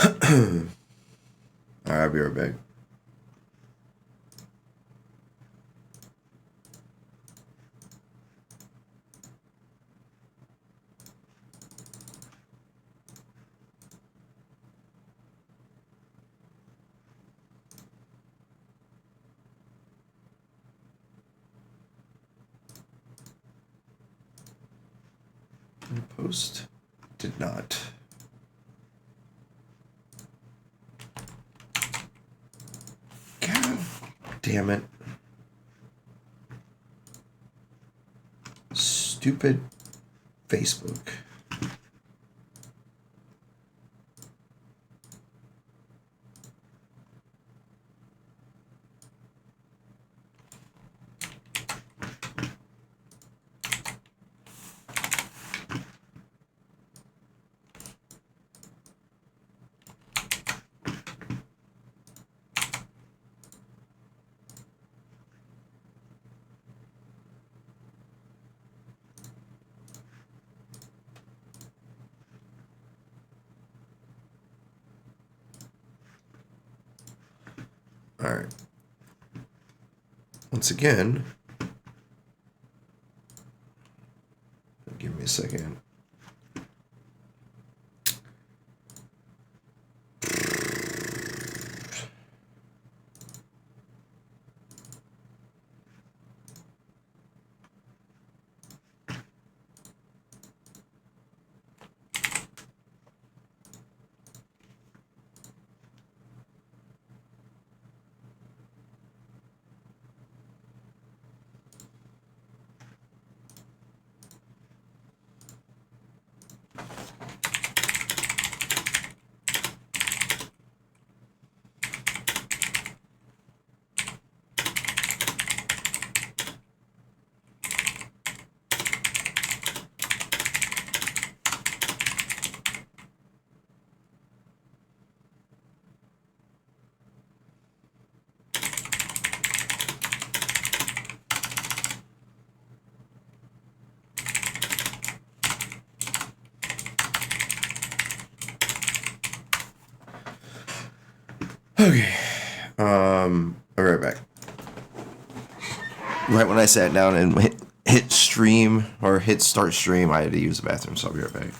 Alright, I'll be right back. Post did not. God damn it. Stupid Facebook. All right. Once again, give me a second. Okay. I'll be right back. Right when I sat down and hit stream or hit start stream, I had to use the bathroom, so I'll be right back.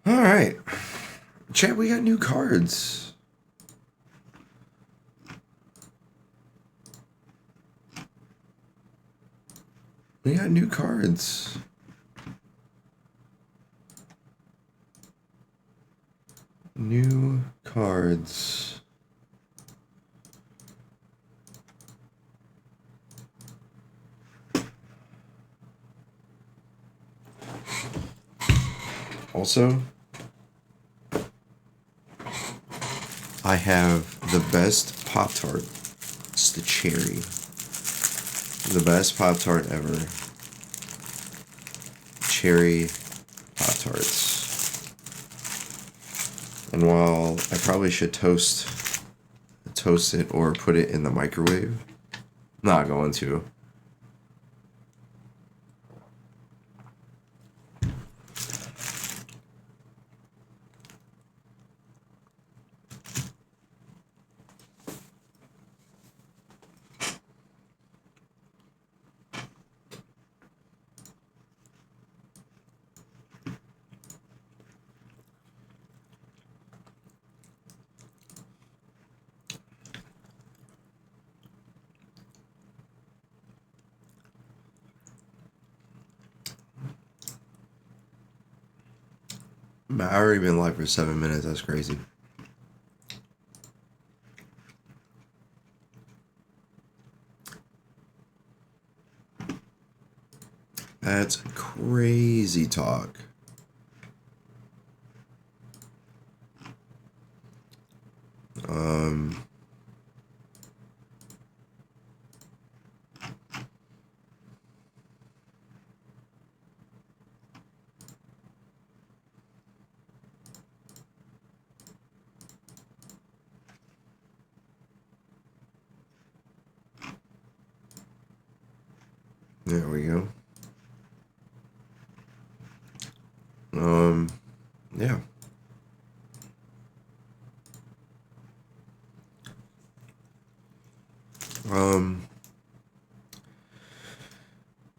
All right. Chat, we got new cards. We got new cards. New cards. Also, I have the best Pop-Tart. It's the cherry. The best Pop-Tart ever. Cherry Pop-Tarts. And while I probably should toast it or put it in the microwave, I'm not going to. I already been live for 7 minutes. That's crazy. That's crazy talk. There we go. Yeah.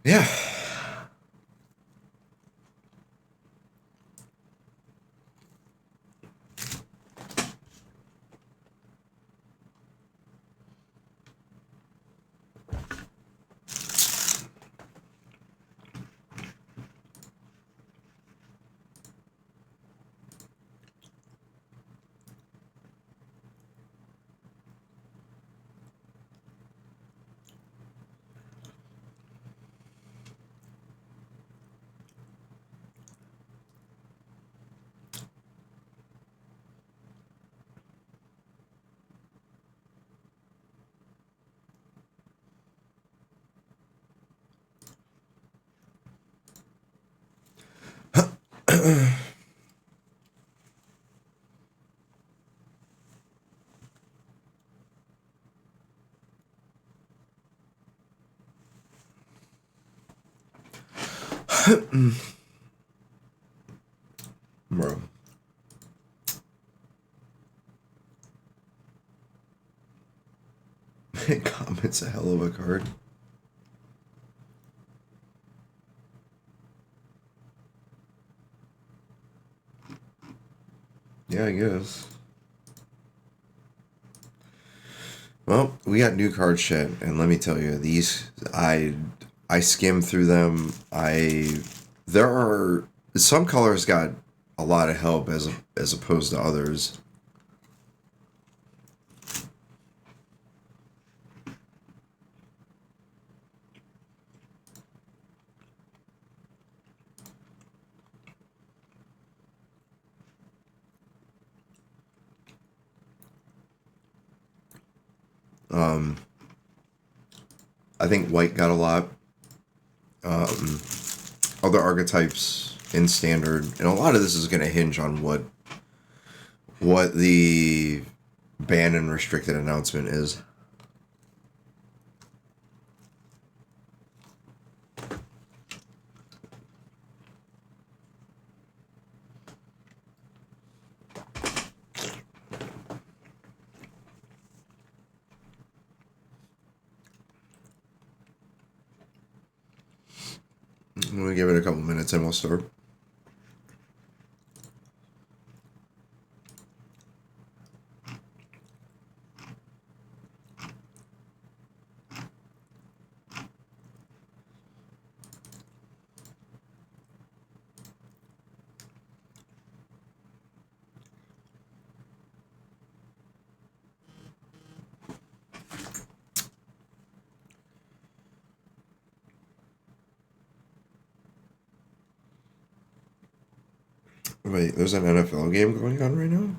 Yeah. Bro. Comet's a hell of a card. Yeah, I guess. Well, we got new card shit, and let me tell you, these I skimmed through them. There are some colors got a lot of help as opposed to others. I think white got a lot. Other archetypes in standard, and a lot of this is going to hinge on what the ban and restricted announcement is. We'll give it a couple minutes and we'll start. Wait, there's an NFL game going on right now?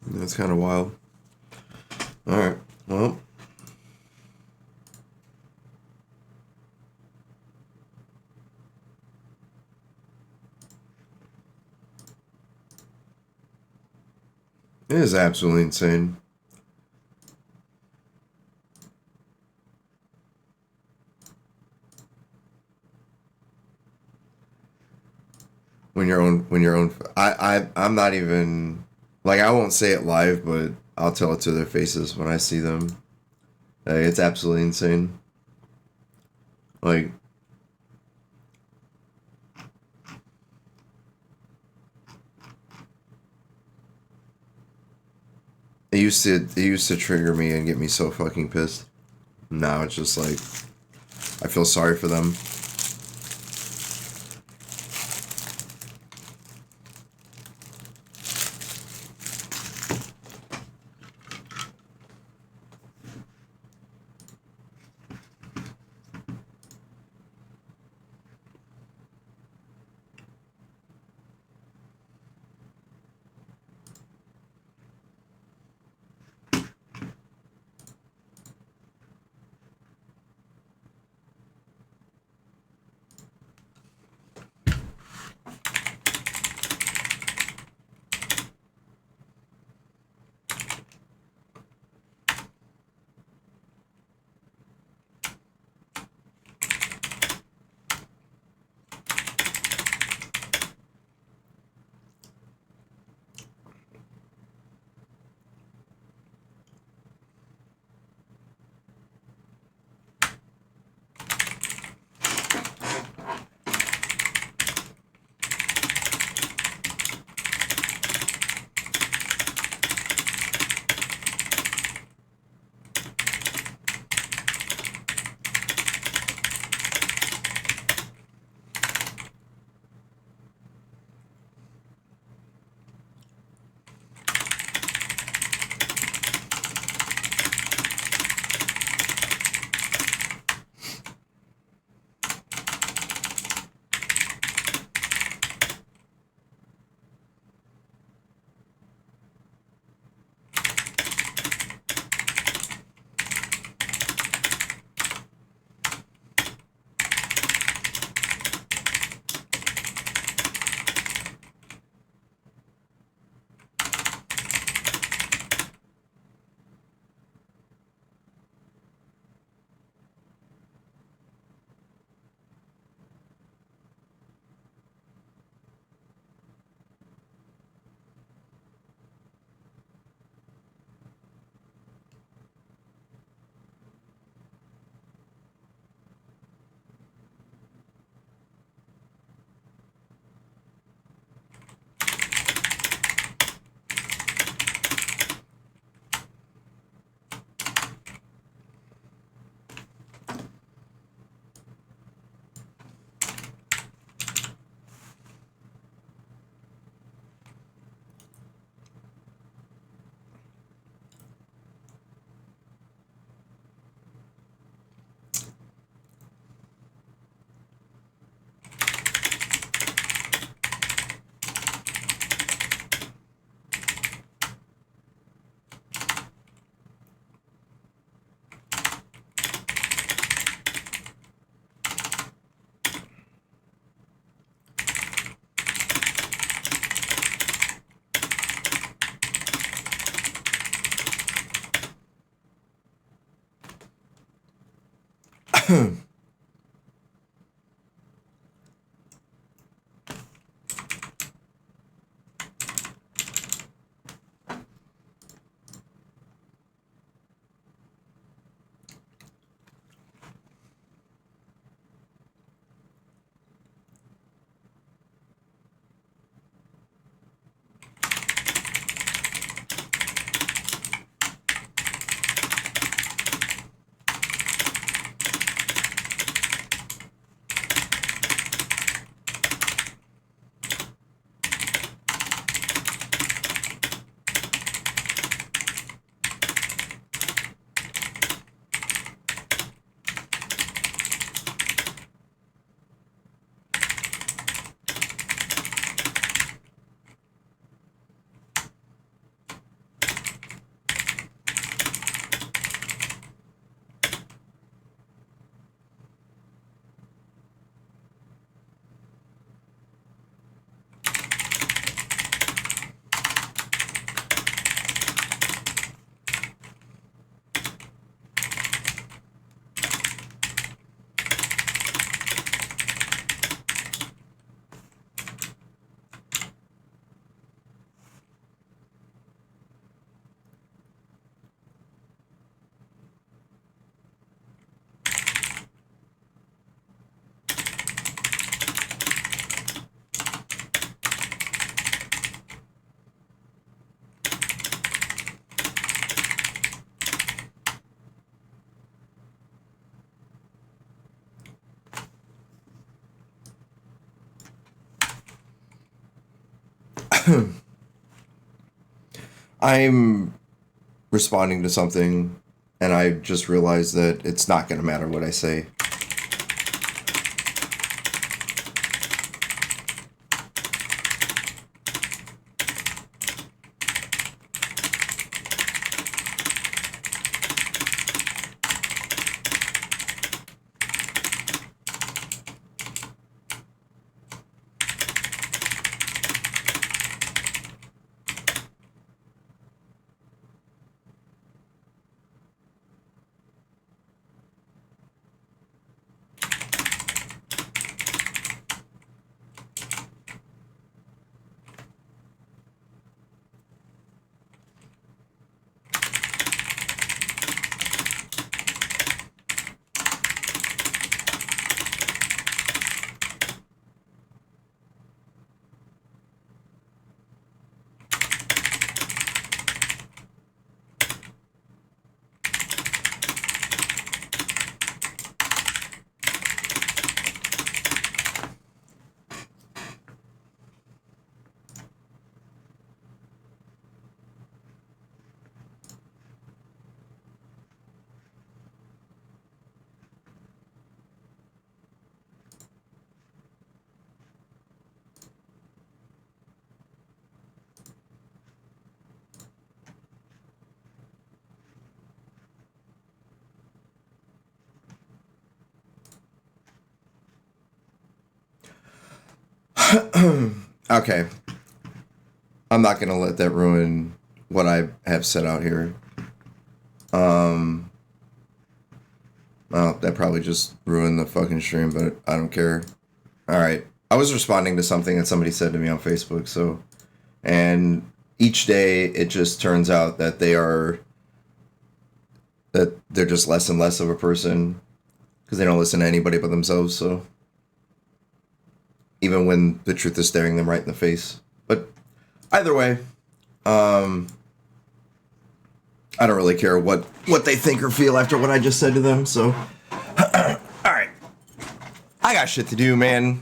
That's kind of wild. Alright, well. It is absolutely insane. I'm not even, like, I won't say it live, but I'll tell it to their faces when I see them. It's absolutely insane. Like, it used to trigger me and get me so fucking pissed. Now it's just like I feel sorry for them. I'm responding to something, and I just realized that it's not going to matter what I say. Okay. I'm not going to let that ruin what I have set out here. Well, that probably just ruined the fucking stream, but I don't care. Alright. I was responding to something that somebody said to me on Facebook, so... And each day, it just turns out that they're just less and less of a person, because they don't listen to anybody but themselves, so... Even when the truth is staring them right in the face. But either way, I don't really care what they think or feel after what I just said to them, so... Alright. I got shit to do, man.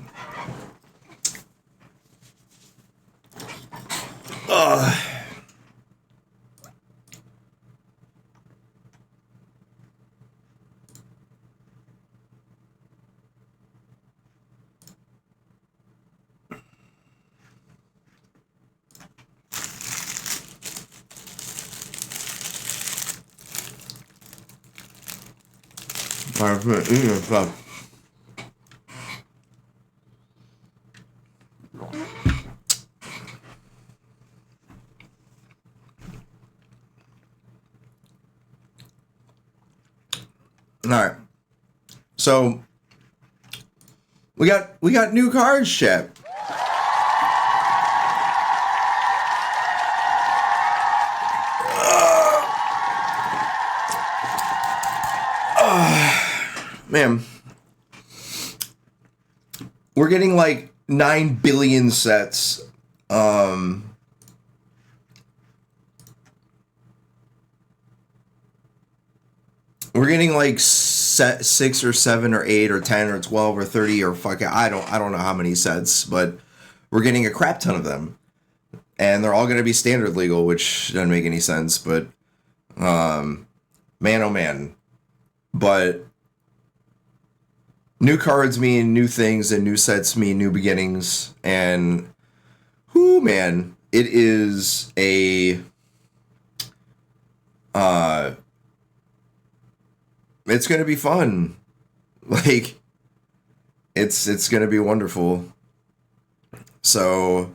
Alright. So we got new cards, chat. Man, we're getting like 9 billion sets. We're getting like 6 or 7 or 8 or 10 or 12 or 30 or fucking I don't know how many sets, but we're getting a crap ton of them, and they're all going to be standard legal, which doesn't make any sense. But man, oh man, but new cards mean new things, and new sets mean new beginnings, and whoo, man, it is a it's gonna be fun. Like, it's gonna be wonderful. So,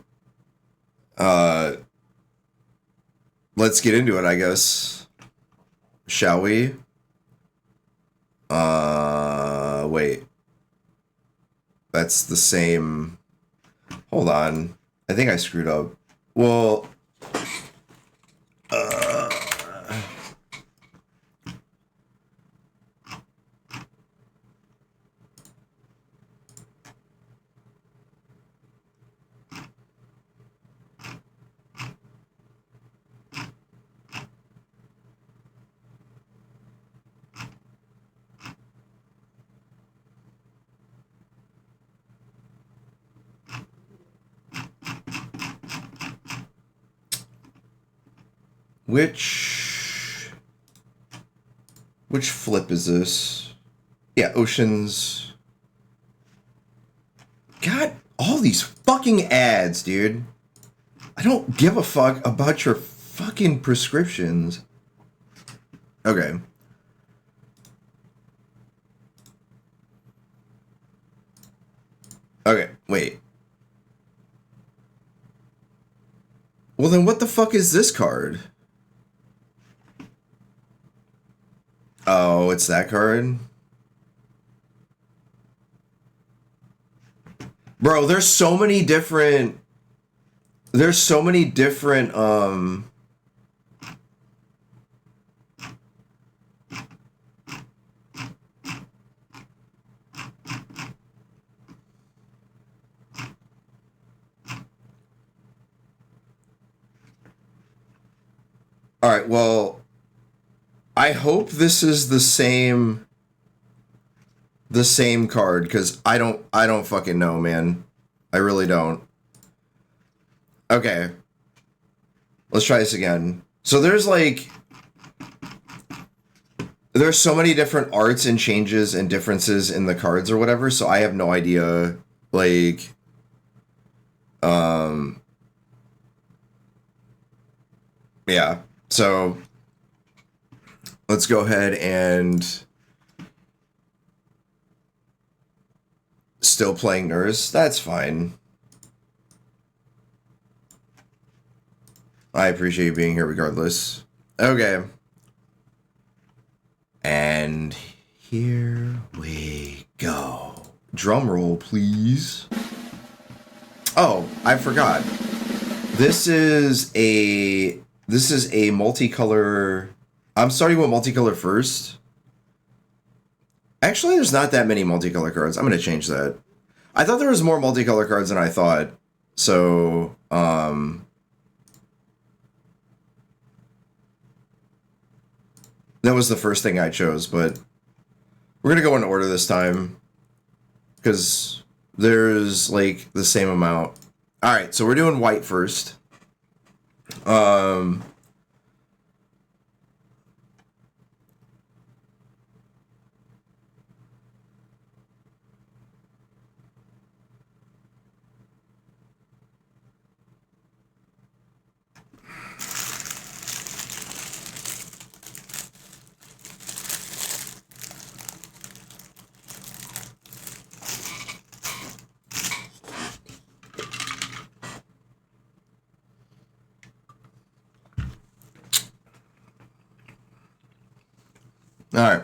let's get into it, I guess. Shall we? Wait. That's the same. Hold on. I think I screwed up. Well, which flip is this? Yeah, Oceans. God, all these fucking ads, dude. I don't give a fuck about your fucking prescriptions. Okay. Okay, wait. Well, then what the fuck is this card? Oh, it's that card? Bro, there's so many different... There's so many different, Alright, well... I hope this is the same card, because I don't fucking know, man. I really don't. Okay. Let's try this again. So there's like... There's so many different arts and changes and differences in the cards or whatever, so I have no idea, like... Yeah. So... Let's go ahead and... Still playing Nurse? That's fine. I appreciate you being here regardless. Okay. And here we go. Drum roll, please. Oh, I forgot. This is a multicolor... I'm starting with multicolor first. Actually, there's not that many multicolor cards. I'm going to change that. I thought there was more multicolor cards than I thought. So, that was the first thing I chose, but we're going to go in order this time because there's like the same amount. All right, so we're doing white first. All right.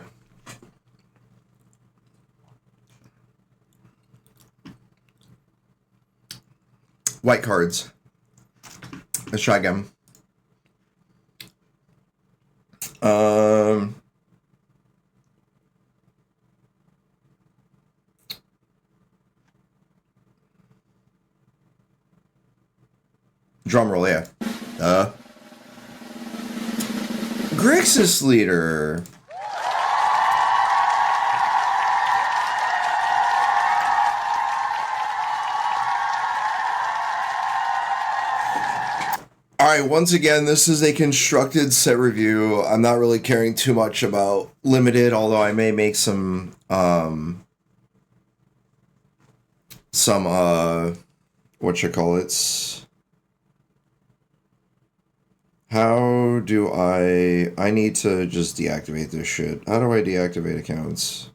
White cards. Let's try again. Drum roll, yeah. Grixis Leader. Alright, once again, this is a constructed set review. I'm not really caring too much about limited, although I may make some whatchamacallits. How do I need to just deactivate this shit. How do I deactivate accounts?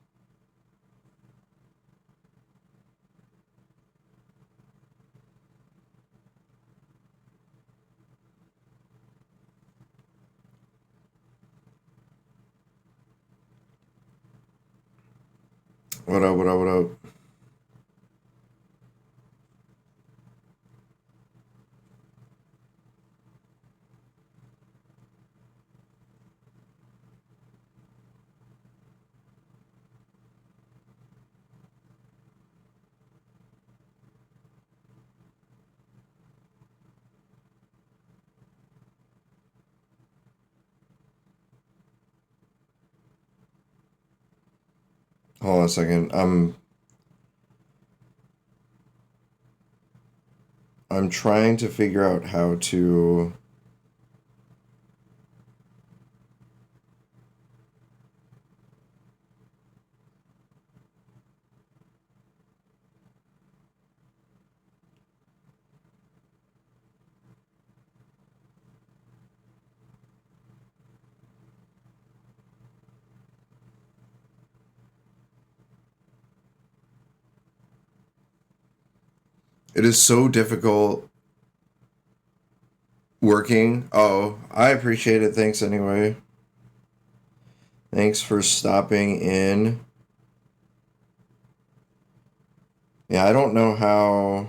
What up, what up, what up? Hold on a second. I'm trying to figure out how to... It is so difficult working. Oh, I appreciate it. Thanks anyway. Thanks for stopping in. Yeah, I don't know how.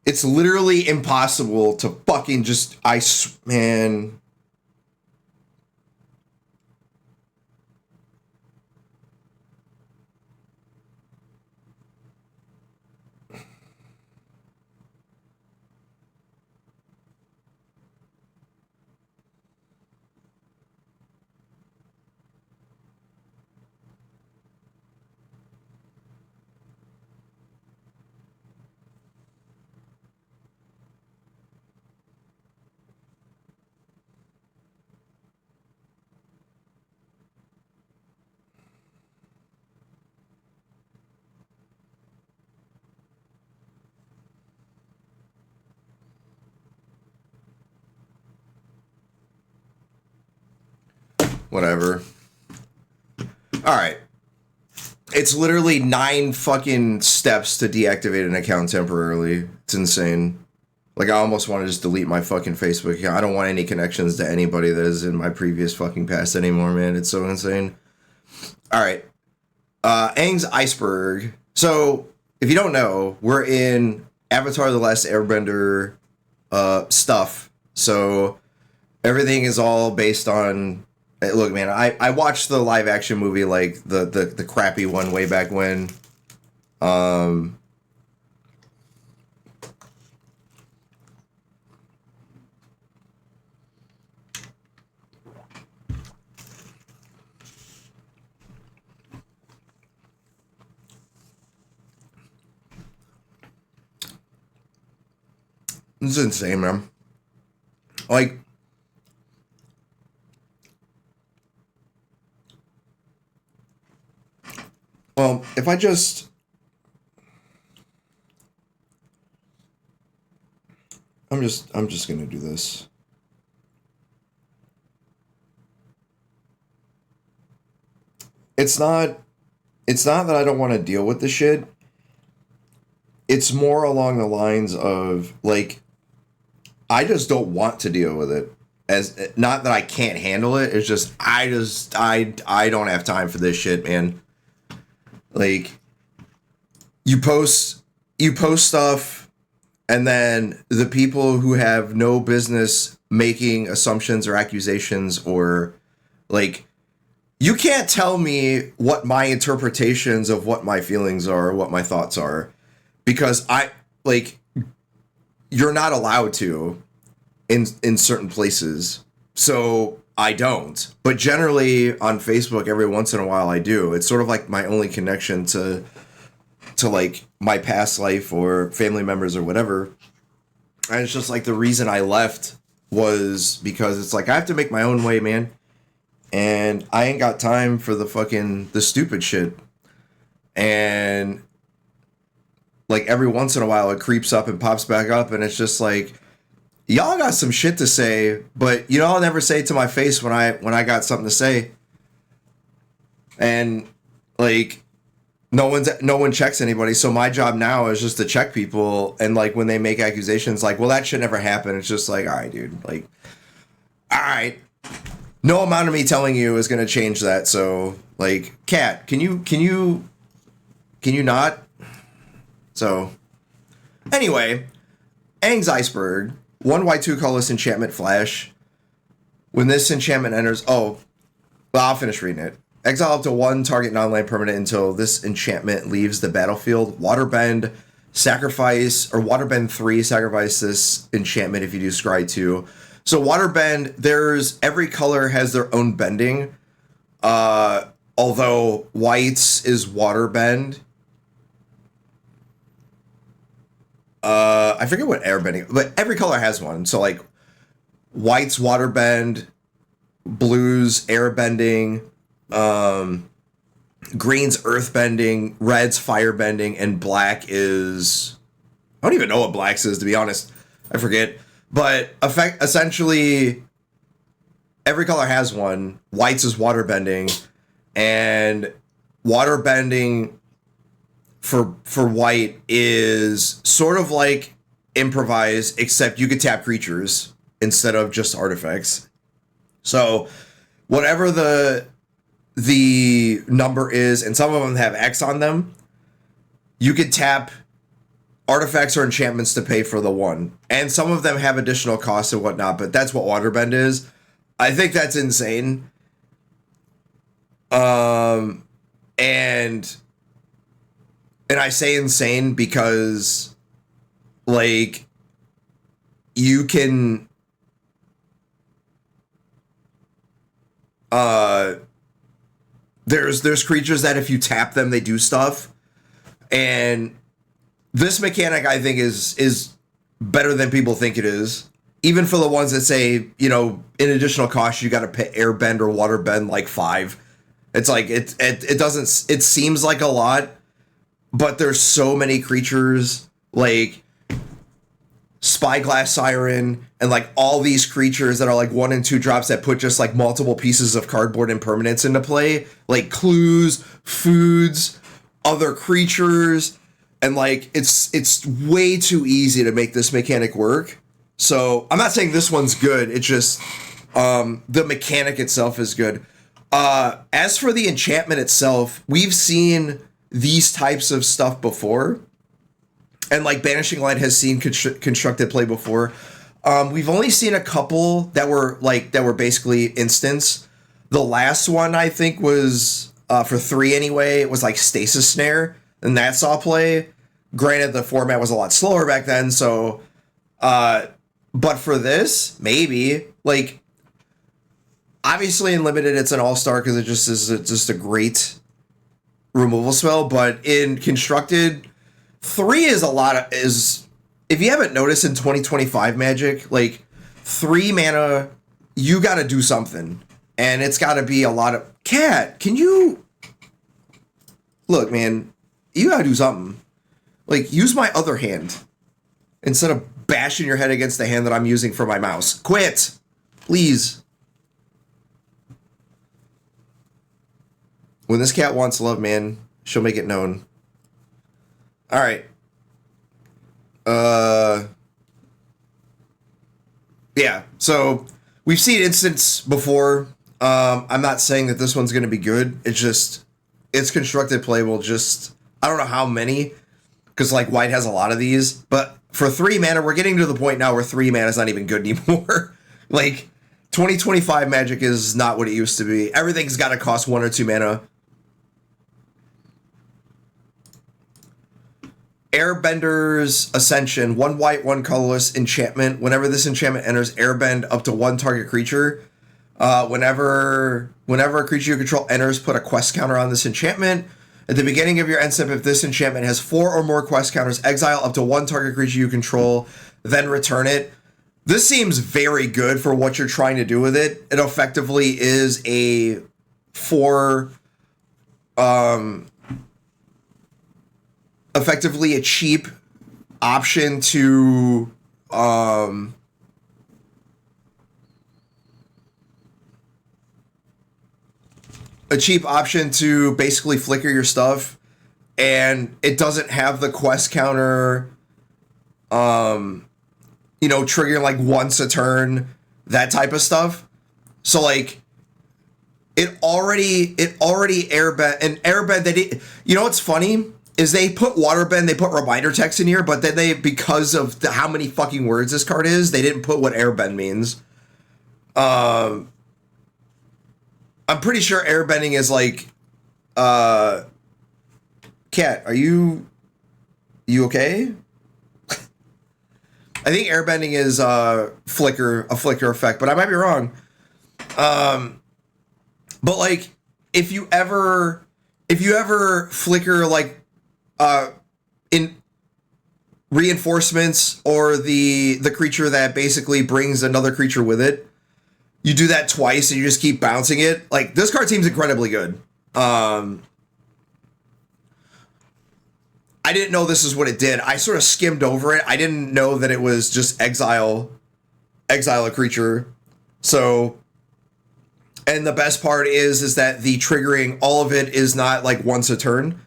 It's literally impossible to fucking just. Man. Whatever. Alright. It's literally 9 fucking steps to deactivate an account temporarily. It's insane. Like, I almost want to just delete my fucking Facebook account. I don't want any connections to anybody that is in my previous fucking past anymore, man. It's so insane. Alright. Aang's Iceberg. So, if you don't know, we're in Avatar: The Last Airbender stuff. So, everything is all based on... Look, man, I watched the live action movie, like the crappy one way back when. This is insane, man. Like, well, if I just... I'm just gonna do this. It's not that I don't want to deal with the shit. It's more along the lines of, like, I just don't want to deal with it. As not that I can't handle it, it's just I don't have time for this shit, man. Like, you post stuff, and then the people who have no business making assumptions or accusations, or, like, you can't tell me what my interpretations of what my feelings are, or what my thoughts are, because you're not allowed to in certain places. So I don't. But generally on Facebook, every once in a while I do. It's sort of like my only connection to like my past life or family members or whatever. And it's just like the reason I left was because it's like I have to make my own way, man. And I ain't got time for the stupid shit. And like every once in a while it creeps up and pops back up, and it's just like, y'all got some shit to say, but you know, I'll never say it to my face when I got something to say. And like no one checks anybody, so my job now is just to check people, and like when they make accusations like, well, that should never happen, it's just like, all right, dude, like, all right, no amount of me telling you is going to change that. So like, Kat, can you not? So anyway, Aang's Iceberg, 1 white 2 colorless enchantment flash. When this enchantment enters, well, I'll finish reading it. Exile up to 1 target non-land permanent until this enchantment leaves the battlefield. Waterbend, sacrifice, or Waterbend 3, sacrifice this enchantment if you do Scry 2. So Waterbend, every color has their own bending. Although white's is Waterbend. I forget what airbending, but every color has one. So like white's waterbend, blue's airbending, green's earthbending, red's firebending, and black is, I don't even know what black's is, to be honest. I forget. But essentially, every color has one. White's is waterbending, and waterbending for white is sort of like improvise, except you could tap creatures instead of just artifacts. So whatever the number is, and some of them have X on them, you could tap artifacts or enchantments to pay for the one. And some of them have additional costs and whatnot, but that's what waterbend is. I think that's insane. And I say insane because, like, you can there's creatures that if you tap them, they do stuff. And this mechanic, I think, is better than people think it is. Even for the ones that say, you know, in additional cost, you got to pay airbend or waterbend like 5. It's like, it doesn't, it seems like a lot, but there's so many creatures like Spyglass Siren and like all these creatures that are like 1 and 2 drops that put just like multiple pieces of cardboard and permanents into play, like clues, foods, other creatures, and like it's way too easy to make this mechanic work. So I'm not saying this one's good. It's just the mechanic itself is good. As for the enchantment itself, we've seen these types of stuff before, and like Banishing Light has seen constructed play before. We've only seen a couple that were basically instants. The last one I think was for 3 anyway. It was like Stasis Snare, and that saw play. Granted, the format was a lot slower back then, so. But for this, maybe like. Obviously, in limited, it's an all-star because it just is just a great removal spell. But in constructed, 3 is a lot of is. If you haven't noticed in 2025 Magic, like 3 mana, you got to do something, and it's got to be a lot of. Cat, can you look, man? You got to do something. Like use my other hand instead of bashing your head against the hand that I'm using for my mouse. Quit, please. When this cat wants love, man, she'll make it known. All right. Yeah, so we've seen instants before. I'm not saying that this one's going to be good. It's just, it's constructed playable. Just, I don't know how many, because like white has a lot of these. But for 3 mana, we're getting to the point now where 3 mana is not even good anymore. Like, 2025 Magic is not what it used to be. Everything's got to cost 1 or 2 mana. Airbender's Ascension, 1 white, 1 colorless enchantment. Whenever this enchantment enters airbend up to 1 target creature. Whenever a creature you control enters, put a quest counter on this enchantment. At the beginning of your end step, if this enchantment has 4 or more quest counters, exile up to 1 target creature you control, then return it. This seems very good for what you're trying to do with it. It effectively is a 4 effectively a cheap option to basically flicker your stuff, and it doesn't have the quest counter triggering like once a turn, that type of stuff. So like it already airbend, and airbend that you know what's funny is they put waterbend, they put reminder text in here, but then they, because of how many fucking words this card is, they didn't put what airbend means. I'm pretty sure airbending is like, Cat, are you okay? I think airbending is a flicker effect, but I might be wrong. But like, if you ever flicker like in reinforcements or the creature that basically brings another creature with it, you do that twice and you just keep bouncing it. Like, this card seems incredibly good. I I didn't know this is what it did. I sort of skimmed over it. I didn't know that it was just exile a creature. So, and the best part is that the triggering, all of it is not like once a turn.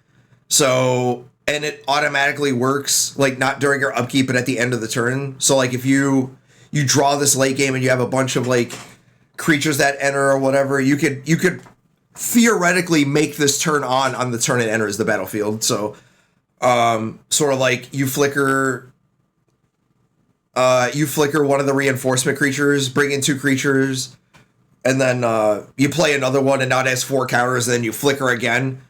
So, and it automatically works like not during your upkeep, but at the end of the turn. So like if you draw this late game and you have a bunch of like creatures that enter or whatever, you could theoretically make this turn on the turn it enters the battlefield. So, sort of like you flicker one of the reinforcement creatures, bring in 2 creatures, and then you play another one, and now it has 4 counters, and then you flicker again.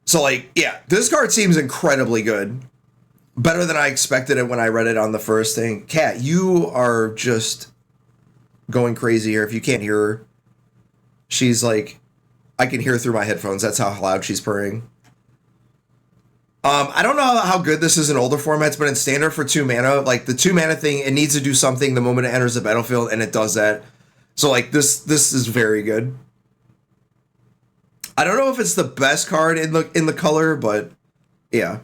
So, like, yeah, this card seems incredibly good. Better than I expected it when I read it on the first thing. Kat, you are just going crazy here. If you can't hear her, she's like, I can hear through my headphones. That's how loud she's purring. I don't know how good this is in older formats, but in standard for 2 mana, like the 2 mana thing, it needs to do something the moment it enters the battlefield, and it does that. So like this is very good. I don't know if it's the best card in the color, but yeah.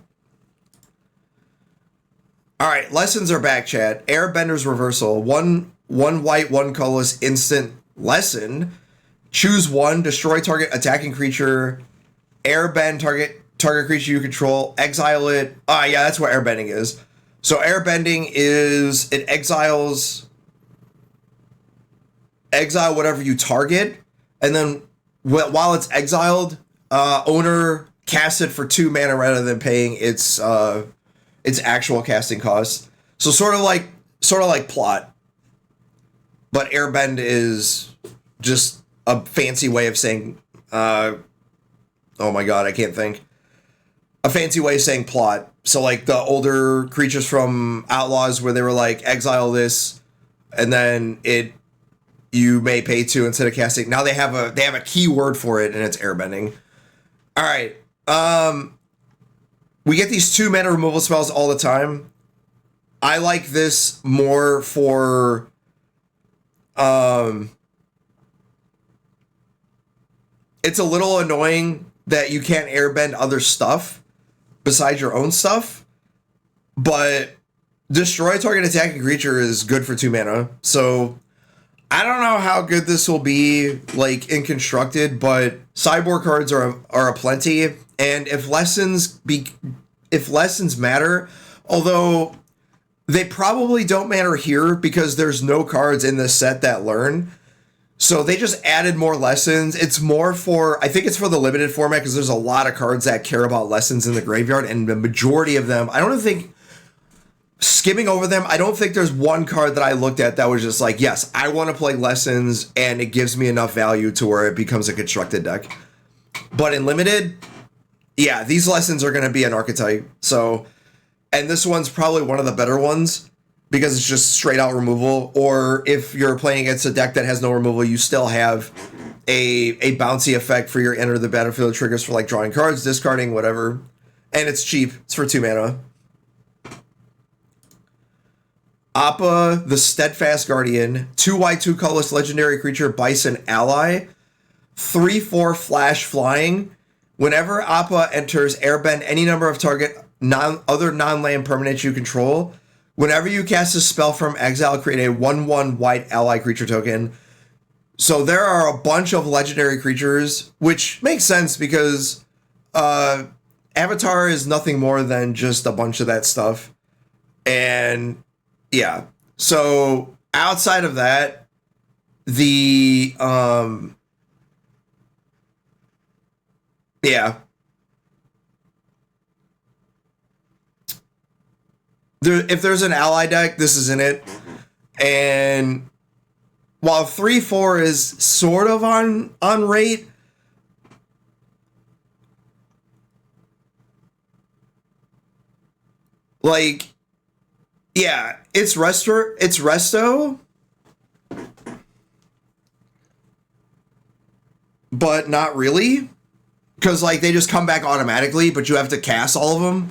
All right, lessons are back, chat. Airbender's Reversal. One white, 1 colorless instant lesson. Choose 1, destroy target attacking creature, airbend target creature you control, exile it. Yeah, that's what airbending is. So airbending is it exile whatever you target, and then while it's exiled, owner casts it for 2 mana rather than paying its actual casting cost. So sort of like plot, but airbend is just a fancy way of saying. Oh my god, I can't think. A fancy way of saying plot. So like the older creatures from Outlaws where they were like exile this and then you may pay 2 instead of casting. Now they have a key word for it and it's airbending. All right. We get these 2 mana removal spells all the time. I like this more for it's a little annoying that you can't airbend other stuff besides your own stuff, but destroy target attacking creature is good for 2 mana. So I don't know how good this will be like in constructed, but sideboard cards are a plenty, and if lessons matter, although they probably don't matter here because there's no cards in this set that learn. So they just added more lessons. It's more for, I think it's for the limited format because there's a lot of cards that care about lessons in the graveyard, and the majority of them, I don't think, skimming over them, I don't think there's one card that I looked at that was just like, yes, I want to play lessons and it gives me enough value to where it becomes a constructed deck. But in limited, yeah, these lessons are going to be an archetype. So, and this one's probably one of the better ones, because it's just straight out removal, or if you're playing against a deck that has no removal, you still have a bouncy effect for your enter the battlefield triggers for like drawing cards, discarding, whatever. And it's cheap. It's for 2 mana. Appa, the Steadfast Guardian, 2 white, 2 colorless legendary creature, Bison ally, 3/4 flash flying. Whenever Appa enters, airbend any number of target other non-land permanents you control. Whenever you cast a spell from exile, create a 1/1 white ally creature token. So there are a bunch of legendary creatures, which makes sense because Avatar is nothing more than just a bunch of that stuff. And yeah, so outside of that, if there's an ally deck, this is in it. And while 3/4 is sort of on rate, like, yeah, it's resto, but not really, because like they just come back automatically, but you have to cast all of them.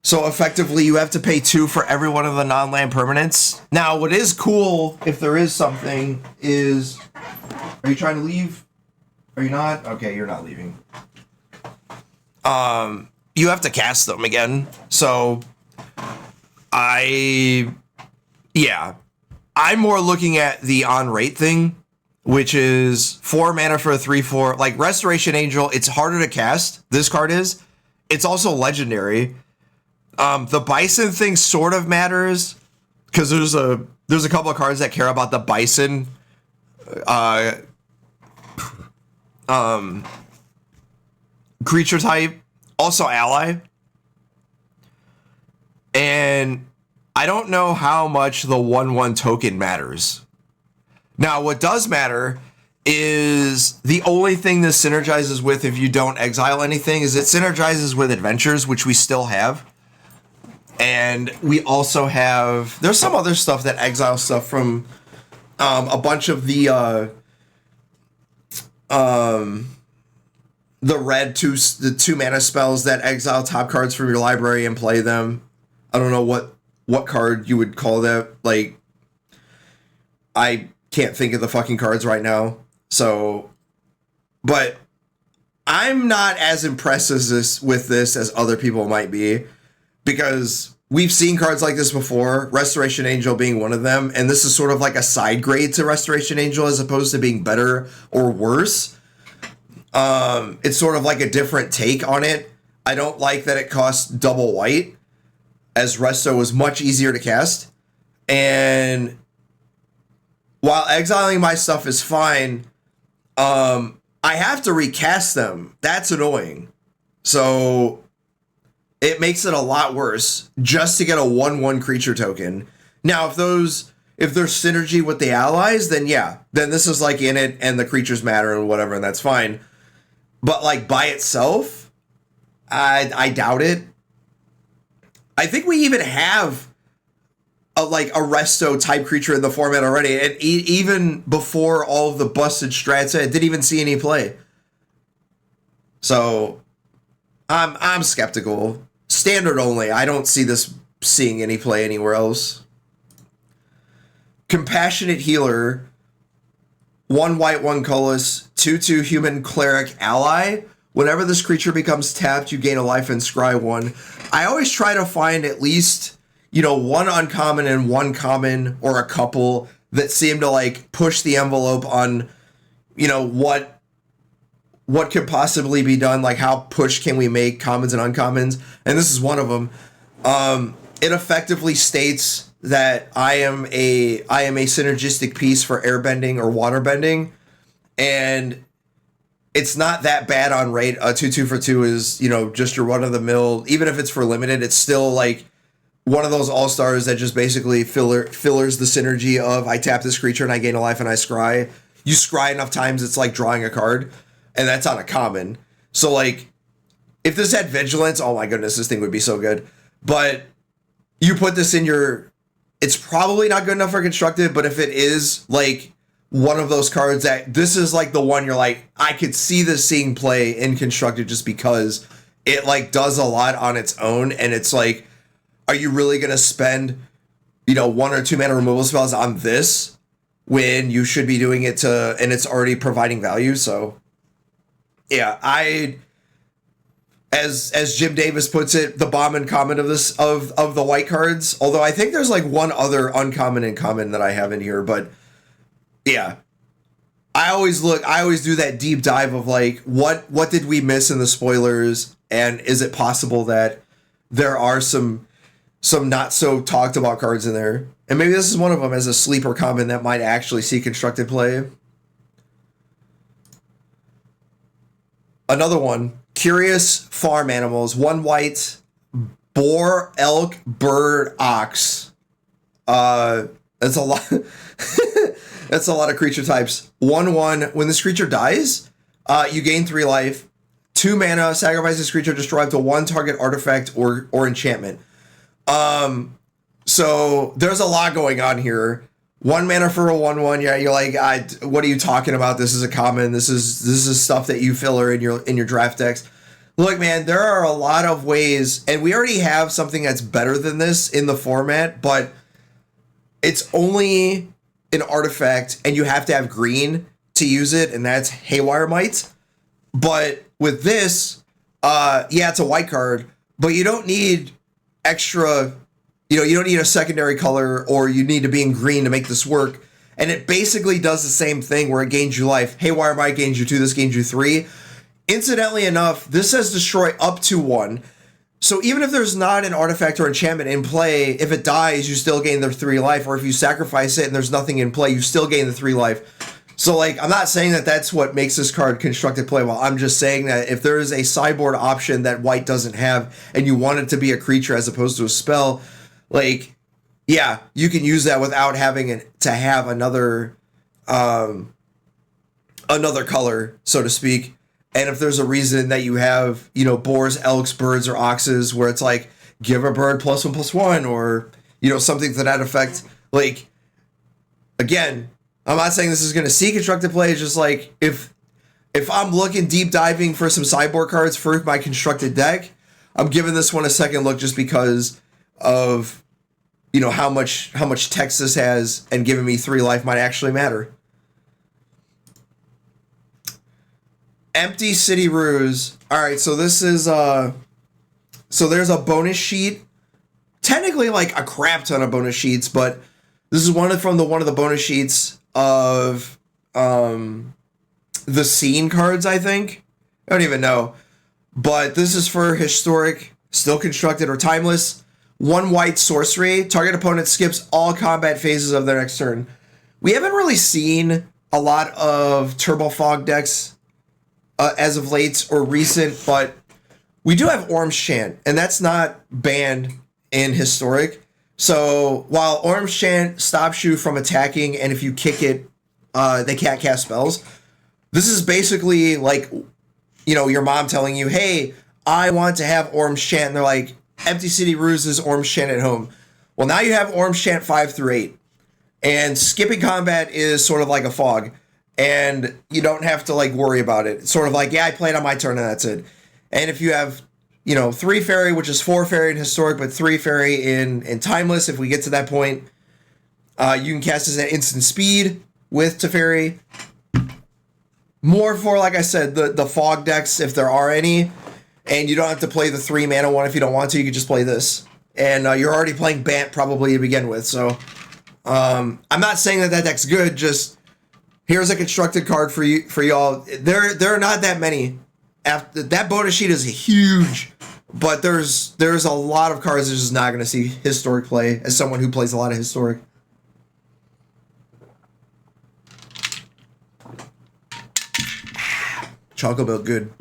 So effectively, you have to pay 2 for every one of the non-land permanents. Now, what is cool, if there is something, is... Are you trying to leave? Are you not? Okay, you're not leaving. you have to cast them again. So I'm more looking at the on rate thing, which is 4 mana for a 3/4. Like Restoration Angel, it's harder to cast. This card is. It's also legendary. The Bison thing sort of matters because there's a couple of cards that care about the Bison creature type, also ally. And I don't know how much the 1/1 token matters. Now, what does matter is the only thing this synergizes with if you don't exile anything is it synergizes with adventures, which we still have. And we also have, there's some other stuff that exile stuff from a bunch of the the 2 mana spells that exile top cards from your library and play them. I don't know what card you would call that. Like, I can't think of the fucking cards right now. So, but I'm not as impressed with this as other people might be, because we've seen cards like this before, Restoration Angel being one of them, and this is sort of like a side grade to Restoration Angel as opposed to being better or worse. It's sort of like a different take on it. I don't like that it costs double white, as Resto was much easier to cast. And while exiling my stuff is fine, I have to recast them. That's annoying. So it makes it a lot worse just to get a 1/1 creature token. Now, if there's synergy with the allies, then yeah, then this is like in it and the creatures matter and whatever, and that's fine. But like by itself, I doubt it. I think we even have a Resto type creature in the format already, and even before all of the busted strats, I didn't even see any play. So I'm skeptical. Standard only. I don't see this seeing any play anywhere else. Compassionate Healer, 1 white, 1 colorless, 2/2 human cleric ally. Whenever this creature becomes tapped, you gain a life and scry 1. I always try to find at least, one uncommon and 1 common, or a couple that seem to like push the envelope on, what could possibly be done, like how push can we make commons and uncommons, and this is one of them. It effectively states that I am a synergistic piece for airbending or waterbending, and it's not that bad on rate. A 2/2 for 2 is, just your run-of-the-mill. Even if it's for limited, it's still like one of those all-stars that just basically fillers the synergy of I tap this creature and I gain a life and I scry. You scry enough times, it's like drawing a card, and that's on a common. So like, if this had Vigilance, oh my goodness, this thing would be so good. But you put this in it's probably not good enough for constructed, but if it is like one of those cards that this is like the one you're like, I could see this seeing play in constructed just because it like does a lot on its own, and it's like, are you really gonna spend 1 or 2 mana removal spells on this when you should be doing it and it's already providing value? So yeah, as Jim Davis puts it, the bomb and common of this of the white cards, although I think there's like one other uncommon and common that I have in here, but yeah, I always do that deep dive of like, what did we miss in the spoilers, and is it possible that there are some not so talked about cards in there, and maybe this is one of them as a sleeper common that might actually see constructed play. Another one, Curious Farm Animals, 1 white, boar, elk, bird, ox. That's a lot. That's a lot of creature types. 1/1. When this creature dies, you gain 3 life. 2 mana. Sacrifice this creature. Destroy up to 1 target artifact or enchantment. So there's a lot going on here. 1 mana for a 1/1. Yeah, you're like, what are you talking about? This is a common. This is stuff that you filler in your draft decks. Look, man, there are a lot of ways, and we already have something that's better than this in the format, but it's only an artifact, and you have to have green to use it, and that's Haywire Might. But with this, Yeah, it's a white card, but you don't need extra, you don't need a secondary color, or you need to be in green to make this work. And it basically does the same thing where it gains you life. Haywire Might gains you 2, this gains you 3. Incidentally enough, this says destroy up to 1. So even if there's not an artifact or enchantment in play, if it dies, you still gain their 3 life. Or if you sacrifice it and there's nothing in play, you still gain the 3 life. So, like, I'm not saying that that's what makes this card constructed playable. I'm just saying that if there is a sideboard option that white doesn't have, and you want it to be a creature as opposed to a spell, like, yeah, you can use that without having to have another color, so to speak. And if there's a reason that you have, boars, elks, birds, or oxes, where it's like, give a bird +1/+1, or, something to that effect. Like, again, I'm not saying this is going to see constructed play. It's just like, if I'm looking deep diving for some sideboard cards for my constructed deck, I'm giving this one a second look just because of, how much text this has, and giving me 3 life might actually matter. Empty City Ruse. All right, so this is so there's a bonus sheet. Technically, like a crap ton of bonus sheets, but this is one of the bonus sheets of the scene cards, I think. I don't even know. But this is for historic, still constructed, or timeless. 1 white sorcery. Target opponent skips all combat phases of their next turn. We haven't really seen a lot of Turbo Fog decks as of late or recent, but we do have Orange Chant, and that's not banned in Historic. So while Orange Chant stops you from attacking, and if you kick it, they can't cast spells, this is basically like, your mom telling you, hey, I want to have Orange Chant, and they're like, Empty City Ruse is Orange Chant at home. Well, now you have Orange Chant 5 through 8, and skipping combat is sort of like a fog. And you don't have to worry about it. It's sort of like, yeah, I played on my turn and that's it. And if you have, 3 fairy, which is 4 fairy in historic, but 3 fairy in timeless, if we get to that point, you can cast this at instant speed with Teferi. More for, like I said, the fog decks, if there are any. And you don't have to play the 3 mana one if you don't want to. You can just play this. And you're already playing Bant probably to begin with. So I'm not saying that deck's good, just here's a constructed card for y'all. There are not that many. After that bonus sheet is huge, but there's a lot of cards that's just not going to see historic play as someone who plays a lot of historic. Chocolate milk, good.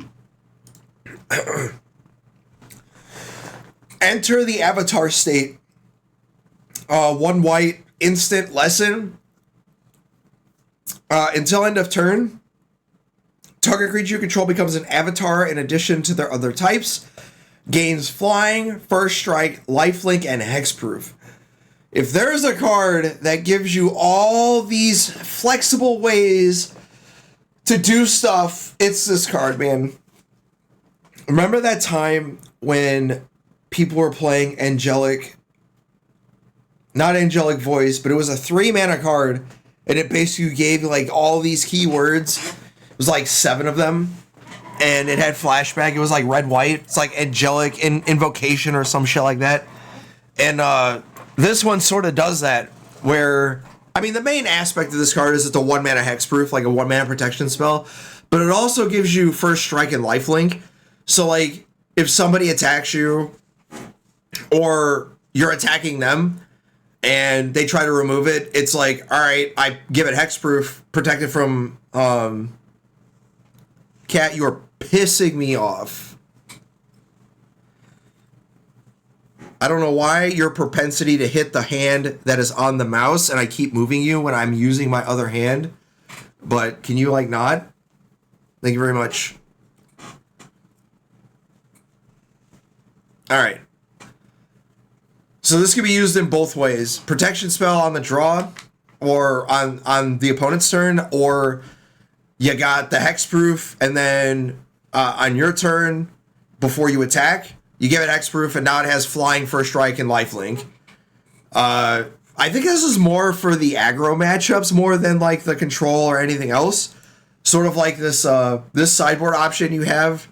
Enter the Avatar State. 1 white instant lesson. Until end of turn, target creature you control becomes an avatar in addition to their other types. Gains flying, first strike, lifelink, and hexproof. If there's a card that gives you all these flexible ways to do stuff, it's this card, man. Remember that time when people were playing not Angelic Voice, but it was a 3 mana card. And it basically gave all these keywords. It was 7 of them. And it had flashback. It was red, white. It's angelic invocation or some shit like that. And this one sort of does that. Where, the main aspect of this card is it's a 1 mana hexproof, like a 1 mana protection spell. But it also gives you first strike and lifelink. So if somebody attacks you, or you're attacking them, and they try to remove it, it's all right, I give it hexproof, protected from Cat, you're pissing me off. I don't know why your propensity to hit the hand that is on the mouse, and I keep moving you when I'm using my other hand, but can you not? Thank you very much. All right. So this can be used in both ways. Protection spell on the draw, or on the opponent's turn, or you got the hexproof, and then on your turn, before you attack, you give it hexproof, and now it has flying, first strike, and lifelink. I think this is more for the aggro matchups more than the control or anything else. Sort of like this sideboard option you have,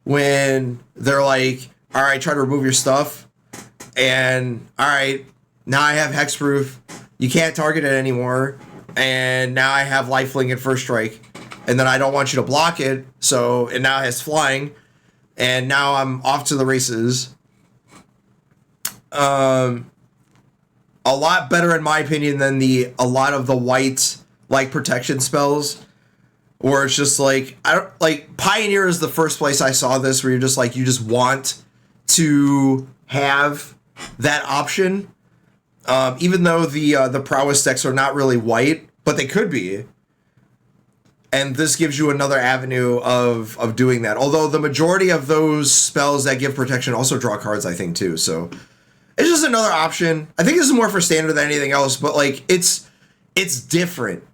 when they're like, all right, try to remove your stuff. And all right, now I have hexproof. You can't target it anymore. And now I have lifelink at first strike. And then I don't want you to block it. So, and now it has flying. And now I'm off to the races. A lot better in my opinion than a lot of the white like protection spells. Where it's just like, I don't like Pioneer is the first place I saw this where you're just like, you just want to have that option. Even though the prowess decks are not really white, but they could be. And this gives you another avenue of doing that. Although the majority of those spells that give protection also draw cards, I think, too. So it's just another option. I think this is more for standard than anything else, but like it's different.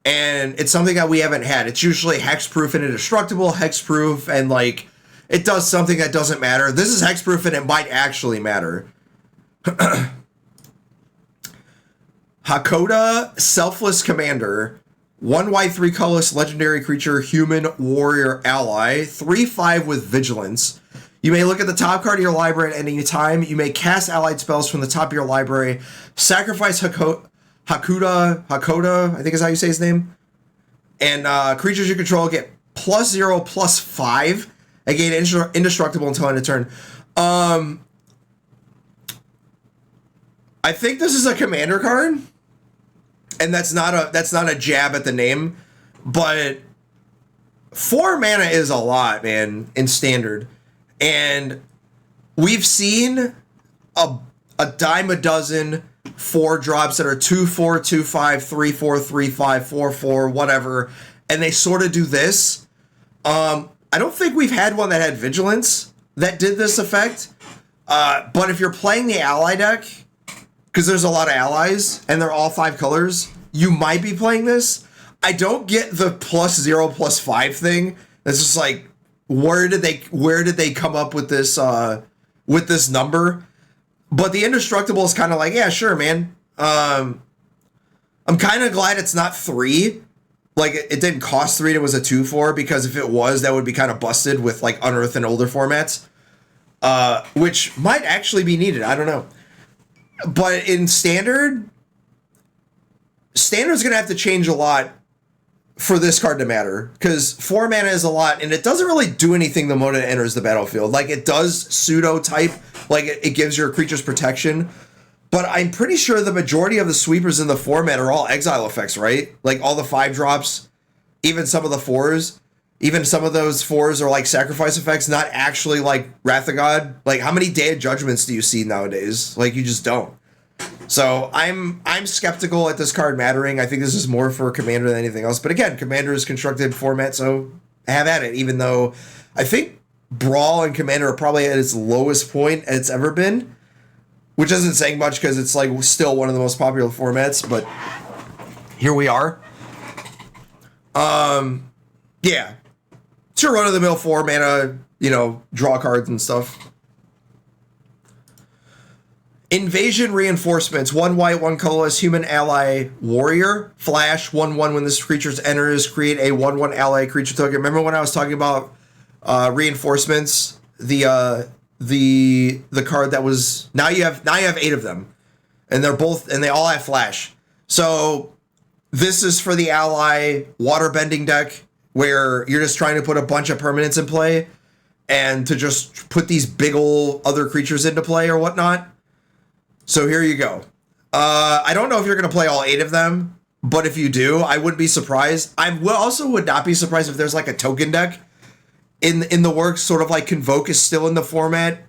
And it's something that we haven't had. It's usually hexproof and indestructible, hexproof, and like it does something that doesn't matter. This is hexproof and it might actually matter. Hakoda, Selfless Commander, 1 white, 3 colorless legendary creature, human warrior ally, 3/5 with vigilance. You may look at the top card of your library at any time. You may cast allied spells from the top of your library. Sacrifice Hakoda, I think is how you say his name. And creatures you control get +0/+5. Again, indestructible until end of turn. I think this is a commander card. And that's not a jab at the name. But 4 mana is a lot, man, in standard. And we've seen a dime a dozen 4 drops that are 2/4, 2/5, 3/4, 3/5, 4/4, whatever, and they sort of do this. I don't think we've had one that had vigilance that did this effect. But if you're playing the ally deck, because there's a lot of allies and they're all 5 colors, you might be playing this. I don't get the +0/+5 thing. It's just like, where did they come up with this number? But the indestructible is kind of like, yeah, sure, man. I'm kind of glad it's not 3. Like, it didn't cost 3, it was a 2/4, because if it was, that would be kind of busted with, like, Unearth and older formats. Which might actually be needed, I don't know. But in Standard's going to have to change a lot for this card to matter, because 4 mana is a lot, and it doesn't really do anything the moment it enters the battlefield. Like, it does pseudo-type, like, it gives your creatures protection, but I'm pretty sure the majority of the sweepers in the format are all exile effects, right? Like, all the 5 drops, even some of the 4s, even some of those 4s are, like, sacrifice effects, not actually, like, Wrath of God. Like, how many Day of Judgments do you see nowadays? Like, you just don't. So I'm skeptical at this card mattering. I think this is more for Commander than anything else. But again, Commander is constructed format, so have at it. Even though I think Brawl and Commander are probably at its lowest point it's ever been, which isn't saying much because it's like still one of the most popular formats. But here we are. Yeah, it's your run-of-the-mill 4 mana, draw cards and stuff. Invasion Reinforcements, 1 white, 1 colorless, human ally warrior, flash, 1/1 when this creature enters, create a 1/1 ally creature token. Remember when I was talking about reinforcements? The card that was now you have 8 of them. And they all have flash. So this is for the ally waterbending deck where you're just trying to put a bunch of permanents in play and to just put these big ol' other creatures into play or whatnot. So here you go. I don't know if you're going to play all 8 of them, but if you do, I wouldn't be surprised. I also would not be surprised if there's like a token deck in the works, sort of like Convoke is still in the format.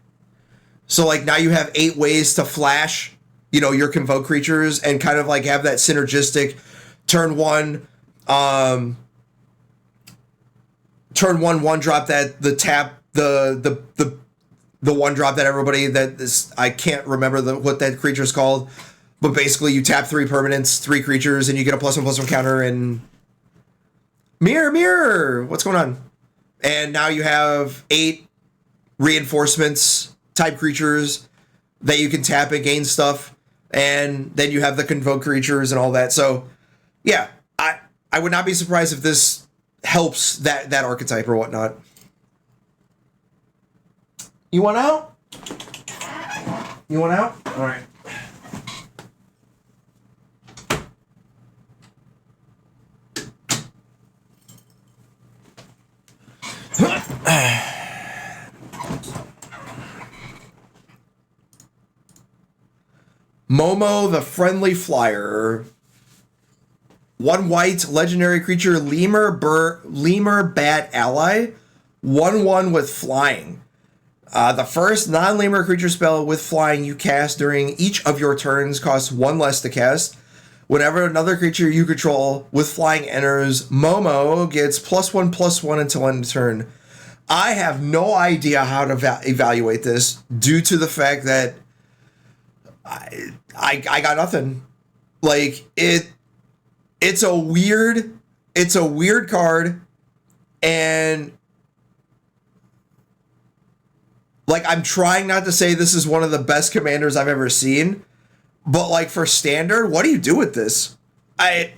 So like now you have 8 ways to flash, your Convoke creatures and kind of like have that synergistic turn 1 1-drop that the tap the 1-drop that everybody that is, I can't remember what that creature's called, but basically you tap 3 permanents, 3 creatures, and you get a +1/+1 counter, and mirror, what's going on? And now you have 8 reinforcements type creatures that you can tap and gain stuff, and then you have the Convoke creatures and all that. So yeah, I would not be surprised if this helps that archetype or whatnot. You want out? You want out? All right. Momo, the Friendly Flyer. 1 white, legendary creature, Lemur Bat Ally. 1/1 with flying. The first non-lemur creature spell with flying you cast during each of your turns costs 1 less to cast. Whenever another creature you control with flying enters, Momo gets +1/+1 until end of turn. I have no idea how to evaluate this due to the fact that I got nothing. Like it's a weird card, and like I'm trying not to say this is one of the best commanders I've ever seen, but like for standard, what do you do with this? I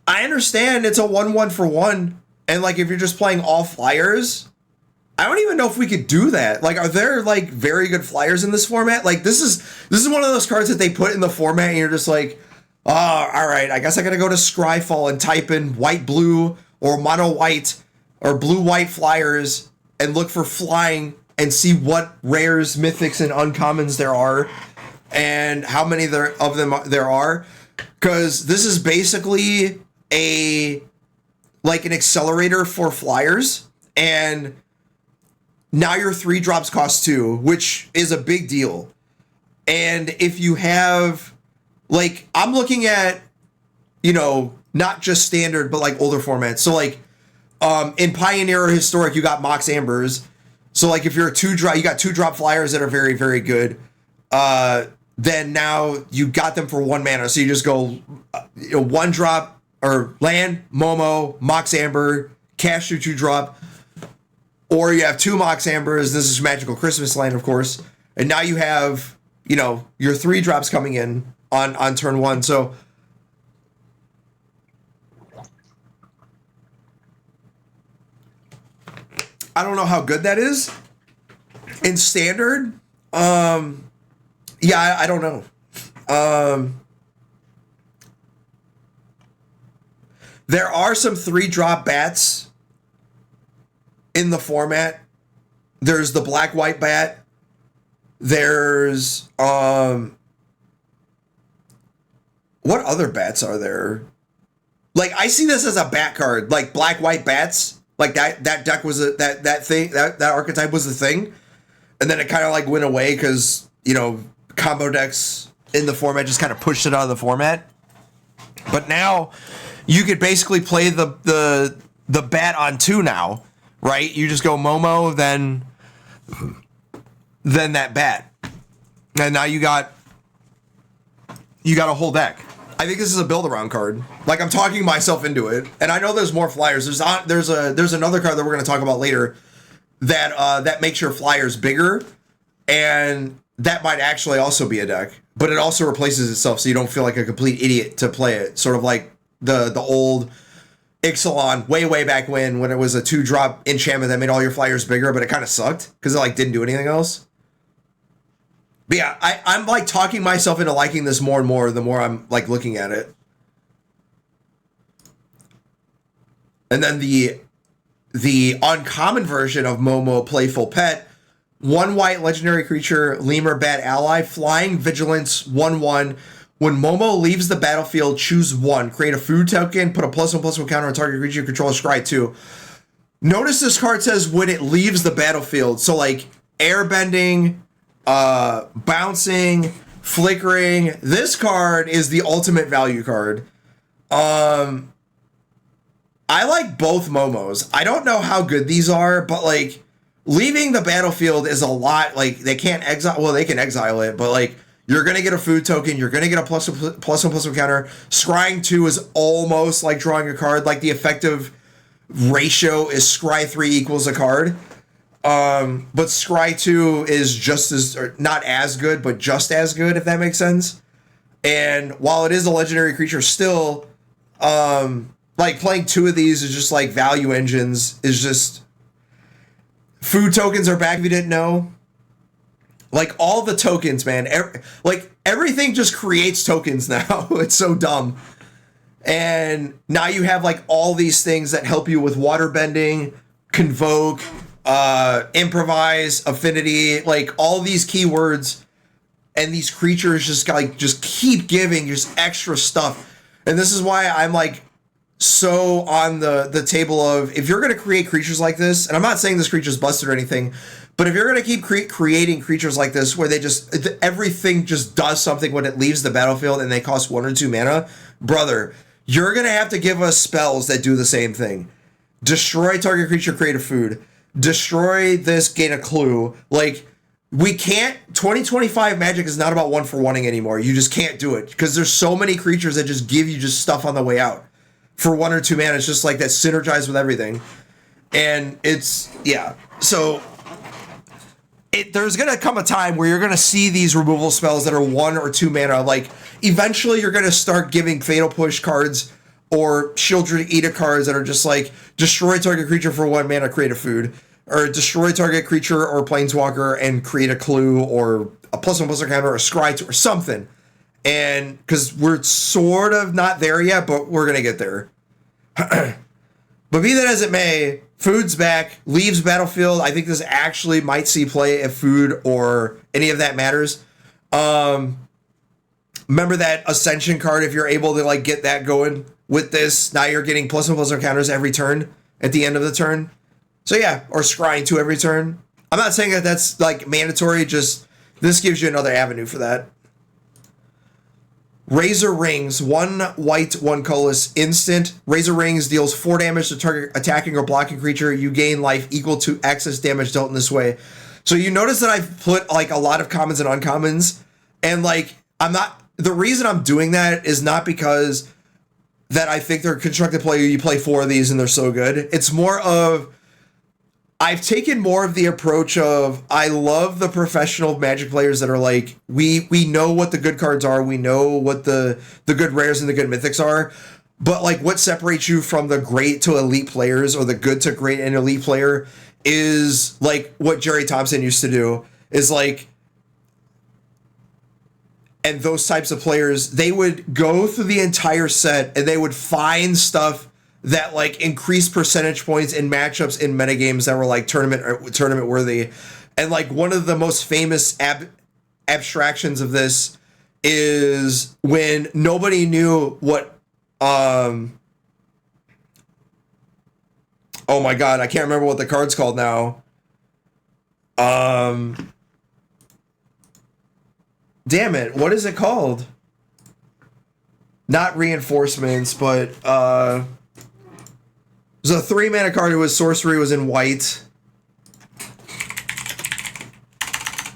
understand it's a 1/1 for 1, and like if you're just playing all flyers, I don't even know if we could do that. Like, are there like very good flyers in this format? Like this is one of those cards that they put in the format and you're just like, oh, all right, I guess I gotta go to Scryfall and type in white blue or mono white or blue white flyers and look for flying and see what rares, mythics, and uncommons there are and how many of them there are. Because this is basically an accelerator for flyers, and now your 3 drops cost 2, which is a big deal. And if you have, like, I'm looking at, not just standard, but like older formats. So like, in Pioneer or Historic, you got Mox Ambers. So like, if you're a 2-drop, you got 2-drop flyers that are very, very good. Then now you got them for 1 mana. So you just go, 1-drop or land, Momo, Mox Amber, cast your 2-drop. Or you have 2 Mox Ambers. This is Magical Christmas Land, of course. And now you have, your 3 drops coming in on turn 1. So I don't know how good that is. In standard, I don't know. There are some 3-drop bats in the format. There's the black-white bat. There's what other bats are there? Like, I see this as a bat card, like black-white bats. Like that deck was that archetype was the thing, and then it kind of like went away because combo decks in the format just kind of pushed it out of the format. But now you could basically play the bat on 2 now. Right? You just go Momo, then that bat. And now you got a whole deck. I think this is a build-around card. Like, I'm talking myself into it. And I know there's more flyers. There's another card that we're going to talk about later that makes your flyers bigger. And that might actually also be a deck. But it also replaces itself so you don't feel like a complete idiot to play it. Sort of like the old Ixalan way back when it was a 2-drop enchantment that made all your flyers bigger, but it kind of sucked because it like didn't do anything else. But yeah, I'm like talking myself into liking this more and more the more I'm like looking at it. And then the uncommon version of Momo, Playful Pet, 1 white legendary creature, Lemur Bat Ally, flying, vigilance, 1/1. When Momo leaves the battlefield, choose 1. Create a food token, put a +1/+1 counter on target creature you control, scry 2. Notice this card says when it leaves the battlefield. So like airbending, bouncing, flickering. This card is the ultimate value card. I like both Momos. I don't know how good these are, but like leaving the battlefield is a lot. Like they can't exile. Well, they can exile it, but like, you're going to get a food token. You're going to get a +1/+1 counter. Scrying 2 is almost like drawing a card. Like the effective ratio is scry 3 equals a card. But scry 2 is just as, or not as good, but just as good, if that makes sense. And while it is a legendary creature, still, like playing 2 of these is just like value engines is just, Food tokens are back if you didn't know. Like, all the tokens, man. Everything just creates tokens now. It's so dumb. And now you have, like, all these things that help you with water bending, convoke, improvise, affinity, like, all these keywords. And these creatures just keep giving just extra stuff. And this is why I'm, like, so on the table of, if you're going to create creatures like this, and I'm not saying this creature's busted or anything, but if you're going to keep creating creatures like this where they just, everything just does something when it leaves the battlefield and they cost 1 or 2 mana, brother, you're going to have to give us spells that do the same thing. Destroy target creature, create a food. Destroy this, gain a clue. Like, we can't, 2025 Magic is not about 1-for-1ing anymore. You just can't do it because there's so many creatures that just give you just stuff on the way out. For 1 or 2 mana, it's just like that synergize with everything. And it's, yeah. So, there's going to come a time where you're going to see these removal spells that are 1 or 2 mana. Like, eventually you're going to start giving Fatal Push cards or Shieldred Edict cards that are just like, destroy target creature for 1 mana, create a food. Or destroy target creature or planeswalker and create a clue or a +1/+1 counter or a scry or something. And because we're sort of not there yet, but we're going to get there. But be that as it may, food's back, leaves battlefield. I think this actually might see play if food or any of that matters. Remember that Ascension card, if you're able to like get that going with this, now you're getting +1/+1 counters every turn at the end of the turn. So yeah, or scrying 2 every turn. I'm not saying that that's like mandatory, just this gives you another avenue for that. Razor Rings, 1 white, 1 colorless instant. Razor Rings deals 4 damage to target attacking or blocking creature. You gain life equal to excess damage dealt in this way. So you notice that I've put like a lot of commons and uncommons, and like the reason I'm doing that is not because that I think they're constructed play. You play 4 of these and they're so good. It's more of, I've taken more of the approach of, I love the professional Magic players that are like, we know what the good cards are, we know what the good rares and the good mythics are, but like what separates you from the great to elite players or the good to great and elite player is like what Jerry Thompson used to do, is like, and those types of players, they would go through the entire set and they would find stuff that like increased percentage points in matchups in metagames that were like tournament worthy. And like one of the most famous abstractions of this is when nobody knew what oh my god, I can't remember what the card's called now. Damn it, what is it called? Not reinforcements, but it was a 3 mana card. It was sorcery, was in white.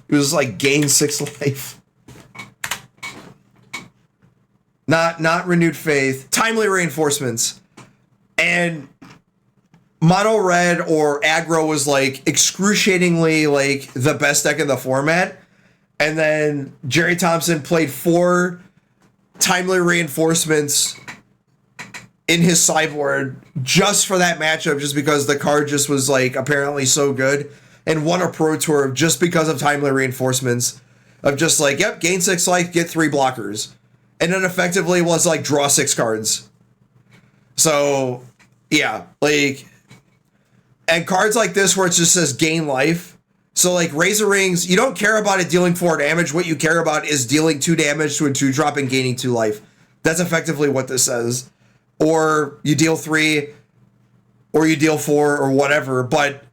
It was like gain 6 life. Not renewed faith. Timely reinforcements. And mono red or aggro was like excruciatingly like the best deck in the format. And then Jerry Thompson played 4 timely reinforcements in his sideboard just for that matchup, just because the card just was like apparently so good, and won a Pro Tour just because of timely reinforcements of just like, yep, gain 6 life, get 3 blockers. And then effectively was like draw 6 cards. So yeah, like, and cards like this where it just says gain life. So like Razor Rings, you don't care about it dealing 4 damage. What you care about is dealing 2 damage to a 2-drop and gaining 2 life. That's effectively what this says. Or you deal 3, or you deal 4, or whatever, but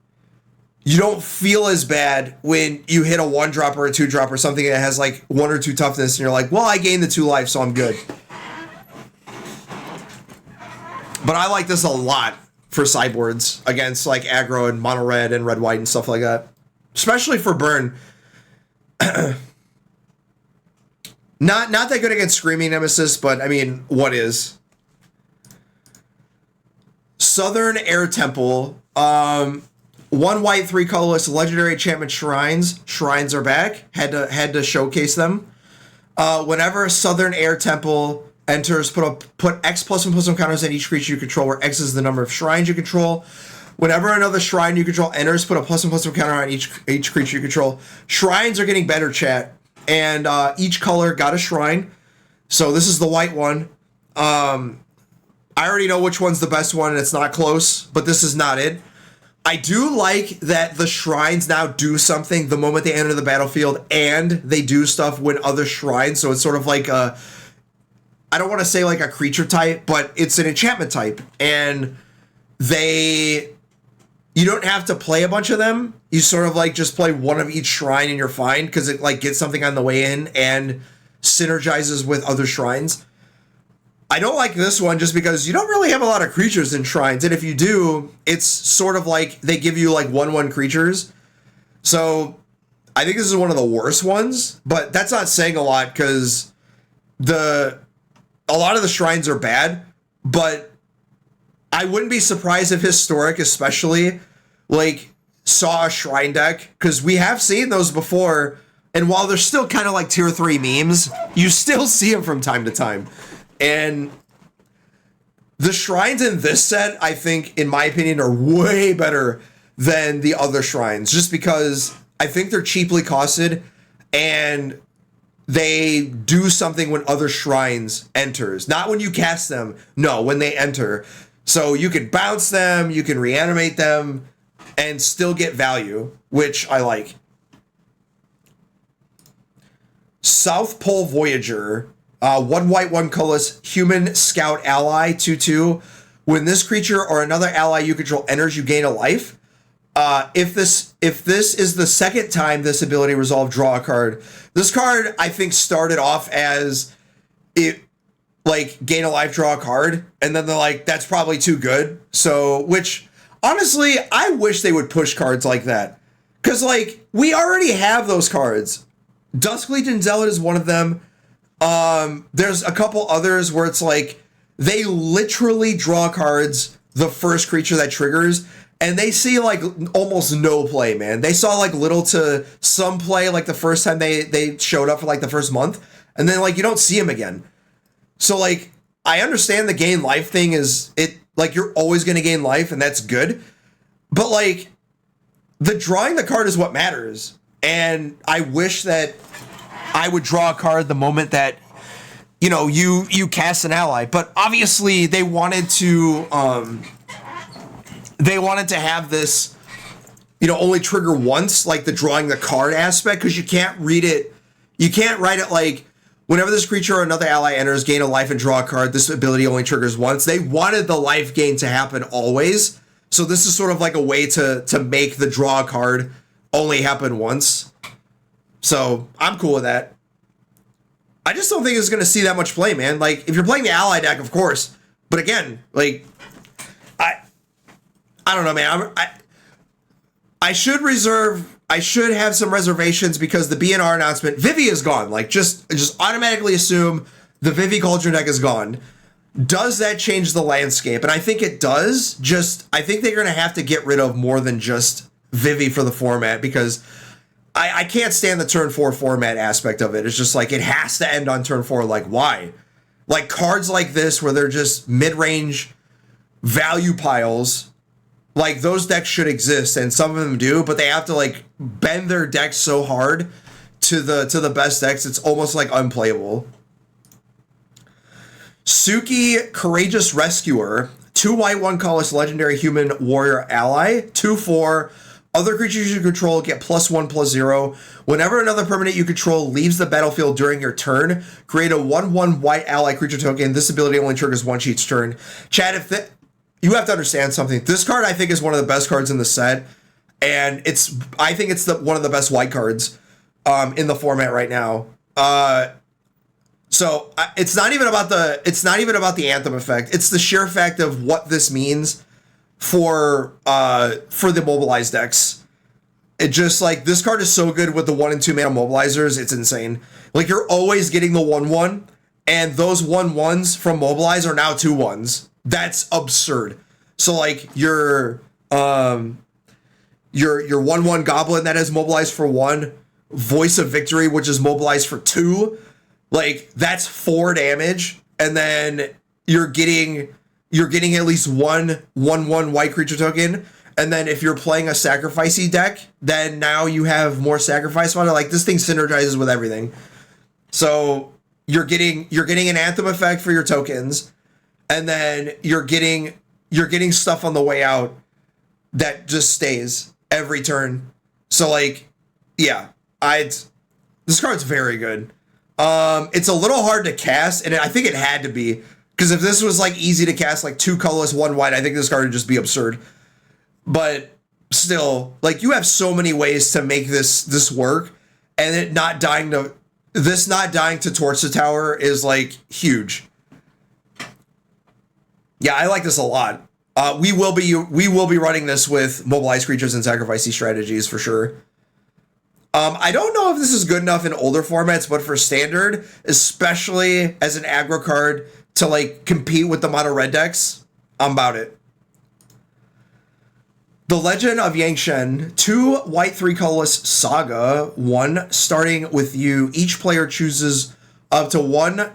you don't feel as bad when you hit a 1-drop or a 2-drop or something that has like 1 or 2 toughness, and you're like, well, I gained the 2 life, so I'm good. But I like this a lot for sideboards against like aggro and mono red and red white and stuff like that. Especially for burn. Not that good against Screaming Nemesis, but I mean, what is? Southern Air Temple. 1 white, 3 colorless, legendary enchantment shrines. Shrines are back. Had to showcase them. Whenever Southern Air Temple enters, put X +1/+1 counters on each creature you control, where X is the number of shrines you control. Whenever another shrine you control enters, put a +1/+1 counter on each creature you control. Shrines are getting better, chat. And each color got a shrine. So this is the white one. I already know which one's the best one, and it's not close, but this is not it. I do like that the shrines now do something the moment they enter the battlefield, and they do stuff when other shrines. So it's sort of like a, I don't want to say like a creature type, but it's an enchantment type. And you don't have to play a bunch of them. You sort of like just play one of each shrine and you're fine, because it like gets something on the way in and synergizes with other shrines. I don't like this one just because you don't really have a lot of creatures in shrines. And if you do, it's sort of like they give you like 1/1 creatures. So I think this is one of the worst ones, but that's not saying a lot, because a lot of the shrines are bad, but I wouldn't be surprised if Historic especially like saw a shrine deck, because we have seen those before, and while they're still kind of like tier 3 memes, you still see them from time to time. And the shrines in this set, I think, in my opinion, are way better than the other shrines, just because I think they're cheaply costed and they do something when other shrines enters. Not when you cast them, no, when they enter. So you can bounce them, you can reanimate them, and still get value, which I like. South Pole Voyager. 1 white, 1 colorless, human scout ally, 2/2. When this creature or another ally you control enters, you gain a life. If this is the second time this ability resolved, draw a card. This card, I think, started off as it like gain a life, draw a card, and then they're like, that's probably too good. So, which honestly, I wish they would push cards like that, because like we already have those cards. Dusk Legion Zealot is one of them. There's a couple others where it's like they literally draw cards the first creature that triggers, and they see like almost no play, man. They saw like little to some play like the first time they showed up for like the first month, and then like you don't see them again. So like I understand the gain life thing is it like you're always going to gain life, and that's good, but like the drawing the card is what matters. And I wish that I would draw a card the moment that, you know, you cast an ally. But obviously they wanted to have this, you know, only trigger once, like the drawing the card aspect, because you can't read it. You can't write it like, whenever this creature or another ally enters, gain a life and draw a card. This ability only triggers once. They wanted the life gain to happen always. So this is sort of like a way to make the draw a card only happen once. So I'm cool with that. I just don't think it's going to see that much play, man. Like, if you're playing the ally deck, of course. But again, like, I don't know, man. I should have some reservations, because the BNR announcement, Vivi is gone. Like, just automatically assume the Vivi Cauldron deck is gone. Does that change the landscape? And I think it does. I think they're going to have to get rid of more than just Vivi for the format, because I can't stand the turn 4 format aspect of it. It's just like, it has to end on turn 4. Like, why? Like, cards like this, where they're just mid-range value piles, like, those decks should exist, and some of them do, but they have to, like, bend their decks so hard to the best decks, it's almost, like, unplayable. Suki, Courageous Rescuer, 2 white, 1 colorless, legendary human warrior ally, 2/4. Other creatures you control get +1/+0. Whenever another permanent you control leaves the battlefield during your turn, create a 1/1 white ally creature token. This ability only triggers once each turn. Chad, you have to understand something. This card, I think, is one of the best cards in the set, and I think it's one of the best white cards in the format right now. So it's not even about the Anthem effect. It's the sheer fact of what this means for the mobilized decks. It just, like, this card is so good with the 1 and 2 mana mobilizers, it's insane. Like, you're always getting the 1/1, and those 1/1s from mobilize are now 2/1s. That's absurd. So like your 1/1 goblin that has mobilized for 1, Voice of Victory, which is mobilized for 2, like, that's 4 damage, and then you're getting at least 1/1 white creature token, And then if you're playing a sacrificey deck, then now you have more sacrifice fodder. Like this thing synergizes with everything. So you're getting an Anthem effect for your tokens, and then you're getting stuff on the way out that just stays every turn. So like, yeah, this card's very good. It's a little hard to cast, and I think it had to be, because if this was like easy to cast, like 2 colorless, 1 white, I think this card would just be absurd. But still, like, you have so many ways to make this work, and it not dying to Torch the Tower is like huge. Yeah, I like this a lot. We will be running this with mobilized creatures and sacrificing strategies for sure. I don't know if this is good enough in older formats, but for standard, especially as an aggro card to like compete with the mono red decks, I'm about it. The Legend of Yangshen, 2 white, 3 colorless saga. 1, starting with you. Each player chooses up to 1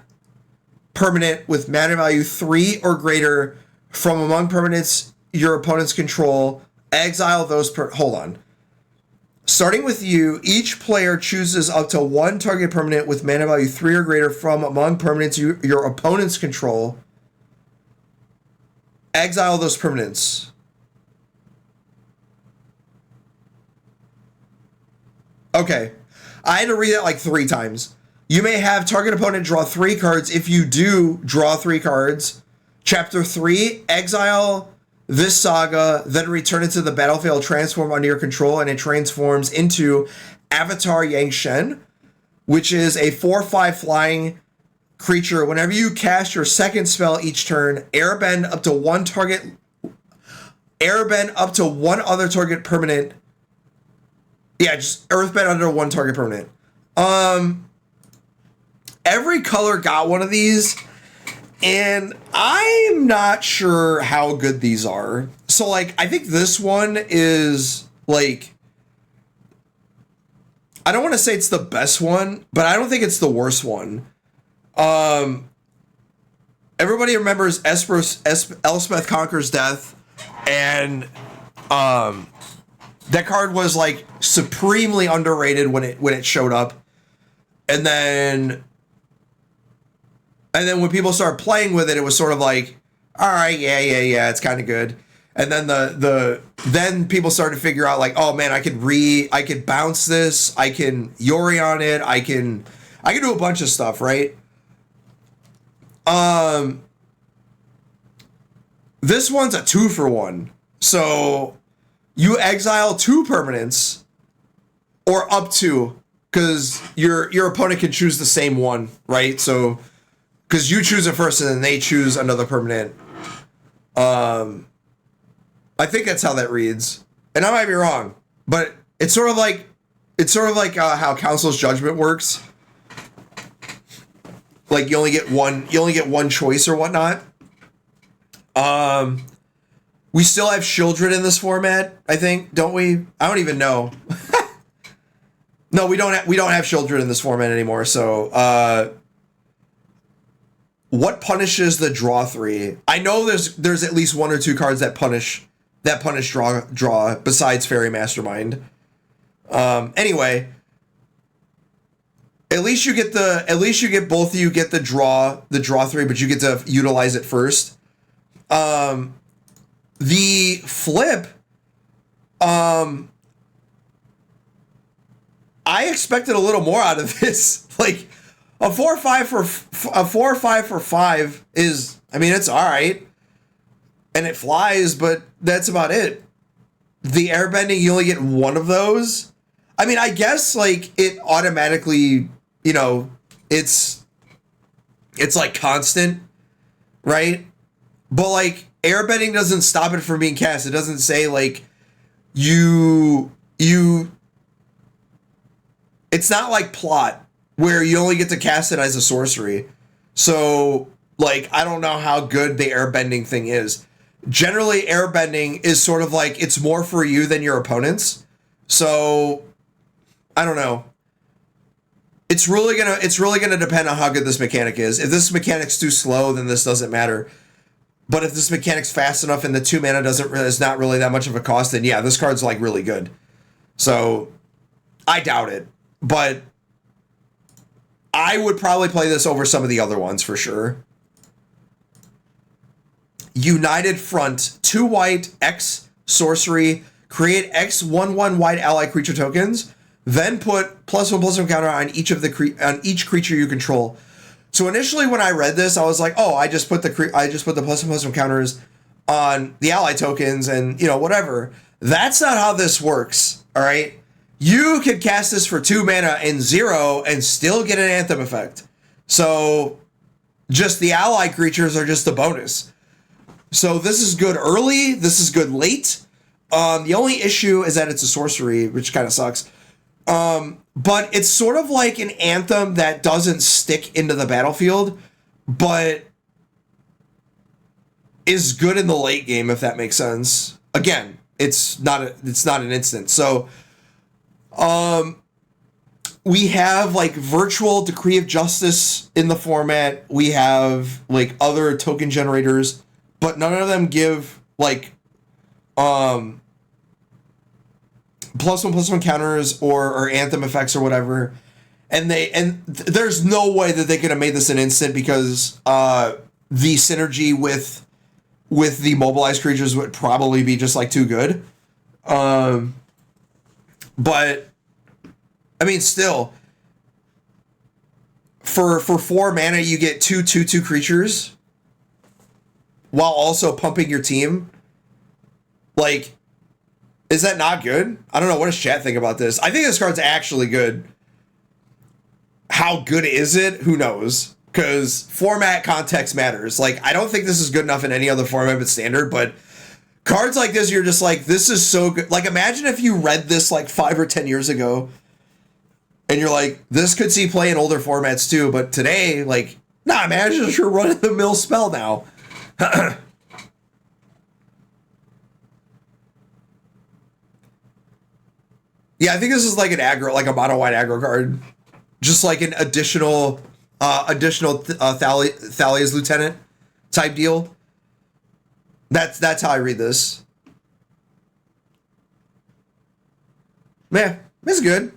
permanent with mana value 3 or greater from among permanents your opponents control. Exile those hold on. Starting with you, each player chooses up to 1 target permanent with mana value 3 or greater from among permanents your opponents control. Exile those permanents. Okay, I had to read that like 3 times. You may have target opponent draw 3 cards. If you do draw 3 cards, Chapter 3, exile this saga, then return it to the battlefield, transform under your control, and it transforms into Avatar Yangshen, which is a 4/5 flying creature. Whenever you cast your second spell each turn, airbend up to 1 other target permanent. Yeah, just earthbend under 1 target permanent. Every color got one of these, and I'm not sure how good these are. So, like, I think this one is, like, I don't want to say it's the best one, but I don't think it's the worst one. Everybody remembers Elspeth Conquers Death, and that card was like supremely underrated when it showed up, and then when people started playing with it, it was sort of like, all right, yeah, it's kind of good. And then then people started to figure out like, oh man, I could bounce this, I can Yori on it, I can do a bunch of stuff, right? This one's a 2-for-1, so you exile 2 permanents, or up to, because your opponent can choose the same one, right? So, because you choose it first and then they choose another permanent. I think that's how that reads, and I might be wrong, but it's sort of like how Council's Judgment works. Like you only get one choice or whatnot. We still have Children in this format, I think, don't we? I don't even know. No, we don't have Children in this format anymore. So, what punishes the draw 3? I know there's at least 1 or 2 cards that punish draw besides Fairy Mastermind. Anyway, at least you get both of you get the draw 3, but you get to utilize it first. The flip, I expected a little more out of this. Like a 4 or 5 for 5 is, I mean, it's all right, and it flies, but that's about it. The airbending, you only get 1 of those. I mean, I guess like it automatically, it's like constant, right? But like airbending doesn't stop it from being cast. It doesn't say like you. It's not like Plot where you only get to cast it as a sorcery. So like I don't know how good the airbending thing is. Generally, airbending is sort of like it's more for you than your opponents. So I don't know. It's really gonna depend on how good this mechanic is. If this mechanic's too slow, then this doesn't matter. But if this mechanic's fast enough and the 2 mana is not really that much of a cost, then yeah, this card's like really good. So I doubt it, but I would probably play this over some of the other ones for sure. United Front, 2 white, X sorcery, create X 1/1 white ally creature tokens, then put +1/+1 counter on each creature you control. So initially when I read this, I was like, oh, I just put the +1/+1 counters on the ally tokens and, you know, whatever. That's not how this works, all right? You can cast this for 2 mana and 0 and still get an Anthem effect. So just the ally creatures are just a bonus. So this is good early, this is good late. The only issue is that it's a sorcery, which kind of sucks. But it's sort of like an Anthem that doesn't stick into the battlefield, but is good in the late game, if that makes sense. Again, it's not an instant. So we have like virtual Decree of Justice in the format. We have like other token generators, but none of them give like +1/+1 counters or Anthem effects or whatever. And there's no way that they could have made this an instant because the synergy with the mobilized creatures would probably be just like too good. But I mean, still, for 4 mana, you get 2/2/2 creatures while also pumping your team. Like, is that not good? I don't know. What does chat think about this? I think this card's actually good. How good is it? Who knows? Because format context matters. Like, I don't think this is good enough in any other format but standard, but cards like this, you're just like, this is so good. Like, imagine if you read this like 5 or 10 years ago and you're like, this could see play in older formats too, but today, like, nah, man, it's just your run-of-the-mill spell now. Yeah, I think this is like an aggro, like a mono white aggro card, just like an additional Thalia's Lieutenant type deal. That's how I read this. Man, this is good.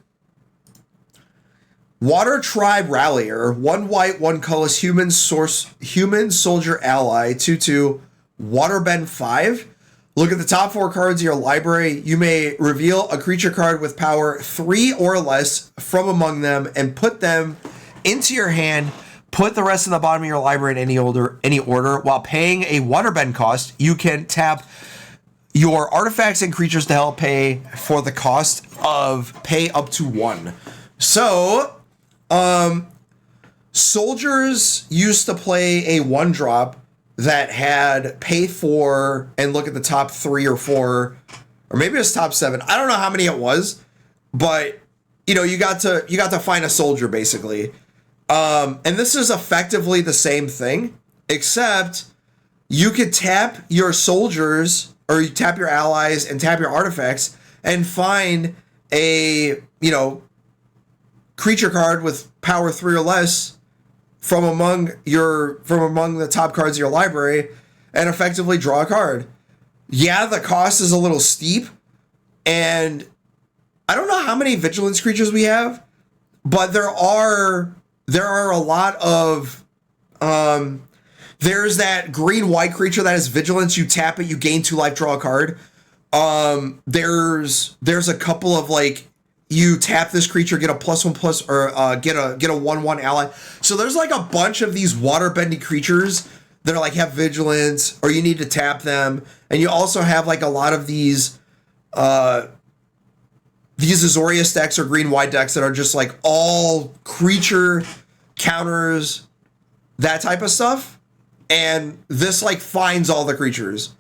Water Tribe Rallier, 1 white, 1 colorless human soldier ally, 2/2, Waterbend 5. Look at the top 4 cards of your library. You may reveal a creature card with power 3 or less from among them and put them into your hand. Put the rest in the bottom of your library in any order. While paying a Waterbend cost, you can tap your artifacts and creatures to help pay for the cost of pay up to 1. So, soldiers used to play a 1-drop that had pay 4 and look at the top 3 or 4, or maybe it's top 7. I don't know how many it was, but you know, you got to find a soldier basically. And this is effectively the same thing, except you could tap your soldiers or you tap your allies and tap your artifacts and find a, you know, creature card with power 3 or less from among the top cards of your library and effectively draw a card. Yeah, the cost is a little steep, and I don't know how many vigilance creatures we have, but there are a lot of there's that green-white creature that has vigilance. You tap it, you gain 2 life, draw a card. There's a couple of like, you tap this creature, get a +1/+, or get a 1/1 ally. So there's like a bunch of these water-bending creatures that are like have vigilance, or you need to tap them. And you also have like a lot of these Azorius decks or green-white decks that are just like all creature counters, that type of stuff. And this like finds all the creatures.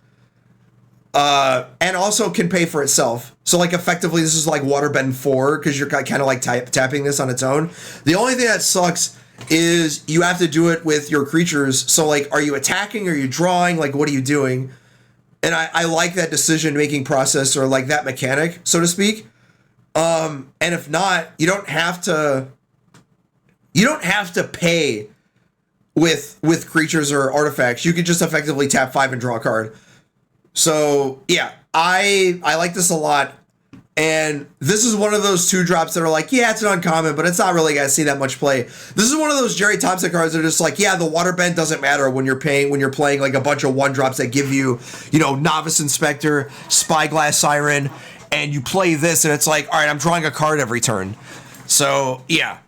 And also can pay for itself. So like effectively this is like Waterbend 4 because you're kind of like tapping this on its own. The only thing that sucks is you have to do it with your creatures. So like, are you attacking? Are you drawing? Like, what are you doing? And I like that decision-making process, or like that mechanic, so to speak. And if not, you don't have to pay with creatures or artifacts, you could just effectively tap 5 and draw a card. So yeah, I like this a lot. And this is one of those 2-drops that are like, yeah, it's an uncommon, but it's not really gonna see that much play. This is one of those Jerry Thompson cards that are just like, yeah, the water bend doesn't matter when you're playing like a bunch of 1-drops that give you, Novice Inspector, Spyglass Siren, and you play this and it's like, all right, I'm drawing a card every turn. So yeah.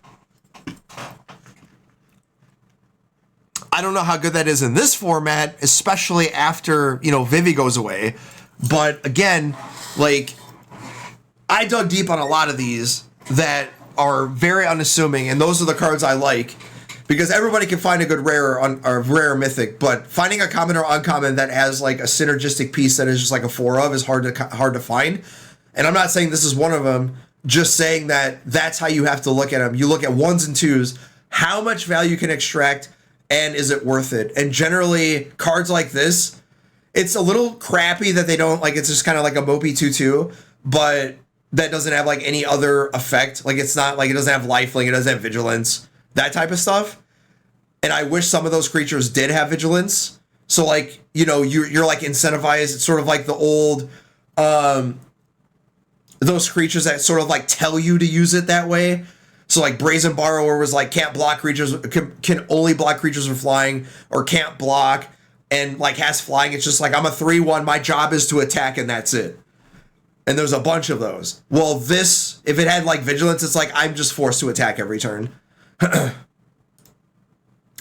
I don't know how good that is in this format, especially after, Vivi goes away. But again, like, I dug deep on a lot of these that are very unassuming, and those are the cards I like. Because everybody can find a good rare or rare mythic, but finding a common or uncommon that has like a synergistic piece that is just like a 4 of is hard to find. And I'm not saying this is one of them, just saying that that's how you have to look at them. You look at 1s and 2s, how much value you can extract, and is it worth it? And generally, cards like this, it's a little crappy that they don't, like, it's just kind of like a mopey 2/2, but that doesn't have, like, any other effect. Like, it's not, like, it doesn't have lifelink, it doesn't have vigilance, that type of stuff. And I wish some of those creatures did have vigilance. So, like, you're like, incentivized. It's sort of like the old, those creatures that sort of, like, tell you to use it that way. So like Brazen Borrower was like, can't block creatures, can only block creatures with flying, or can't block, and like has flying. It's just like, I'm a 3/1, my job is to attack, and that's it. And there's a bunch of those. Well, this, if it had like vigilance, it's like, I'm just forced to attack every turn. And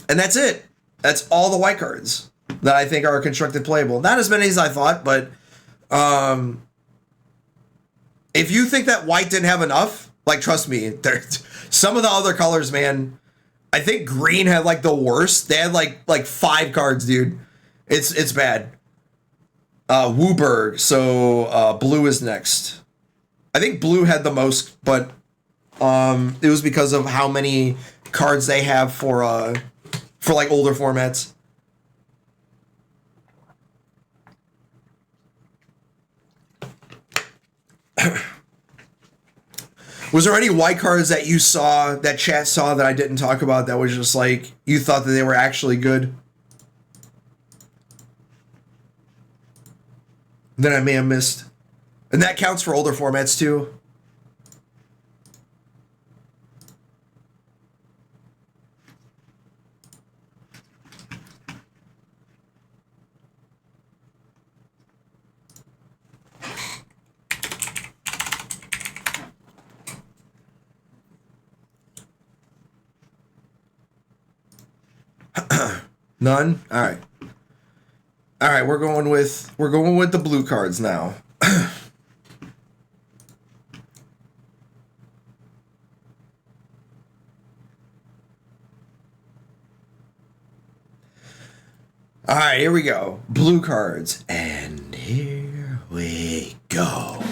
that's it. That's all the white cards that I think are constructed playable. Not as many as I thought, but if you think that white didn't have enough, like, trust me, some of the other colors, man, I think green had like the worst. They had like 5 cards, dude. It's bad. Wooburg, so blue is next. I think blue had the most, but it was because of how many cards they have for like older formats. Was there any white cards that you saw, that chat saw, that I didn't talk about, that was just like, you thought that they were actually good? That I may have missed. And that counts for older formats too. None? All right. All right, we're going with the blue cards now. All right, here we go. Blue cards. And here we go.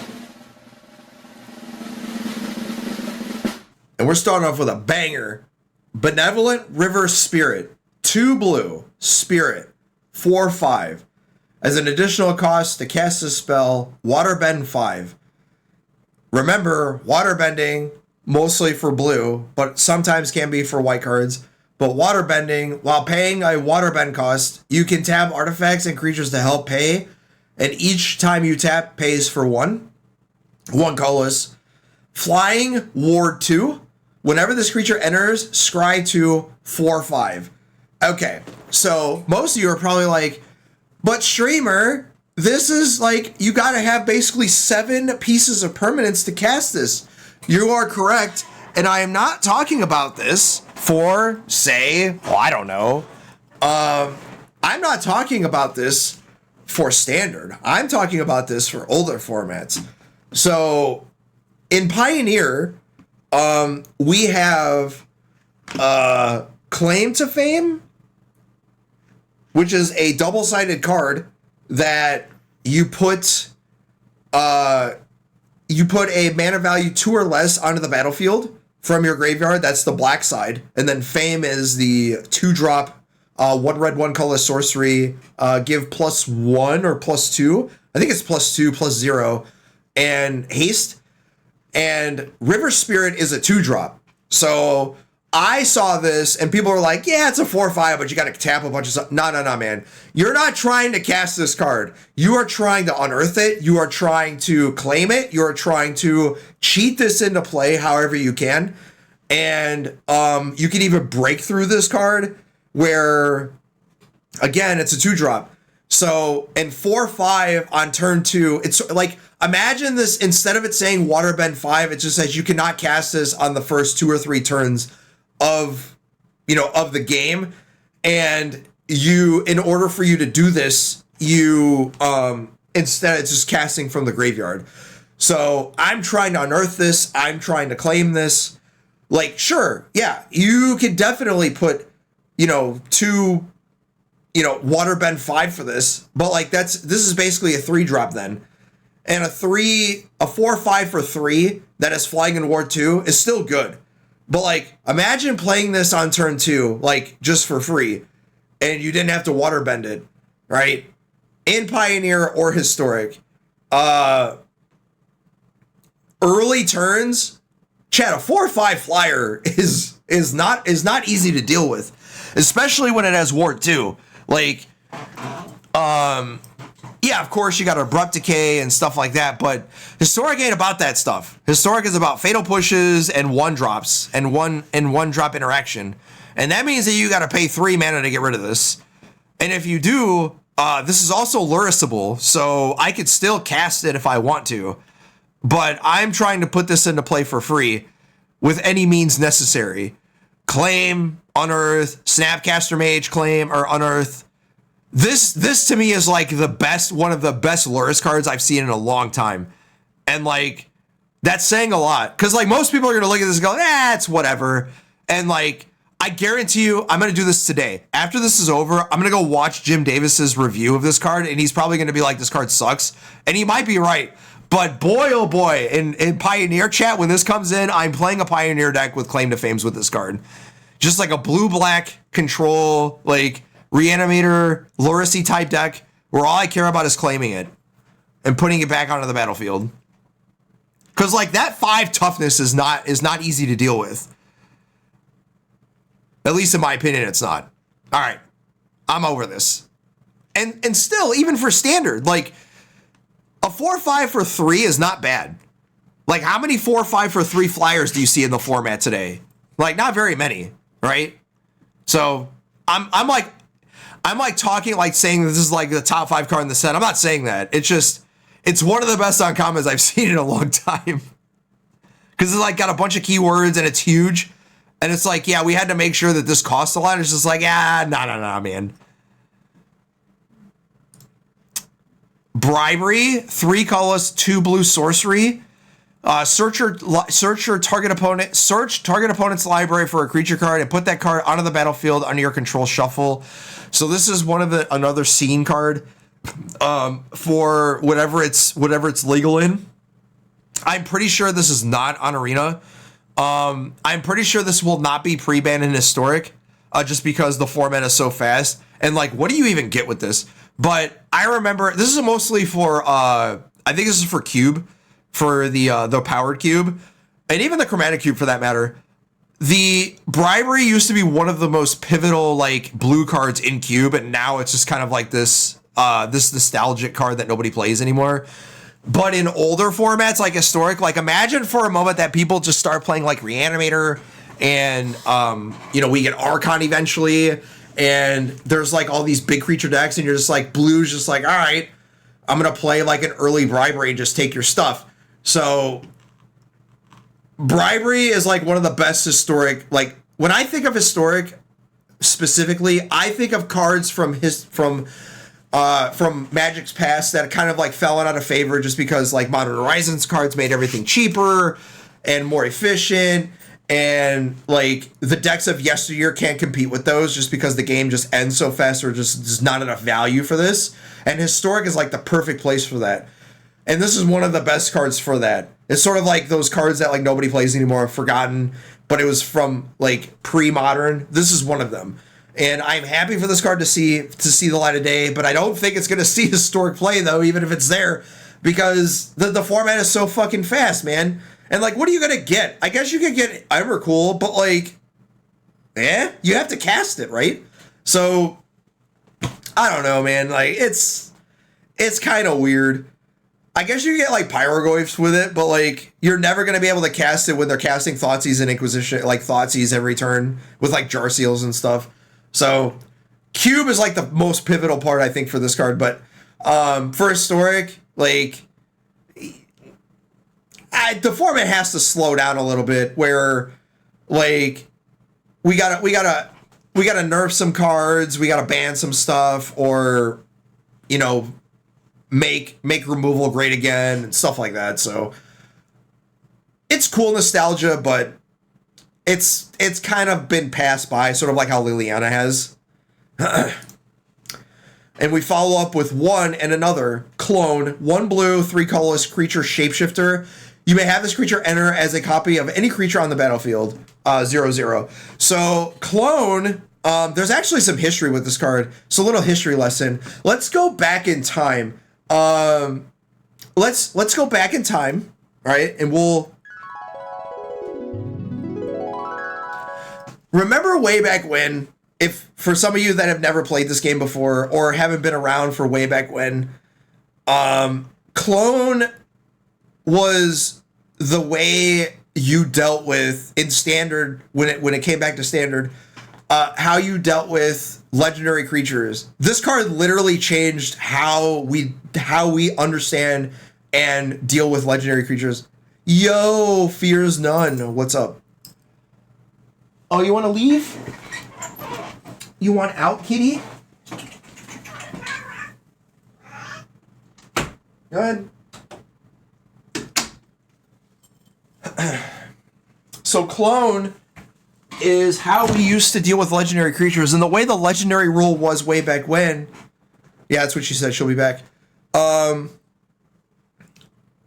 And we're starting off with a banger. Benevolent River Spirit. 2 blue. Spirit. 4/5. As an additional cost to cast this spell, Waterbend 5. Remember, waterbending, mostly for blue, but sometimes can be for white cards. But waterbending, while paying a waterbend cost, you can tap artifacts and creatures to help pay. And each time you tap, pays for 1. 1 colorless. Flying, Ward 2. Whenever this creature enters, scry 2, 4/5. Okay, so most of you are probably like, but streamer, this is like, you gotta have basically 7 pieces of permanence to cast this. You are correct, and I am not talking about this for, say, well, I don't know. I'm not talking about this for standard. I'm talking about this for older formats. So, in Pioneer, we have Claim to Fame, which is a double-sided card that you put a mana value 2 or less onto the battlefield from your graveyard. That's the black side. And then Fame is the 2-drop, 1 red, 1 color sorcery, give +1 or +2. I think it's +2, +0, and haste. And River Spirit is a 2-drop. So I saw this and people were like, yeah, it's a 4/5, but you got to tap a bunch of stuff. No, man. You're not trying to cast this card. You are trying to unearth it. You are trying to claim it. You are trying to cheat this into play however you can. And you can even break through this card where, again, it's a 2-drop. So in 4/5 on turn 2, it's like, imagine this, instead of it saying Waterbend 5, it just says you cannot cast this on the first 2 or 3 turns of the game. And you, in order for you to do this, you instead it's just casting from the graveyard. So I'm trying to unearth this. I'm trying to claim this. Like, sure, yeah, you could definitely put, 2, Waterbend 5 for this, but like this is basically a 3-drop then. And a 4/5 for 3 that is flying in Ward 2 is still good. But like, imagine playing this on turn 2, like just for free, and you didn't have to Waterbend it, right? In Pioneer or Historic. Early turns, Chad, a 4/5 flyer is not easy to deal with, especially when it has Ward 2. Like, yeah, of course you got Abrupt Decay and stuff like that, but Historic ain't about that stuff. Historic is about fatal pushes and 1-drops and 1-drop interaction. And that means that you got to pay 3 mana to get rid of this. And if you do, this is also lurissable, so I could still cast it if I want to. But I'm trying to put this into play for free with any means necessary. Claim, unearth, Snapcaster Mage, claim, or unearth. This to me is like one of the best Luris cards I've seen in a long time. And like, that's saying a lot. Cause like most people are gonna look at this and go, it's whatever. And like, I guarantee you, I'm gonna do this today. After this is over, I'm gonna go watch Jim Davis's review of this card, and he's probably gonna be like, this card sucks. And he might be right. But boy, oh boy, in Pioneer chat, when this comes in, I'm playing a Pioneer deck with Claim to Fames with this card. Just like a blue-black control, like, Reanimator, Lurisy type deck, where all I care about is claiming it and putting it back onto the battlefield. Because, like, that 5 toughness is not easy to deal with. At least in my opinion, it's not. All right, I'm over this. And still, even for standard, like, a 4/5 for 3 is not bad. Like, how many 4/5 for 3 flyers do you see in the format today? Like, not very many, right? So I'm like talking, like saying this is like the top 5 card in the set. I'm not saying that. It's one of the best uncommons I've seen in a long time. Because it's like got a bunch of keywords and it's huge. And it's like, yeah, we had to make sure that this costs a lot. It's just like, no, man. Bribery, 3 colorless, 2 blue sorcery. Search target opponent's library for a creature card and put that card onto the battlefield under your control shuffle. So this is another scene card for whatever it's legal in. I'm pretty sure this is not on Arena. I'm pretty sure this will not be pre-banned in Historic, just because the format is so fast. And like, what do you even get with this? But I remember this is mostly for I think this is for Cube. For the powered cube, and even the chromatic cube for that matter. The bribery used to be one of the most pivotal like blue cards in cube, and now it's just kind of like this nostalgic card that nobody plays anymore. But in older formats like Historic, like imagine for a moment that people just start playing like Reanimator, and we get Archon eventually, and there's like all these big creature decks, and you're just like blue's just like, all right, I'm gonna play like an early bribery and just take your stuff. So bribery is like one of the best Historic, like when I think of Historic specifically, I think of cards from Magic's past that kind of like fell out of favor just because like Modern Horizons cards made everything cheaper and more efficient, and like the decks of yesteryear can't compete with those just because the game just ends so fast, or just there's not enough value for this. And Historic is like the perfect place for that. And this is one of the best cards for that. It's sort of like those cards that like nobody plays anymore, forgotten, but it was from like pre-modern. This is one of them. And I'm happy for this card to see the light of day, but I don't think it's going to see Historic play though, even if it's there, because the format is so fucking fast, man. And like, what are you going to get? I guess you could get Emrakul, but like, Yeah, you have to cast it, right? So I don't know, man. Like it's kind of weird. I guess you get like Pyroglyphs with it, but like you're never gonna be able to cast it when they're casting Thoughtseize and Inquisition, like Thoughtseize every turn with like Jar Seals and stuff. So Cube is like the most pivotal part, I think, for this card. But for Historic, like the format has to slow down a little bit. Where like we gotta nerf some cards, we gotta ban some stuff, or you know, make removal great again and stuff like that. So it's cool nostalgia, but it's kind of been passed by, sort of like how Liliana has. And we follow up with one and another clone, 1 blue, 3 colorless creature shapeshifter. You may have this creature enter as a copy of any creature on the battlefield, 0/0. So clone, there's actually some history with this card. So a little history lesson. Let's go back in time. Let's go back in time, right? And we'll remember way back when. If for some of you that have never played this game before or haven't been around for way back when, clone was the way you dealt with in standard when it came back to standard, how you dealt with legendary creatures. This card literally changed how we understand and deal with legendary creatures. Yo, fears none. What's up? Oh, you want to leave? You want out, kitty? Go ahead. So clone is how we used to deal with legendary creatures, and the way the legendary rule was way back when, yeah, that's what she said, she'll be back,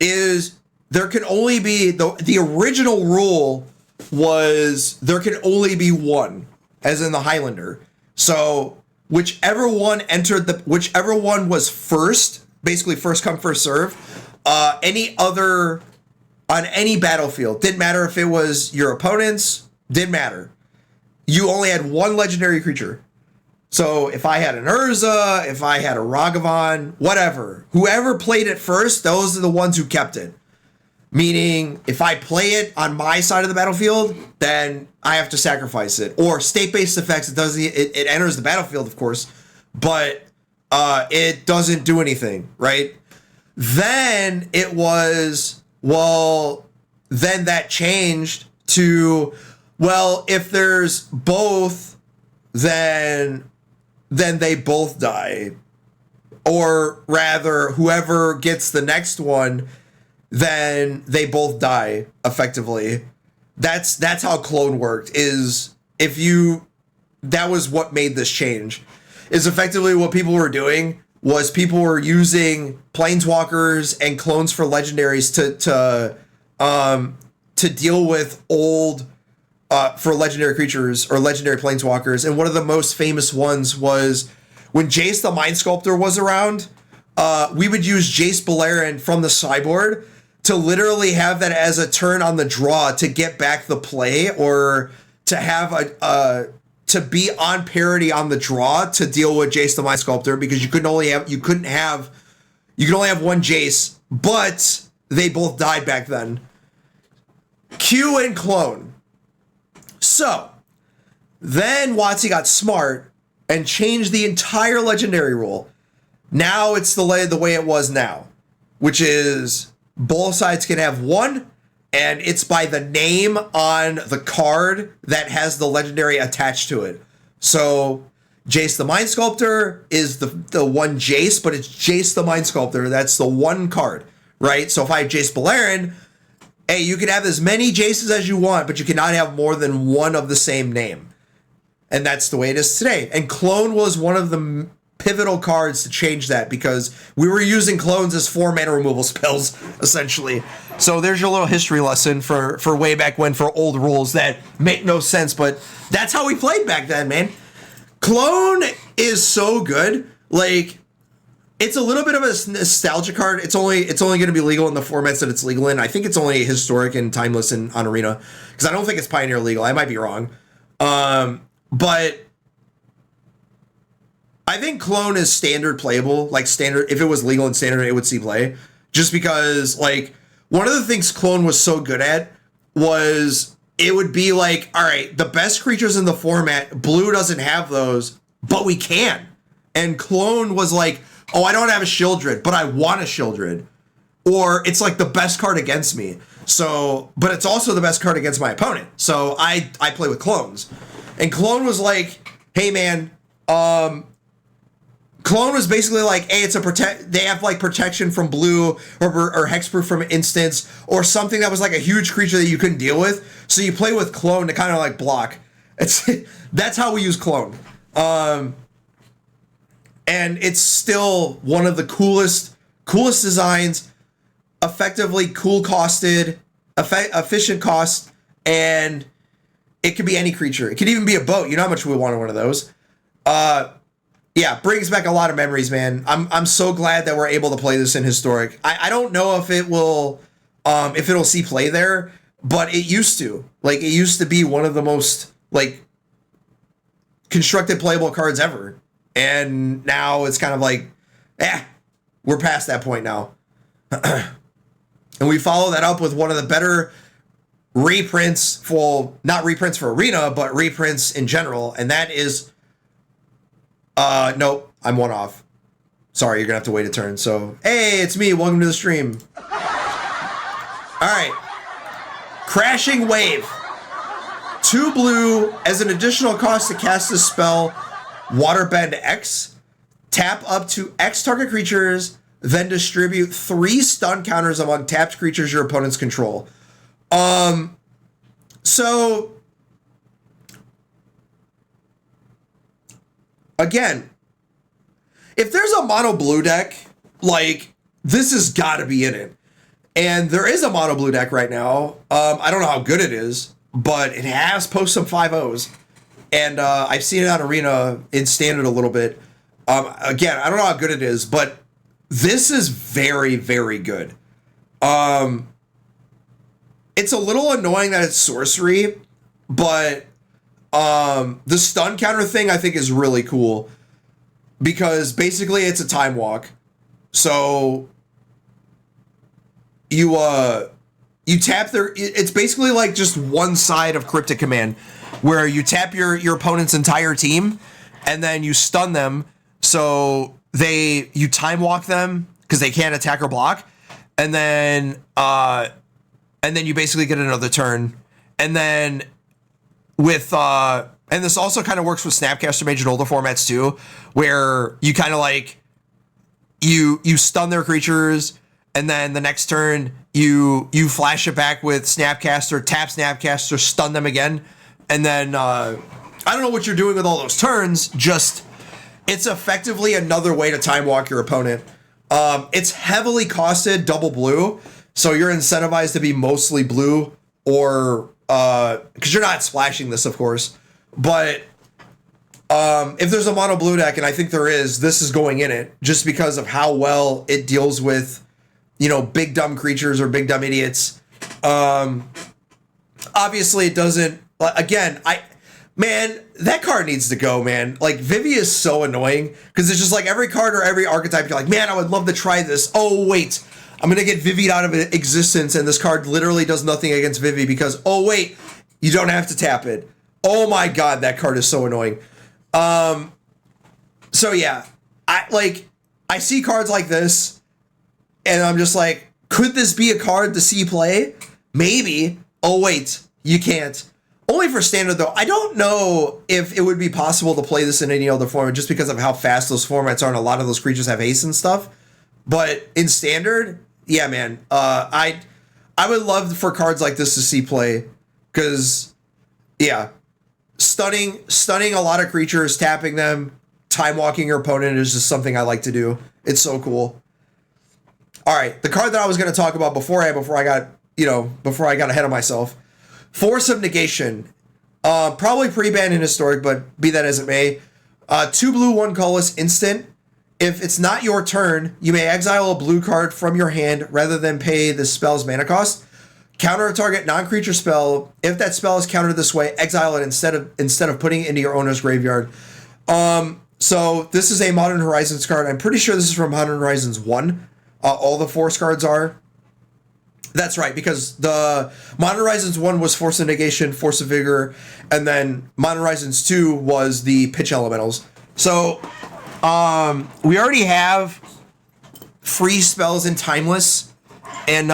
is there can only be, the original rule was there can only be one, as in the Highlander. So whichever one was first, basically first come, first serve, any other, on any battlefield, didn't matter if it was your opponent's, didn't matter. You only had one legendary creature. So if I had an Urza, if I had a Ragavan, whatever, whoever played it first, those are the ones who kept it. Meaning, if I play it on my side of the battlefield, then I have to sacrifice it. Or state-based effects, it enters the battlefield, of course, but it doesn't do anything, right? Then it was, well, then that changed to, well, if there's both, then they both die. Or rather, whoever gets the next one, then they both die effectively. That's how clone worked. That was what made this change. Is effectively what people were doing was people were using planeswalkers and clones for legendaries to deal with old for legendary creatures or legendary planeswalkers. And one of the most famous ones was when Jace the Mind Sculptor was around. We would use Jace Beleren from the sideboard to literally have that as a turn on the draw to get back the play, or to have to be on parity on the draw to deal with Jace the Mind Sculptor, because you could only have one Jace, but they both died back then. Q and clone. So then WotC got smart and changed the entire legendary rule. Now it's the way it was now, which is both sides can have one, and it's by the name on the card that has the legendary attached to it. So Jace the Mind Sculptor is the one Jace, but it's Jace the Mind Sculptor. That's the one card, right? So if I have Jace Beleren, hey, you can have as many Jaces as you want, but you cannot have more than one of the same name. And that's the way it is today. And Clone was one of the pivotal cards to change that, because we were using clones as 4 mana removal spells, essentially. So there's your little history lesson for way back when, for old rules that make no sense, but that's how we played back then, man. Clone is so good. Like, it's a little bit of a nostalgia card. It's only going to be legal in the formats that it's legal in. I think it's only historic and timeless on Arena, because I don't think it's Pioneer legal. I might be wrong. But I think Clone is standard playable, like standard. If it was legal and standard, it would see play. Just because, like, one of the things Clone was so good at was it would be like, all right, the best creatures in the format, blue doesn't have those, but we can. And Clone was like, oh, I don't have a Shieldred, but I want a Shieldred. Or it's like the best card against me. So, but it's also the best card against my opponent. So I play with Clones. And Clone was like, hey man, Clone was basically like, hey, it's they have like protection from blue or hexproof from instants or something that was like a huge creature that you couldn't deal with. So you play with Clone to kind of like block. That's how we use Clone. And it's still one of the coolest designs, effectively cool costed, efficient cost, and it could be any creature. It could even be a boat. You know how much we wanted one of those. Yeah, brings back a lot of memories, man. I'm so glad that we're able to play this in Historic. I don't know if it'll see play there, but it used to. Like, it used to be one of the most, like, constructed playable cards ever. And now it's kind of like, we're past that point now. And we follow that up with one of the better reprints not reprints for Arena, but reprints in general, and that is nope, I'm one off. Sorry, you're gonna have to wait a turn. So, hey, it's me. Welcome to the stream. All right. Crashing Wave. 2 blue as an additional cost to cast this spell, Waterbend X. Tap up to X target creatures, then distribute 3 stun counters among tapped creatures your opponents control. So again, if there's a mono blue deck, like, this has got to be in it. And there is a mono blue deck right now. I don't know how good it is, but it has posted some 5-0s. And I've seen it on Arena in Standard a little bit. Again, I don't know how good it is, but this is very, very good. It's a little annoying that it's sorcery, but the stun counter thing I think is really cool because basically it's a time walk. So you tap it's basically like just one side of Cryptic Command where you tap your opponent's entire team and then you stun them. So you time walk them because they can't attack or block. And then you basically get another turn. And then and this also kind of works with Snapcaster Mage and older formats too, where you kind of like, you stun their creatures, and then the next turn you flash it back with Snapcaster, tap Snapcaster, stun them again, and then I don't know what you're doing with all those turns, just it's effectively another way to time walk your opponent. It's heavily costed double blue, so you're incentivized to be mostly blue, or because you're not splashing this, of course, but if there's a mono blue deck, and I think there is, this is going in it just because of how well it deals with, big dumb creatures or big dumb idiots. Obviously it doesn't, again, man, that card needs to go, man. Like, Vivi is so annoying because it's just like every card or every archetype, you're like, man, I would love to try this. Oh, wait, I'm going to get Vivi'd out of existence, and this card literally does nothing against Vivi because, oh, wait, you don't have to tap it. Oh, my God, that card is so annoying. So, yeah, I see cards like this, and I'm just like, could this be a card to see play? Maybe. Oh, wait, you can't. Only for Standard, though. I don't know if it would be possible to play this in any other format just because of how fast those formats are, and a lot of those creatures have haste and stuff. But in Standard, yeah, man, I would love for cards like this to see play because, yeah, stunning a lot of creatures, tapping them, time walking your opponent is just something I like to do. It's so cool. All right, the card that I was going to talk about before I got ahead of myself, Force of Negation, probably pre-banned in Historic, but be that as it may, 2 blue, 1 colorless instant. If it's not your turn, you may exile a blue card from your hand rather than pay the spell's mana cost. Counter a target non-creature spell. If that spell is countered this way, exile it instead of putting it into your owner's graveyard. So this is a Modern Horizons card. I'm pretty sure this is from Modern Horizons 1. All the Force cards are. That's right, because the Modern Horizons 1 was Force of Negation, Force of Vigor, and then Modern Horizons 2 was the Pitch Elementals. So we already have free spells in Timeless, and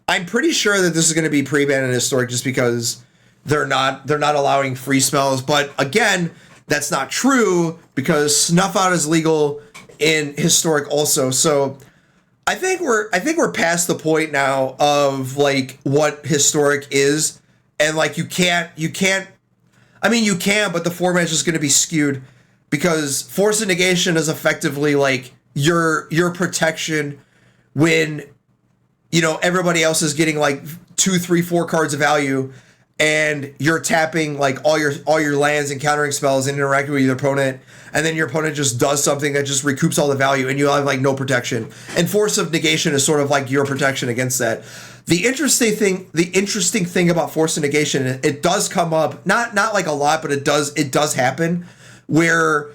I'm pretty sure that this is going to be pre-banned in Historic just because they're not allowing free spells. But again, that's not true because Snuff Out is legal in Historic also. So I think we're past the point now of like what Historic is, and like you can't. I mean, you can, but the format's just going to be skewed because Force of Negation is effectively like your protection when, you know, everybody else is getting like 2, 3, 4 cards of value, and you're tapping like all your lands and countering spells and interacting with your opponent, and then your opponent just does something that just recoups all the value, and you have like no protection. And Force of Negation is sort of like your protection against that. The interesting thing about Force of Negation, it does come up, not like a lot, but it does happen, where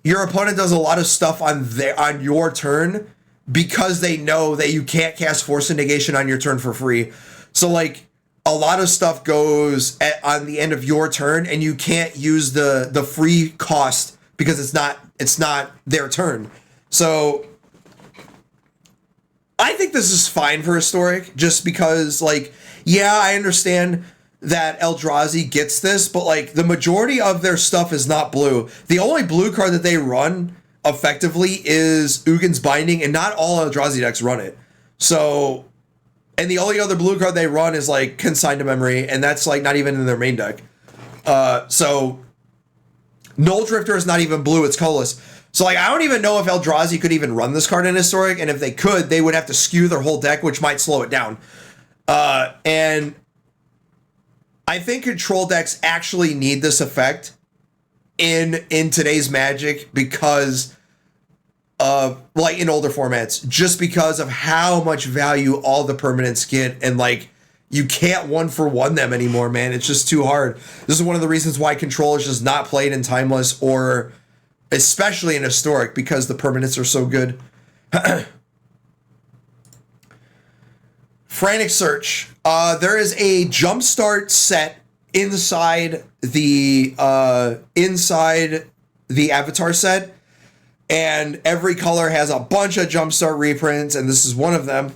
your opponent does a lot of stuff on your turn because they know that you can't cast Force of Negation on your turn for free. So like a lot of stuff goes on the end of your turn, and you can't use the free cost because it's not their turn. So I think this is fine for Historic, just because, like, yeah, I understand that Eldrazi gets this, but like the majority of their stuff is not blue. The only blue card that they run effectively is Ugin's Binding, and not all Eldrazi decks run it. So, and the only other blue card they run is like Consigned to Memory, and that's like not even in their main deck. So Null Drifter is not even blue, it's colorless. So like I don't even know if Eldrazi could even run this card in Historic, and if they could, they would have to skew their whole deck, which might slow it down. And I think control decks actually need this effect in today's Magic because of, like, in older formats, just because of how much value all the permanents get, and like you can't 1-for-1 them anymore, man. It's just too hard. This is one of the reasons why control is just not played in Timeless, or especially in Historic, because the permanents are so good. Frantic Search. There is a Jumpstart set inside the Avatar set, and every color has a bunch of Jumpstart reprints, and this is one of them.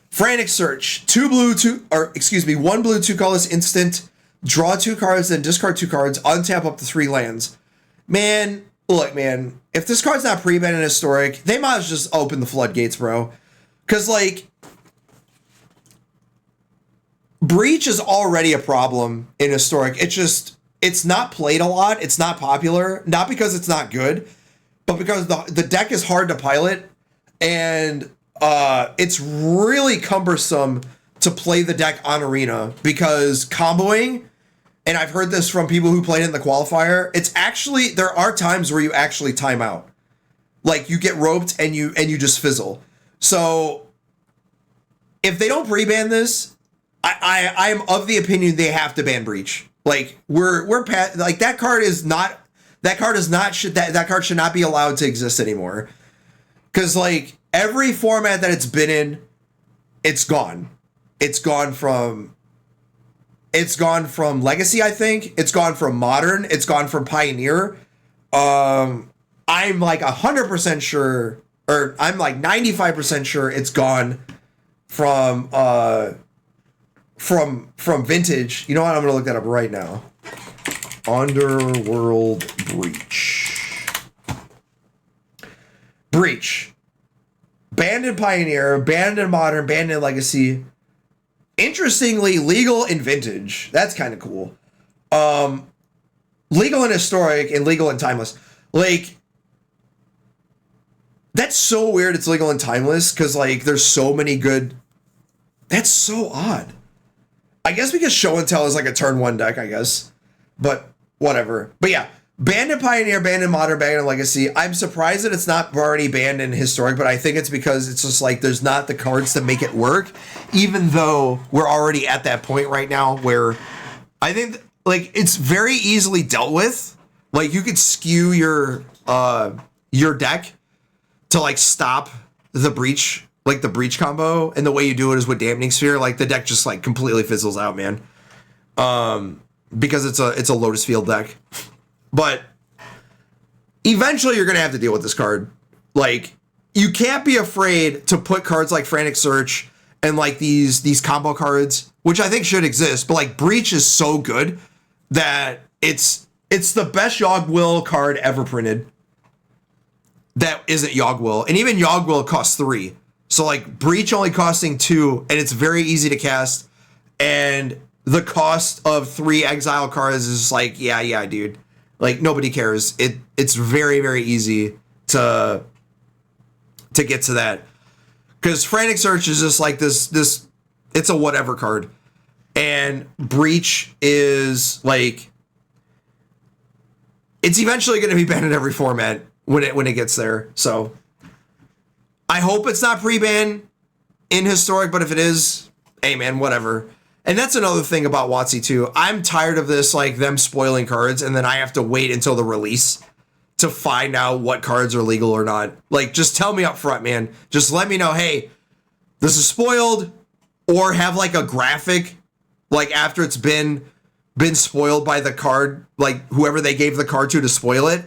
Frantic Search. 1 blue, 2 colorless instant. Draw 2 cards, then discard 2 cards. Untap up to 3 lands. Man, look, man. If this card's not pre-banned in Historic, they might as well just open the floodgates, bro. Because, like, Breach is already a problem in Historic. It's not played a lot. It's not popular. Not because it's not good, but because the deck is hard to pilot, and it's really cumbersome to play the deck on Arena because comboing, and I've heard this from people who played in the qualifier, it's actually, there are times where you actually time out. Like you get roped and you just fizzle. So if they don't pre-ban this, I'm of the opinion they have to ban Breach. Like we're past, like that card should not be allowed to exist anymore. Cause like every format that it's been in, it's gone. It's gone from Legacy, I think. It's gone from Modern. It's gone from Pioneer. I'm like 100% sure, or I'm like 95% sure it's gone from Vintage. You know what? I'm gonna look that up right now. Underworld Breach. Banned in Pioneer, banned in Modern, banned in Legacy. Interestingly, legal in Vintage. That's kind of cool. Legal in Historic and legal in Timeless. Like, that's so weird it's legal in Timeless, because like there's so many good. That's so odd. I guess because Show and Tell is like a turn 1 deck, I guess. But whatever. But yeah, Banned in Pioneer, banned in Modern, banned in Legacy. I'm surprised that it's not already banned in Historic, but I think it's because it's just like there's not the cards to make it work, even though we're already at that point right now where I think like it's very easily dealt with. Like you could skew your deck to like stop the breach, like the breach combo, and the way you do it is with Dampening Sphere. Like the deck just like completely fizzles out, man. Because it's a Lotus Field deck. But eventually you're going to have to deal with this card. Like, you can't be afraid to put cards like Frantic Search and like these combo cards, which I think should exist. But like Breach is so good that it's the best Yogg-Will card ever printed. That isn't Yogg-Will. And even Yogg-Will costs 3. So like Breach only costing 2, and it's very easy to cast. And the cost of 3 exile cards is like, yeah, dude. Like nobody cares. It's very, very easy to get to that. Because Frantic Search is just like this it's a whatever card. And Breach is like it's eventually gonna be banned in every format when it gets there. So I hope it's not pre-ban in Historic, but if it is, hey man, whatever. And that's another thing about WotC too. I'm tired of this, like them spoiling cards, and then I have to wait until the release to find out what cards are legal or not. Like, just tell me up front, man. Just let me know, hey, this is spoiled, or have like a graphic, like after it's been spoiled by the card, like whoever they gave the card to spoil it,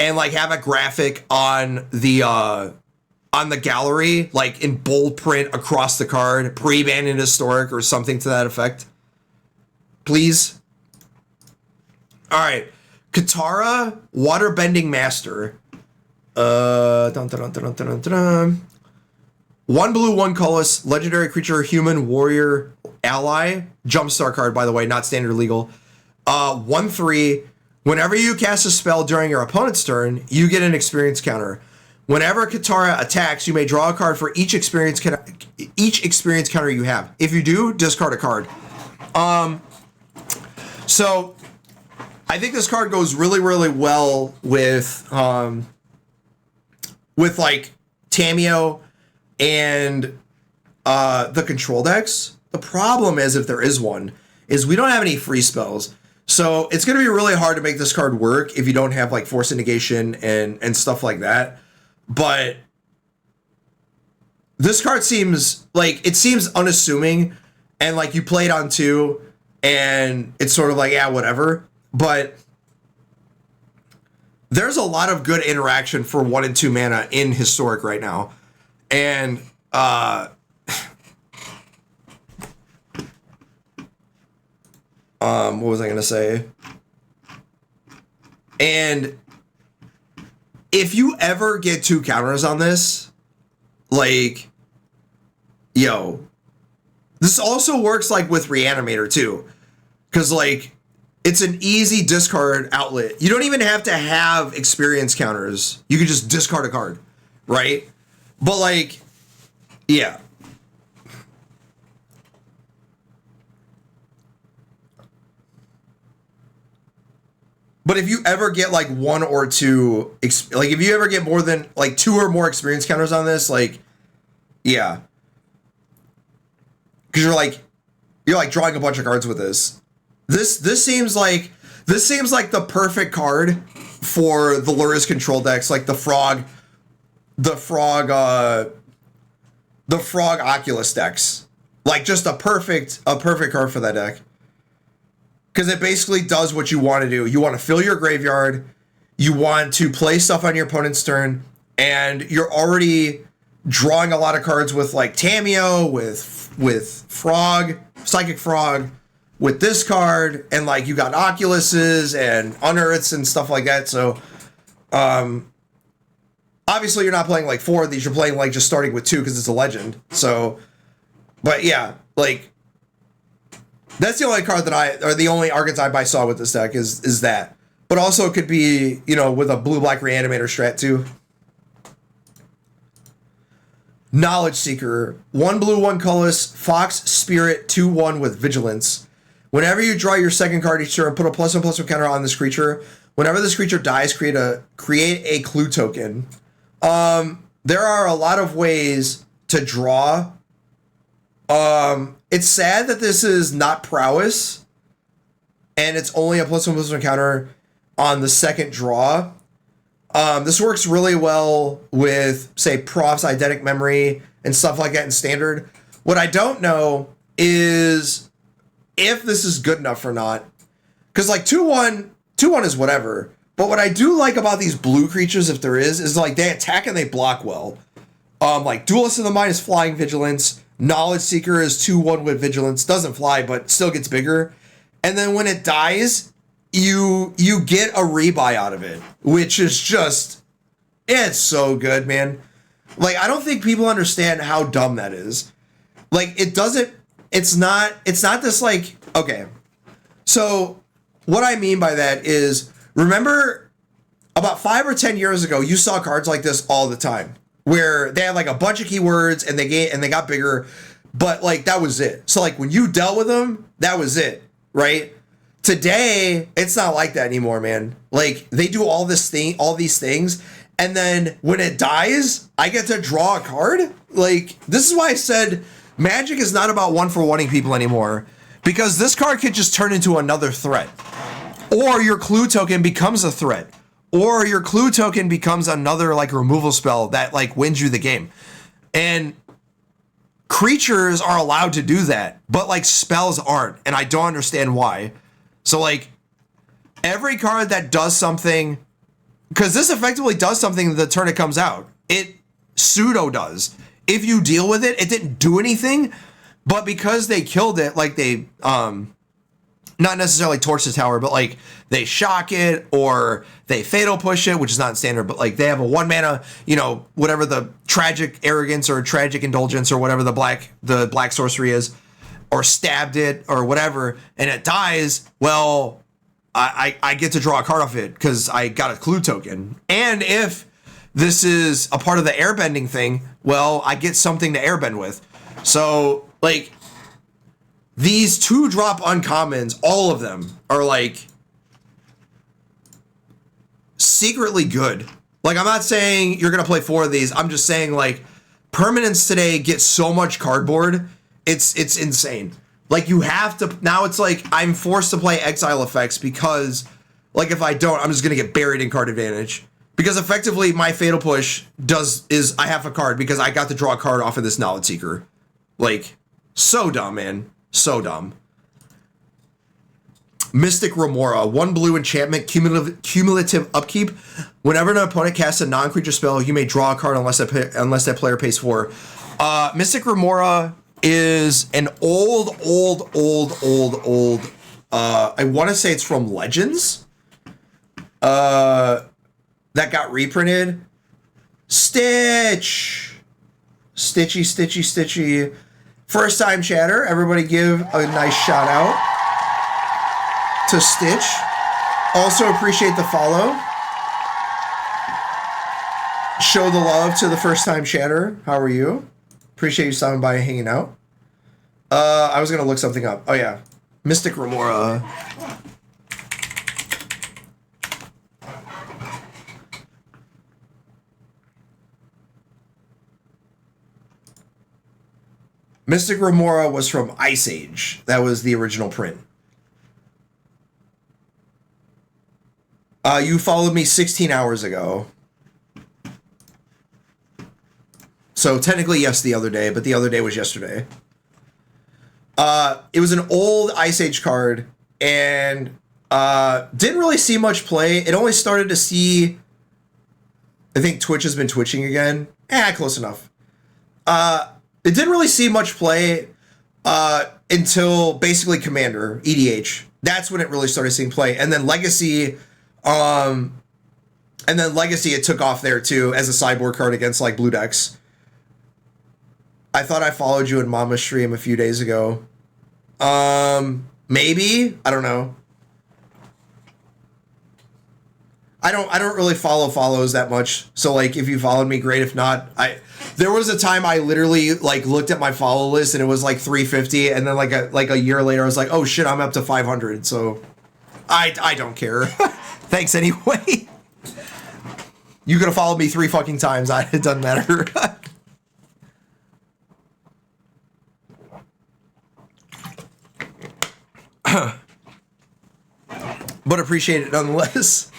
and like have a graphic on the gallery, like in bold print across the card, pre-banned in Historic or something to that effect. Please. All right. Katara, Waterbending Master. 1 blue, 1 colorless, legendary creature, human, warrior, ally. Jumpstart card, by the way, not standard legal. 1/3. Whenever you cast a spell during your opponent's turn, you get an experience counter. Whenever Katara attacks, you may draw a card for each experience counter you have. If you do, discard a card. So I think this card goes really, really well with like Tamiyo and the control decks. The problem is, if there is one, is we don't have any free spells. So it's going to be really hard to make this card work if you don't have like Force of Negation and stuff like that. But this card seems unassuming, and like you play it on 2 and it's sort of like, yeah, whatever. But there's a lot of good interaction for 1 and 2 mana in Historic right now. And what was I going to say? And if you ever get 2 counters on this, like, yo, this also works like with Reanimator too. Cause like, it's an easy discard outlet. You don't even have to have experience counters. You can just discard a card, right? But like, yeah. But if you ever get like 1 or 2, like if you ever get more than like 2 or more experience counters on this, like, yeah, because you're like drawing a bunch of cards with this. This seems like the perfect card for the Lurrus control decks, like the frog Oculus decks. Like just a perfect card for that deck. Because it basically does what you want to do. You want to fill your graveyard, you want to play stuff on your opponent's turn, and you're already drawing a lot of cards with like Tamiyo, with Frog, Psychic Frog, with this card, and like you got Oculuses and Unearths and stuff like that. So obviously you're not playing like 4 of these, you're playing like just starting with 2 because it's a legend. So, but yeah, like, that's the only card the only archetype I saw with this deck is that. But also it could be, you know, with a blue-black Reanimator strat too. Knowledge Seeker. 1 blue, 1 colorless, Fox, Spirit, 2/1 with Vigilance. Whenever you draw your second card each turn, put a +1/+1 counter on this creature. Whenever this creature dies, create a clue token. There are a lot of ways to draw. It's sad that this is not prowess, and it's only a +1/+1 counter on the second draw. This works really well with, say, Prof's Eidetic Memory and stuff like that in Standard. What I don't know is if this is good enough or not. Because, like, 2/1 is whatever. But what I do like about these blue creatures, if there is like they attack and they block well. Like Duelist of the Mind is flying vigilance. Knowledge Seeker is 2/1 with vigilance. Doesn't fly, but still gets bigger. And then when it dies, you get a rebuy out of it, which is just, it's so good, man. Like, I don't think people understand how dumb that is. Like, it's not this, like, okay. So what I mean by that is, remember about 5 or 10 years ago, you saw cards like this all the time, where they had like a bunch of keywords and they got bigger, but like that was it. So like when you dealt with them, that was it, right? Today, it's not like that anymore, man. Like they do all these things, and then when it dies, I get to draw a card. Like, this is why I said Magic is not about one-for-oneing people anymore, because this card could just turn into another threat. Or your clue token becomes a threat. Or your clue token becomes another like removal spell that like wins you the game. And creatures are allowed to do that, but like spells aren't, and I don't understand why. So like every card that does something, because this effectively does something the turn it comes out. It pseudo does. If you deal with it, it didn't do anything, but because they killed it, like they not necessarily torch the tower, but like they shock it or they fatal push it, which is not in Standard, but like they have a 1 mana, you know, whatever the tragic arrogance or tragic indulgence or whatever the black sorcery is, or stabbed it or whatever, and it dies. Well, I get to draw a card off it because I got a clue token. And if this is a part of the airbending thing, well, I get something to airbend with. So like, these 2-drop uncommons, all of them are like secretly good. Like, I'm not saying you're gonna play 4 of these. I'm just saying like permanents today get so much cardboard. It's insane. Like, you have to, now it's like I'm forced to play exile effects because like if I don't, I'm just gonna get buried in card advantage. Because effectively my fatal push is I have a card because I got to draw a card off of this Knowledge Seeker. Like, so dumb, man. So dumb. Mystic Remora, 1 blue enchantment, cumulative upkeep. Whenever an opponent casts a non-creature spell, you may draw a card unless that player pays 4. Mystic Remora is an old. I want to say it's from Legends. That got reprinted. Stitchy. First time chatter, everybody give a nice shout out to Stitch. Also appreciate the follow. Show the love to the first time chatter. How are you? Appreciate you stopping by and hanging out. I was gonna look something up. Oh yeah, Mystic Remora. Mystic Remora was from Ice Age. That was the original print. You followed me 16 hours ago. So technically, yes, the other day, but the other day was yesterday. It was an old Ice Age card, and didn't really see much play. It only started to see, I think Twitch has been twitching again. Close enough. It didn't really see much play until basically Commander, EDH. That's when it really started seeing play. And then Legacy, it took off there too as a sideboard card against like blue decks. I thought I followed you in Mama's stream a few days ago. Maybe, I don't know. I don't really follows that much. So like, if you followed me, great. If not, there was a time I literally like looked at my follow list and it was like 350, and then like a year later I was like, oh shit, I'm up to 500. So I don't care. Thanks anyway. You could have followed me 3 fucking times. It doesn't matter. But appreciate it nonetheless.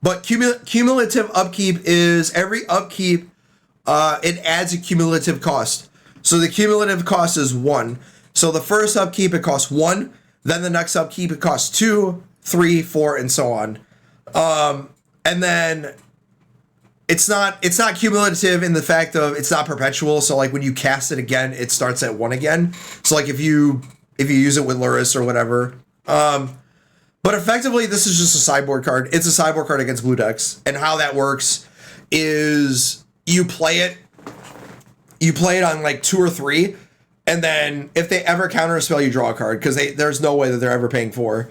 But cumulative upkeep is every upkeep, it adds a cumulative cost. So the cumulative cost is 1. So the first upkeep, it costs 1. Then the next upkeep, it costs 2, 3, 4, and so on. And then it's not cumulative in the fact of it's not perpetual. So like when you cast it again, it starts at 1 again. So like if you use it with Luris or whatever. But effectively, this is just a sideboard card. It's a sideboard card against blue decks. And how that works is you play it on like 2 or 3, and then if they ever counter a spell, you draw a card, because there's no way that they're ever paying 4.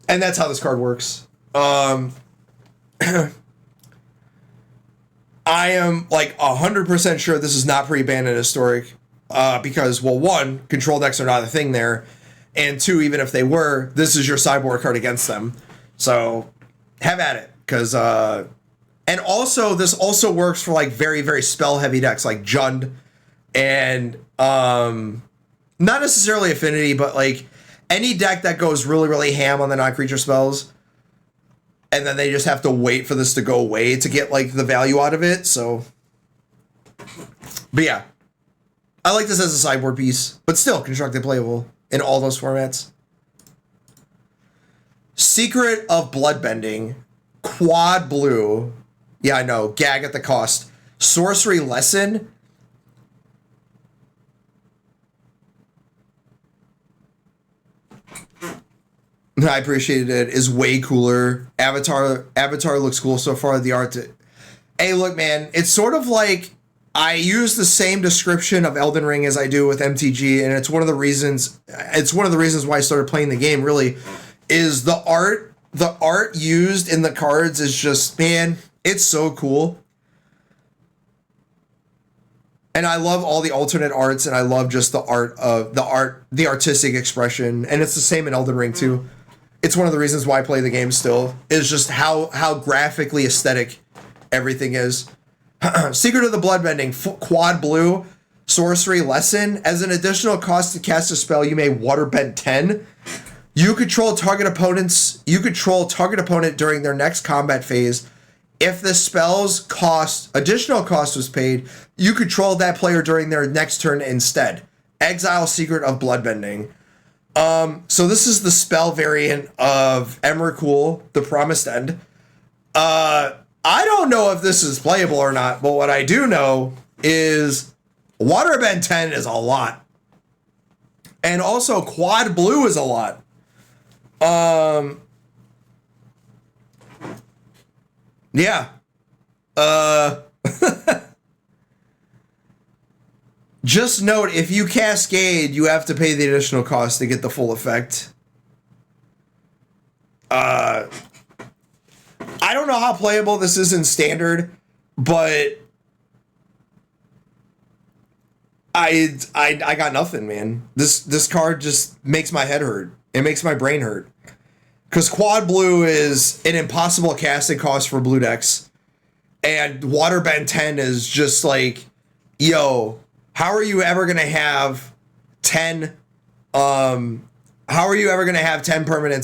And that's how this card works. I am like 100% sure this is not pre-banned in Historic, because, well, 1, control decks are not a thing there. And 2, even if they were, this is your sideboard card against them. So have at it. Because, and also, this also works for like very, very spell heavy decks like Jund and not necessarily Affinity, but like any deck that goes really, really ham on the non-creature spells. And then they just have to wait for this to go away to get like the value out of it. So, but yeah, I like this as a sideboard piece, but still constructed playable in all those formats. Secret of Bloodbending, quad blue. Yeah, I know, gag at the cost. Sorcery Lesson. I appreciated it. Is way cooler. Avatar looks cool so far. The art. Hey, look, man, it's sort of like I use the same description of Elden Ring as I do with MTG, and it's one of the reasons why I started playing the game, really, is the art used in the cards is just, man, it's so cool. And I love all the alternate arts, and I love just the artistic expression, and it's the same in Elden Ring too. It's one of the reasons why I play the game still, is just how graphically aesthetic everything is. Secret of the Bloodbending, quad blue, sorcery lesson. As an additional cost to cast a spell, you may waterbend 10. You control target opponent during their next combat phase. If the spell's additional cost was paid, you control that player during their next turn instead. Exile Secret of Bloodbending. So this is the spell variant of Emrakul, the Promised End. I don't know if this is playable or not, but what I do know is Waterbend 10 is a lot. And also quad blue is a lot. Yeah. Just note, if you cascade, you have to pay the additional cost to get the full effect. I don't know how playable this is in standard, but I got nothing, man. This card just makes my head hurt. It makes my brain hurt. Because quad blue is an impossible casting cost for blue decks. And Waterbend 10 is just like, yo, how are you ever going to have 10 permanents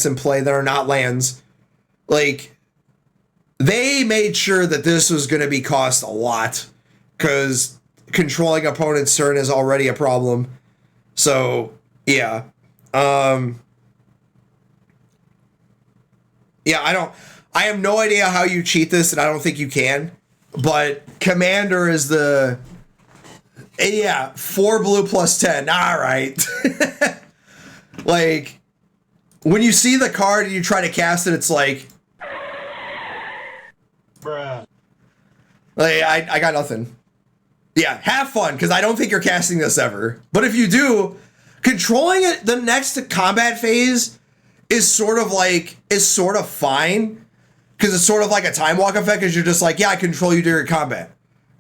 in play that are not lands? Like, they made sure that this was going to be cost a lot, because controlling opponent's turn is already a problem. So, yeah. Yeah, I have no idea how you cheat this, and I don't think you can. But Commander is the... Yeah, 4 blue plus 10. All right. Like, when you see the card and you try to cast it, it's like... Bruh. Like, I got nothing. Yeah, have fun, because I don't think you're casting this ever. But if you do, controlling it the next combat phase is sort of fine, because it's sort of like a time walk effect, because you're just like, yeah, I control you during combat.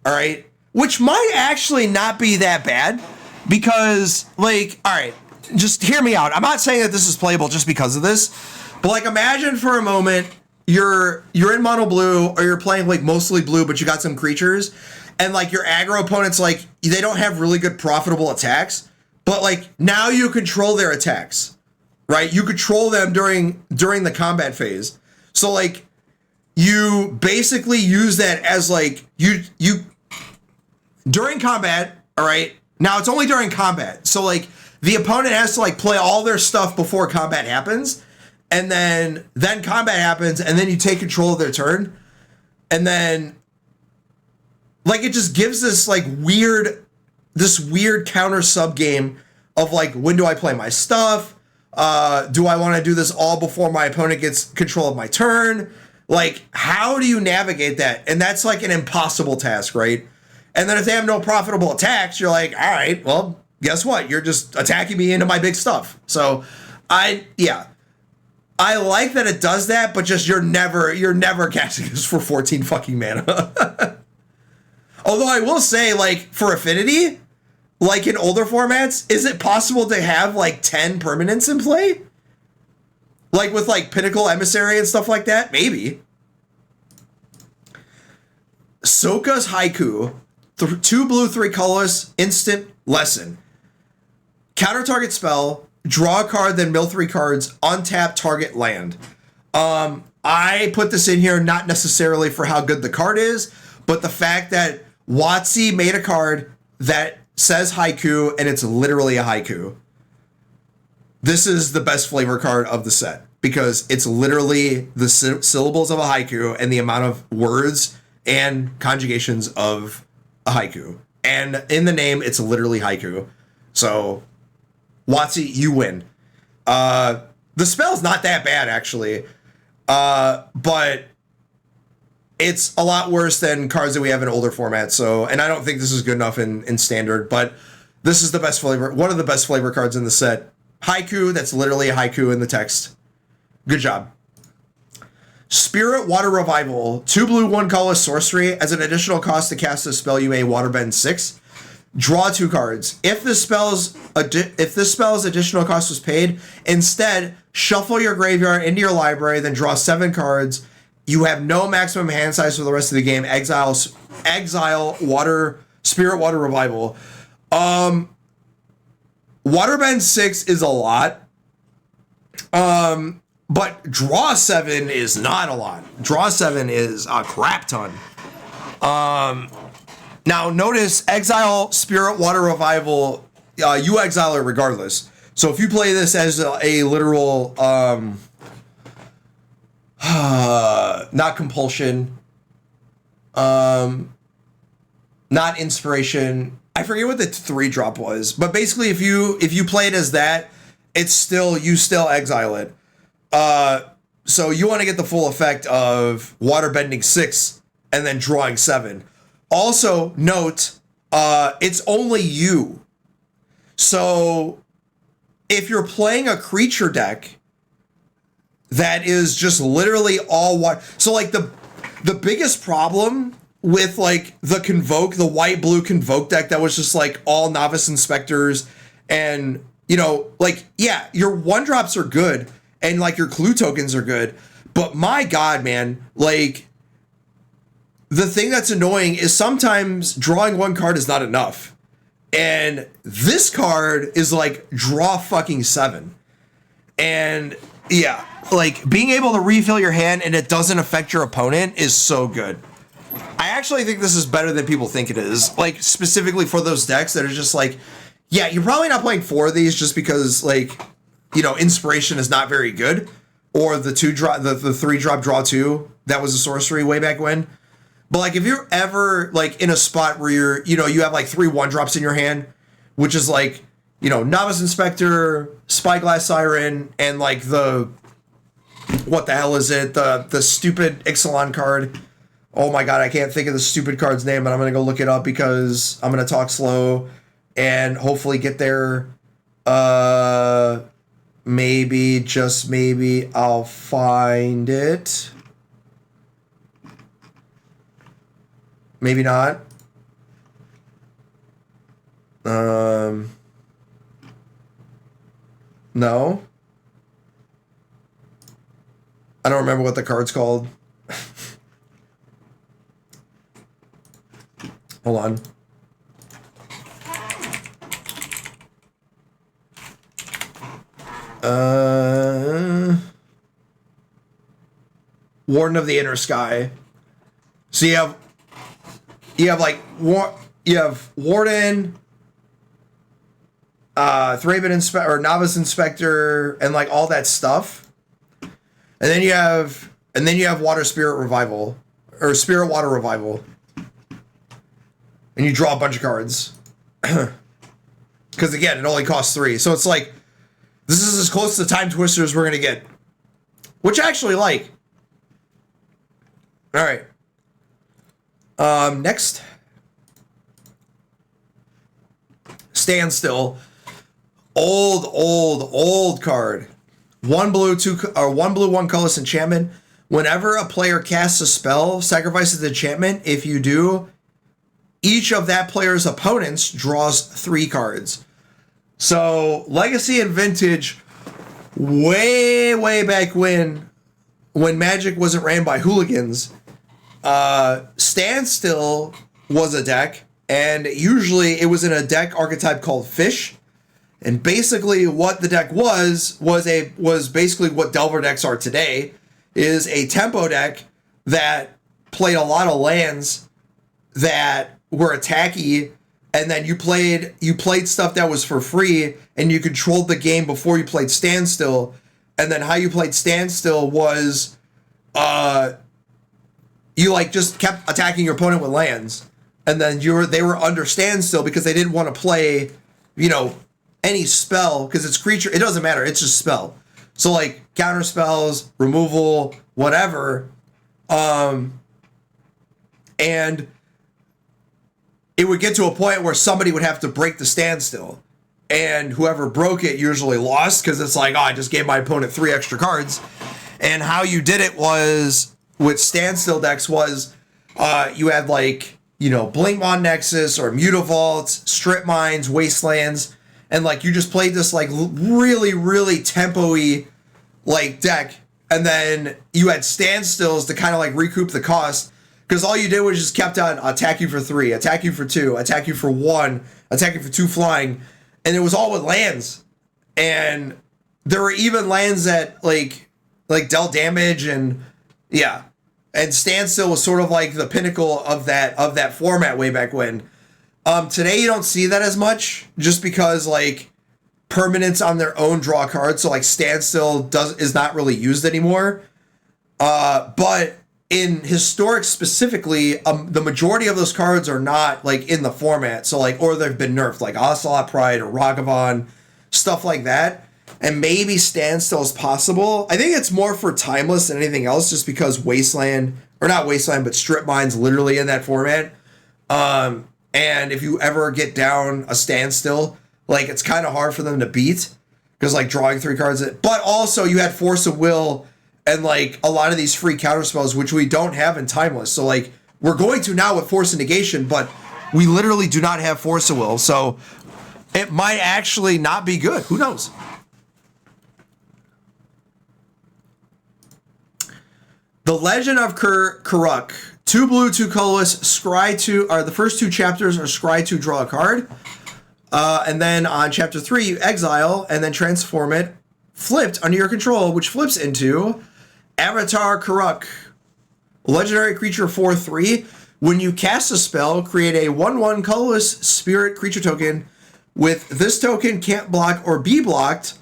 All right? Which might actually not be that bad, Because, like, all right, just hear me out. I'm not saying that this is playable just because of this, but like, imagine for a moment you're in mono blue, or you're playing like mostly blue, but you got some creatures, and like your aggro opponents, like they don't have really good profitable attacks, but like now you control their attacks, right? You control them during the combat phase. So like you basically use that as like you during combat, all right? Now it's only during combat. So like the opponent has to like play all their stuff before combat happens, and then combat happens, and then you take control of their turn. And then like it just gives this weird counter sub game of like, when do I play my stuff? Do I want to do this all before my opponent gets control of my turn? Like, how do you navigate that? And that's like an impossible task, right? And then if they have no profitable attacks, you're like, all right, well, guess what? You're just attacking me into my big stuff. So I like that it does that, but just you're never casting this for 14 fucking mana. Although I will say, like, for Affinity, like in older formats, is it possible to have like 10 permanents in play? Like with like Pinnacle Emissary and stuff like that? Maybe. Soka's Haiku. 2 blue, 3 colorless, instant lesson. Counter target spell, draw a card, then mill 3 cards, untap target land. I put this in here not necessarily for how good the card is, but the fact that WotC made a card that says haiku, and it's literally a haiku. This is the best flavor card of the set, because it's literally the syllables of a haiku and the amount of words and conjugations of a haiku. And in the name, it's literally haiku. So, WotC, you win. The spell's not that bad, actually. But it's a lot worse than cards that we have in older formats. So, and I don't think this is good enough in standard, but this is the best flavor, one of the best flavor cards in the set. Haiku, that's literally a haiku in the text. Good job. Spirit Water Revival, 2 blue, 1 colorless sorcery. As an additional cost to cast a spell, you may waterbend 6. Draw 2 cards. If this spell's additional cost was paid, instead shuffle your graveyard into your library, then draw 7 cards. You have no maximum hand size for the rest of the game. Exile Spirit Water Revival. Waterbend 6 is a lot. But draw 7 is not a lot. Draw 7 is a crap ton. Now notice Exile Spirit Water Revival, you exile it regardless. So if you play this as a literal not compulsion, not inspiration. I forget what the 3-drop was, but basically if you play it as that, you still exile it. So you want to get the full effect of waterbending 6 and then drawing 7. Also note, it's only you. So if you're playing a creature deck that is just literally all water. So like the biggest problem with like the white blue Convoke deck that was just like all Novice Inspectors, and like, yeah, your 1-drops are good and like your clue tokens are good, but my god, man, like the thing that's annoying is sometimes drawing 1 card is not enough. And this card is like draw fucking 7. And yeah, like being able to refill your hand and it doesn't affect your opponent is so good. I actually think this is better than people think it is. Like specifically for those decks that are just like, yeah, you're probably not playing 4 of these just because like, inspiration is not very good. Or the 3-drop draw 2, that was a sorcery way back when. But like if you're ever like in a spot where you have like 3 1-drops in your hand, which is like, Novice Inspector, Spyglass Siren, and like what the hell is it? The stupid Ixalan card. Oh my god, I can't think of the stupid card's name, but I'm gonna go look it up because I'm gonna talk slow and hopefully get there. Maybe, just maybe, I'll find it. Maybe not. No. I don't remember what the card's called. Hold on. Warden of the Inner Sky. So you have like you have Warden, Thraben Inspector or Novice Inspector, and like all that stuff. And then you have Water Spirit Revival or Spirit Water Revival. And you draw a bunch of cards. Because again, it only costs 3. So it's like, this is as close to Time Twister as we're going to get. Which I actually like. Alright. Next. Standstill. Old card. 1 blue, 1 colorless enchantment. Whenever a player casts a spell, sacrifices the enchantment. If you do, each of that player's opponents draws 3 cards. So, Legacy and Vintage, way back when Magic wasn't ran by hooligans, Standstill was a deck, and usually it was in a deck archetype called Fish. And basically what the deck was basically what Delver decks are today, is a tempo deck that played a lot of lands that were attacky, and then you played stuff that was for free, and you controlled the game before you played Standstill. And then how you played Standstill was you like just kept attacking your opponent with lands, and then they were under Standstill because they didn't want to play, any spell, because it's creature, it doesn't matter, it's just spell. So like counter spells, removal, whatever, and it would get to a point where somebody would have to break the Standstill, and whoever broke it usually lost, because it's like, I just gave my opponent 3 extra cards. And how you did it was, with Standstill decks, was you had like, Blinkmon Nexus or Mutavault, Strip Mines, Wastelands, and like you just played this like really tempo-y like deck, and then you had Standstills to kind of like recoup the cost. Because all you did was just kept on attack you for 3, attack you for 2, attack you for 1, attack you for 2 flying. And it was all with lands. And there were even lands that like dealt damage, and yeah. And Standstill was sort of like the pinnacle of that format way back when. Today you don't see that as much, just because like permanents on their own draw cards. So like Standstill is not really used anymore. But in Historic specifically, the majority of those cards are not like in the format. So like, or they've been nerfed, like Ocelot Pride or Ragavan, stuff like that. And maybe Standstill is possible. I think it's more for Timeless than anything else, just because Wasteland, or not Wasteland, but Strip Mine's literally in that format. And if you ever get down a Standstill, like it's kind of hard for them to beat, because like drawing 3 cards. But also you had Force of Will, and like a lot of these free counterspells, which we don't have in Timeless. So like we're going to now with Force of Negation, but we literally do not have Force of Will. So it might actually not be good. Who knows? The Legend of Karuk. 2 blue, 2 colorless, scry 2, or the first 2 chapters are scry 2, draw a card. And then on chapter 3, you exile and then transform it flipped under your control, which flips into Avatar Karuk. Legendary creature 4/3. When you cast a spell, create a 1/1 colorless spirit creature token. With this token can't block or be blocked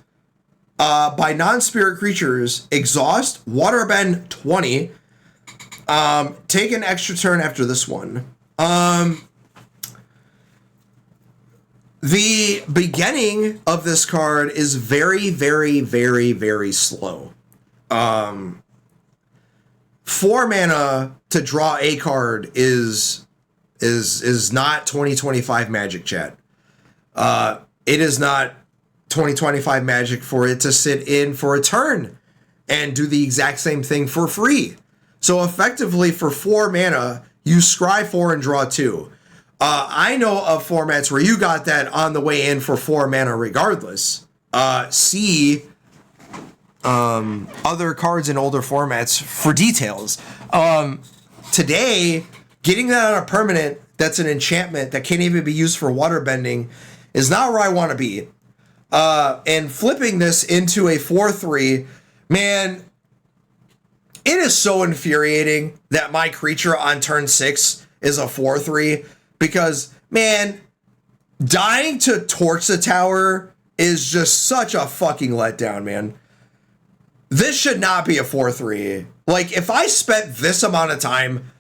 by non-spirit creatures. Exhaust, waterbend 20. Take an extra turn after this one. The beginning of this card is very slow. 4 mana to draw a card is not 2025 Magic, chat. It is not 2025 Magic for it to sit in for a turn and do the exact same thing for free. So effectively, for 4 mana, you scry 4 and draw 2. I know of formats where you got that on the way in for 4 mana regardless. See other cards in older formats for details. Today, getting that on a permanent that's an enchantment that can't even be used for waterbending is not where I want to be. And flipping this into a 4/3, man, it is so infuriating that my creature on turn 6 is a 4/3 because, man, dying to torch the tower is just such a fucking letdown, man. This should not be a 4/3. Like, if I spent this amount of time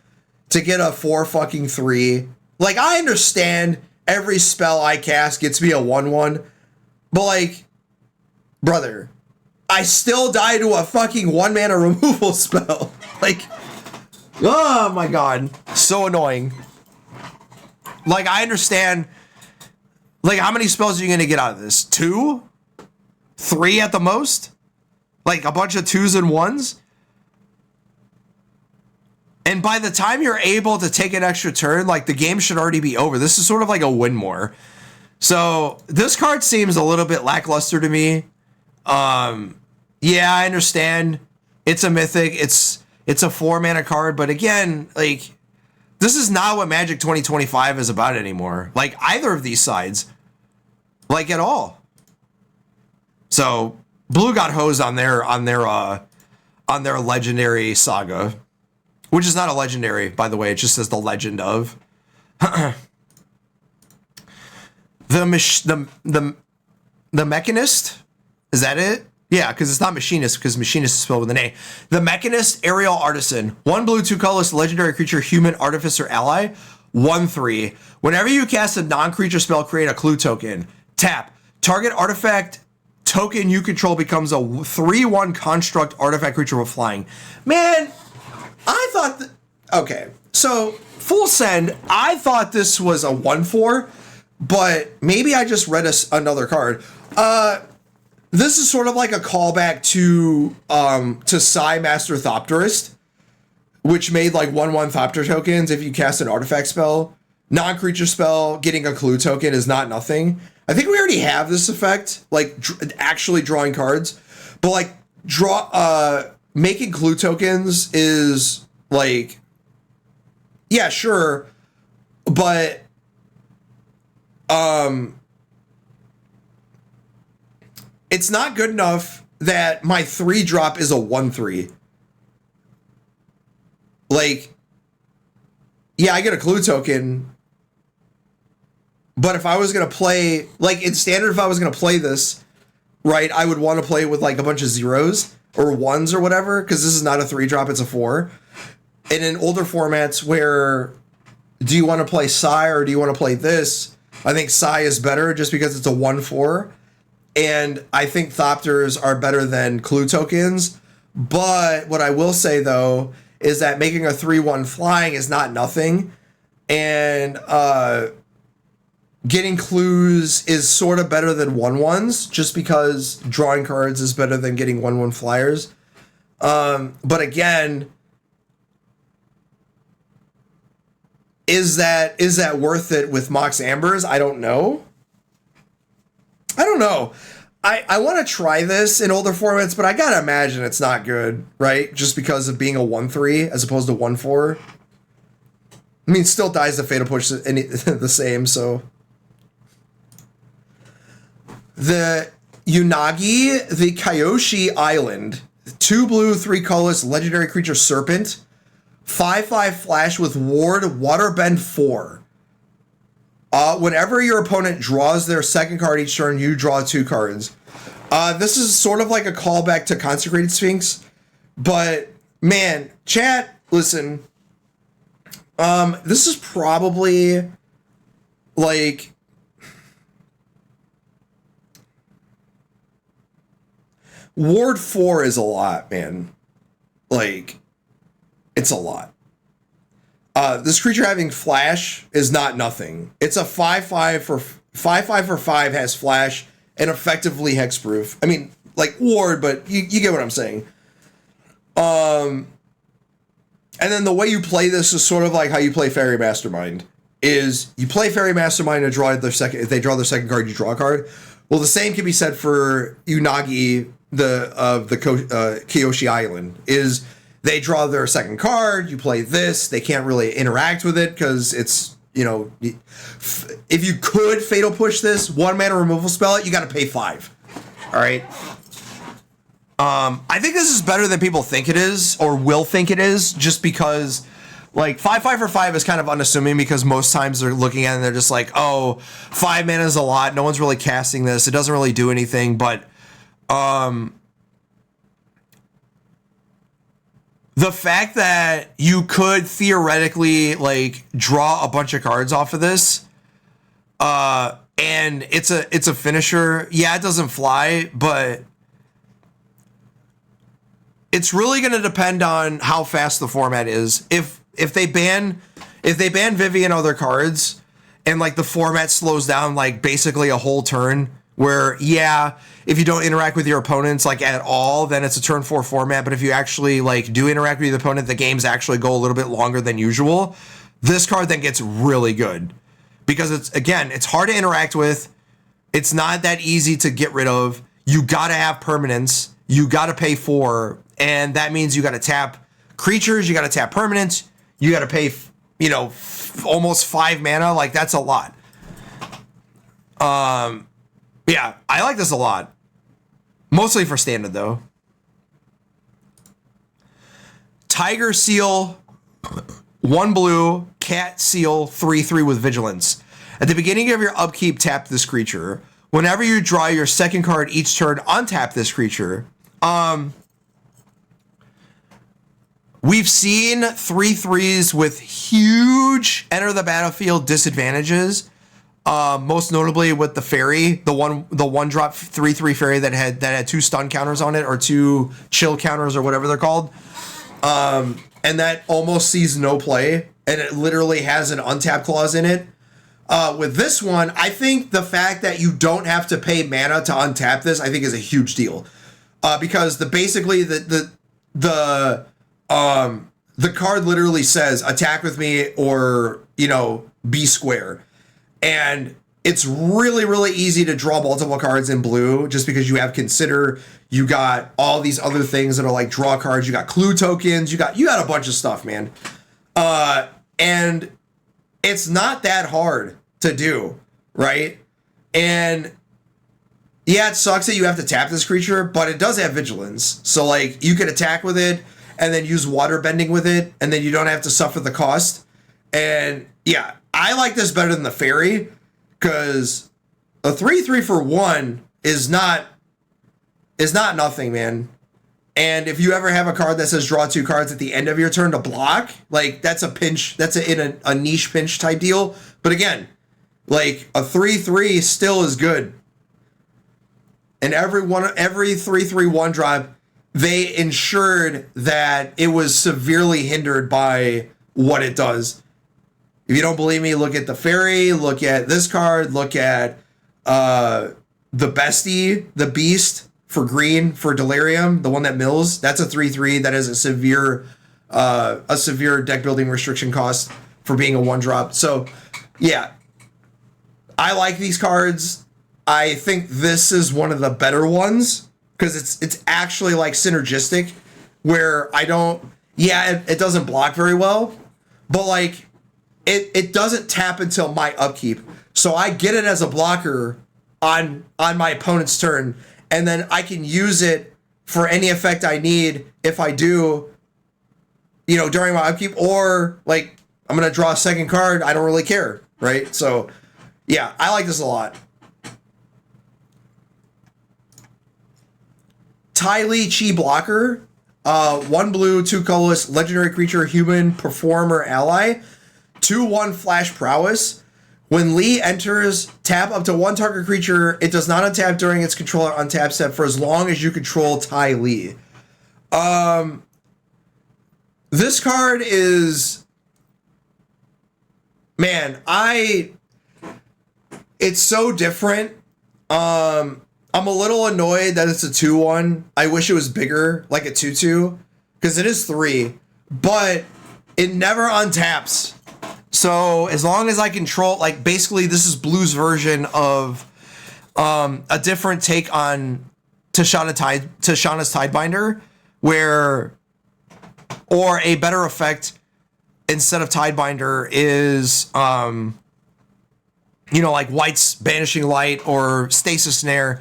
to get a 4-3, like, I understand every spell I cast gets me a 1/1, but, like, brother, I still die to a fucking 1 mana removal spell. Like, oh my god, so annoying. Like, I understand, like, how many spells are you gonna get out of this? 2? 3 at the most? Like, a bunch of 2s and 1s? And by the time you're able to take an extra turn, like, the game should already be over. This is sort of like a win more. So this card seems a little bit lackluster to me. Yeah, I understand. It's a mythic. It's a 4 mana card, but again, like, this is not what Magic 2025 is about anymore. Like, either of these sides, like, at all. So Blue got hosed on their legendary saga, which is not a legendary, by the way. It just says the legend of. The Mechanist, is that it? Yeah, because it's not Machinist, because Machinist is spelled with an A. The Mechanist, Aerial Artisan. 1 blue, 2 colorless, legendary creature, human, artificer, ally. 1/3. Whenever you cast a non-creature spell, create a clue token. Tap. Target artifact token you control becomes a 3/1 construct artifact creature with flying. Man, I thought... Okay, so, full send, I thought this was a 1/4, but maybe I just read another card. This is sort of like a callback to Psy Master Thopterist, which made like 1/1 Thopter tokens if you cast an artifact spell. Non-creature spell, getting a clue token is not nothing. I think we already have this effect, like actually drawing cards, but like making clue tokens is like, yeah, sure, but it's not good enough that my 3-drop is a 1/3. Like, yeah, I get a clue token, but if I was going to play, like, in standard, if I was going to play this, right, I would want to play it with, like, a bunch of 0s or 1s or whatever, because this is not a 3-drop, it's a 4. And in older formats where, do you want to play Psy or do you want to play this? I think Psy is better just because it's a 1/4. And I think Thopters are better than clue tokens. But what I will say, though, is that making a 3/1 flying is not nothing. And getting clues is sort of better than 1/1s, just because drawing cards is better than getting 1/1 flyers. But again, is that worth it with Mox Ambers? I don't know. I want to try this in older formats, but I gotta imagine it's not good, right? Just because of being a 1/3 as opposed to 1/4. I mean, still dies the Fatal Push the same, so. The Unagi, the Kyoshi Island. 2 blue, 3 colorless, legendary creature Serpent. 5/5 flash with ward, waterbend 4. Whenever your opponent draws their second card each turn, you draw 2 cards. This is sort of like a callback to Consecrated Sphinx. But, man, chat, listen. This is probably, like... Ward 4 is a lot, man. Like, it's a lot. This creature having flash is not nothing. It's a 5/5 for 5 has flash and effectively hexproof. I mean, like ward, but you get what I'm saying. And then the way you play this is sort of like how you play Fairy Mastermind. is you play Fairy Mastermind to draw their second. If they draw their second card, you draw a card. Well, the same can be said for Unagi, the Kyoshi Island. Is they draw their second card, you play this. They can't really interact with it because it's, you know, if you could Fatal Push this 1 mana removal spell, you got to pay 5. All right. I think this is better than people think it is or will think it is, just because like 5/5 for 5 is kind of unassuming, because most times they're looking at it and they're just like, oh, 5 mana is a lot. No one's really casting this. It doesn't really do anything. But the fact that you could theoretically like draw a bunch of cards off of this, and it's a finisher. Yeah, it doesn't fly, but it's really going to depend on how fast the format is. If they ban Vivi and other cards, and like the format slows down like basically a whole turn, where yeah, if you don't interact with your opponents like at all, then it's a turn 4 format. But if you actually like do interact with the opponent, the games actually go a little bit longer than usual. This card then gets really good, because it's hard to interact with. It's not that easy to get rid of. You got to have permanence. You got to pay 4. And that means you got to tap creatures, you got to tap permanents, you got to pay, almost 5 mana. Like, that's a lot. Yeah, I like this a lot. Mostly for standard, though. Tiger Seal, 1 blue, Cat Seal, 3/3 with Vigilance. At the beginning of your upkeep, tap this creature. Whenever you draw your second card each turn, untap this creature. We've seen 3/3s with huge enter the battlefield disadvantages. Most notably with the fairy, the one drop 3/3 fairy that had 2 stun counters on it, or 2 chill counters, or whatever they're called. And that almost sees no play, and it literally has an untap clause in it. With this one, I think the fact that you don't have to pay mana to untap this, I think is a huge deal. Because the card literally says attack with me, or, be square. And it's really, really easy to draw multiple cards in blue, just because you have Consider, you got all these other things that are like draw cards, you got clue tokens, you got a bunch of stuff, man. And it's not that hard to do, right? And yeah, it sucks that you have to tap this creature, but it does have Vigilance. So like you could attack with it and then use water bending with it, and then you don't have to suffer the cost. And yeah, I like this better than the fairy, because a 3/3 for 1 is not nothing, man. And if you ever have a card that says draw 2 cards at the end of your turn to block, like that's a pinch, that's a niche pinch type deal. But again, like a 3/3 still is good. And every 3/3 1 drop, they ensured that it was severely hindered by what it does. If you don't believe me, look at the fairy, look at this card, look at the bestie, the beast for green for Delirium, the one that mills. That's a 3/3 that has a severe deck building restriction cost for being a 1 drop. So yeah, I like these cards. I think this is one of the better ones, because it's actually like synergistic, where it doesn't block very well, but like it doesn't tap until my upkeep. So I get it as a blocker on my opponent's turn, and then I can use it for any effect I need if I do, during my upkeep, or like I'm going to draw a second card. I don't really care, right? So yeah, I like this a lot. Ty Lee Chi Blocker, 1 blue, 2 colorless, legendary creature, human, performer, ally, 2/1 flash prowess. When Lee enters, tap up to 1 target creature. It does not untap during its controller untap step for as long as you control Ty Lee. This card is, man, it's so different. I'm a little annoyed that it's a 2/1. I wish it was bigger, like a 2/2, because it is 3, but it never untaps. So as long as I control, like basically this is Blue's version of a different take on Tashana's Tidebinder, where, or a better effect instead of Tidebinder is, you know, like White's Banishing Light or Stasis Snare,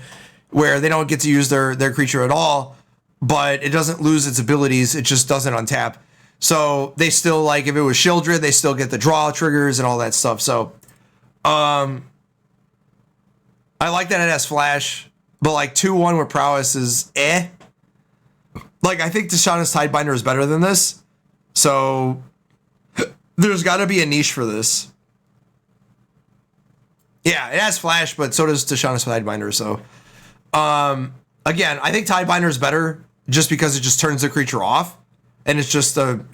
where they don't get to use their creature at all, but it doesn't lose its abilities, it just doesn't untap. So they still, like, if it was Shieldred, they still get the draw triggers and all that stuff. So I like that it has flash, but like 2-1 with prowess is eh. Like, I think Tashana's Tidebinder is better than this. So there's got to be a niche for this. Yeah, it has flash, but so does Tashana's Tidebinder. So again, I think Tidebinder is better just because it just turns the creature off. And it's just a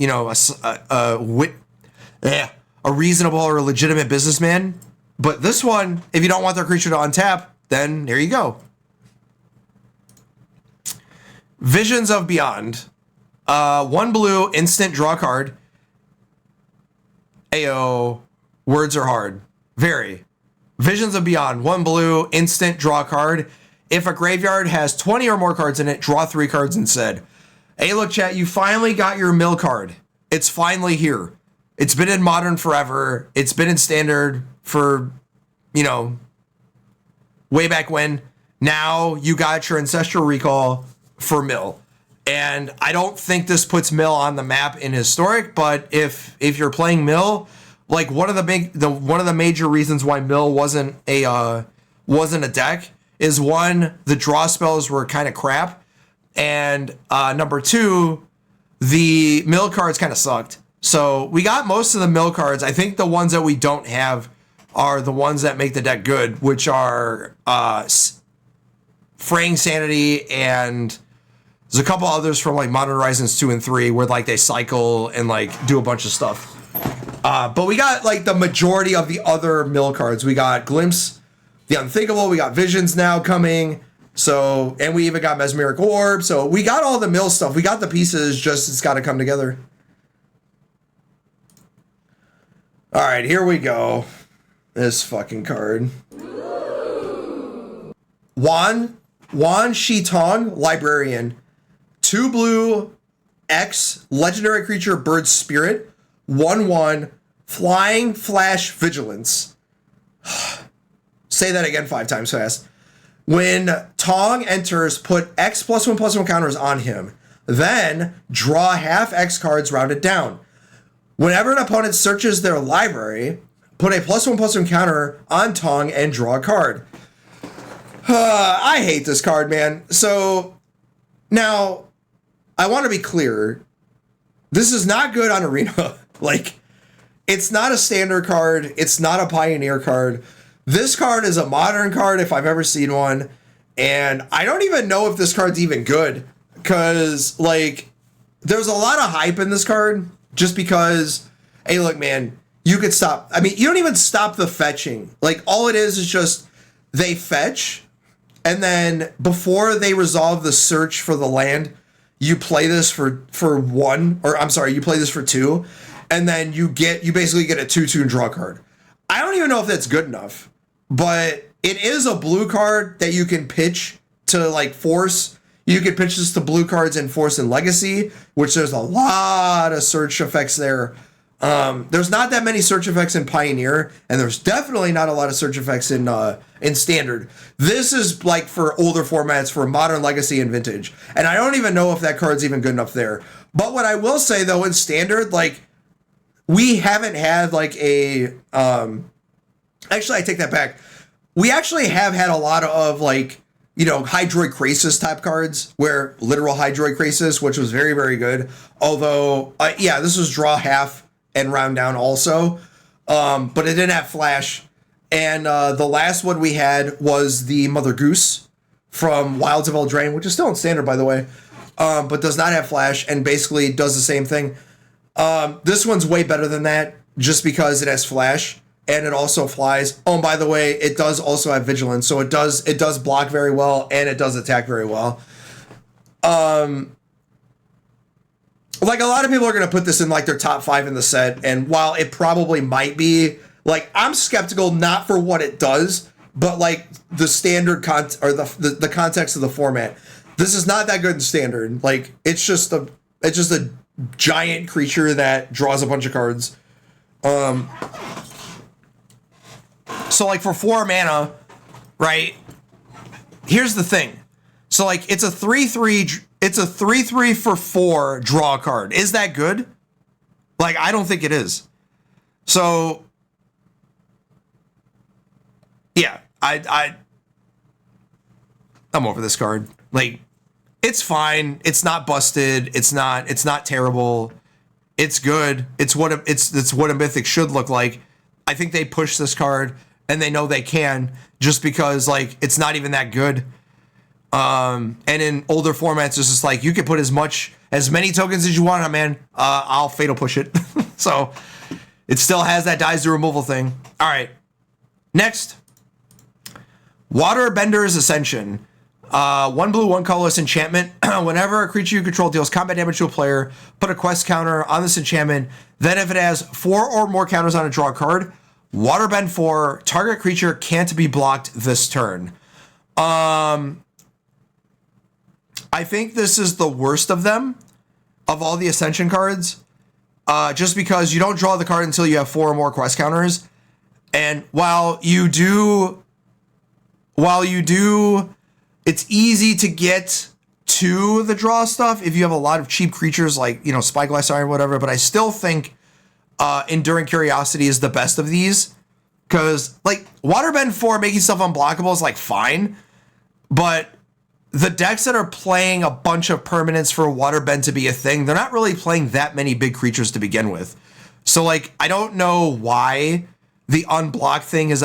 reasonable or legitimate businessman. But this one, if you don't want their creature to untap, then here you go. Visions of Beyond. 1 blue, instant, draw card. Ayo, words are hard. Very. Visions of Beyond. 1 blue, instant, draw card. If a graveyard has 20 or more cards in it, draw 3 cards instead. Hey, look, chat, you finally got your mill card. It's finally here. It's been in Modern forever. It's been in Standard for, you know, way back when. Now you got your Ancestral Recall for mill. And I don't think this puts mill on the map in Historic, but if you're playing mill, like one of the major reasons why mill wasn't a deck is, one, the draw spells were kind of crap. And number 2, the mill cards kind of sucked. So we got most of the mill cards. I think the ones that we don't have are the ones that make the deck good, which are Fraying Sanity, and there's a couple others from like Modern Horizons 2 and 3 where like they cycle and like do a bunch of stuff. But we got like the majority of the other mill cards. We got Glimpse, the Unthinkable, we got Visions now coming. So, and we even got Mesmeric Orb. So we got all the mill stuff. We got the pieces, just it's got to come together. All right, here we go. This fucking card. Wan Shitong, Librarian. 2 blue, X, legendary creature, Bird Spirit. 1/1, flying, flash, vigilance. Say that again 5 times fast. When Tong enters, put X +1/+1 counters on him. Then draw half X cards rounded down. Whenever an opponent searches their library, put a +1/+1 counter on Tong and draw a card. I hate this card, man. So now I want to be clear. This is not good on Arena. Like, it's not a standard card. It's not a Pioneer card. This card is a Modern card if I've ever seen one. And I don't even know if this card's even good. Because, like, there's a lot of hype in this card. Just because, hey, look, man, you could stop. I mean, you don't even stop the fetching. Like, all it is just they fetch. And then before they resolve the search for the land, you play this for 1. Or, I'm sorry, you play this for 2. And then you basically get a 2/2 draw card. I don't even know if that's good enough. But it is a blue card that you can pitch to, like, Force. You can pitch this to blue cards in Force and Legacy, which there's a lot of search effects there. There's not that many search effects in Pioneer, and there's definitely not a lot of search effects in Standard. This is, like, for older formats, for Modern, Legacy, and Vintage. And I don't even know if that card's even good enough there. But what I will say, though, in Standard, like, we haven't had, like, a... Actually, I take that back. We actually have had a lot of, like, you know, Hydroid Krasis type cards, where literal Hydroid Krasis, which was very, very good. Although, yeah, this was draw half and round down also. But it didn't have flash. And the last one we had was the Mother Goose from Wilds of Eldraine, which is still in Standard, by the way, but does not have flash and basically does the same thing. This one's way better than that just because it has flash. And it also flies. Oh, and by the way, it does also have vigilance, so it does block very well, and it does attack very well. like a lot of people are going to put this in like their top 5 in the set, and while it probably might be, like, I'm skeptical not for what it does, but like the standard or the context of the format. This is not that good in standard. Like it's just a giant creature that draws a bunch of cards. So like for 4 mana, right? Here's the thing. So like it's a 3/3. It's a 3/3 for 4 draw card. Is that good? Like I don't think it is. So yeah, I'm over this card. Like it's fine. It's not busted. It's not terrible. It's good. It's what a mythic should look like. I think they push this card and they know they can just because like it's not even that good. And in older formats, it's just like you can put as many tokens as you want on, man. I'll fatal push it. So it still has that dies to removal thing. All right. Next, Waterbender's Ascension. 1 blue, 1 colorless enchantment. Whenever a creature you control deals combat damage to a player, put a quest counter on this enchantment. Then if it has 4 or more counters on a draw card, Waterbend 4, target creature can't be blocked this turn. I think this is the worst of them, of all the Ascension cards, just because you don't draw the card until you have 4 or more quest counters. And while you do, it's easy to get to the draw stuff if you have a lot of cheap creatures like, Spyglass Iron or whatever, but I still think Enduring Curiosity is the best of these. Because, like, Waterbend 4 making stuff unblockable is, like, fine, but the decks that are playing a bunch of permanents for Waterbend to be a thing, they're not really playing that many big creatures to begin with. So like, I don't know why the unblock thing is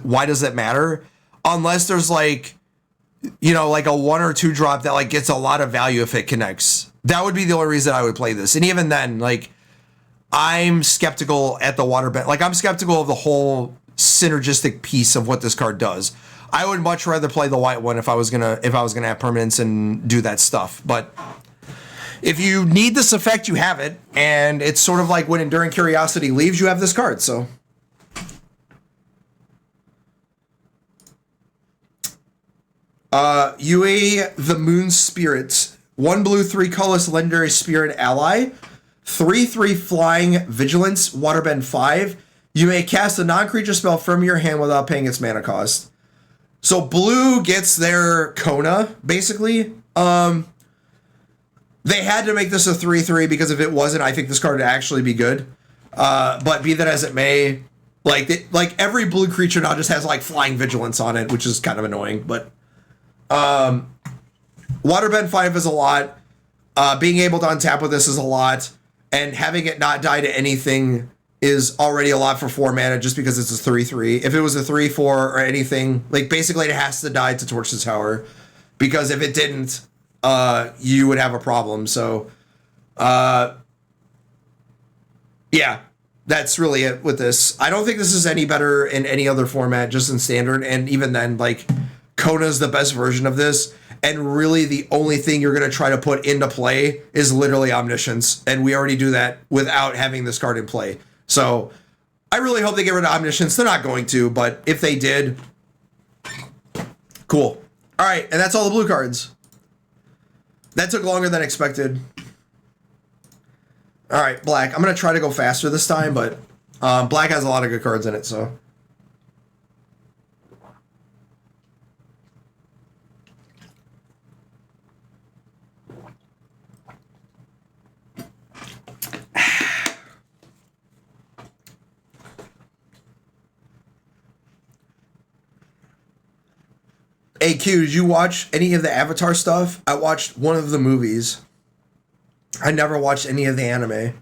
why does that matter? Unless there's like, like a 1 or 2 drop that like gets a lot of value if it connects. That would be the only reason I would play this. And even then, like, I'm skeptical at the Waterbend. Like, I'm skeptical of the whole synergistic piece of what this card does. I would much rather play the white one if I was gonna have permanence and do that stuff. But if you need this effect, you have it, and it's sort of like when Enduring Curiosity leaves, you have this card. So, Yue the Moon Spirit, 1 blue, 3 colorless legendary spirit ally, 3/3 flying vigilance, Waterbend 5. You may cast a non-creature spell from your hand without paying its mana cost. So blue gets their Kona, basically. They had to make this a 3/3 because if it wasn't, I think this card would actually be good. But be that as it may, like every blue creature now just has like flying vigilance on it, which is kind of annoying. But Waterbend 5 is a lot. Being able to untap with this is a lot, and having it not die to anything is already a lot for 4 mana just because it's a 3/3. If it was a 3/4 or anything, like basically it has to die to Torch the Tower, because if it didn't, you would have a problem. So, yeah, that's really it with this. I don't think this is any better in any other format, just in standard. And even then, like, Kona's the best version of this. And really the only thing you're going to try to put into play is literally Omniscience. And we already do that without having this card in play. So I really hope they get rid of Omniscience. They're not going to, but if they did, cool. All right, and that's all the blue cards. That took longer than expected. All right, black. I'm going to try to go faster this time, but black has a lot of good cards in it, so. Hey Q, did you watch any of the Avatar stuff? I watched one of the movies. I never watched any of the anime.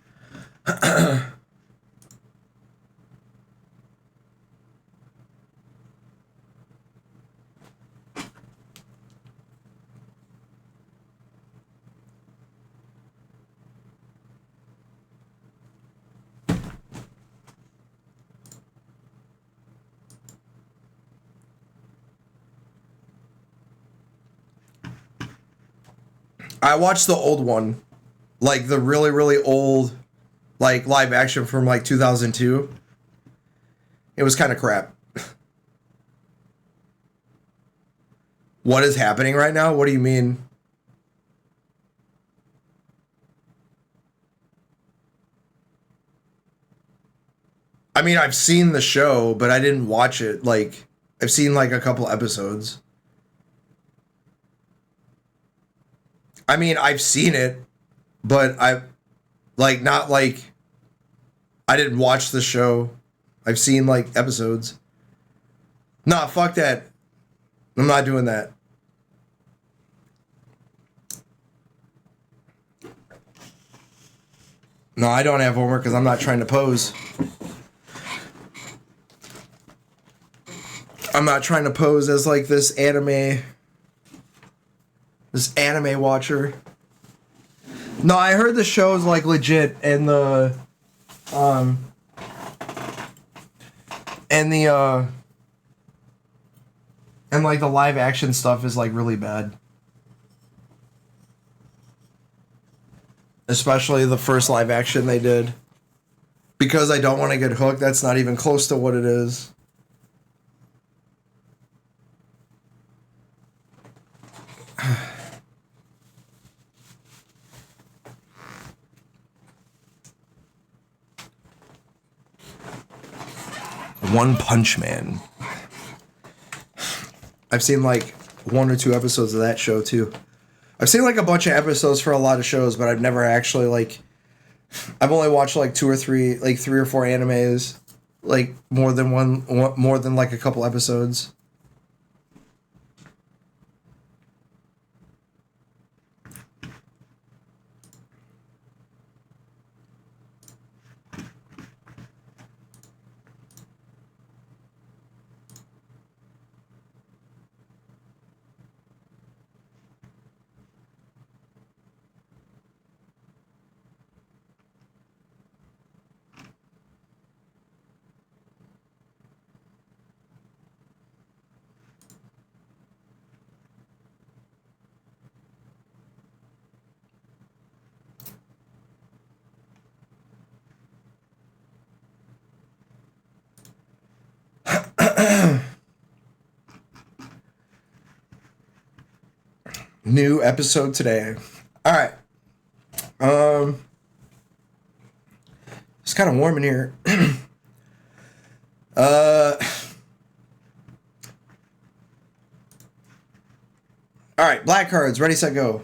I watched the old one, like the really, really old, like live action from like 2002. It was kind of crap. What is happening right now? What do you mean? I mean, I've seen the show, but I didn't watch it. Like, I've seen like a couple episodes. I mean, I've seen it, but not like, I didn't watch the show. I've seen like episodes. Nah, fuck that. I'm not doing that. No, I don't have homework because I'm not trying to pose. I'm not trying to pose as like this anime watcher. No, I heard the show's like legit and the and like the live action stuff is like really bad. Especially the first live action they did. Because I don't want to get hooked, that's not even close to what it is. One Punch Man. I've seen like 1 or 2 episodes of that show too. I've seen like a bunch of episodes for a lot of shows, but I've never actually like. I've only watched like 2 or 3, like 3 or 4 animes, like more than like a couple episodes. New episode today. All right. It's kind of warm in here. All right, black cards, ready, set, go.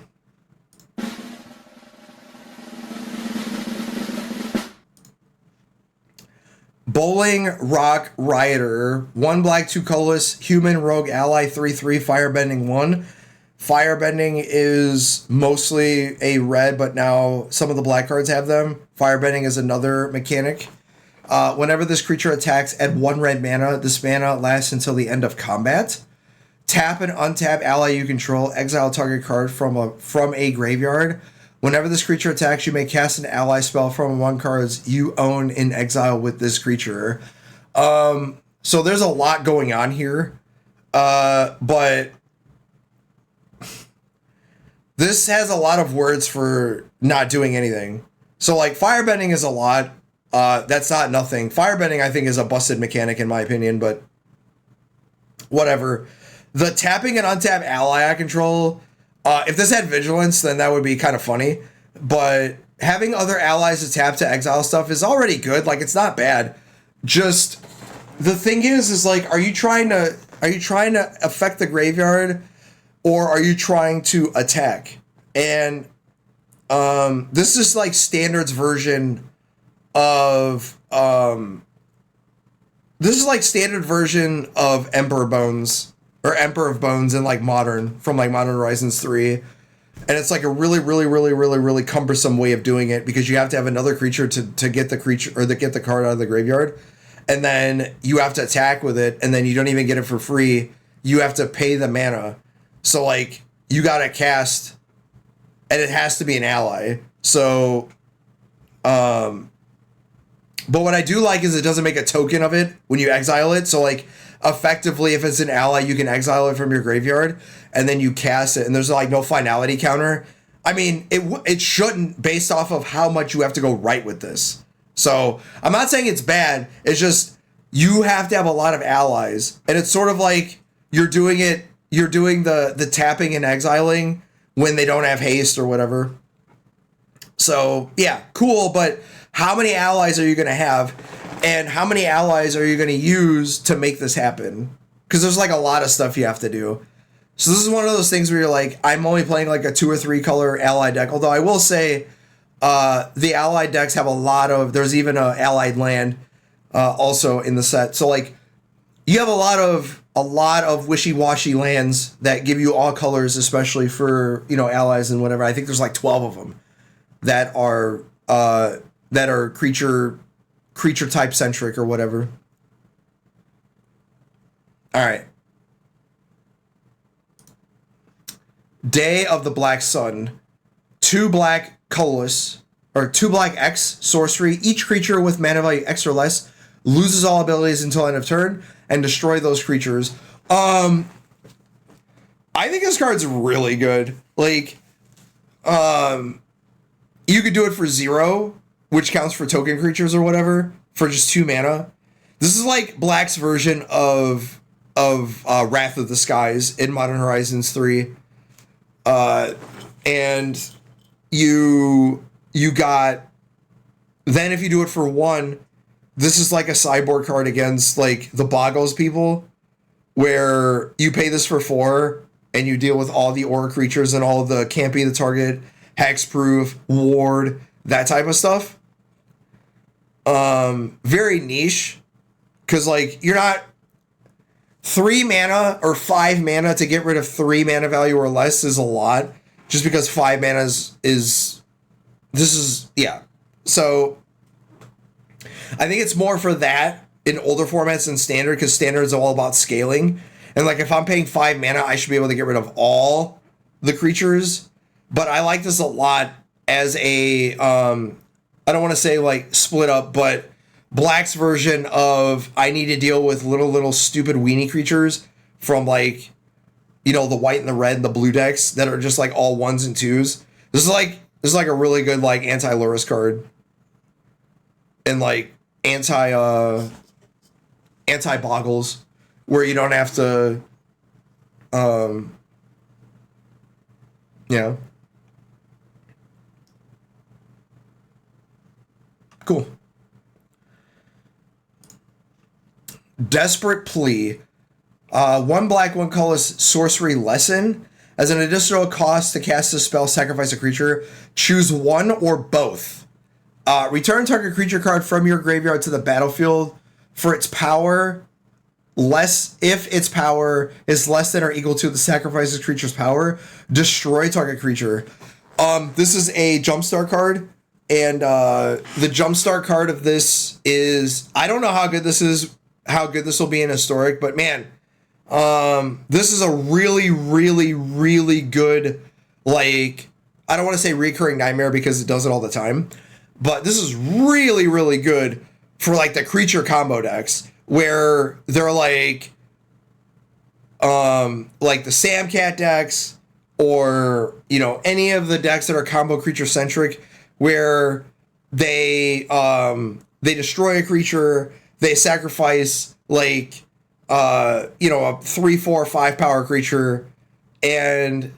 Bowling Rock Rioter, 1 black, 2 colorless, human rogue ally, 3/3, firebending 1. Firebending is mostly a red, but now some of the black cards have them. Firebending is another mechanic. Whenever this creature attacks, add 1 red mana. This mana lasts until the end of combat. Tap and untap ally you control. Exile target card from a graveyard. Whenever this creature attacks, you may cast an ally spell from 1 cards you own in exile with this creature. So there's a lot going on here. But this has a lot of words for not doing anything. So like firebending is a lot. That's not nothing. Firebending I think is a busted mechanic in my opinion, but whatever. The tapping and untap ally I control, if this had vigilance, then that would be kind of funny. But having other allies to tap to exile stuff is already good. Like it's not bad. Just the thing is like, are you trying to affect the graveyard, or are you trying to attack? And this is like standards version of Emperor Bones. Or Emperor of Bones in like Modern, from like Modern Horizons 3. And it's like a really cumbersome way of doing it, because you have to have another creature to get the creature, or to get the card out of the graveyard. And then you have to attack with it, and then you don't even get it for free. You have to pay the mana. So like you gotta cast, and it has to be an ally. So but what I do like is it doesn't make a token of it when you exile it. So like effectively, if it's an ally, you can exile it from your graveyard, and then you cast it, and there's like no finality counter. I mean, it shouldn't based off of how much you have to go right with this. So I'm not saying it's bad. It's just you have to have a lot of allies, and it's sort of like you're doing the tapping and exiling when they don't have haste or whatever. So yeah, cool. But how many allies are you going to have, and how many allies are you going to use to make this happen? Because there's like a lot of stuff you have to do. So this is one of those things where you're like, I'm only playing like a 2 or 3 color ally deck. Although I will say, the allied decks have a lot of. There's even a allied land also in the set. So like, you have a lot of wishy-washy lands that give you all colors, especially for allies and whatever. I think there's like 12 of them that are creature type centric or whatever. All right. Day of the Black Sun. 2 black colorless, or 2 black X sorcery. Each creature with mana value X or less loses all abilities until end of turn and destroy those creatures. I think this card's really good. Like, you could do it for 0, which counts for token creatures or whatever, for just 2 mana. This is like Black's version of Wrath of the Skies in Modern Horizons 3. And you got, then if you do it for 1, this is like a sideboard card against like the Boggles people, where you pay this for 4 and you deal with all the aura creatures and all the can't be the target, hexproof, ward, that type of stuff. Very niche, because like you're not 3 mana or 5 mana to get rid of 3 mana value or less is a lot, just because 5 mana is yeah. So I think it's more for that in older formats than standard, because standard is all about scaling. And like if I'm paying 5 mana, I should be able to get rid of all the creatures. But I like this a lot as a I don't want to say like split up, but Black's version of I need to deal with little stupid weenie creatures from like, the white and the red and the blue decks that are just like all 1s and 2s. This is like a really good like anti-Lurrus card. And like anti-Boggles, where you don't have to cool. Desperate Plea. 1 black, 1 colorless sorcery lesson. As an additional cost to cast a spell, sacrifice a creature. Choose one or both. Return target creature card from your graveyard to the battlefield for its power. If its power is less than or equal to the sacrifices creature's power, destroy target creature. This is a jumpstart card, and the jumpstart card of this is, I don't know how good this will be in historic, but man, this is a really, really, really good, like, I don't want to say recurring nightmare because it does it all the time, but this is really, really good for like the creature combo decks where they're like the Sam Cat decks, or any of the decks that are combo creature centric, where they destroy a creature, they sacrifice like a 3, 4, 5 power creature, and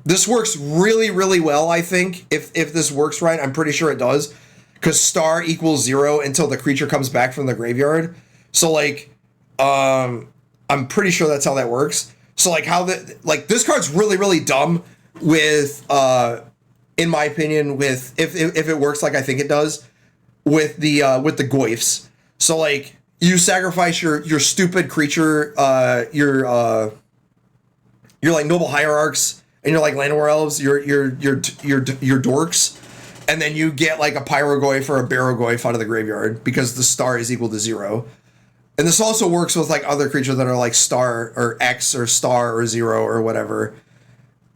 this works really, really well. I think if this works right, I'm pretty sure it does, because star equals 0 until the creature comes back from the graveyard. So like, I'm pretty sure that's how that works. So like this card's really, really dumb with, in my opinion, with if it works like I think it does, with the Goyfs. So like, you sacrifice your stupid creature, your like noble hierarchs and your like Llanowar elves, your dorks, and then you get like a Pyrogoyf or a Barogoyf out of the graveyard because the star is equal to 0. And this also works with like other creatures that are like star or X or star or 0 or whatever.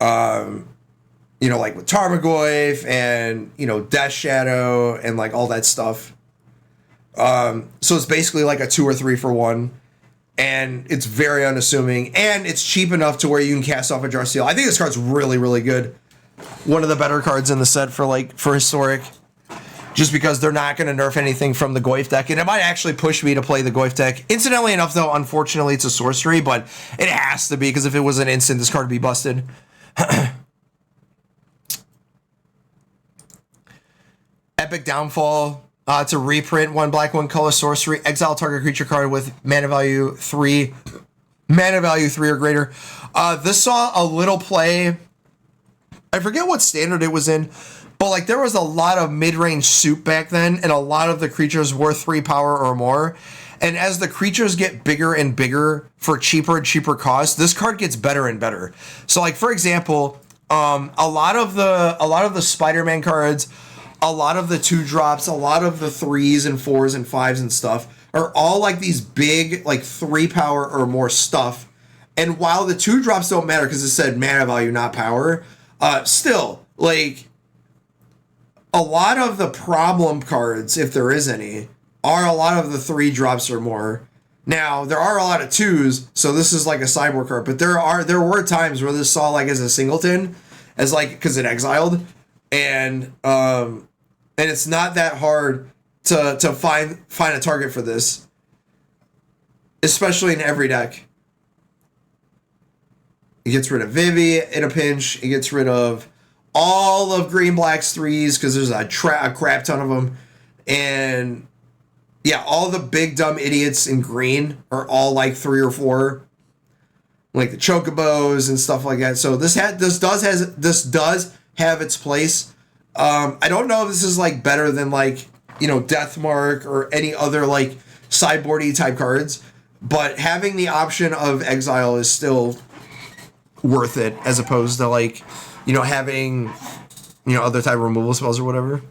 Like with Tarmogoyf and Death Shadow and like all that stuff. So it's basically like a 2 or 3 for 1, and it's very unassuming, and it's cheap enough to where you can cast off a Jar Seal. I think this card's really, really good. one of the better cards in the set for historic. Just because they're not going to nerf anything from the Goyf deck. And it might actually push me to play the Goyf deck. Incidentally enough, though, unfortunately, it's a sorcery, but it has to be, because if it was an instant, this card would be busted. Epic Downfall. It's a reprint, 1 black, 1 color sorcery. Exile target creature card with mana value 3. Mana value 3 or greater. This saw a little play. I forget what standard it was in. But like there was a lot of mid-range soup back then, and a lot of the creatures were 3 power or more. And as the creatures get bigger and bigger for cheaper and cheaper costs, this card gets better and better. So like for example, a lot of the Spider-Man cards, a lot of the 2-drops, a lot of the 3s and 4s and 5s and stuff are all like these big like 3 power or more stuff. And while the 2-drops don't matter because it said mana value, not power, still like a lot of the problem cards, if there is any, are a lot of the 3-drops or more. Now, there are a lot of 2s, so this is like a sideboard card, but there were times where this saw like as a singleton, as like, because it exiled, and it's not that hard to find a target for this, especially in every deck. It gets rid of Vivi in a pinch, it gets rid of all of Green Black's 3s because there's a crap ton of them. And yeah, all the big dumb idiots in green are all like 3 or 4. Like the Chocobos and stuff like that. So this does have its place. I don't know if this is like better than like, you know, Deathmark or any other like sideboardy type cards, but having the option of exile is still worth it as opposed to like, you know, having, you know, other type of removal spells or whatever.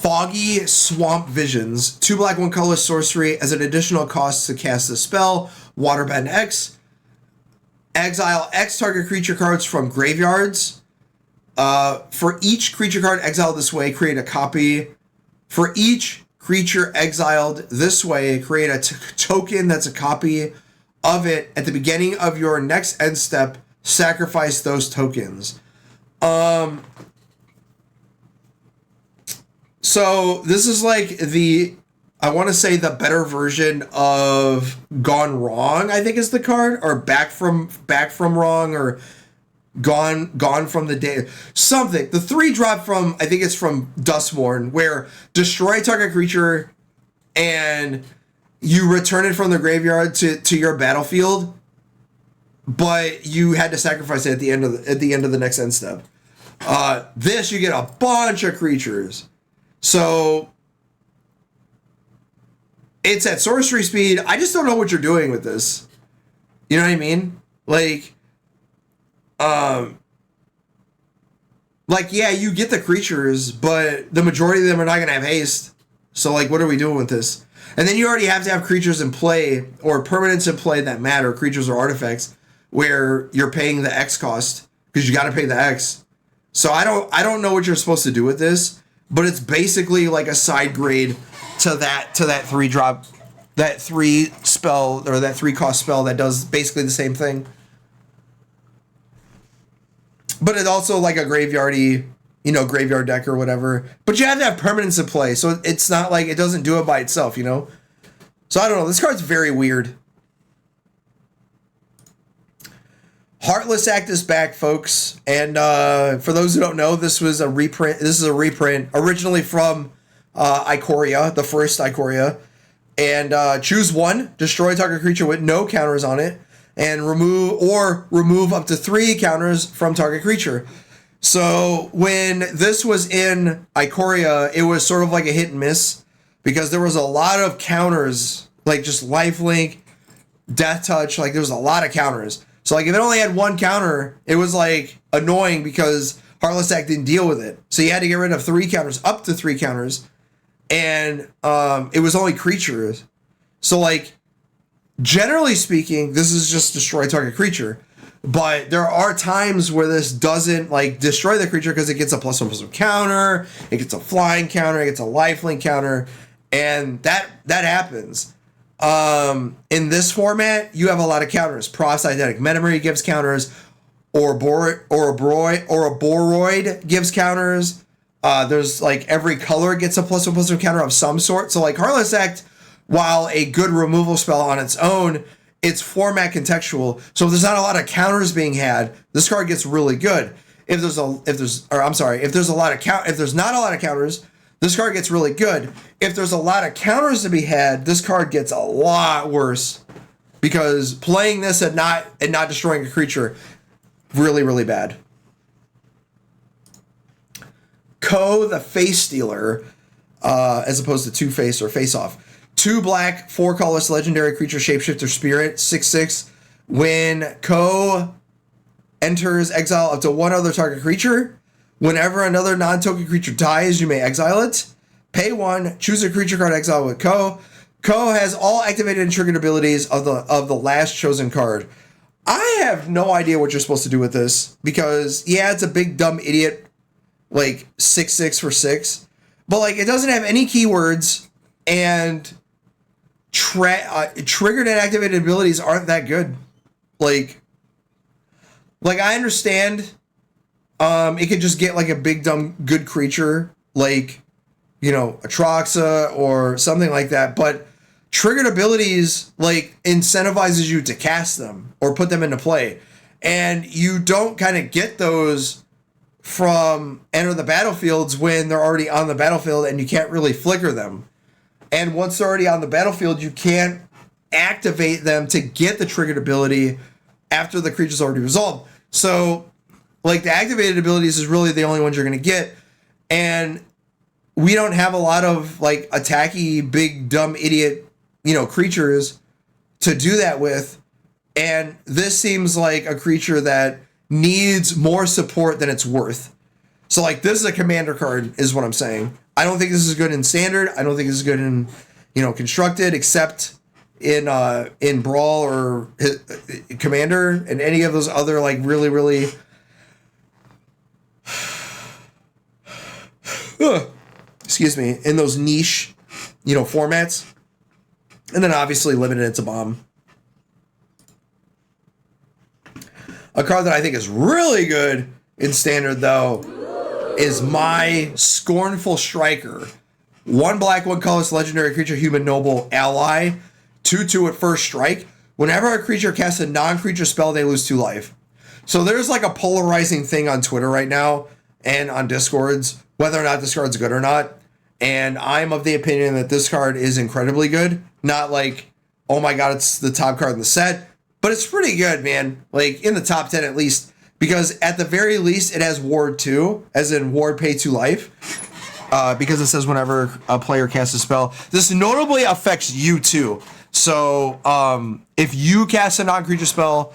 Foggy Swamp Visions. 2 black, 1 color sorcery as an additional cost to cast the spell. Waterbend X. Exile X target creature cards from graveyards. For each creature card exiled this way, create a copy. For each creature exiled this way, create a token that's a copy of it at the beginning of your next end step. Sacrifice those tokens. So this is like I want to say the better version of Gone Wrong, I think is the card, or Back from Wrong, or Gone from the Day, something. The 3-drop from, I think it's from Duskmourn, where destroy target creature and you return it from the graveyard to your battlefield, but you had to sacrifice it at the end of the next end step. This, you get a bunch of creatures. So it's at sorcery speed. I just don't know what you're doing with this. You know what I mean? Like yeah, you get the creatures, but the majority of them are not going to have haste. So like, what are we doing with this? And then you already have to have creatures in play or permanents in play that matter, creatures or artifacts, where you're paying the X cost because you got to pay the X. So I don't know what you're supposed to do with this, but it's basically like a side grade to that 3-drop, that 3 spell, or that 3 cost spell that does basically the same thing. But it's also like a graveyardy, you know, graveyard deck or whatever. But you have to have permanents in play, so it's not like it doesn't do it by itself, you know? So I don't know. This card's very weird. Heartless Act is back, folks. And for those who don't know, this was a reprint. This is a reprint originally from Ikoria, the first Ikoria. And choose 1, destroy target creature with no counters on it, and remove up to 3 counters from target creature. So when this was in Ikoria, it was sort of like a hit and miss because there was a lot of counters, like just lifelink, death touch, like there was a lot of counters. So like if it only had 1 counter, it was like annoying because Heartless Act didn't deal with it. So you had to get rid of 3 counters, up to 3 counters, and it was only creatures. So like, generally speaking, this is just destroy target creature. But there are times where this doesn't like destroy the creature because it gets a +1/+1 counter, it gets a flying counter, it gets a lifelink counter, and that happens. In this format, you have a lot of counters. Proselytic Memory gives counters. or a Boroid gives counters. There's like every color gets a +1/+1 counter of some sort. So like Heartless Act, while a good removal spell on its own, it's format contextual. So if there's not a lot of counters being had, this card gets really good. If there's not a lot of counters, this card gets really good. If there's a lot of counters to be had, this card gets a lot worse, because playing this and not destroying a creature, really, really bad. Ko, the Face Stealer, as opposed to Two-Face or Face Off. 2 black, 4 colorless legendary creature shapeshifter spirit, 6/6. When Ko enters exile up to 1 other target creature, whenever another non-token creature dies, you may exile it. Pay 1, choose a creature card exile with Ko. Ko has all activated and triggered abilities of the last chosen card. I have no idea what you're supposed to do with this, because yeah, it's a big dumb idiot, like 6/6 for 6, but like it doesn't have any keywords, and triggered and activated abilities aren't that good. Like I understand it could just get like a big dumb good creature, like, you know, Atraxa or something like that, but triggered abilities like incentivizes you to cast them or put them into play, and you don't kind of get those from Enter the Battlefields when they're already on the battlefield, and you can't really flicker them. And once they're already on the battlefield, you can't activate them to get the triggered ability after the creature's already resolved. So like the activated abilities is really the only ones you're going to get, and we don't have a lot of like attacky big dumb idiot, you know, creatures to do that with, and this seems like a creature that needs more support than it's worth. So like this is a commander card is what I'm saying. I don't think this is good in standard. I don't think this is good in, you know, constructed, except in Brawl or Commander and any of those other like really, really excuse me, in those niche, you know, formats. And then obviously limited to bomb. A card that I think is really good in standard though is my Scornful Striker. 1 black, 1 colorless legendary creature, human noble ally. 2/2 at first strike. Whenever a creature casts a non-creature spell, they lose 2 life. So there's like a polarizing thing on Twitter right now and on Discords, whether or not this card's good or not. And I'm of the opinion that this card is incredibly good. Not like, oh my god, it's the top card in the set, but it's pretty good, man. Like in the top 10 at least, because at the very least it has Ward 2, as in Ward pay 2 life. Because it says whenever a player casts a spell, this notably affects you too. So if you cast a non-creature spell,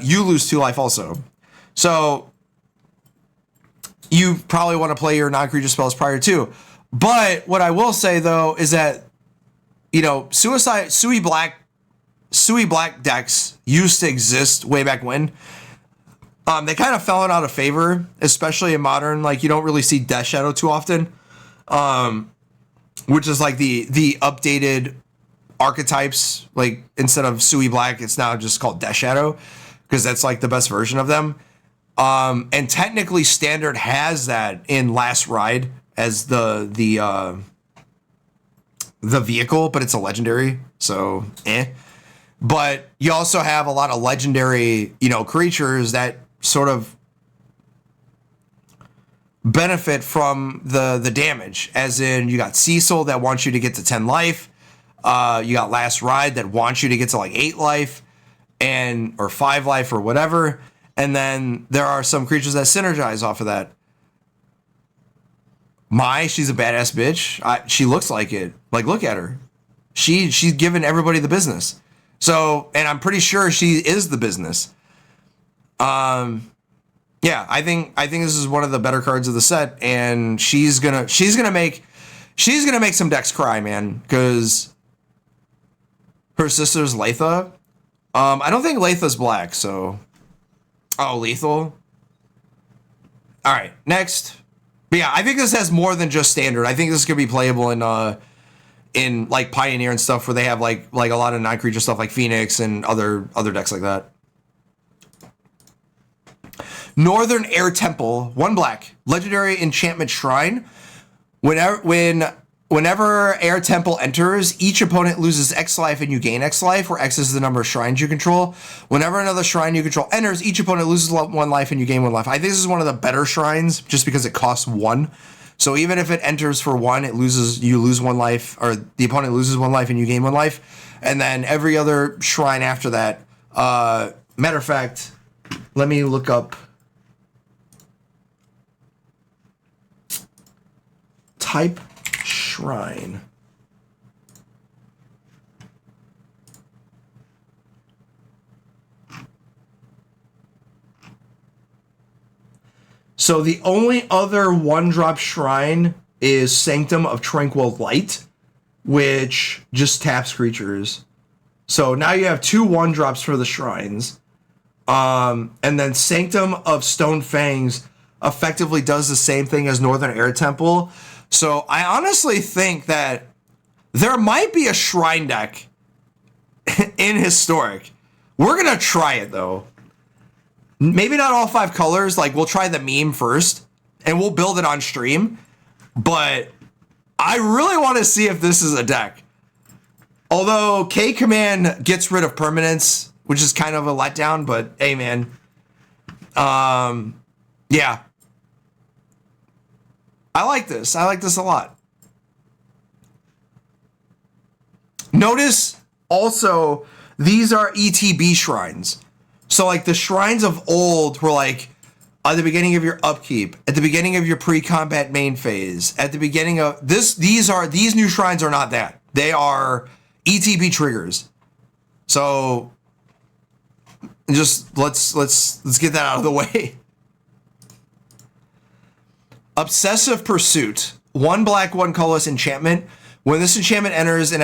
you lose 2 life also. So you probably want to play your non-creature spells prior to. But what I will say though is that, you know, Sui Black decks used to exist way back when. They kind of fell out of favor, especially in modern. Like you don't really see Death Shadow too often, which is like the updated archetypes. Like instead of Sui Black, it's now just called Death Shadow because that's like the best version of them. And technically, Standard has that in Last Ride as the vehicle, but it's a legendary, so But you also have a lot of legendary, you know, creatures that sort of benefit from the damage, as in you got Cecil that wants you to get to 10 life. You got Last Ride that wants you to get to like 8 life or 5 life or whatever. And then there are some creatures that synergize off of that. She's a badass bitch. She looks like it. Like, look at her. She's giving everybody the business. So, and I'm pretty sure she is the business. Yeah, I think this is one of the better cards of the set, and she's gonna make some decks cry, man, because her sister's Latha. I don't think Latha's black, so lethal. All right, next. But yeah, I think this has more than just standard. I think this could be playable in like Pioneer and stuff where they have like a lot of non-creature stuff like Phoenix and other decks like that. Northern Air Temple, 1 black, legendary enchantment shrine. Whenever Air Temple enters, each opponent loses X life and you gain X life, where X is the number of shrines you control. Whenever another shrine you control enters, each opponent loses 1 life and you gain 1 life. I think this is one of the better shrines just because it costs 1. So even if it enters for 1, you lose 1 life, or the opponent loses 1 life and you gain 1 life. And then every other shrine after that. Matter of fact, let me look up type shrine. So the only other 1-drop shrine is Sanctum of Tranquil Light, which just taps creatures. So now you have 2 1-drops for the shrines. And then Sanctum of Stone Fangs effectively does the same thing as Northern Air Temple. So I honestly think that there might be a shrine deck in Historic. We're going to try it, though. Maybe not all 5 colors. Like, we'll try the meme first, and we'll build it on stream. But I really want to see if this is a deck. Although K-Command gets rid of permanents, which is kind of a letdown, but hey, man. Yeah. I like this. I like this a lot. Notice also, these are ETB shrines. So like the shrines of old were like at the beginning of your upkeep, at the beginning of your pre-combat main phase, at the beginning of this. These new shrines are not that. They are ETB triggers. So just let's get that out of the way. Obsessive Pursuit, 1 black, 1 colorless enchantment. When this enchantment enters and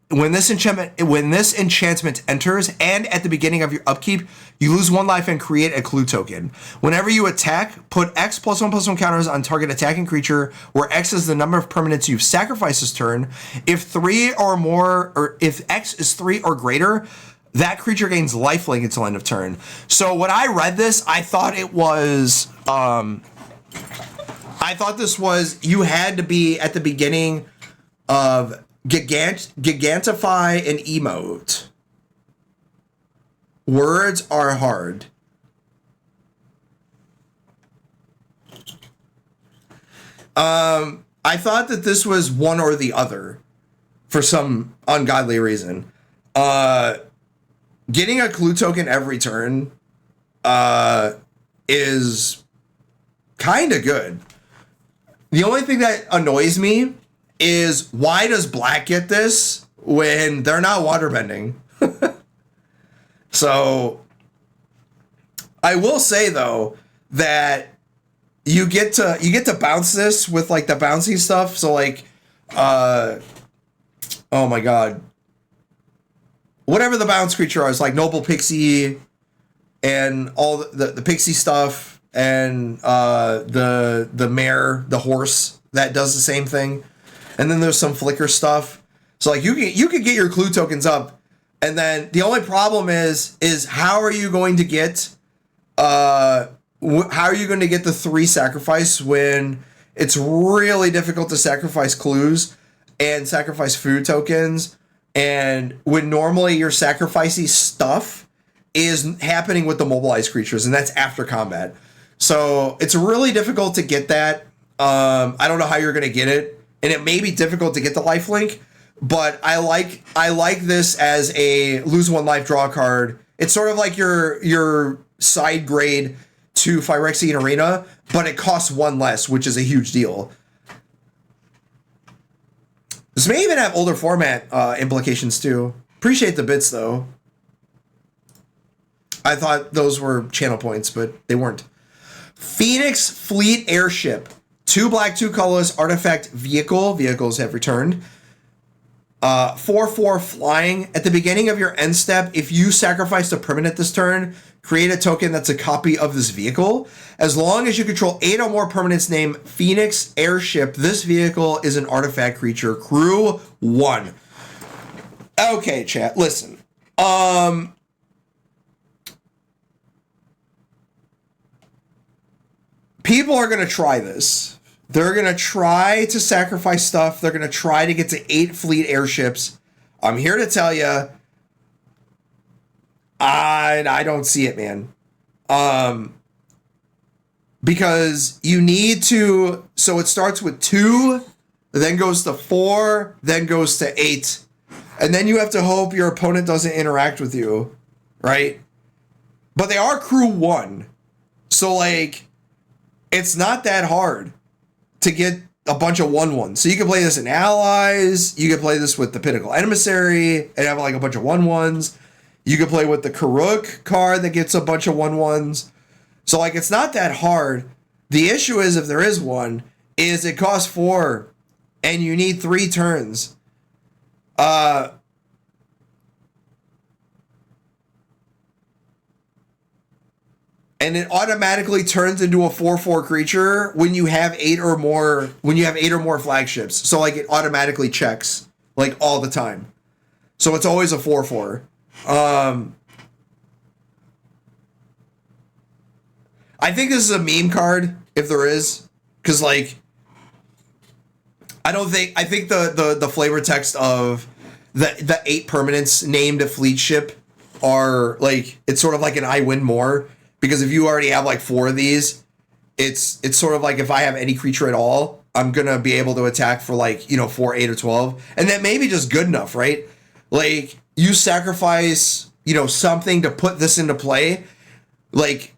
when this enchantment enters and at the beginning of your upkeep, you lose 1 life and create a clue token. Whenever you attack, put X +1/+1 counters on target attacking creature, where X is the number of permanents you've sacrificed this turn. If 3 or more, or if X is 3 or greater, that creature gains lifelink until end of turn. So when I read this, I thought it was you had to be at the beginning of Gigantify an emote. Words are hard. I thought that this was one or the other for some ungodly reason. Getting a clue token every turn is kind of good. The only thing that annoys me is, why does black get this when they're not waterbending? So I will say though that you get to bounce this with like the bouncy stuff. So like oh my god, whatever the bounce creature is, like Noble Pixie and all the pixie stuff, and the mare, the horse that does the same thing. And then there's some flicker stuff. So like you could get your clue tokens up, and then the only problem is how are you going to get the 3 sacrifice when it's really difficult to sacrifice clues and sacrifice food tokens, and when normally your sacrificey stuff is happening with the mobilized creatures, and that's after combat. So it's really difficult to get that. I don't know how you're going to get it. And it may be difficult to get the lifelink, but I like this as a lose 1 life, draw a card. It's sort of like your side grade to Phyrexian Arena, but it costs 1 less, which is a huge deal. This may even have older format implications too. Appreciate the bits though. I thought those were channel points, but they weren't. Phoenix Fleet Airship. 2 black, 2 colorless artifact vehicle. Vehicles have returned. 4/4 flying. At the beginning of your end step, if you sacrifice a permanent this turn, create a token that's a copy of this vehicle. As long as you control 8 or more permanents named Phoenix Airship, this vehicle is an artifact creature. Crew 1. Okay, chat, listen. people are going to try this. They're going to try to sacrifice stuff. They're going to try to get to 8 fleet airships. I'm here to tell you, I don't see it, man. Because you need to, so it starts with 2, then goes to 4, then goes to 8. And then you have to hope your opponent doesn't interact with you, right? But they are crew 1. So, like, it's not that hard to get a bunch of 1/1s. So you can play this in allies. You can play this with the Pinnacle Emissary and have like a bunch of 1/1s. You can play with the Karuk card that gets a bunch of 1/1s. So like it's not that hard. The issue is if there is one, is it costs 4 and you need 3 turns. And it automatically turns into a 4/4 creature when you have 8 or more flagships. So like it automatically checks like all the time. So it's always a 4/4. I think this is a meme card, if there is. Cause like I think the flavor text of the 8 permanents named a fleet ship are like it's sort of like an I win more. Because if you already have like 4 of these, it's sort of like if I have any creature at all, I'm going to be able to attack for like, 4, 8, or 12. And that may be just good enough, right? Like you sacrifice, something to put this into play. Like,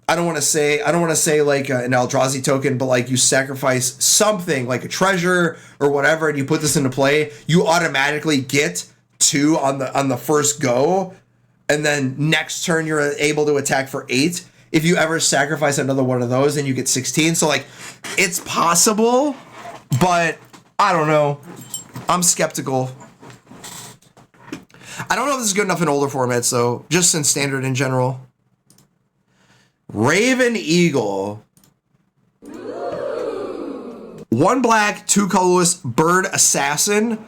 I don't want to say like an Eldrazi token, but like you sacrifice something like a treasure or whatever, and you put this into play, you automatically get 2 on the first go. And then next turn, you're able to attack for 8. If you ever sacrifice another one of those, then you get 16. So, like, it's possible, but I don't know. I'm skeptical. I don't know if this is good enough in older formats, though, just in standard in general. Raven Eagle. 1 black, 2 colorless, bird assassin.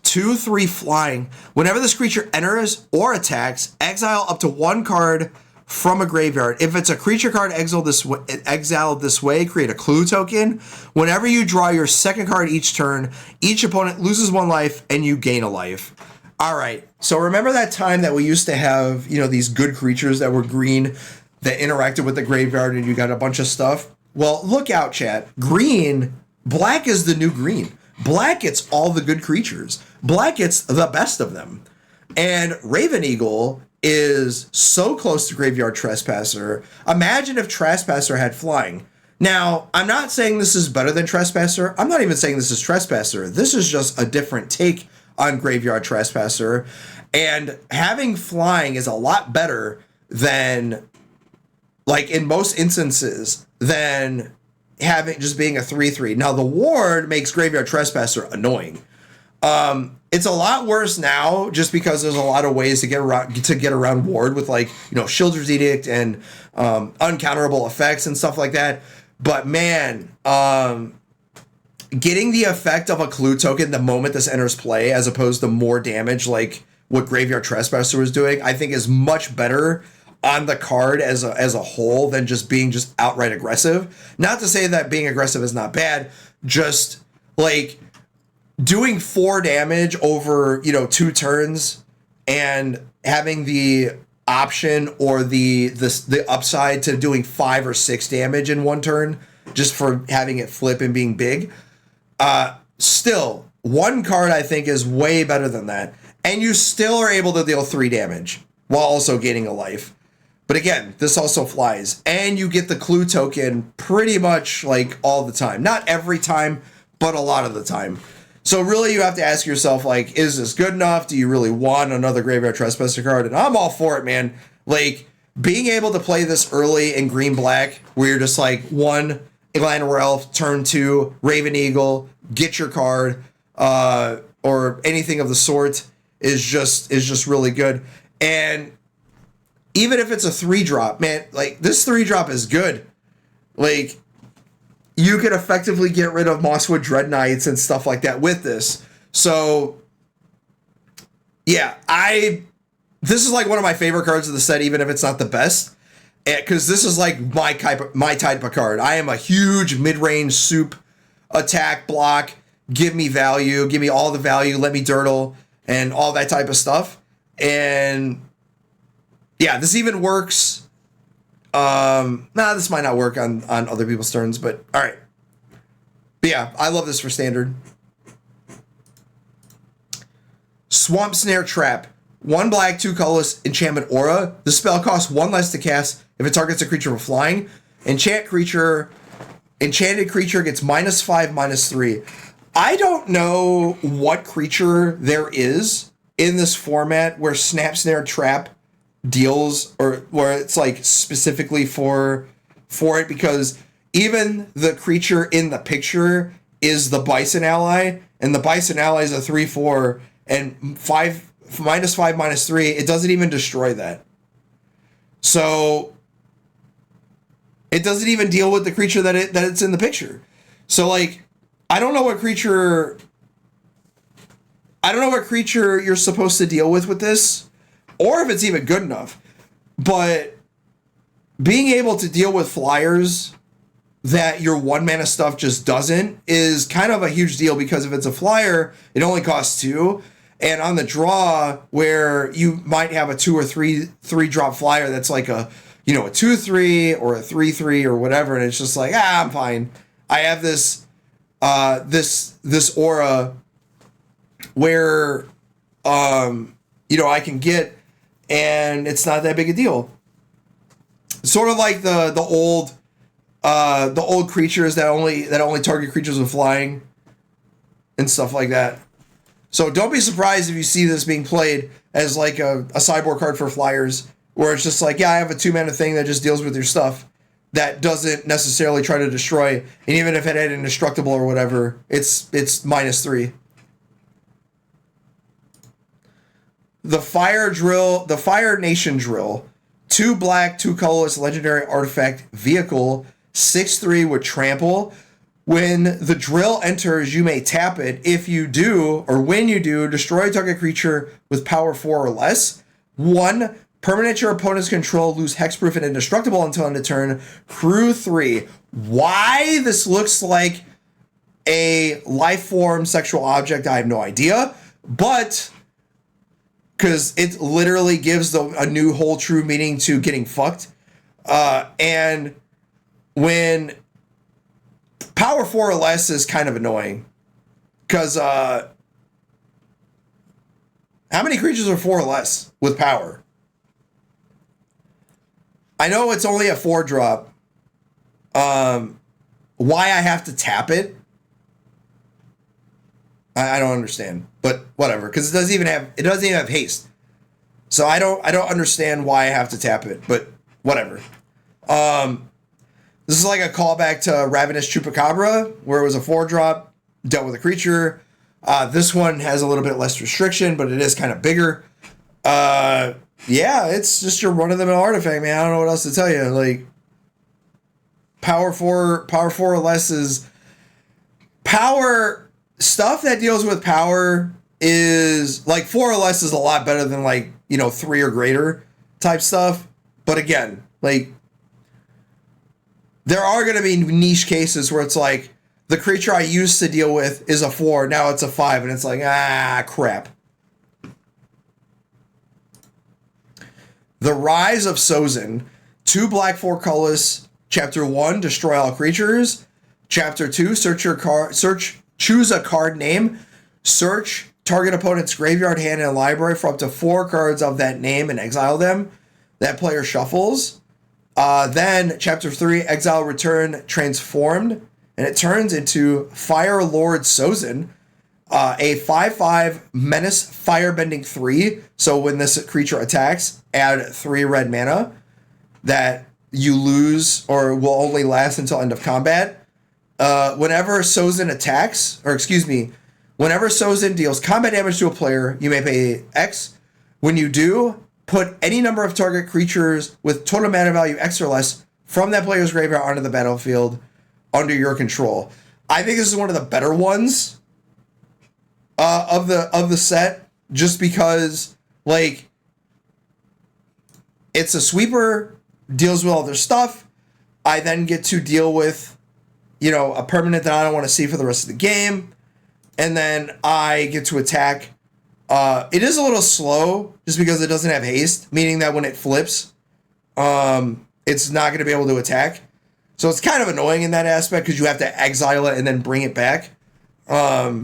2/3 flying. Whenever this creature enters or attacks, exile up to 1 card from a graveyard. If it's a creature card exiled this way, create a clue token. Whenever you draw your second card each turn, each opponent loses 1 life and you gain a life. All right. So remember that time that we used to have, these good creatures that were green that interacted with the graveyard and you got a bunch of stuff? Well, look out, chat. Black is the new green. Black gets all the good creatures. Black gets the best of them. And Raven Eagle is so close to Graveyard Trespasser. Imagine if Trespasser had flying. Now, I'm not saying this is better than Trespasser. I'm not even saying this is Trespasser. This is just a different take on Graveyard Trespasser. And having flying is a lot better than, like in most instances, than just being a 3/3. Now the ward makes Graveyard Trespasser annoying. It's a lot worse now just because there's a lot of ways to get around ward with like, Shield's Edict and uncounterable effects and stuff like that. But man, getting the effect of a clue token the moment this enters play as opposed to more damage like what Graveyard Trespasser was doing, I think is much better on the card as a whole than just being just outright aggressive. Not to say that being aggressive is not bad, just like doing 4 damage over, 2 turns and having the option or the upside to doing 5 or 6 damage in 1 turn just for having it flip and being big. Still, 1 card I think is way better than that. And you still are able to deal 3 damage while also gaining a life. But again, this also flies. And you get the clue token pretty much like all the time. Not every time, but a lot of the time. So really you have to ask yourself, like, is this good enough? Do you really want another Graveyard Trespasser card? And I'm all for it, man. Like, being able to play this early in green-black, where you're just like, 1, Elanor Elf, turn 2, Raven Eagle, get your card, or anything of the sort, is just really good. And even if it's a 3-drop, man, like, this 3-drop is good. Like, you could effectively get rid of Mosswood Dread Knights and stuff like that with this. So, yeah, this is like one of my favorite cards of the set, even if it's not the best. because this is like my type of card. I am a huge mid-range soup, attack, block, give me value, give me all the value, let me dirtle, and all that type of stuff. And yeah, this even works. This might not work on other people's turns, but all right. But yeah, I love this for standard. Swamp Snare Trap. 1 black, 2 colorless, enchantment aura. The spell costs 1 less to cast if it targets a creature with flying. Enchanted creature gets -5, -3. I don't know what creature there is in this format where Snap Snare Trap deals, or where it's like specifically for it, because even the creature in the picture is the Bison ally, and the Bison ally is a 3/4 and -5, -3. It doesn't even destroy that. So it doesn't even deal with the creature that it's in the picture. So like, I don't know what creature you're supposed to deal with this, or if it's even good enough. But being able to deal with flyers that your 1 mana stuff just doesn't is kind of a huge deal, because if it's a flyer, it only costs 2. And on the draw, where you might have a 2 or 3 drop flyer that's like a 2/3 or a 3/3 or whatever, and it's just like, I'm fine. I have this this aura where I can get, and it's not that big a deal. Sort of like the old creatures that only target creatures with flying and stuff like that. So don't be surprised if you see this being played as like a sideboard card for flyers, where it's just like, I have a 2 mana thing that just deals with your stuff, that doesn't necessarily try to destroy, and even if it had indestructible or whatever, it's -3. The Fire Nation Drill. 2 black, 2 colorless, legendary artifact vehicle, 6/3 with trample. When the drill enters, you may tap it. If you do, or when you do, destroy a target creature with power 4 or less. 1 permanent your opponent's control, lose hexproof and indestructible until end of turn. Crew 3. Why this looks like a life form sexual object, I have no idea. But because it literally gives a new whole true meaning to getting fucked. And when power 4 or less is kind of annoying, because how many creatures are 4 or less with power? I know it's only a 4-drop. Why I have to tap it, I don't understand, but whatever, because it doesn't even have haste. So I don't understand why I have to tap it, but whatever. This is like a callback to Ravenous Chupacabra, where it was a 4-drop, dealt with a creature. This one has a little bit less restriction, but it is kind of bigger. It's just your run-of-the-mill artifact, man. I don't know what else to tell you. Like, power 4 or less is power. Stuff that deals with power is like 4 or less is a lot better than 3 or greater type stuff. But again, like, there are going to be niche cases where it's like, the creature I used to deal with is a 4, now it's a 5, and it's like, crap. The Rise of Sozin. 2 black, 4 colorless. Chapter 1, destroy all creatures. Chapter 2, choose a card name. Search target opponent's graveyard, hand, and library for up to 4 cards of that name and exile them. That player shuffles. Then, Chapter 3, exile, return, transformed. And it turns into Fire Lord Sozin, a 5/5 menace firebending 3. So when this creature attacks, add 3 red mana that you lose or will only last until end of combat. Whenever Sozin deals combat damage to a player, you may pay X. When you do, put any number of target creatures with total mana value X or less from that player's graveyard onto the battlefield under your control. I think this is one of the better ones of the set, just because it's a sweeper. deals with all their stuff. I then get to deal with, you know, a permanent that I don't want to see for the rest of the game. And then I get to attack. It is a little slow just because it doesn't have haste, meaning that when it flips, it's not going to be able to attack. So it's kind of annoying in that aspect because you have to exile it and then bring it back. Yeah,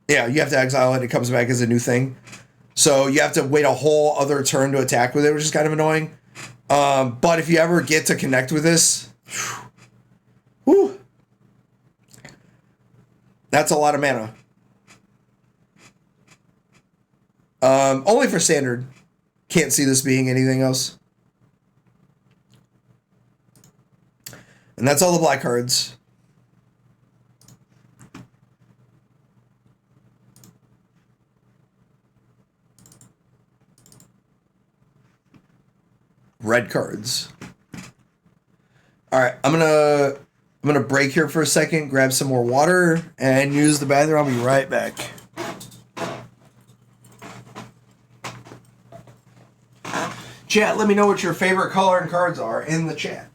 you have to exile it. It comes back as a new thing. So you have to wait a whole other turn to attack with it, which is kind of annoying. But if you ever get to connect with this, whew, that's a lot of mana. Only for standard. Can't see this being anything else. And that's all the black cards. Red cards. All right, I'm gonna break here for a second, grab some more water, and use the bathroom. I'll be right back. Chat, let me know what your favorite color and cards are in the chat.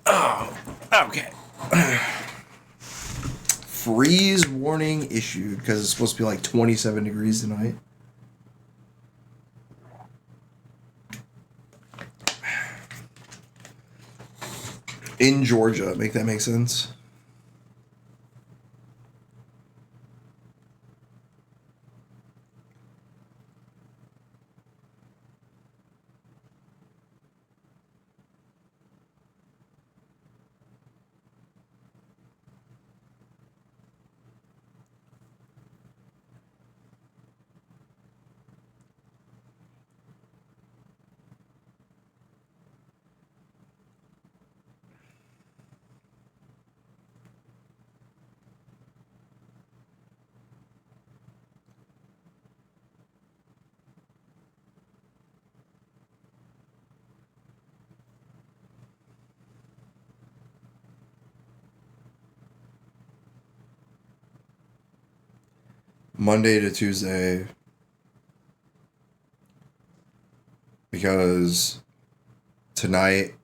Oh, okay. Freeze warning issued because it's supposed to be like 27 degrees tonight. In Georgia, make that make sense? Monday to Tuesday. Because tonight,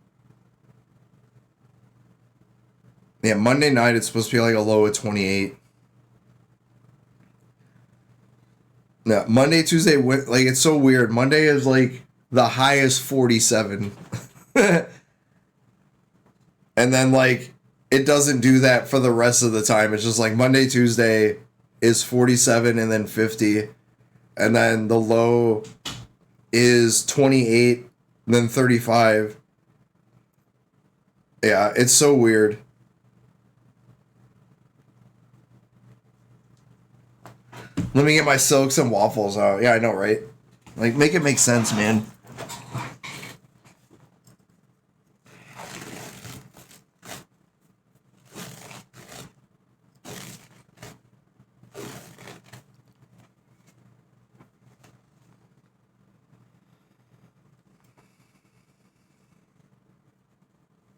yeah, Monday night it's supposed to be like a low of 28. No, Monday, Tuesday, like it's so weird. Monday is like the highest 47. And then like it doesn't do that for the rest of the time. It's just like Monday, Tuesday is 47 and then 50. And then the low is 28, then 35. Yeah, it's so weird. Let me get my silks and waffles out. Yeah, I know, right? Like, make it make sense, man.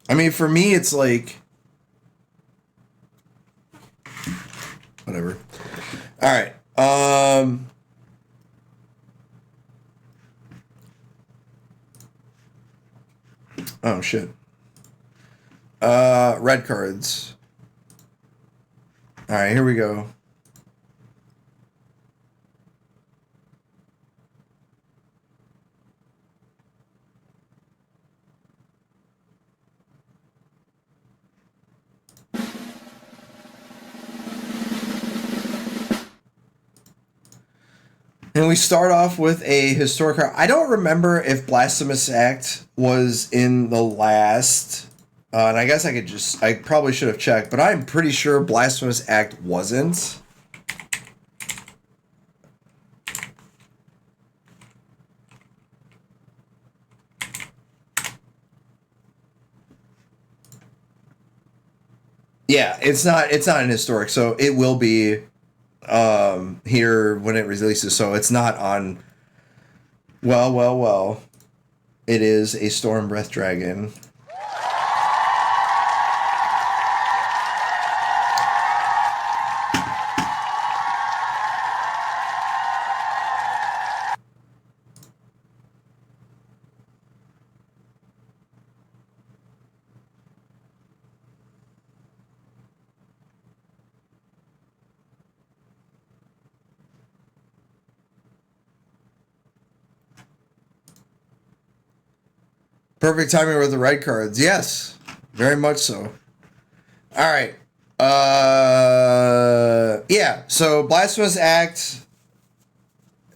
I mean, for me, it's like... whatever. All right. Oh, shit. Red cards. All right, here we go. And we start off with a historic card. I don't remember if Blasphemous Act was in the last. And I guess I probably should have checked, but I'm pretty sure Blasphemous Act wasn't. Yeah, it's not an historic, so it will be here when it releases, so it's not on. Well, it is a Storm Breath Dragon. Perfect timing with the red cards. Yes, very much so. All right. Yeah, so Blasphemous Act.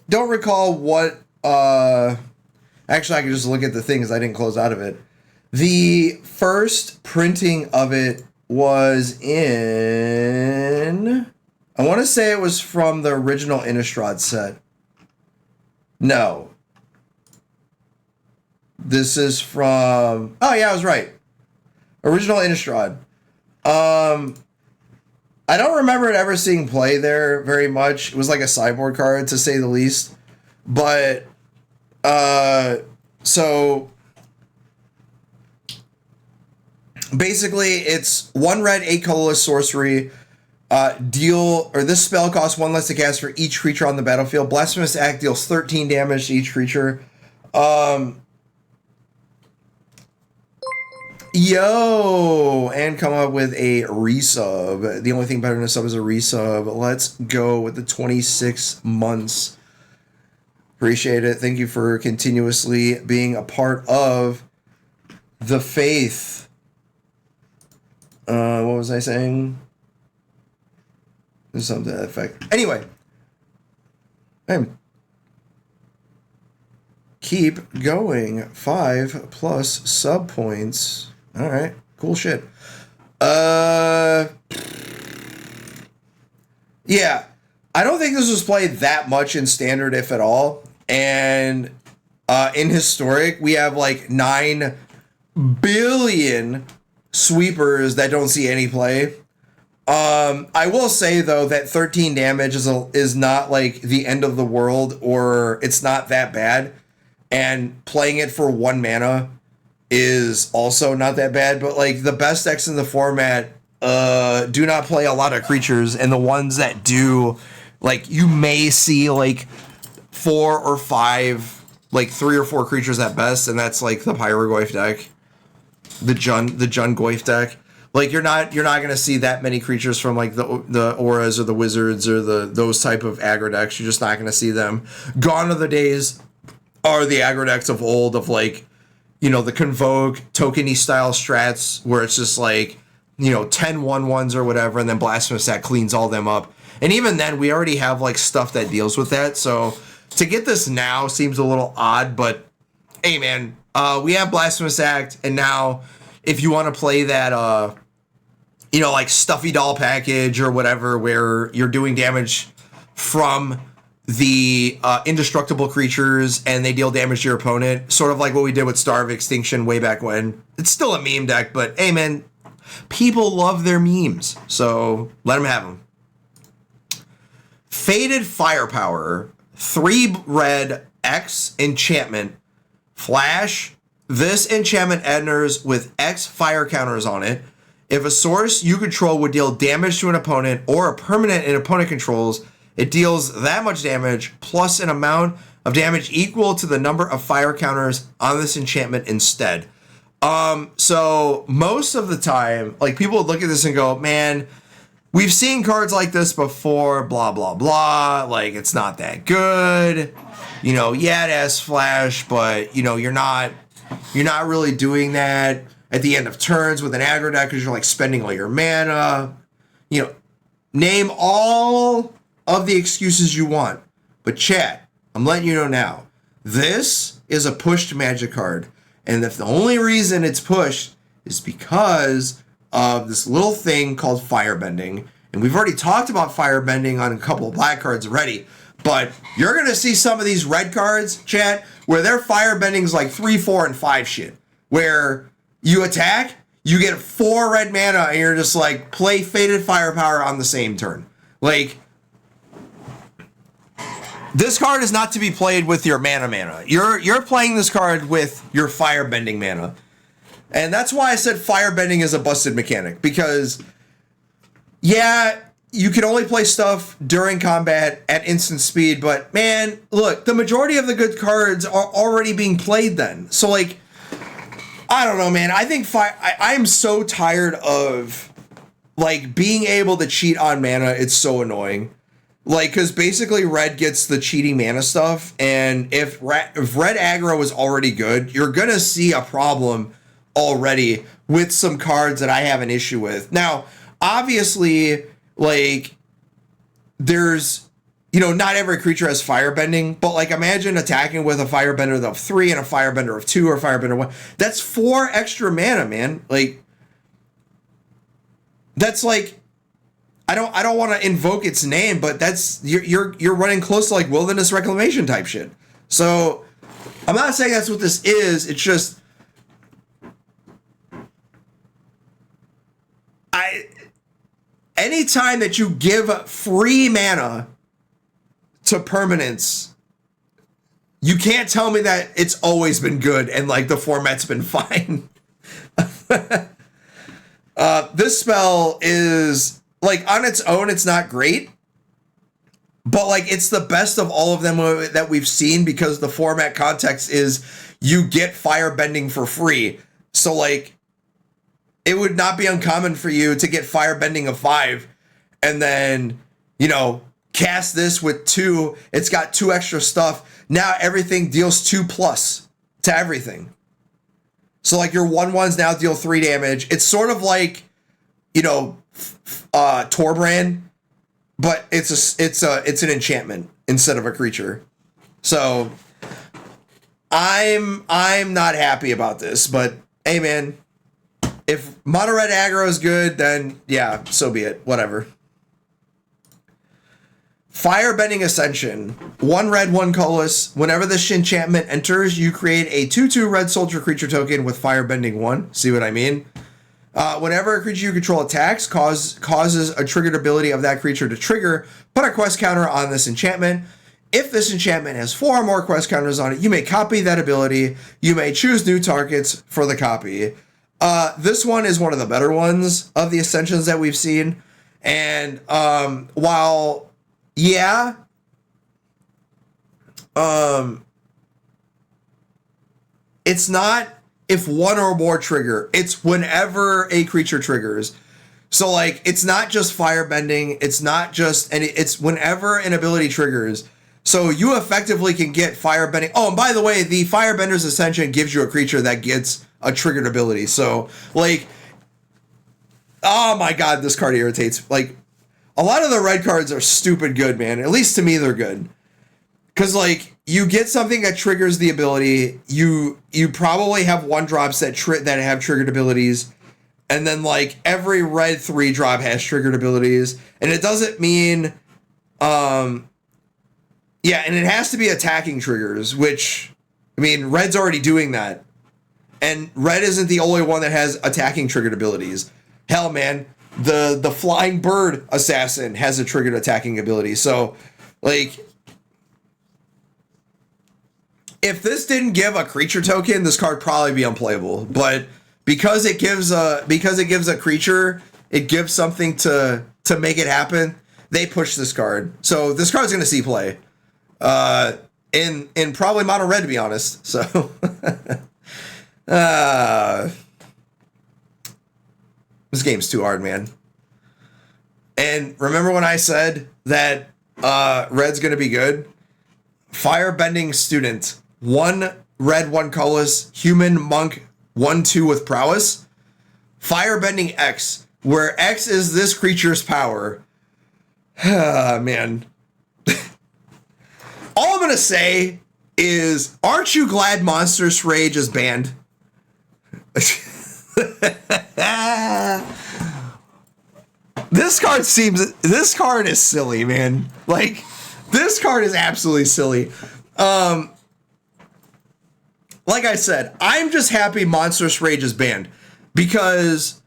Don't recall what... actually, I can just look at the thing because I didn't close out of it. The first printing of it was in... I want to say it was from the original Innistrad set. No. This is from... oh, yeah, I was right. Original Innistrad. I don't remember it ever seeing play there very much. It was like a sideboard card, to say the least. But, so... basically, it's 1 red, 8 colorless sorcery. This spell costs 1 less to cast for each creature on the battlefield. Blasphemous Act deals 13 damage to each creature. And come up with a resub. The only thing better than a sub is a resub. Let's go with the 26 months. Appreciate it. Thank you for continuously being a part of the faith. What was I saying? There's something to that effect. Anyway. Keep going. 5+ sub points. All right, cool shit. Yeah, I don't think this was played that much in Standard, if at all. And in Historic, we have like 9 billion sweepers that don't see any play. I will say though that 13 damage is not like the end of the world, or it's not that bad. And playing it for 1 mana is also not that bad, but like the best decks in the format do not play a lot of creatures, and the ones that do Like you may see like 4 or 5, like 3 or 4 creatures at best, and that's like the Pyrogoyf deck, the Jun Goyf deck. Like you're not gonna see that many creatures from like the auras or the wizards or those type of aggro decks. You're just not gonna see them. Gone are the days are the aggro decks of old of like, you know, the Convoke tokeny style strats where it's just like, you know, 10 1/1s or whatever, and then Blasphemous Act cleans all them up. And even then, we already have like stuff that deals with that. So to get this now seems a little odd, but hey, man, we have Blasphemous Act, and now if you want to play that, you know, like Stuffy Doll package or whatever, where you're doing damage from the indestructible creatures and they deal damage to your opponent, sort of like what we did with Star of Extinction way back when. It's still a meme deck, but hey, man, people love their memes, so let them have them. Faded Firepower, 3 red X enchantment, flash. This enchantment enters with X fire counters on it. If a source you control would deal damage to an opponent or a permanent an opponent controls, it deals that much damage plus an amount of damage equal to the number of fire counters on this enchantment instead. So most of the time, like people would look at this and go, man, we've seen cards like this before, blah, blah, blah. Like, it's not that good. You know, yeah, it has flash, but, you know, you're not really doing that at the end of turns with an aggro deck because you're, like, spending all your mana. You know, name all of the excuses you want. But, chat, I'm letting you know now. This is a pushed Magic card. And if the only reason it's pushed is because of this little thing called firebending. And we've already talked about firebending on a couple of black cards already. But you're going to see some of these red cards, chat, where their firebending is like 3, 4, and 5 shit. Where you attack, you get 4 red mana, and you're just like, play Faded Firepower on the same turn. Like, this card is not to be played with your mana. You're playing this card with your firebending mana. And that's why I said firebending is a busted mechanic. Because, yeah, you can only play stuff during combat at instant speed. But, man, look, the majority of the good cards are already being played then. So, like, I don't know, man. I think I'm so tired of, like, being able to cheat on mana. It's so annoying. Like, because basically red gets the cheating mana stuff, and if red aggro is already good, you're going to see a problem already with some cards that I have an issue with. Now, obviously, like, there's, you know, not every creature has firebending, but, like, imagine attacking with a firebender of 3 and a firebender of 2 or a firebender of 1. That's 4 extra mana, man. Like, that's like, I don't want to invoke its name, but that's you're running close to like Wilderness Reclamation type shit. So I'm not saying that's what this is. It's just anytime that you give free mana to permanents, you can't tell me that it's always been good and like the format's been fine. This spell is, like, on its own, it's not great, but, like, it's the best of all of them that we've seen because the format context is you get firebending for free. So, like, it would not be uncommon for you to get firebending of 5 and then, you know, cast this with 2. It's got 2 extra stuff. Now everything deals 2+ to everything. So, like, your 1/1s now deal 3 damage. It's sort of like, you know, Torbrand, but it's an enchantment instead of a creature. So I'm not happy about this, but hey, man, if mono red aggro is good, then yeah, so be it. Whatever. Firebending Ascension. 1 red, 1 colorless. Whenever this enchantment enters, you create a 2/2 red soldier creature token with Firebending 1. See what I mean? Whenever a creature you control attacks, causes a triggered ability of that creature to trigger, put a quest counter on this enchantment. If this enchantment has 4 or more quest counters on it, you may copy that ability. You may choose new targets for the copy. This one is one of the better ones of the Ascensions that we've seen. And while, Yeah. It's not if one or more trigger. It's whenever a creature triggers. So like, it's not just firebending. It's not just any. It's whenever an ability triggers. So you effectively can get firebending. Oh, and by the way, the Firebender's Ascension gives you a creature that gets a triggered ability. So like, oh my god, this card irritates. Like, a lot of the red cards are stupid good, man. At least to me, they're good. Because like, you get something that triggers the ability. You probably have 1-drops that have triggered abilities. And then like every red 3-drop has triggered abilities. And it doesn't mean yeah, and it has to be attacking triggers, which, I mean, red's already doing that. And red isn't the only one that has attacking triggered abilities. Hell, man, the Flying Bird Assassin has a triggered attacking ability. So, like, if this didn't give a creature token, this card probably be unplayable. But because it gives a creature, it gives something to make it happen. They push this card. So this card's gonna see play. In probably mono red, to be honest. So this game's too hard, man. And remember when I said that red's gonna be good? Firebending Student, 1 red, 1 colorless, human monk, 1/2 with prowess. Firebending X, where X is this creature's power. Man. All I'm going to say is, aren't you glad Monstrous Rage is banned? This card is silly, man. Like, this card is absolutely silly. Like I said, I'm just happy Monstrous Rage is banned. Because,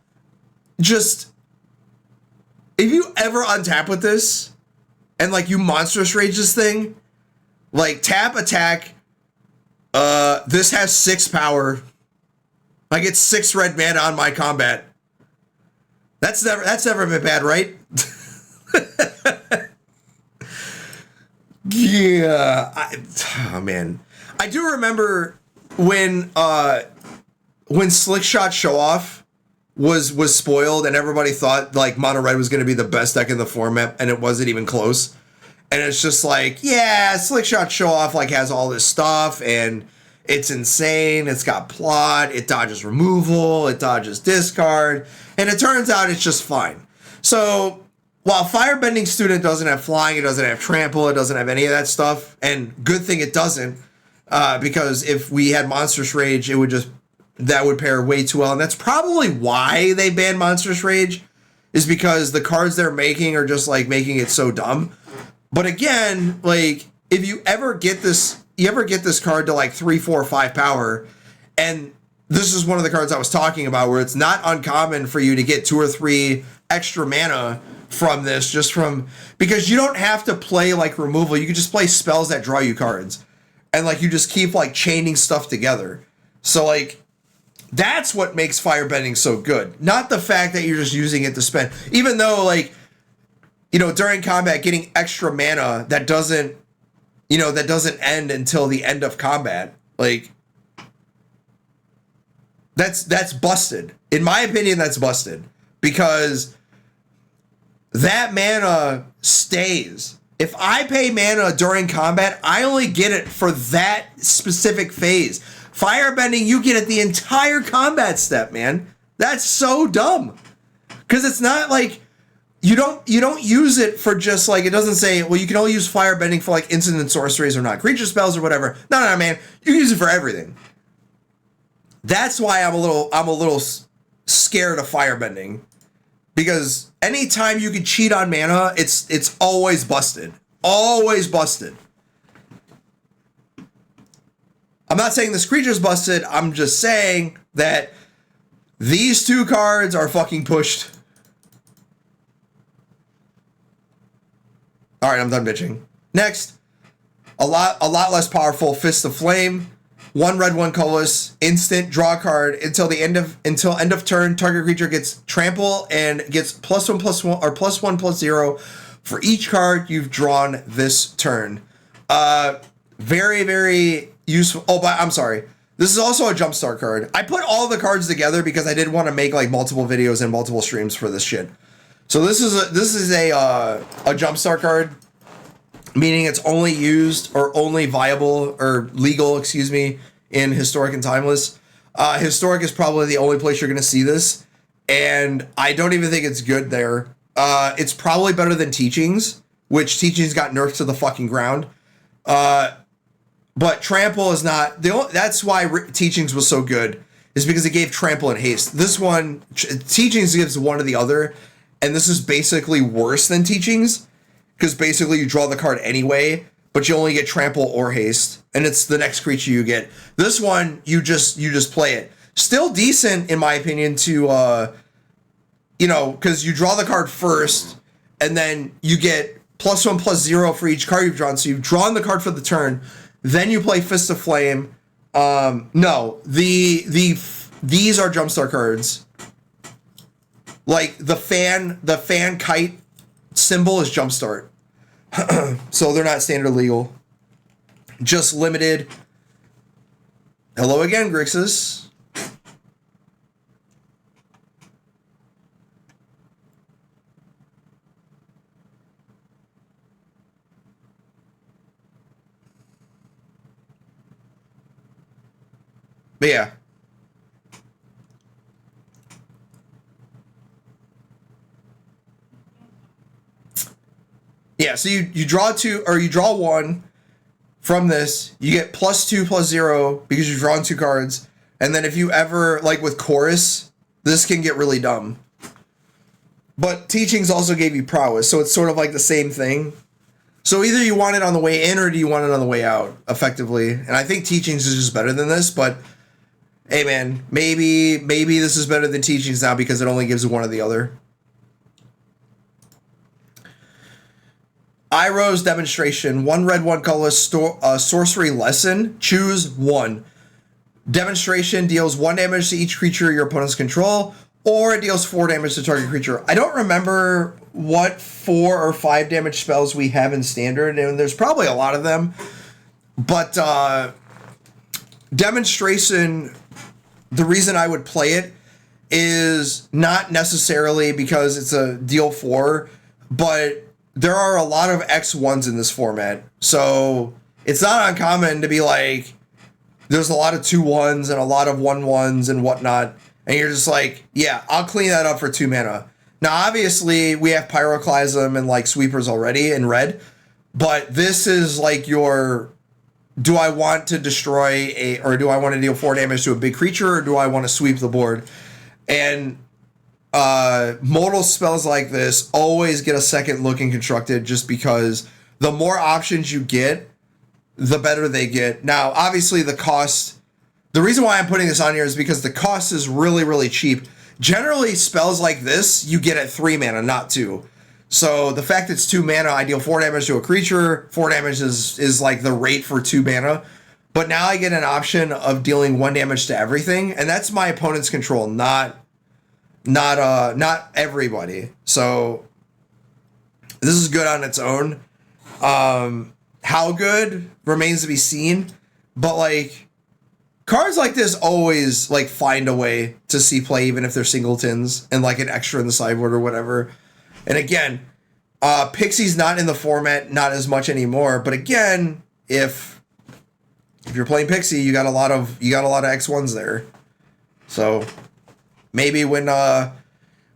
just, if you ever untap with this, and like you Monstrous Rage this thing, like, tap, attack, this has 6 power. I get 6 red mana on my combat. That's never been bad, right? Yeah. Oh, man. I do remember when Slick Shot Show Off was spoiled and everybody thought, like, Mono Red was going to be the best deck in the format, and it wasn't even close. And it's just like, yeah, Slick Shot Show Off like has all this stuff and it's insane. It's got plot. It dodges removal. It dodges discard. And it turns out it's just fine. So while Firebending Student doesn't have flying, it doesn't have trample, it doesn't have any of that stuff. And good thing it doesn't, because if we had Monstrous Rage, that would pair way too well. And that's probably why they banned Monstrous Rage, is because the cards they're making are just like making it so dumb. But again, like, if you ever get this card to like 3, 4, 5 power, and this is one of the cards I was talking about where it's not uncommon for you to get 2 or 3 extra mana from this, because you don't have to play like removal. You can just play spells that draw you cards. And like, you just keep like chaining stuff together. So like, that's what makes Firebending so good. Not the fact that you're just using it to spend, even though like, you know, during combat, getting extra mana that doesn't end until the end of combat, like, that's busted. In my opinion, that's busted, because that mana stays. If I pay mana during combat, I only get it for that specific phase. Firebending, you get it the entire combat step, man. That's so dumb. Because it's not like, you don't use it for just like, it doesn't say, well, you can only use Firebending for like instant and sorceries or not creature spells or whatever. No, man, you use it for everything. That's why I'm a little scared of Firebending, because anytime you can cheat on mana, it's always busted. Always busted. I'm not saying this creature's busted. I'm just saying that these 2 cards are fucking pushed. All right, I'm done bitching. Next, a lot less powerful. Fist of Flame, 1 red, 1 colorless, instant, draw a card until end of turn. Target creature gets trample and gets +1/+1 or +1/+0 for each card you've drawn this turn. Very, very useful. Oh, but I'm sorry. This is also a jumpstart card. I put all the cards together because I did want to make like multiple videos and multiple streams for this shit. So this is a jumpstart card, meaning it's only used or only viable or legal, excuse me, in Historic and Timeless. Historic is probably the only place you're going to see this, and I don't even think it's good there. It's probably better than Teachings, which Teachings got nerfed to the fucking ground. But Trample is not that's why Teachings was so good, is because it gave Trample and Haste. This one, Teachings gives one or the other, and this is basically worse than Teachings, because basically you draw the card anyway, but you only get Trample or Haste, and it's the next creature you get. This one, you just play it. Still decent, in my opinion, to because you draw the card first, and then you get +1/+0 for each card you've drawn. So you've drawn the card for the turn, then you play Fist of Flame. No, these are jumpstart cards. Like the fan kite symbol is jumpstart. So they're not standard legal. Just limited. Hello again, Grixis. But yeah. Yeah, so you draw two, or you draw one from this. You get +2/+0 because you've drawn two cards. And then if you ever, like with Chorus, this can get really dumb. But Teachings also gave you Prowess, so it's sort of like the same thing. So either you want it on the way in, or do you want it on the way out, effectively. And I think Teachings is just better than this, but hey man, maybe this is better than Teachings now because it only gives one or the other. Iroh's Demonstration. 1 red, 1 colorless sorcery lesson. Choose one. Demonstration deals 1 damage to each creature your opponents control, or it deals 4 damage to target creature. I don't remember what 4 or 5 damage spells we have in Standard, and there's probably a lot of them. But Demonstration, the reason I would play it is not necessarily because it's a deal 4, but there are a lot of X1s in this format. So it's not uncommon to be like, there's a lot of 2/1s and a lot of 1/1s and whatnot. And you're just like, yeah, I'll clean that up for 2 mana. Now, obviously, we have Pyroclasm and like sweepers already in red, but this is like your, do I want to destroy or do I want to deal 4 damage to a big creature, or do I want to sweep the board? And modal spells like this always get a second look in Constructed, just because the more options you get, the better they get. Now, obviously, the cost, the reason why I'm putting this on here is because the cost is really, really cheap. Generally, spells like this, you get at 3 mana, not 2. So the fact it's 2 mana, I deal 4 damage to a creature. 4 damage is like the rate for 2 mana. But now I get an option of dealing 1 damage to everything, and that's my opponent's control, not everybody. So this is good on its own. How good remains to be seen, but like cards like this always like find a way to see play, even if they're singletons and like an extra in the sideboard or whatever. And again, Pixie's not in the format, not as much anymore, but again, if you're playing Pixie, you got a lot of X1s there. So maybe when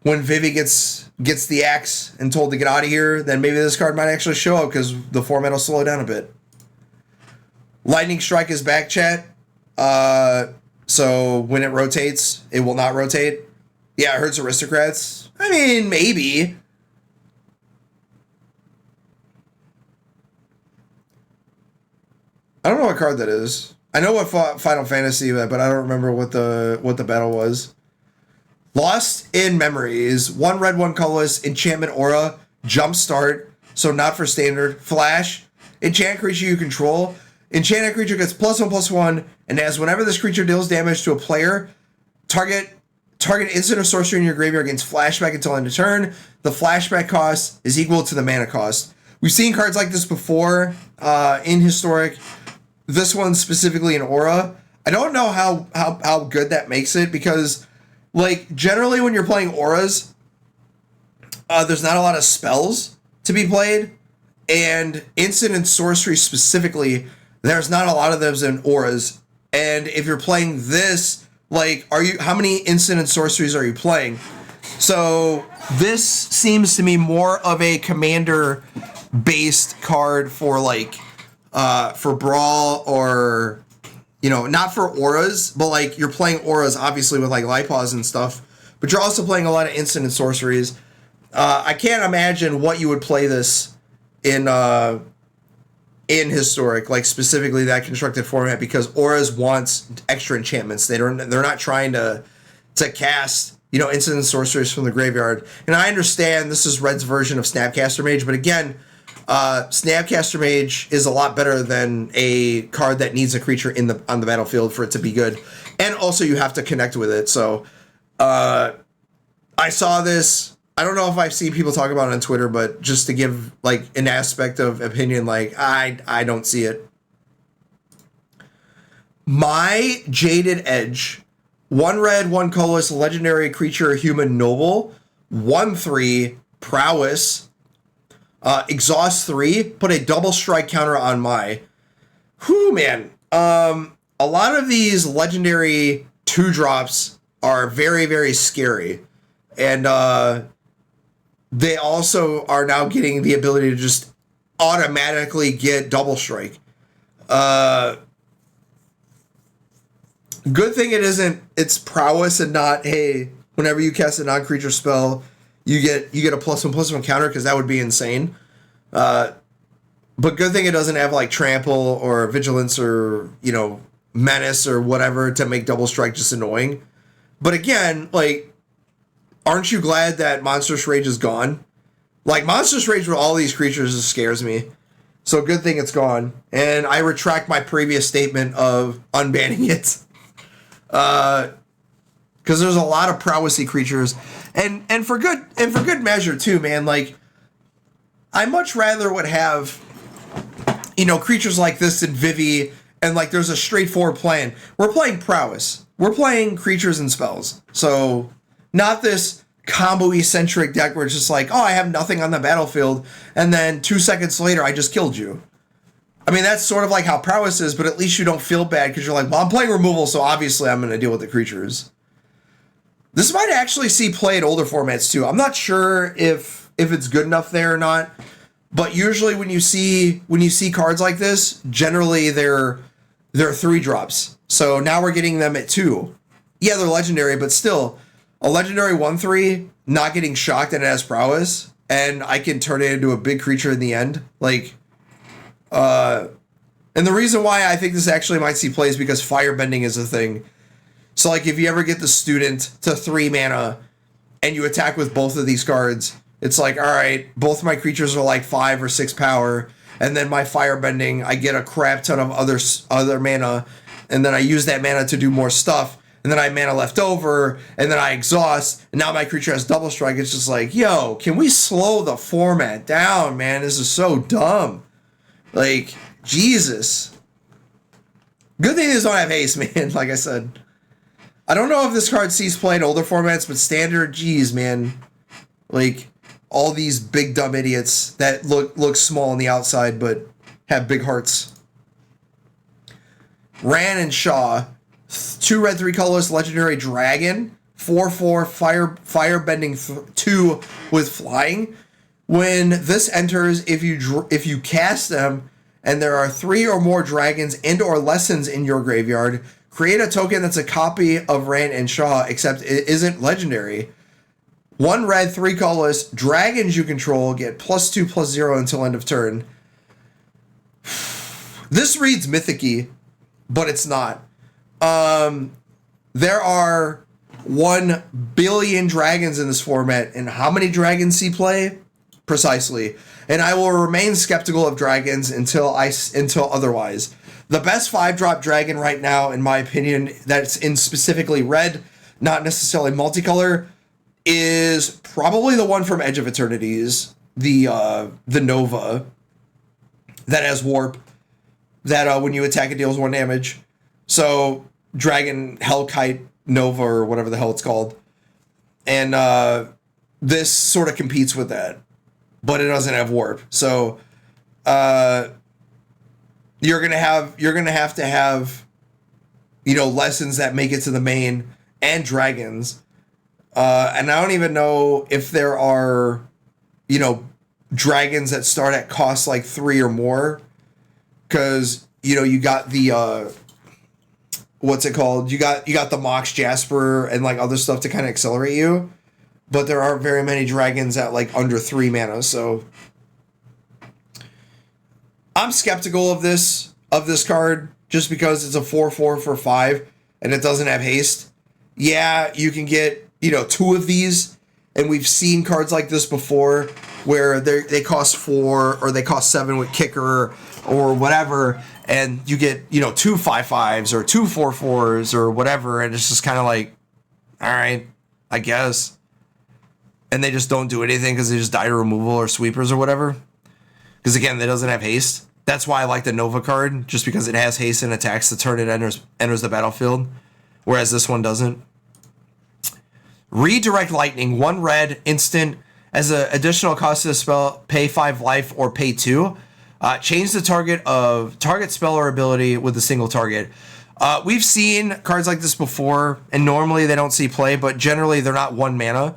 Vivi gets the axe and told to get out of here, then maybe this card might actually show up because the format will slow down a bit. Lightning Strike is back, chat. So when it rotates, it will not rotate. Yeah, it hurts aristocrats. I mean, maybe. I don't know what card that is. I know what Final Fantasy, but I don't remember what the battle was. Lost in Memories. 1 red, 1 colorless, enchantment aura, jumpstart, so not for standard. Flash, enchant creature you control. Enchanted creature gets +1/+1, and as whenever this creature deals damage to a player, target Target instant or sorcery in your graveyard gains flashback until end of turn. The flashback cost is equal to the mana cost. We've seen cards like this before in Historic. This one specifically in Aura. I don't know how good that makes it because, like, generally when you're playing Auras, there's not a lot of spells to be played. And instant and sorcery specifically, there's not a lot of those in Auras. And if you're playing this, like, how many instant and sorceries are you playing? So this seems to me more of a commander-based card for, like, for Brawl or, you know, not for Auras, but, like, you're playing Auras, obviously, with, like, Lipos and stuff. But you're also playing a lot of instant and sorceries. I can't imagine what you would play this in Historic, like specifically that constructed format, because Auras wants extra enchantments. They're not trying to cast, you know, instant and sorceries from the graveyard. And I understand this is Red's version of Snapcaster Mage, but again, Snapcaster Mage is a lot better than a card that needs a creature on the battlefield for it to be good. And also you have to connect with it. So I saw this. I don't know if I've seen people talk about it on Twitter, but just to give, like, an aspect of opinion, like, I don't see it. My Jaded Edge, 1 red, 1 colorless, legendary creature, human noble, 1/3, prowess, exhaust 3, put a double strike counter on my. Whew, man. A lot of these legendary 2-drops are very, very scary. And, they also are now getting the ability to just automatically get double strike. Good thing it's prowess and not, hey, whenever you cast a non-creature spell, you get a +1/+1 counter, because that would be insane. But good thing it doesn't have, like, trample or vigilance or, you know, menace or whatever to make double strike just annoying. But again, like, aren't you glad that Monstrous Rage is gone? Like, Monstrous Rage with all these creatures just scares me. So good thing it's gone. And I retract my previous statement of unbanning it. Because there's a lot of prowessy creatures. And for good measure too, man. Like, I much rather would have, you know, creatures like this in Vivi, and, like, there's a straightforward plan. We're playing prowess. We're playing creatures and spells. So not this combo-y centric deck where it's just like, oh, I have nothing on the battlefield, and then 2 seconds later I just killed you. I mean, that's sort of like how prowess is, but at least you don't feel bad because you're like, well, I'm playing removal, so obviously I'm going to deal with the creatures. This might actually see play in older formats too. I'm not sure if it's good enough there or not, but usually when you see cards like this, generally they're 3-drops. So now we're getting them at 2. Yeah, they're legendary, but still, a legendary 1/3, not getting shocked that it has prowess, and I can turn it into a big creature in the end. Like, and the reason why I think this actually might see play is because firebending is a thing. So, like, if you ever get the student to 3 mana and you attack with both of these cards, it's like, all right, both my creatures are like 5 or 6 power, and then my firebending, I get a crap ton of other mana, and then I use that mana to do more stuff. And then I have mana left over, and then I exhaust, and now my creature has double strike. It's just like, yo, can we slow the format down, man? This is so dumb. Like, Jesus. Good thing these don't have haste, man, like I said. I don't know if this card sees play in older formats, but standard, geez, man. Like, all these big dumb idiots that look small on the outside, but have big hearts. Ran and Shaw. 2 red, 3 colorless, legendary dragon, 4/4 firebending 2 with flying. When this enters, if you cast them and there are 3 or more dragons and or lessons in your graveyard, create a token that's a copy of Ran and Shaw, except it isn't legendary. 1 red, 3 colorless, dragons you control get +2/+0 until end of turn. This reads mythic-y, but it's not. There are 1 billion dragons in this format, and how many dragons see play? Precisely. And I will remain skeptical of dragons until otherwise. The best 5-drop dragon right now, in my opinion, that's in specifically red, not necessarily multicolor, is probably the one from Edge of Eternities, the Nova that has warp, that when you attack it deals 1 damage. So Dragon Hellkite Nova or whatever the hell it's called. And this sort of competes with that, but it doesn't have warp. So you're gonna have to have, you know, lessons that make it to the main and dragons. And I don't even know if there are, you know, dragons that start at cost like 3 or more, because, you know, you got the what's it called? You got the Mox Jasper and like other stuff to kind of accelerate you, but there aren't very many dragons at like under 3 mana. So I'm skeptical of this card just because it's a 4/4 for 5 and it doesn't have haste. Yeah, you can get, you know, 2 of these, and we've seen cards like this before where they cost 4 or they cost 7 with kicker or whatever, and you get, you know, 2 5/5s or 2 4/4s or whatever, and it's just kind of like, all right, I guess. And they just don't do anything because they just die to removal or sweepers or whatever. Because again, it doesn't have haste. That's why I like the Nova card, just because it has haste and attacks the turn it enters the battlefield, whereas this one doesn't. Redirect Lightning, 1 red, instant. As an additional cost to the spell, pay 5 life or pay 2. Change the target spell or ability with a single target. We've seen cards like this before, and normally they don't see play, but generally they're not 1 mana.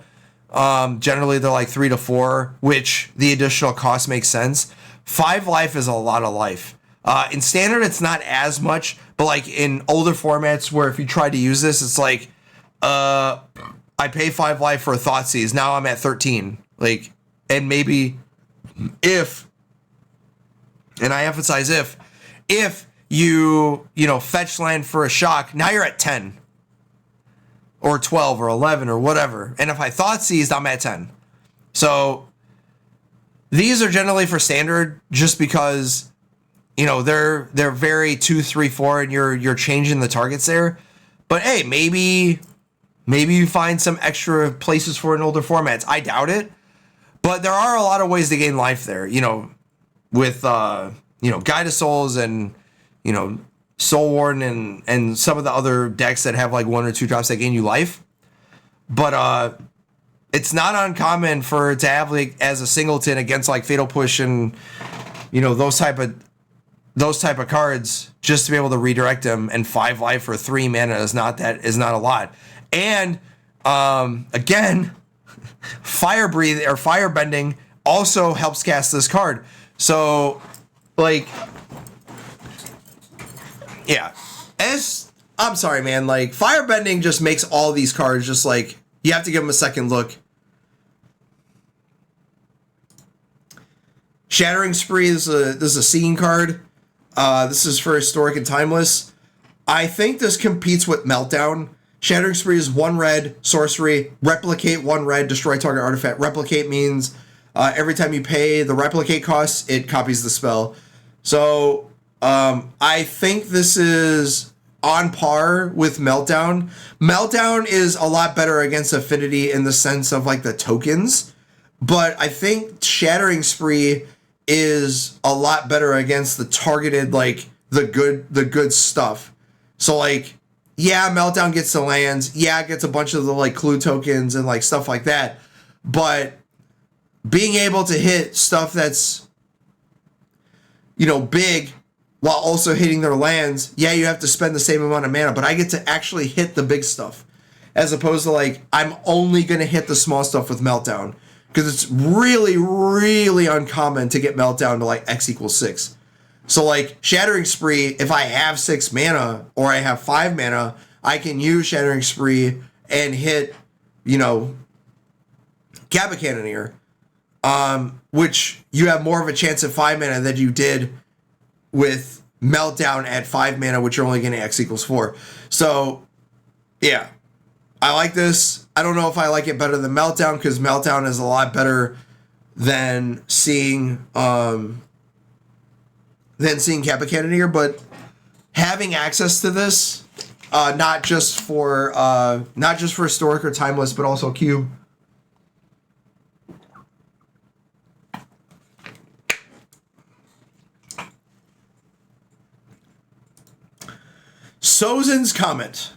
Generally they're like 3 to 4, which the additional cost makes sense. 5 life is a lot of life. In standard, it's not as much, but like in older formats where if you try to use this, it's like, I pay 5 life for a Thoughtseize. Now I'm at 13. Like, and maybe if, and I emphasize if you know, fetch land for a shock, now you're at 10 or 12 or 11 or whatever. And if I Thoughtseize, I'm at 10. So these are generally for standard just because, you know, they're very 2, 3, 4, and you're changing the targets there. But hey, maybe you find some extra places for in older formats. I doubt it, but there are a lot of ways to gain life there. You know, with you know, Guide of Souls and, you know, Soul Warden and some of the other decks that have like 1 or 2 drops that gain you life. But it's not uncommon for it to have like as a singleton against like Fatal Push and, you know, those type of cards, just to be able to redirect them, and 5 life for 3 mana is not a lot. And again, Fire Breathe or Fire Bending also helps cast this card. So like, yeah, I'm sorry, man, like Fire Bending just makes all these cards just like, you have to give them a second look. Shattering Spree, this is a Seeing card. This is for Historic and Timeless. I think this competes with Meltdown. Shattering Spree is 1 red, sorcery, replicate 1 red, destroy target artifact. Replicate means every time you pay the replicate cost, it copies the spell. So I think this is on par with Meltdown. Meltdown is a lot better against Affinity in the sense of like the tokens, but I think Shattering Spree is a lot better against the targeted, like the good stuff. So like, yeah, Meltdown gets the lands, yeah, it gets a bunch of the like clue tokens and like stuff like that, but being able to hit stuff that's, you know, big while also hitting their lands, yeah, you have to spend the same amount of mana, but I get to actually hit the big stuff, as opposed to like, I'm only going to hit the small stuff with Meltdown, because it's really, really uncommon to get Meltdown to like X equals 6. So like Shattering Spree, if I have 6 mana or I have 5 mana, I can use Shattering Spree and hit, you know, Kappa Cannoneer, which you have more of a chance at 5 mana than you did with Meltdown at 5 mana, which you're only getting X equals 4. So yeah, I like this. I don't know if I like it better than Meltdown, because Meltdown is a lot better than seeing Kappa Cannoneer, but having access to this not just for historic or timeless, but also cube. Sozin's comment.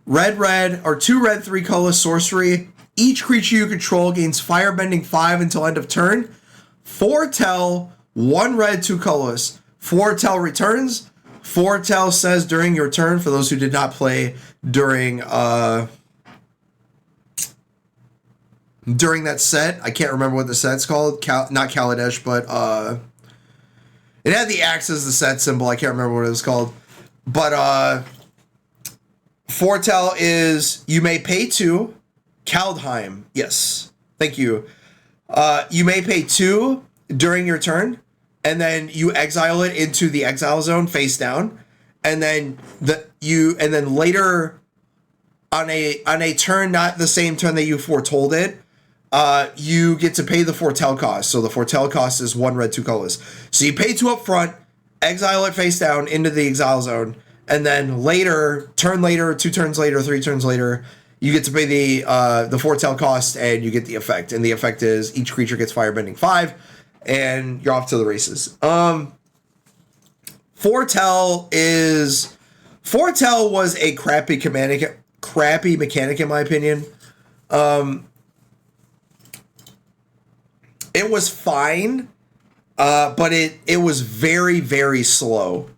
Red, or 2 red, 3 colorless sorcery. Each creature you control gains firebending 5 until end of turn. Foretell, 1 red, 2 colorless. Foretell returns. Foretell says during your turn, for those who did not play during that set, I can't remember what the set's called. Not Kaladesh, but it had the axe as the set symbol. I can't remember what it was called. But Foretell is you may pay 2. Kaldheim, yes. Thank you. You may pay 2 during your turn, and then you exile it into the exile zone face down, and then later on a turn, not the same turn that you foretold it, you get to pay the foretell cost. So the foretell cost is 1 red, 2 colorless. So you pay 2 up front, exile it face down into the exile zone, and then later, 2 turns later, 3 turns later, you get to pay the foretell cost, and you get the effect. And the effect is each creature gets firebending 5, and you're off to the races. Foretell was a crappy mechanic in my opinion. It was fine, but it was very, very slow.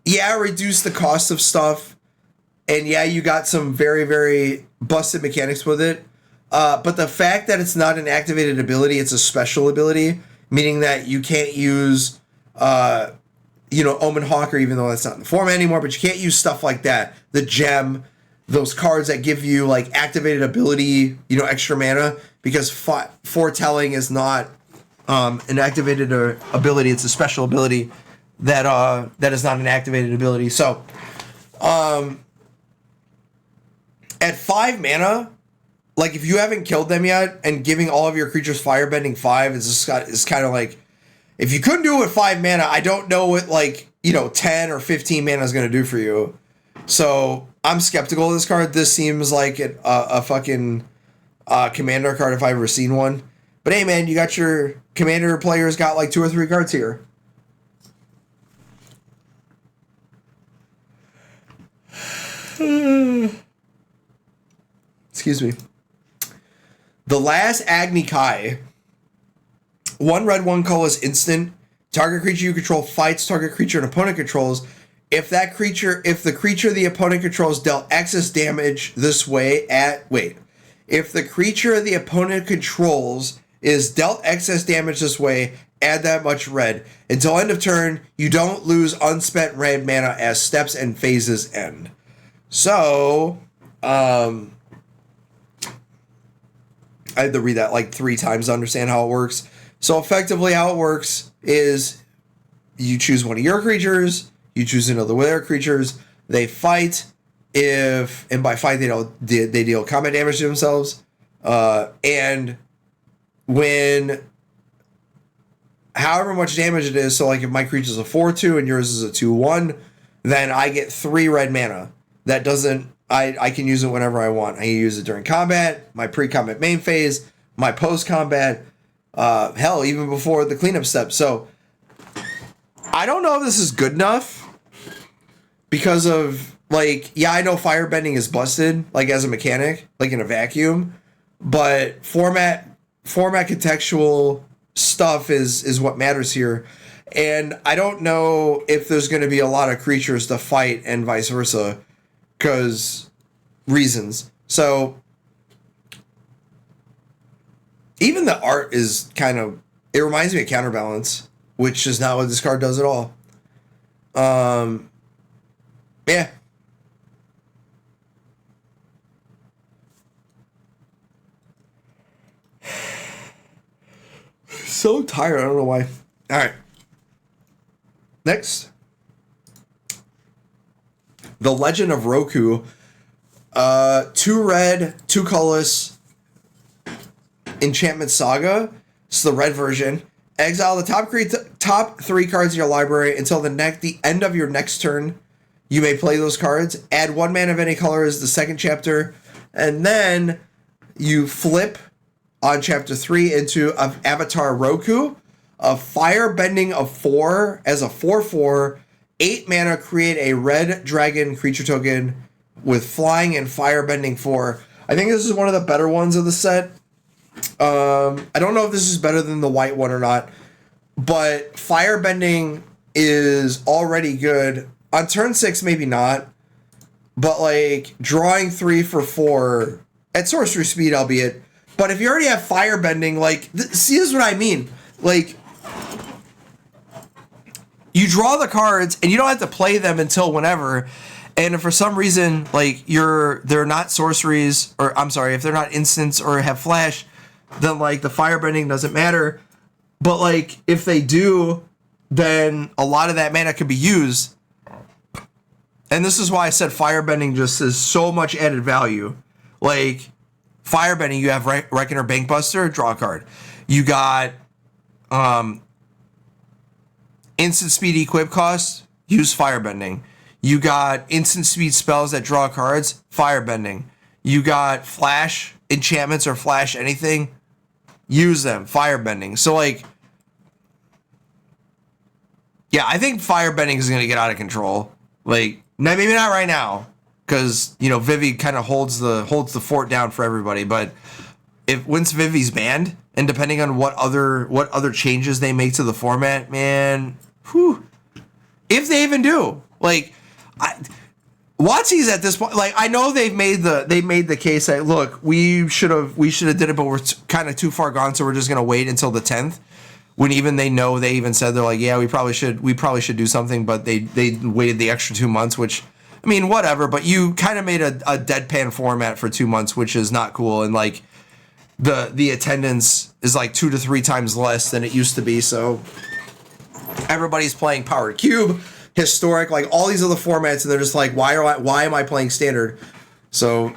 Yeah, it reduced the cost of stuff, and yeah, you got some very, very busted mechanics with it. But the fact that it's not an activated ability, it's a special ability, meaning that you can't use, Omen Hawker, even though that's not in the format anymore, but you can't use stuff like that. The gem, those cards that give you, like, activated ability, extra mana, because foretelling is not an activated ability, it's a special ability that is not an activated ability. So, at 5 mana, like, if you haven't killed them yet, and giving all of your creatures firebending 5 is kind of like, if you couldn't do it with 5 mana, I don't know what, 10 or 15 mana is going to do for you. So, I'm skeptical of this card. This seems like a fucking commander card if I've ever seen one. But hey, man, you got your commander players got like 2 or 3 cards here. Excuse me. The last Agni Kai. 1 red, 1 colorless instant. Target creature you control fights target creature an opponent controls. If the creature the opponent controls dealt excess damage this way if the creature the opponent controls is dealt excess damage this way, add that much red. Until end of turn, you don't lose unspent red mana as steps and phases end. So, I had to read that like 3 times to understand how it works. So effectively how it works is you choose one of your creatures, you choose another one of their creatures, they fight, and by fight they deal combat damage to themselves, and when however much damage it is, so like if my creature is a 4/2 and yours is a 2/1, then I get 3 red mana. That doesn't, I can use it whenever I want. I can use it during combat, my pre-combat main phase, my post-combat, hell, even before the cleanup step. So I don't know if this is good enough because of, like, yeah, I know firebending is busted, like, as a mechanic, like in a vacuum, but format contextual stuff is what matters here. And I don't know if there's going to be a lot of creatures to fight and vice versa, because reasons. So even the art is kind of, it reminds me of Counterbalance, which is not what this card does at all. Yeah. So tired, I don't know why. All right. Next. The Legend of Roku. 2 red, 2 colorless Enchantment Saga. It's the red version. Exile the top 3 cards of your library until the end of your next turn. You may play those cards. Add 1 mana of any color is the second chapter. And then you flip on chapter 3 into Avatar Roku, a firebending of 4 as a 4/4, 8 mana, create a red dragon creature token with flying and firebending 4. I think this is one of the better ones of the set. I don't know if this is better than the white one or not, but firebending is already good. On turn 6, maybe not, but like drawing 3 for 4 at sorcery speed, albeit. But if you already have firebending, like, see, this is what I mean. Like, you draw the cards and you don't have to play them until whenever. And if for some reason, like, they're not sorceries, or I'm sorry, if they're not instants or have flash, then like the firebending doesn't matter. But like if they do, then a lot of that mana could be used. And this is why I said firebending just is so much added value. Like, firebending, you have Reckoner Bankbuster, draw a card. You got instant speed equip cost, use firebending. You got instant speed spells that draw cards, firebending. You got flash enchantments or flash anything, use them, firebending. So like, yeah, I think firebending is going to get out of control. Like, maybe not right now, because you know Vivi kind of holds the fort down for everybody. But once Vivi's banned, and depending on what other changes they make to the format, man, whew, if they even do, like, WotC's at this point, like, I know they made the case that, look, we should have did it, but we're kind of too far gone, so we're just gonna wait until the 10th. When even they even said, they're like, yeah, we probably should do something, but they waited the extra 2 months, which, I mean, whatever, but you kind of made a deadpan format for 2 months, which is not cool, and like the attendance is like 2 to 3 times less than it used to be, so everybody's playing Powered Cube, Historic, like all these other formats, and they're just like, why am I playing Standard? So,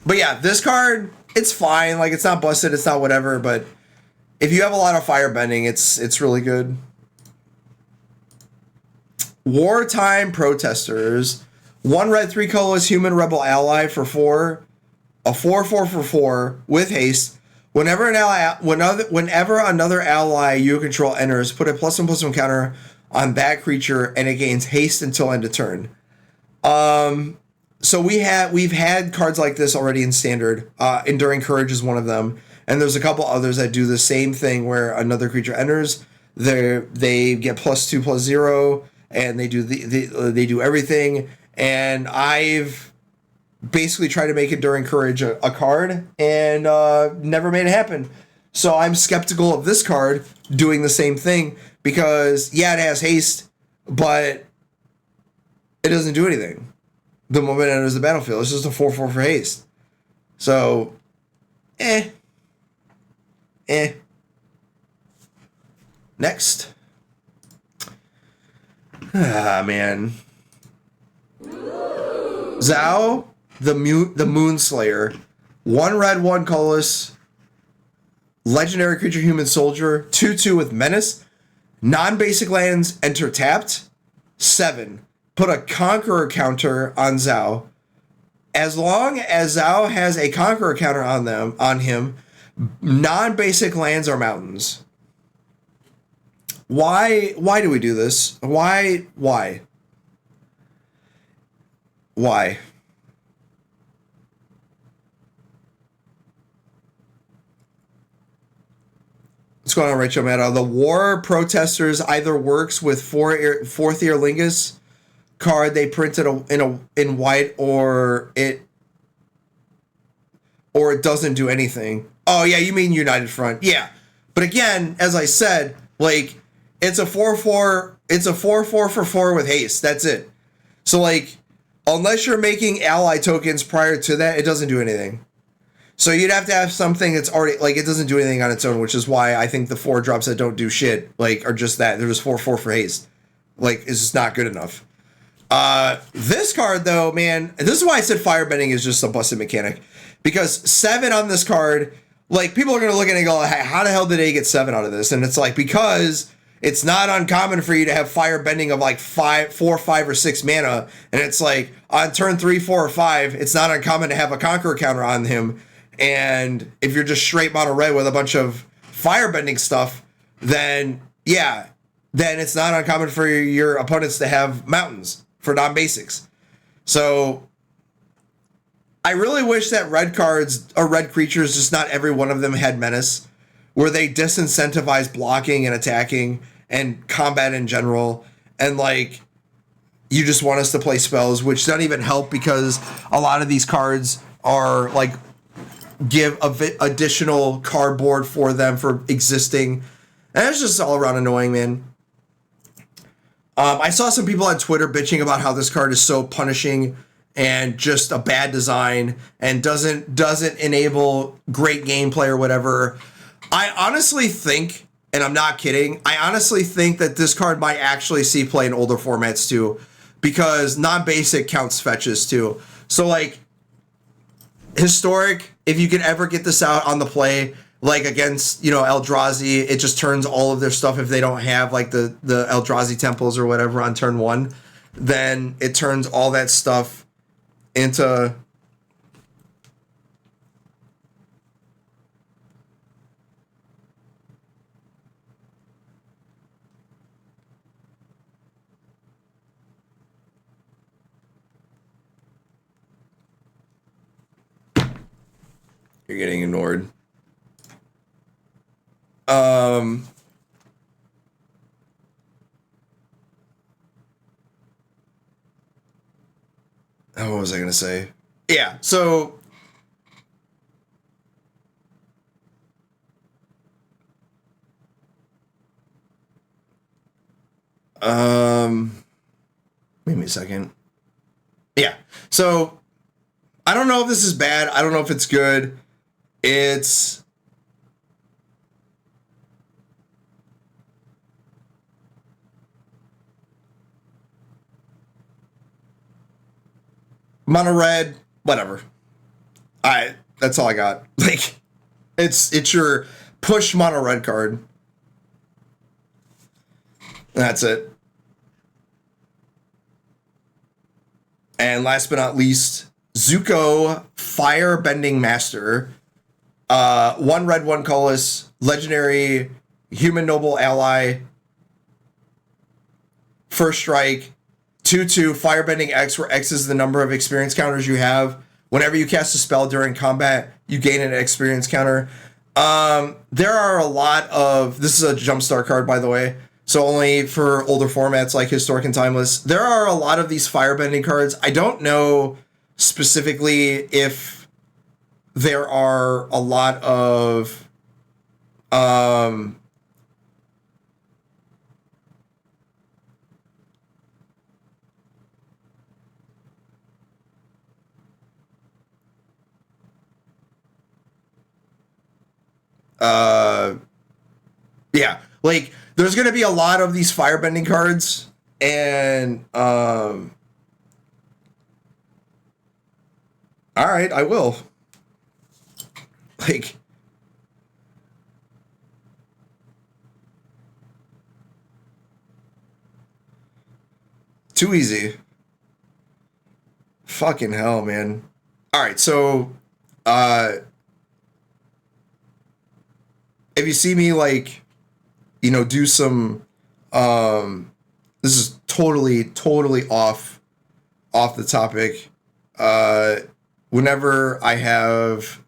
but yeah, this card, it's fine, like it's not busted, it's not whatever, but if you have a lot of firebending, it's really good. Wartime Protesters. 1 red, 3 colorless human rebel ally for 4. A 4/4 for 4 with haste. Whenever another ally you control enters, put a +1/+1 counter on that creature, and it gains haste until end of turn. So we've had cards like this already in Standard. Enduring Courage is one of them. And there's a couple others that do the same thing where another creature enters, they get +2/+0, and they do everything. And I've basically tried to make Enduring Courage a card, and never made it happen. So I'm skeptical of this card doing the same thing, because yeah, it has haste, but it doesn't do anything the moment it enters the battlefield. It's just a 4/4 for haste. So, Next. Ah, man. Zao, the Moonslayer. 1 red, 1 colorless. Legendary creature, human soldier. 2/2 with menace. Non-basic lands enter tapped. 7. Put a Conqueror counter on Zao. As long as Zao has a Conqueror counter on him, non-basic lands are mountains. Why do we do this? Why? What's going on, Rachel Meta? The War Protesters either works with 4th Ear Lingus card they printed in white, or it doesn't do anything. Oh yeah, you mean United Front? Yeah, but again, as I said, like, it's a 4/4. It's a 4/4 for 4 with haste. That's it. So like, unless you're making ally tokens prior to that, it doesn't do anything. So you'd have to have something that's already, like, it doesn't do anything on its own, which is why I think the 4 drops that don't do shit, like, are just that. They're just 4/4 for haste. Like, it's just not good enough. This card, though, man, this is why I said firebending is just a busted mechanic. Because 7 on this card, like, people are going to look at it and go, how the hell did they get 7 out of this? And it's like, because it's not uncommon for you to have firebending of like 4, 5, or 6 mana, and it's like on turn 3, 4, or 5, it's not uncommon to have a Conqueror counter on him. And if you're just straight mono red with a bunch of firebending stuff, then yeah, then it's not uncommon for your opponents to have mountains for non-basics. So I really wish that red cards or red creatures, just not every one of them had menace, where they disincentivize blocking and attacking and combat in general. And like, you just want us to play spells, which don't even help because a lot of these cards are like, give additional cardboard for them for existing. And it's just all around annoying, man. I saw some people on Twitter bitching about how this card is so punishing and just a bad design and doesn't enable great gameplay or whatever. I honestly think, and I'm not kidding, I honestly think that this card might actually see play in older formats too, because non-basic counts fetches too. So like, historic, if you can ever get this out on the play, like against, Eldrazi, it just turns all of their stuff, if they don't have like the Eldrazi temples or whatever on turn 1, then it turns all that stuff into you're getting ignored. What was I gonna say? Yeah, so wait me a second. Yeah, so I don't know if this is bad. I don't know if it's good. It's mono red, whatever. That's all I got. Like, it's your push mono red card. That's it. And last but not least, Zuko Firebending Master. 1 red, 1 colorless, legendary, human noble ally. First strike, 2/2, Firebending X, where X is the number of experience counters you have. Whenever you cast a spell during combat, you gain an experience counter. There are a lot of... This is a Jumpstart card, by the way, so only for older formats like Historic and Timeless. There are a lot of these Firebending cards. I don't know specifically if there are a lot of... yeah, like there's gonna be a lot of these firebending cards, and all right, I will. Like, too easy. Fucking hell, man. All right, so if you see me like, do some, this is totally off the topic. Whenever I have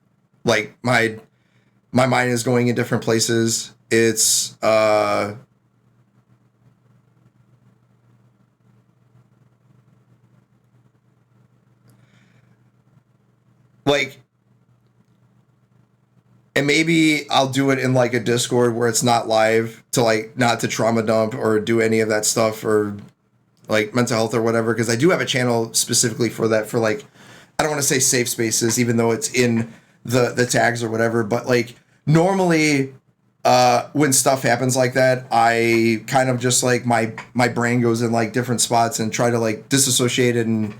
like my mind is going in different places, it's like, and maybe I'll do it in like a Discord where it's not live, to like not to trauma dump or do any of that stuff, or like mental health or whatever, because I do have a channel specifically for that, for like, I don't want to say safe spaces, even though it's in the tags or whatever, but like normally when stuff happens like that, I kind of just like my brain goes in like different spots and try to like disassociate it, and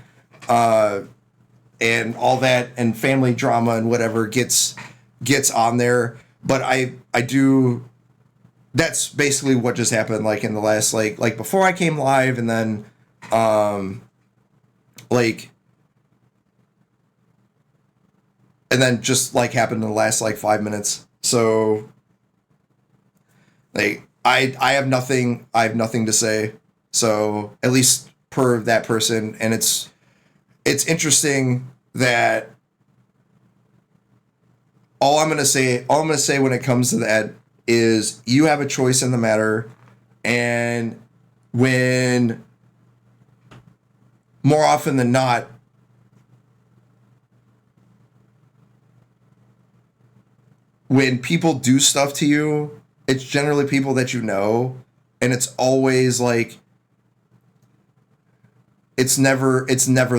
all that, and family drama and whatever gets on there. But I do that's basically what just happened, like in the last like before I came live, and then like and then just like happened in the last like 5 minutes. So like I have nothing to say. So at least per that person, and it's interesting that all I'm gonna say when it comes to that is you have a choice in the matter, and when more often than not when people do stuff to you, it's generally people that you know, and it's always like it's never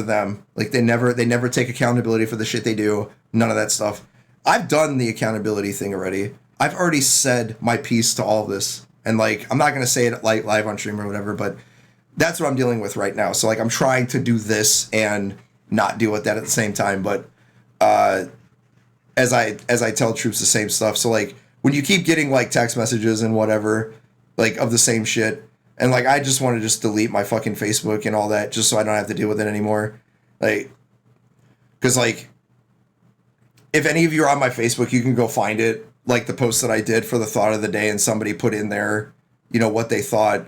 them. Like they never take accountability for the shit they do. None of that stuff. I've done the accountability thing already. I've already said my piece to all of this. And like I'm not gonna say it like live on stream or whatever, but that's what I'm dealing with right now. So like I'm trying to do this and not deal with that at the same time. But as I tell troops the same stuff. So like when you keep getting like text messages and whatever, like of the same shit, and like I just want to just delete my fucking Facebook and all that just so I don't have to deal with it anymore. Like, because like if any of you are on my Facebook, you can go find it, like the post that I did for the thought of the day, and somebody put in there, you know, what they thought,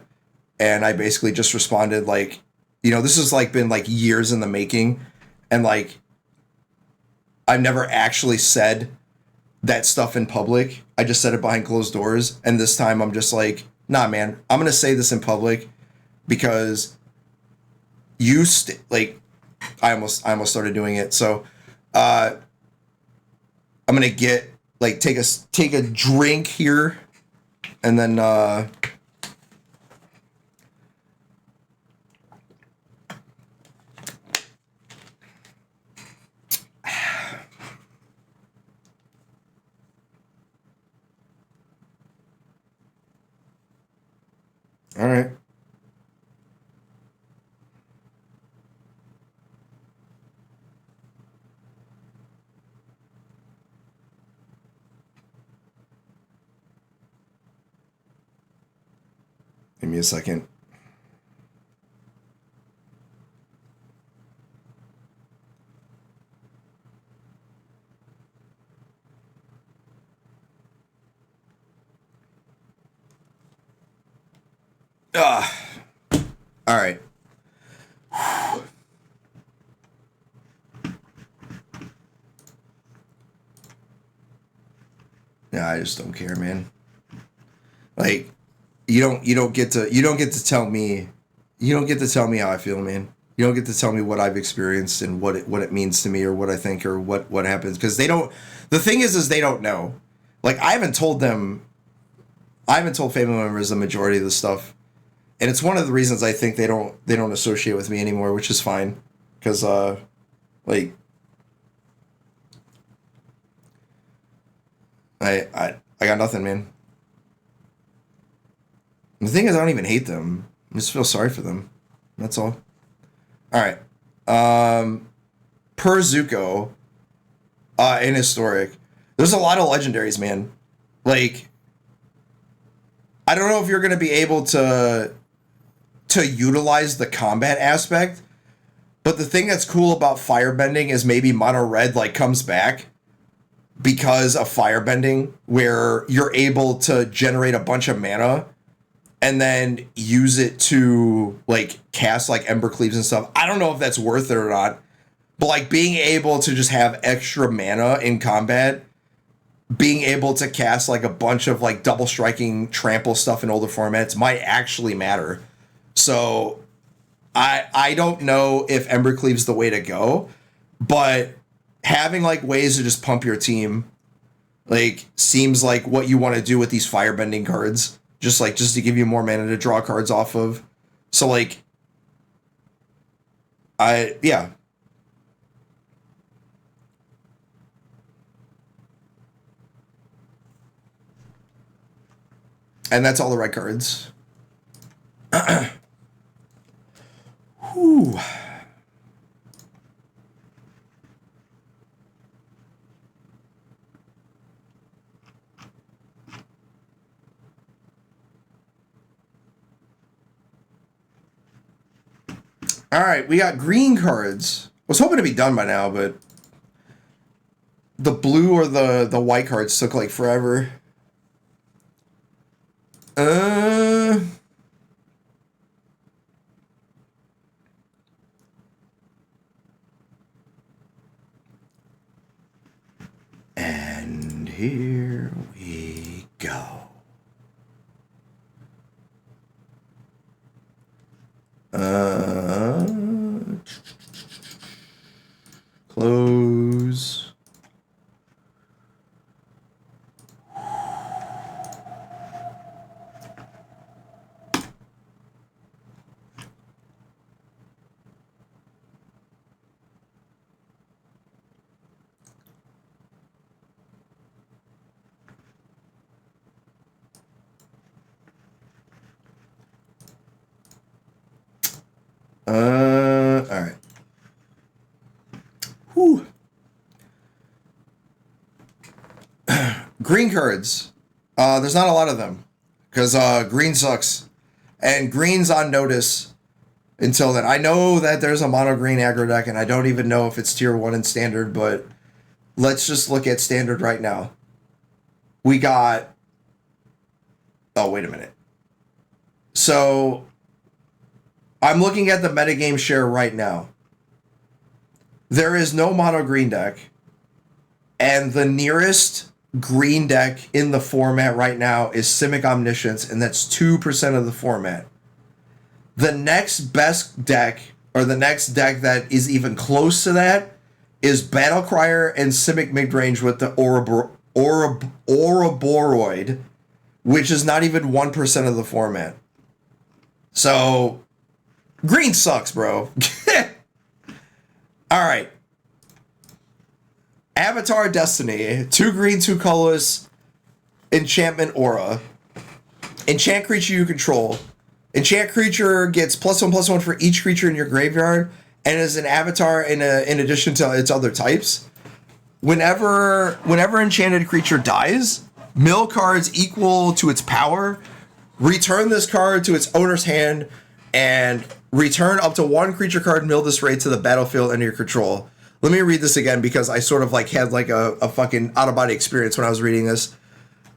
and I basically just responded like, you know, this has like been like years in the making, and like I've never actually said that stuff in public. I just said it behind closed doors, and this time I'm just like, nah, man, I'm gonna say this in public because like I almost started doing it. So I'm gonna get like take a drink here, and then all right. Give me a second. All right. Yeah, I just don't care, man. Like you don't get to tell me how I feel, man. You don't get to tell me what I've experienced and what it means to me or what I think or what happens, because they don't. The thing is they don't know. Like I haven't told family members the majority of the stuff, and it's one of the reasons I think they don't associate with me anymore, which is fine, because like I got nothing, man. And the thing is, I don't even hate them. I just feel sorry for them. That's all. All right. Per Zuko, in historic, there's a lot of legendaries, man. Like, I don't know if you're gonna be able to utilize the combat aspect, but the thing that's cool about firebending is maybe mono red like comes back because of firebending, where you're able to generate a bunch of mana and then use it to like cast like Ember Cleaves and stuff. I don't know if that's worth it or not, but like being able to just have extra mana in combat, being able to cast like a bunch of like double striking trample stuff in older formats might actually matter. So I don't know if Ember Cleave's the way to go, but having like ways to just pump your team like seems like what you want to do with these firebending cards. Just to give you more mana to draw cards off of. So like yeah. And that's all the red cards. Whew. All right, we got green cards. I was hoping to be done by now, but the blue or the white cards took like forever. And here we go. Close. All right. Whew. Green cards. There's not a lot of them because green sucks, and green's on notice until then. I know that there's a mono green aggro deck, and I don't even know if it's tier 1 in standard, but let's just look at standard right now. We got. Oh, wait a minute. So I'm looking at the metagame share right now. There is no mono green deck, and the nearest green deck in the format right now is Simic Omniscience, and that's 2% of the format. The next best deck, or the next deck that is even close to that, is Battle Crier and Simic Midrange with the Ouroboros, which is not even 1% of the format. So green sucks, bro. All right. Avatar Destiny. 2 green, 2 colorless. Enchantment Aura. Enchant creature you control. Enchant creature gets +1/+1 for each creature in your graveyard, and is an avatar in addition to its other types. Whenever enchanted creature dies, mill cards equal to its power. Return this card to its owner's hand, and return up to 1 creature card milled this rate to the battlefield under your control. Let me read this again because I sort of like had like a fucking out-of-body experience when I was reading this.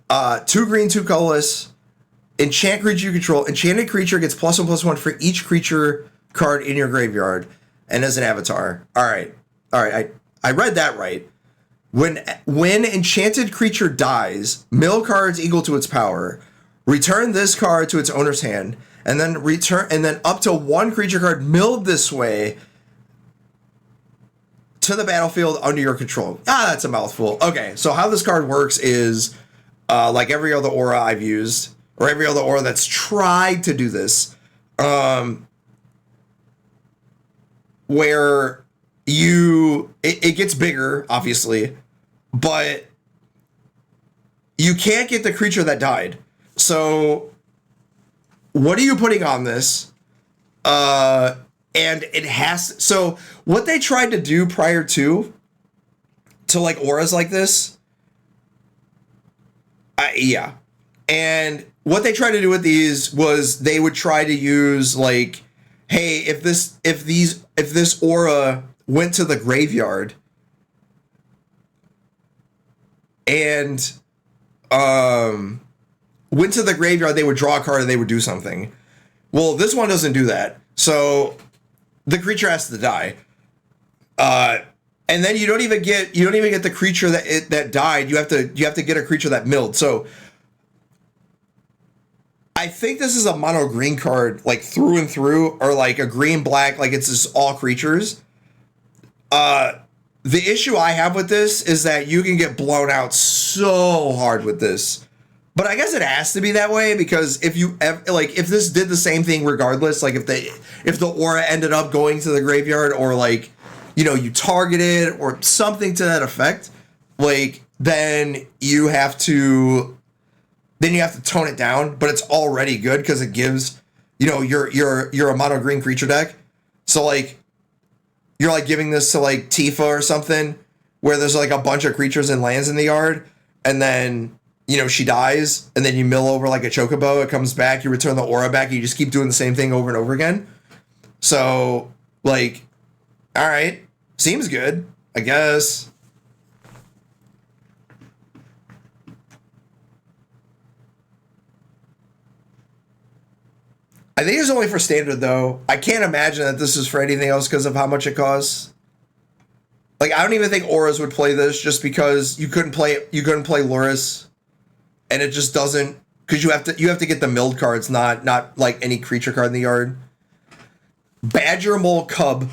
2 green, 2 colorless. Enchant creature you control. Enchanted creature gets +1/+1 for each creature card in your graveyard, and as an avatar. All right. I read that right. When enchanted creature dies, mill cards equal to its power. Return this card to its owner's hand, and then up to 1 creature card milled this way to the battlefield under your control. That's a mouthful. Okay, so how this card works is like every other aura I've used, or every other aura that's tried to do this, where it gets bigger, obviously, but you can't get the creature that died. So what are you putting on this? And it has, so what they tried to do prior to like auras like this, yeah. And what they tried to do with these was they would try to use like, hey, if this aura went to the graveyard and went to the graveyard, they would draw a card and they would do something. Well, this one doesn't do that. So the creature has to die. And then you don't even get the creature that died. You have to get a creature that milled. So I think this is a mono green card, like through and through, or like a green black, like it's just all creatures. The issue I have with this is that you can get blown out so hard with this. But I guess it has to be that way, because if this did the same thing regardless, like if the aura ended up going to the graveyard, or like, you know, you targeted or something to that effect, like then you have to tone it down, but it's already good because it gives, you know, you're a mono green creature deck. So like you're like giving this to like Tifa or something, where there's like a bunch of creatures and lands in the yard, and then, you know, she dies, and then you mill over like a chocobo, it comes back, you return the aura back, and you just keep doing the same thing over and over again. So Like, all right, seems good, I guess. I think it's only for standard though. I can't imagine that this is for anything else because of how much it costs. Like, I don't even think auras would play this just because you couldn't play Luris, and it just doesn't, because you have to get the milled cards, not like any creature card in the yard. Badger Mole Cub,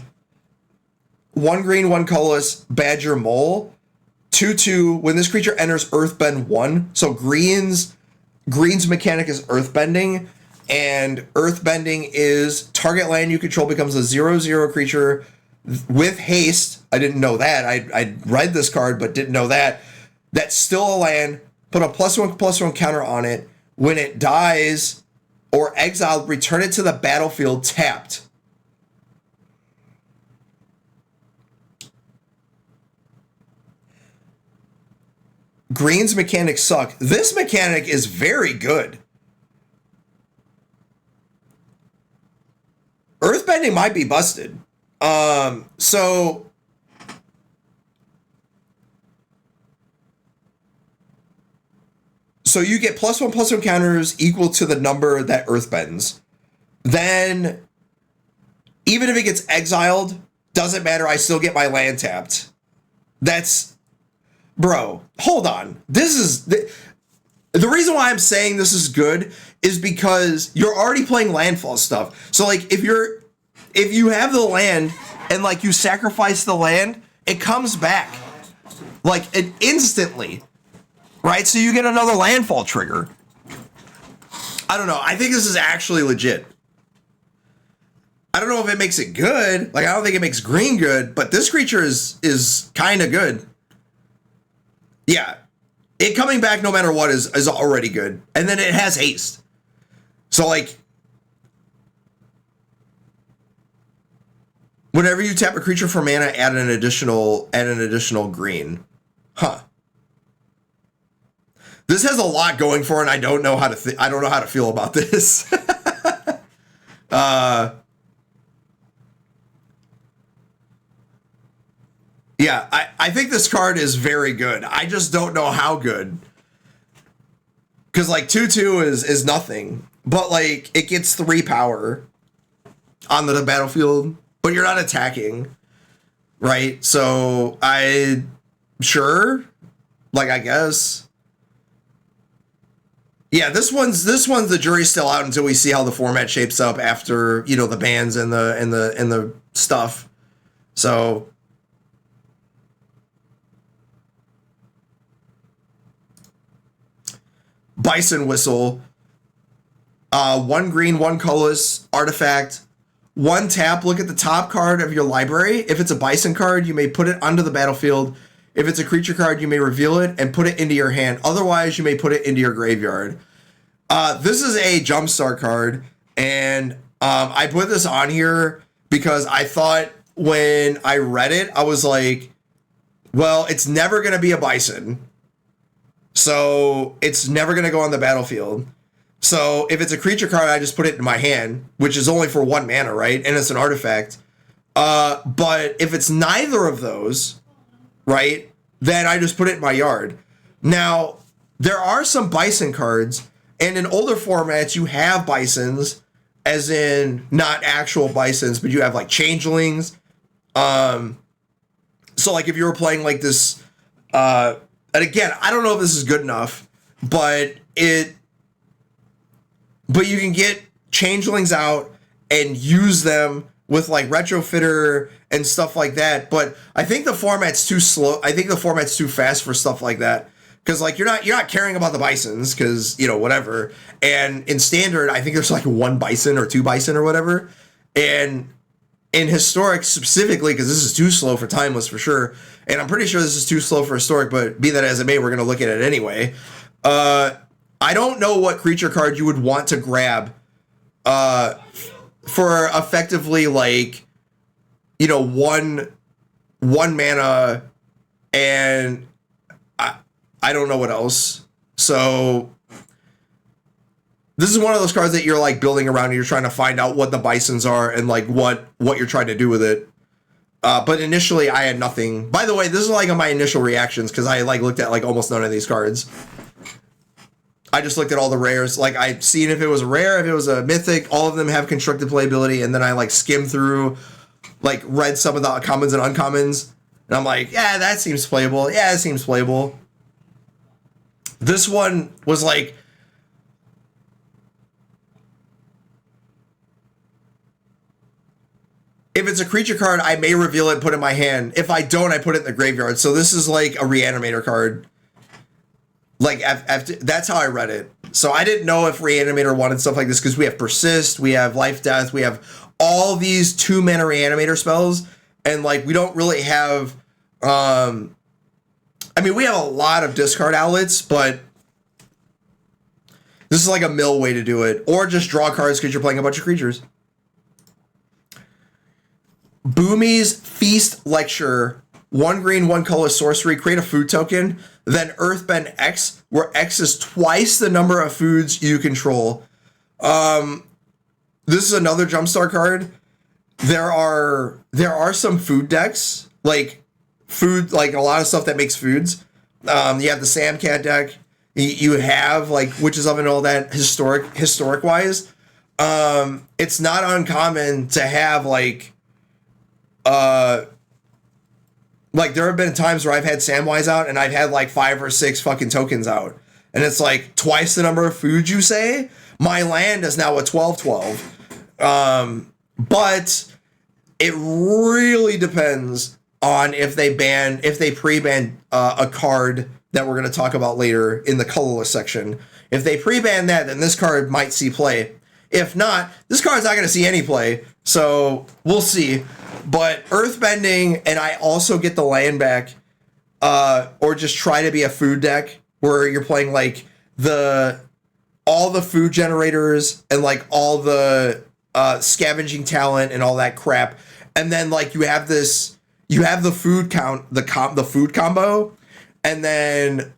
1 green, 1 colorless, Badger Mole, 2/2. When this creature enters Earthbend 1, so green's mechanic is Earthbending, and Earthbending is target land you control becomes a 0/0 creature with haste. I didn't know that. I read this card, but didn't know that. That's still a land. Put a +1/+1 counter on it. When it dies or exiled, return it to the battlefield tapped. Green's mechanics suck. This mechanic is very good. Earthbending might be busted. So you get +1/+1 counters equal to the number that Earthbends. Then, even if it gets exiled, doesn't matter. I still get my land tapped. That's, bro. Hold on. This is the reason why I'm saying this is good is because you're already playing landfall stuff. So like, if you have the land and like you sacrifice the land, it comes back like instantly. Right, so you get another landfall trigger. I don't know. I think this is actually legit. I don't know if it makes it good. Like, I don't think it makes green good, but this creature is kind of good. Yeah, it coming back no matter what is already good, and then it has haste. So like, whenever you tap a creature for mana, add an additional green. Huh. This has a lot going for it, and I don't know how to feel about this. Yeah, I think this card is very good. I just don't know how good. Because like 2/2 is nothing, but like it gets 3 power onto the battlefield, but you're not attacking, right? So I guess. Yeah, this one's the jury's still out until we see how the format shapes up after, you know, the bans and the stuff. So Bison Whistle, 1 green, 1 colorless artifact, 1 tap. Look at the top card of your library. If it's a Bison card, you may put it onto the battlefield. If it's a creature card, you may reveal it and put it into your hand. Otherwise, you may put it into your graveyard. This is a Jumpstart card, and I put this on here because I thought when I read it, I was like, well, it's never going to be a Bison. So it's never going to go on the battlefield. So if it's a creature card, I just put it in my hand, which is only for 1 mana, right? And it's an artifact. But if it's neither of those, right, then I just put it in my yard. Now, there are some Bison cards, and in older formats, you have Bisons, as in not actual Bisons, but you have like Changelings. So like if you were playing like this, and again, I don't know if this is good enough, but you can get Changelings out and use them with like Retrofitter and stuff like that. But I think the format's too slow. I think the format's too fast for stuff like that. Because like you're not caring about the Bisons, because, you know, whatever. And in standard, I think there's like 1 Bison or 2 Bison or whatever. And in historic specifically, because this is too slow for timeless for sure. And I'm pretty sure this is too slow for historic, but be that as it may, we're going to look at it anyway. I don't know what creature card you would want to grab for effectively like, you know, one mana, and I don't know what else. So this is one of those cards that you're like building around and you're trying to find out what the bisons are and like what you're trying to do with it. But initially I had nothing. By the way, this is like my initial reactions because I like looked at like almost none of these cards. I just looked at all the rares. Like I'd seen if it was a rare, if it was a mythic, all of them have constructed playability, and then I like skimmed through, like read some of the commons and uncommons, and I'm like, yeah, that seems playable. Yeah, it seems playable. This one was like, if it's a creature card, I may reveal it and put it in my hand. If I don't, I put it in the graveyard. So this is like a reanimator card. Like, that's how I read it. So I didn't know if Reanimator wanted stuff like this because we have Persist, we have Life Death, we have all these 2-mana Reanimator spells, and like we don't really have. I mean, we have a lot of discard outlets, but this is like a mill way to do it, or just draw cards because you're playing a bunch of creatures. Boomy's Feast Lecture. 1 green, 1 color sorcery, create a food token, then Earthbend X, where X is twice the number of foods you control. This is another Jumpstart card. There are some food decks, like food, like a lot of stuff that makes foods. You have the Samcat deck. You have like Witches Oven and all that historic wise. It's not uncommon to have like there have been times where I've had Samwise out and I've had like 5 or 6 fucking tokens out. And it's like twice the number of foods you say. My land is now a 12/12. But it really depends on if they pre-ban a card that we're going to talk about later in the colorless section. If they pre-ban that, then this card might see play. If not, this card's not going to see any play. So we'll see. But Earthbending, and I also get the land back, or just try to be a food deck where you're playing like all the food generators and like all the scavenging talent and all that crap, and then like you have the food count, the food combo, and then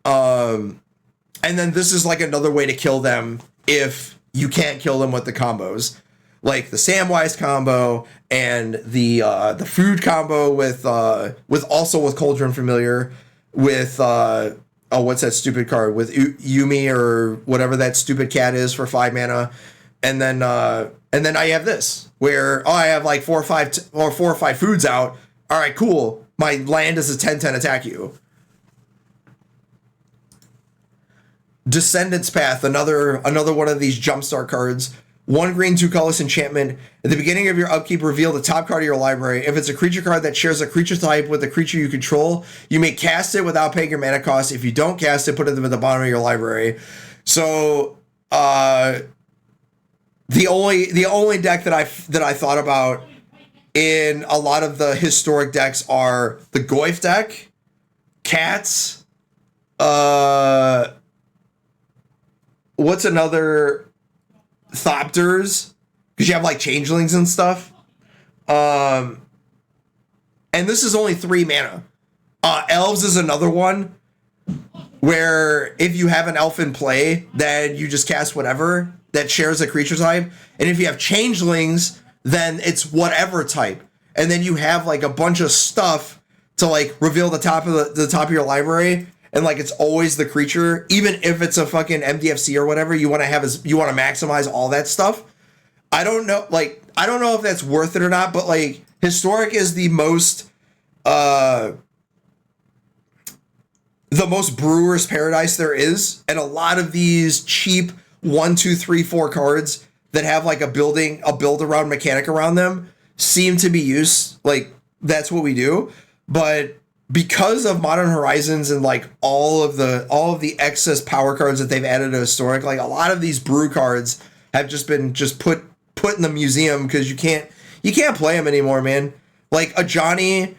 this is like another way to kill them if you can't kill them with the combos. Like the Samwise combo and the food combo with Cauldron Familiar, with what's that stupid card with Yumi or whatever that stupid cat is for 5 mana, and then I have this where I have like 4 or 5 foods out. All right, cool. My land is a 10/10 attack you. Descendant's Path, another one of these Jumpstart cards. 1 green, 2 colorless enchantment. At the beginning of your upkeep, reveal the top card of your library. If it's a creature card that shares a creature type with a creature you control, you may cast it without paying your mana cost. If you don't cast it, put it at the bottom of your library. So the only deck that I thought about in a lot of the historic decks are the Goyf deck, Cats, what's another? Thopters, because you have like changelings and stuff. And this is only 3 mana. Elves is another one where if you have an elf in play, then you just cast whatever that shares a creature type. And if you have changelings, then it's whatever type. And then you have like a bunch of stuff to like reveal the top of your library. And like it's always the creature, even if it's a fucking MDFC or whatever, you want to maximize all that stuff. I don't know if that's worth it or not, but like historic is the most brewer's paradise there is, and a lot of these cheap 1, 2, 3, 4 cards that have like a build around mechanic around them seem to be used. Like that's what we do, but because of Modern Horizons and like all of the excess power cards that they've added to historic, like a lot of these brew cards have just been put in the museum because you can't play them anymore, man. Like a Johnny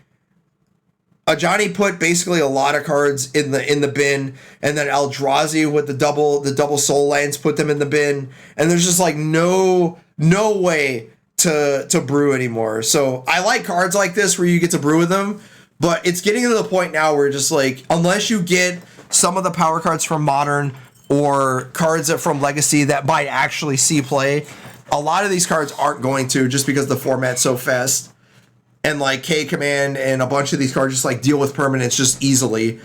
put basically a lot of cards in the bin, and then Eldrazi with the double soul lands put them in the bin, and there's just like no way to brew anymore. So I like cards like this where you get to brew with them. But it's getting to the point now where just like, unless you get some of the power cards from Modern or cards that from Legacy that might actually see play. A lot of these cards aren't going to, just because the format's so fast. And like K Command and a bunch of these cards just like deal with permanents just easily.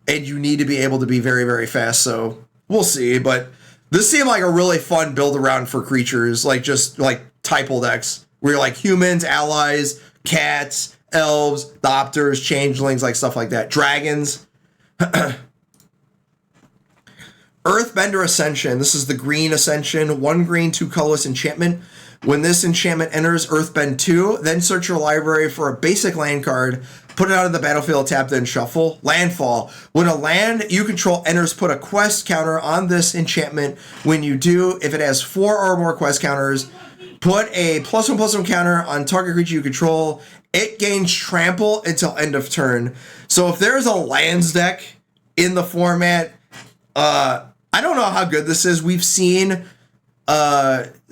And you need to be able to be very, very fast. So we'll see. But this seemed like a really fun build around for creatures, like just like typal decks where you're like humans, allies, cats, elves, Thopters, changelings, like stuff like that. Dragons. Earthbender Ascension. This is the green Ascension. 1 green, 2 colorless enchantment. When this enchantment enters Earthbend 2, then search your library for a basic land card, put it out of the battlefield, tap, then shuffle. Landfall. When a land you control enters, put a quest counter on this enchantment. When you do, if it has 4 or more quest counters, put a +1/+1 counter on target creature you control. It gains trample until end of turn. So if there's a lands deck in the format, I don't know how good this is. We've seen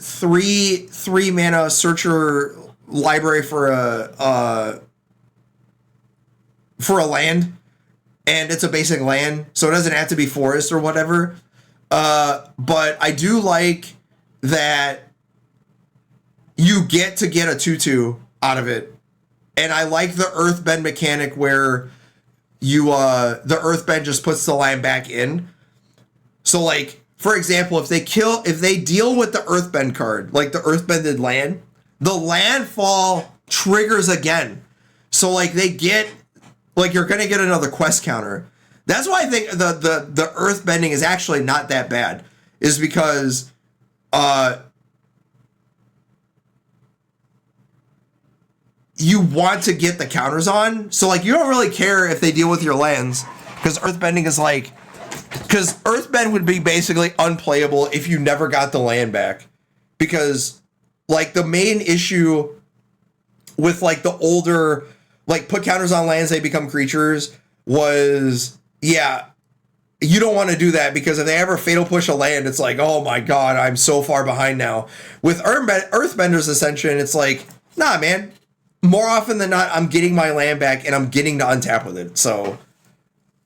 three mana searcher library for a land, and it's a basic land, so it doesn't have to be forest or whatever. But I do like that you get a 2/2 out of it, and I like the Earthbend mechanic where you the Earthbend just puts the land back in. So like, for example, if they deal with the Earthbend card, like the Earthbended land, the landfall triggers again. So like they get, like you're gonna get another quest counter. That's why I think the Earthbending is actually not that bad, is because you want to get the counters on. So like you don't really care if they deal with your lands, because Earthbending is like, because Earthbend would be basically unplayable if you never got the land back. Because, like, the main issue with, like, the older, like, put counters on lands, they become creatures, was, yeah, you don't want to do that, because if they ever fatal push a land, it's like, oh my god, I'm so far behind now. With Earthbender's Ascension, it's like, nah, man. More often than not, I'm getting my land back, and I'm getting to untap with it, so...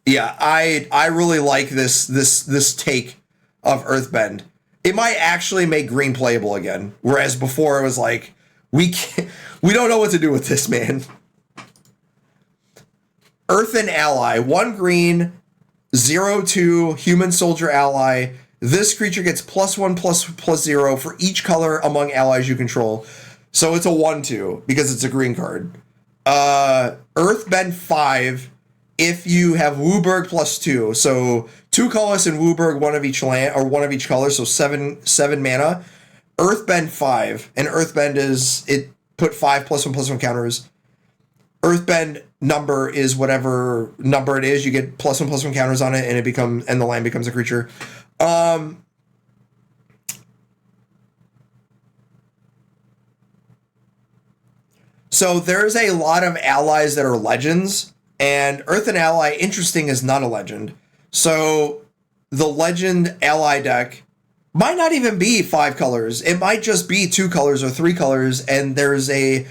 Yeah, I really like this take of Earthbend. It might actually make green playable again, whereas before it was like, we don't know what to do with this, man. Earthen Ally, 1 green, 0/2 human soldier ally. This creature gets +1/+0 for each color among allies you control. So it's a 1/2 because it's a green card. Earthbend 5. If you have Wooburg +2, so 2 colorless and Wooburg, 1 of each land or 1 of each color, so 7 mana. Earthbend 5, and Earthbend is, it put 5 +1/+1 counters. Earthbend number is whatever number it is. You get +1/+1 counters on it, and the land becomes a creature. So there's a lot of allies that are legends. And Earthen Ally, interesting, is not a legend. So the legend ally deck might not even be 5 colors. It might just be 2 colors or 3 colors. And there's a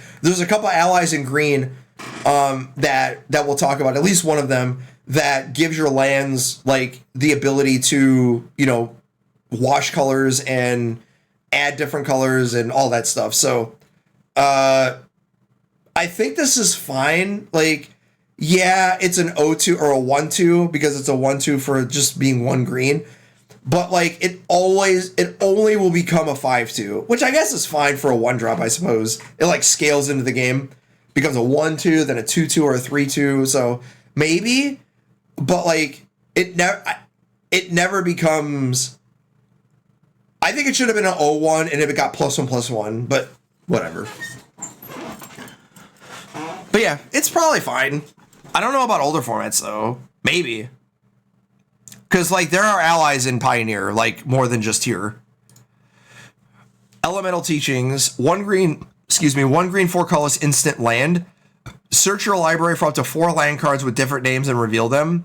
couple allies in green that we'll talk about, at least one of them, that gives your lands like the ability to, you know, wash colors and add different colors and all that stuff. So I think this is fine. Like, yeah, it's an 0/2 or a 1/2 because it's a 1/2 for just being 1 green. But like it only will become a 5/2, which I guess is fine for a 1-drop, I suppose. It like scales into the game, becomes a 1/2, then a 2/2 or a 3/2. So maybe, but like it never becomes. I think it should have been an 0/1, and if it got +1/+1, but whatever. But yeah, it's probably fine. I don't know about older formats, though. Maybe. Because, like, there are allies in Pioneer, like, more than just here. Elemental Teachings. 1 green, 4 colorless instant land. Search your library for up to 4 land cards with different names and reveal them.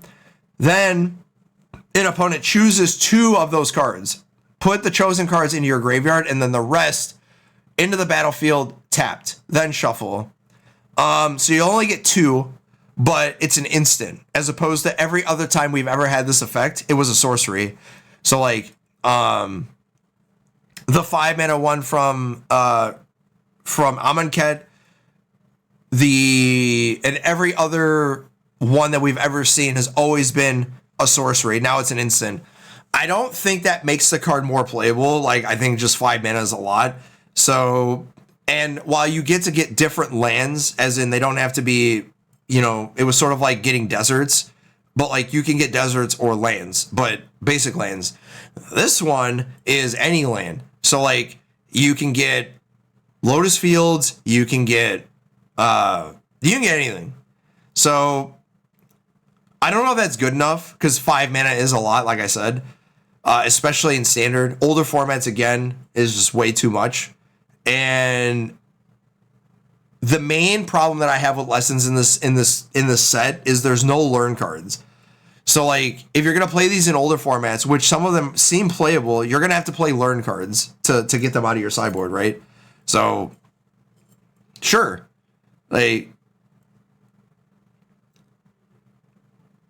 Then, an opponent chooses 2 of those cards. Put the chosen cards into your graveyard, and then the rest into the battlefield tapped. Then shuffle. So you only get 2, but it's an instant, as opposed to every other time we've ever had this effect, it was a sorcery. So like the 5 mana one from Amonkhet, and every other one that we've ever seen has always been a sorcery. Now it's an instant. I don't think that makes the card more playable. Like, I think just 5 mana is a lot. So, and while you get to get different lands, as in they don't have to be, you know, it was sort of like getting deserts, but like you can get deserts or lands, but basic lands. This one is any land. So like you can get Lotus Fields, you can get anything. So I don't know if that's good enough, because 5 mana is a lot, like I said, especially in standard. Older formats, again, is just way too much. And the main problem that I have with lessons in this set is there's no learn cards. So like if you're gonna play these in older formats, which some of them seem playable, you're gonna have to play learn cards to get them out of your sideboard, right? So sure, like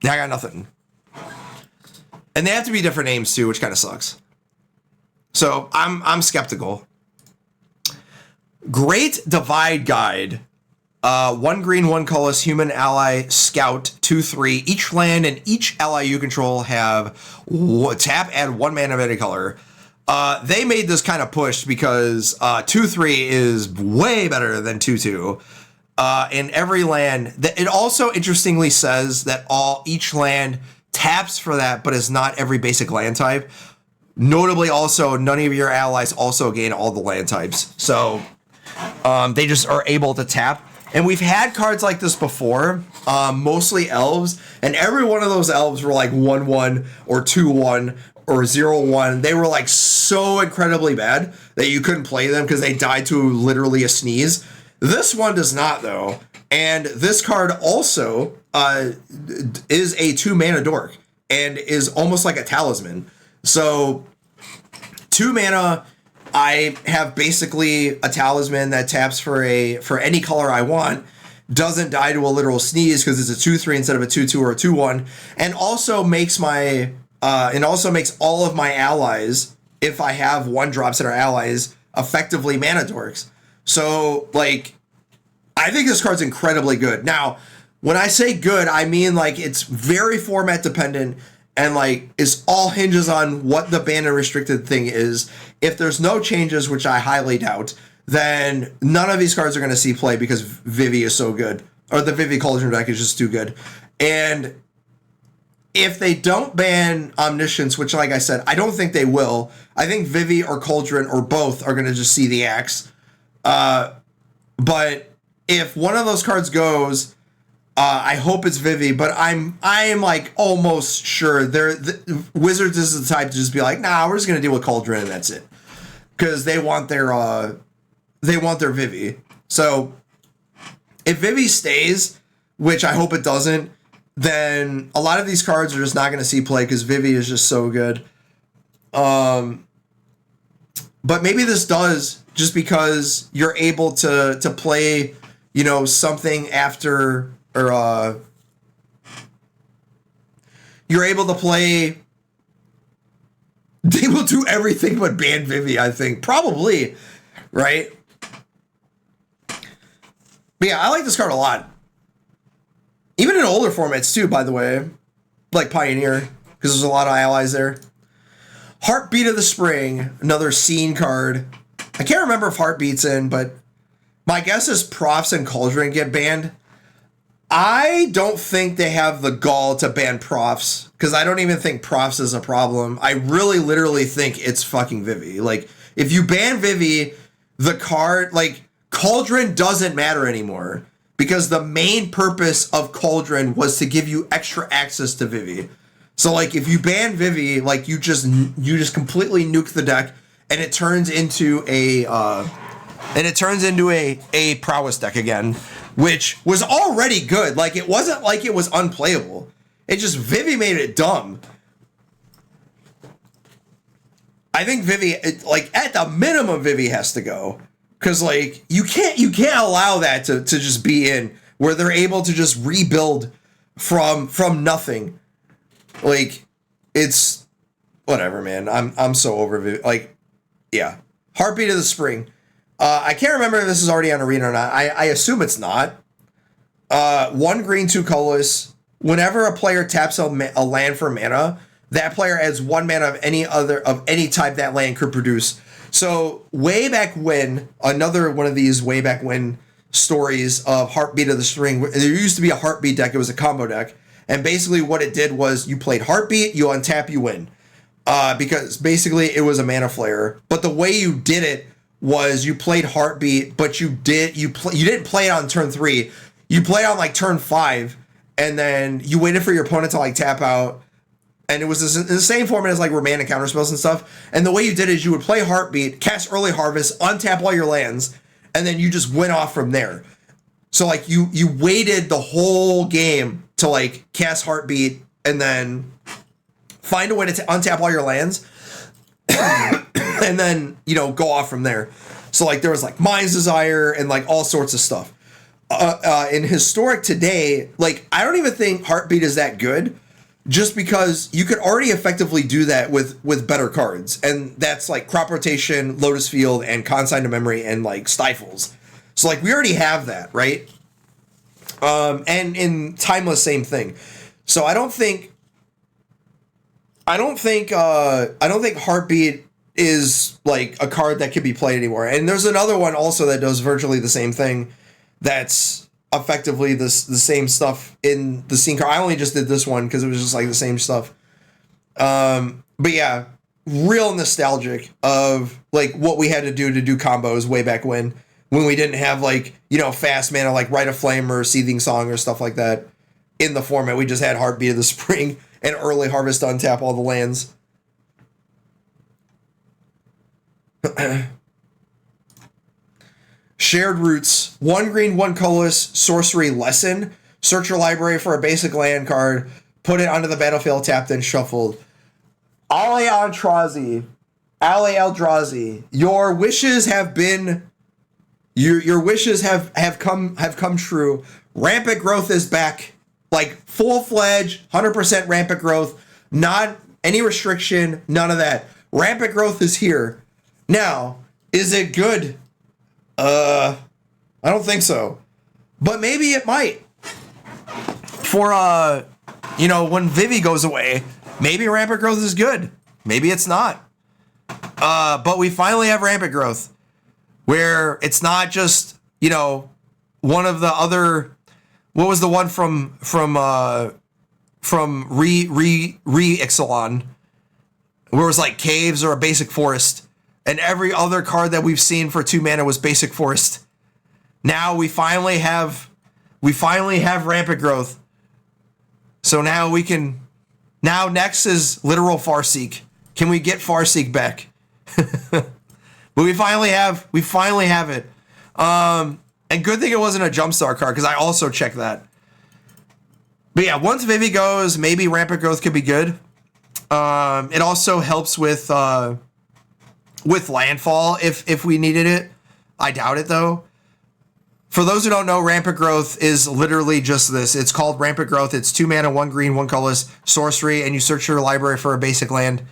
I got nothing. And they have to be different names too, which kind of sucks. So I'm skeptical. Great Divide Guide. 1 green, 1 colorless human ally scout 2/3. Each land and each ally you control have tap, add 1 mana of any color. They made this kind of push because 2/3 is way better than 2/2. In every land, it also interestingly says that each land taps for that, but is not every basic land type. Notably, also none of your allies also gain all the land types, so they just are able to tap. And we've had cards like this before, mostly elves, and every one of those elves were like 1/1 or 2/1 or 0/1. They were like so incredibly bad that you couldn't play them because they died to literally a sneeze. This one does not, though. And this card also is a 2 mana dork and is almost like a talisman. So 2 mana, I have basically a talisman that taps for any color I want, doesn't die to a literal sneeze because it's a 2/3 instead of a 2/2 or a 2/1, and also makes all of my allies, if I have 1-drops that are allies, effectively mana dorks. So, like, I think this card's incredibly good. Now, when I say good, I mean, like, it's very format dependent, and, like, it's all hinges on what the banned and restricted thing is. If there's no changes, which I highly doubt, then none of these cards are going to see play because Vivi is so good. Or the Vivi Cauldron deck is just too good. And if they don't ban Omniscience, which, like I said, I don't think they will, I think Vivi or Cauldron or both are going to just see the axe. But if one of those cards goes, I hope it's Vivi, but I'm like almost sure Wizards is the type to just be like, nah, we're just gonna deal with Cauldron and that's it, because they want their Vivi. So if Vivi stays, which I hope it doesn't, then a lot of these cards are just not gonna see play because Vivi is just so good. But maybe this does, just because you're able to play, you know, something after. Or you're able to play. They will do everything but ban Vivi, I think. Probably, right? But yeah, I like this card a lot. Even in older formats too, by the way. Like Pioneer, because there's a lot of allies there. Heartbeat of the Spring, another scene card. I can't remember if Heartbeat's in, but my guess is Profs and Cauldron get banned. I don't think they have the gall to ban Profs, because I don't even think Profs is a problem. I really literally think it's fucking Vivi. Like, if you ban Vivi, the card, like, Cauldron doesn't matter anymore, because the main purpose of Cauldron was to give you extra access to Vivi. So, like, if you ban Vivi, like, you just completely nuke the deck, and it turns into a prowess deck again, which was already good. Like, it wasn't like it was unplayable. It just, Vivi made it dumb. I think Vivi, like, at the minimum, Vivi has to go. Because, like, you can't allow that to just be in, where they're able to just rebuild from nothing. Like, it's whatever, man. I'm so over it. Like, yeah. Heartbeat of the Spring. I can't remember if this is already on Arena or not. I assume it's not. 1 green, 2 colorless. Whenever a player taps a land for mana, that player adds 1 mana of any type that land could produce. So way back when, another one of these way back when stories of Heartbeat of the Spring, there used to be a Heartbeat deck. It was a combo deck. And basically what it did was you played Heartbeat, you untap, you win. Because basically it was a mana flare. But the way you did it was you played Heartbeat, but you didn't play it on turn 3. You played on like turn 5, and then you waited for your opponent to like tap out. And it was the same format as like Remand and counterspells and stuff. And the way you did it is you would play Heartbeat, cast Early Harvest, untap all your lands, and then you just went off from there. So like you waited the whole game to like cast Heartbeat and then find a way to untap all your lands and then, go off from there. So like there was like Mind's Desire and like all sorts of stuff. In Historic today, like I don't even think Heartbeat is that good, just because you could already effectively do that with better cards. And that's like Crop Rotation, Lotus Field, and Consign to Memory, and like Stifles. So like we already have that, right? And in Timeless, same thing. So I don't think Heartbeat is like a card that can be played anymore. And there's another one also that does virtually the same thing. That's effectively the same stuff in the scene card. I only just did this one because it was just like the same stuff. But yeah, real nostalgic of like what we had to do combos way back when we didn't have like, fast mana like Rite of Flame or Seething Song or stuff like that in the format. We just had Heartbeat of the Spring and Early Harvest to untap all the lands. Shared Roots, 1 green, 1 colorless, sorcery lesson. Search your library for a basic land card, put it onto the battlefield, tapped and shuffled. Ale Eldrazi, your wishes have been your wishes have come true. Rampant Growth is back. Like full-fledged, 100% Rampant Growth, not any restriction, none of that. Rampant Growth is here. Now, is it good? I don't think so. But maybe it might. For, when Vivi goes away, maybe Rampant Growth is good. Maybe it's not. But we finally have Rampant Growth, where it's not just, one of the other... What was the one from Re-Ixalan, where it was like caves or a basic forest, and every other card that we've seen for 2 mana was basic forest. Now we finally have Rampant Growth. So now next is literal Farseek. Can we get Farseek back? But we finally have it. And good thing it wasn't a Jumpstart card, because I also checked that. But yeah, once Vivi goes, maybe Rampant Growth could be good. It also helps with landfall if we needed it. I doubt it, though. For those who don't know, Rampant Growth is literally just this. It's called Rampant Growth. It's 2 mana, 1 green, 1 colorless, sorcery, and you search your library for a basic land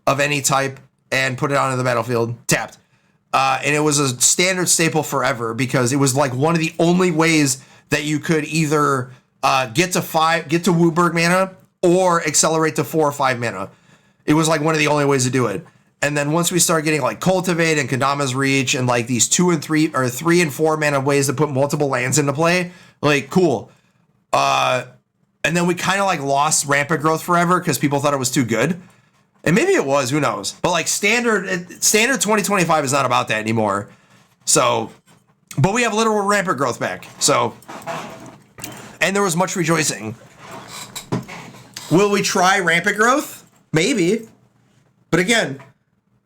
of any type and put it onto the battlefield, tapped. And it was a standard staple forever, because it was like one of the only ways that you could either get to Wooburg mana or accelerate to 4 or 5 mana. It was like one of the only ways to do it. And then once we start getting like Cultivate and Kendama's Reach and like these 2 and 3 or 3 and 4 mana ways to put multiple lands into play, like cool. And then we kind of like lost Rampant Growth forever because people thought it was too good. And maybe it was, who knows? But like standard 2025 is not about that anymore. So, but we have literal Rampant Growth back. So, and there was much rejoicing. Will we try Rampant Growth? Maybe. But again,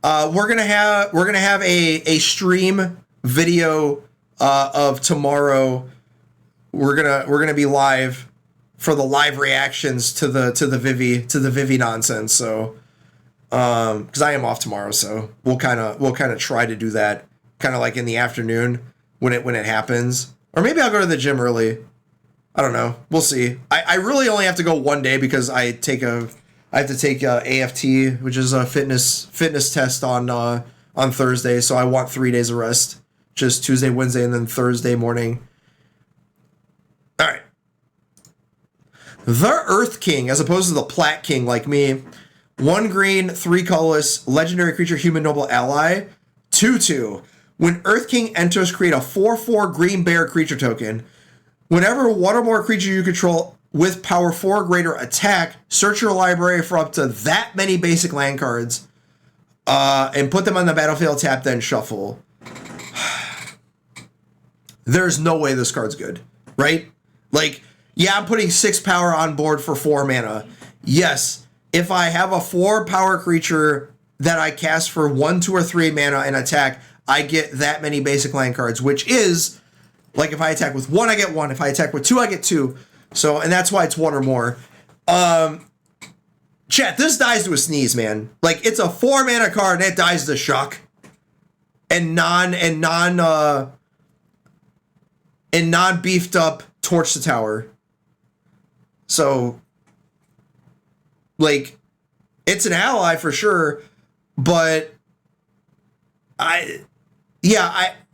we're gonna have a stream video of tomorrow. We're gonna be live for the live reactions to the Vivi nonsense. So. Because I am off tomorrow, so we'll kind of try to do that kind of like in the afternoon when it happens, or maybe I'll go to the gym early. I don't know. We'll see. I really only have to go one day because I take a I have to take AFT, which is a fitness test on Thursday. So I want 3 days of rest, just Tuesday, Wednesday, and then Thursday morning. All right. The Earth King, as opposed to the Plat King like me. 1 green, 3 colorless, legendary creature, human noble ally, 2/2. When Earth King enters, create a 4/4 green bear creature token. Whenever one or more creature you control with power 4 or greater attack, search your library for up to that many basic land cards and put them on the battlefield, tap, then shuffle. There's no way this card's good, right? Like, yeah, I'm putting 6 power on board for 4 mana. Yes, if I have a 4 power creature that I cast for 1, 2, or 3 mana and attack, I get that many basic land cards, which is, like, if I attack with 1, I get 1. If I attack with 2, I get 2. So, and that's why it's 1 or more. Chat, this dies to a sneeze, man. Like, it's a 4 mana card and it dies to shock. And non beefed up Torch the Tower. So, like, it's an ally for sure, but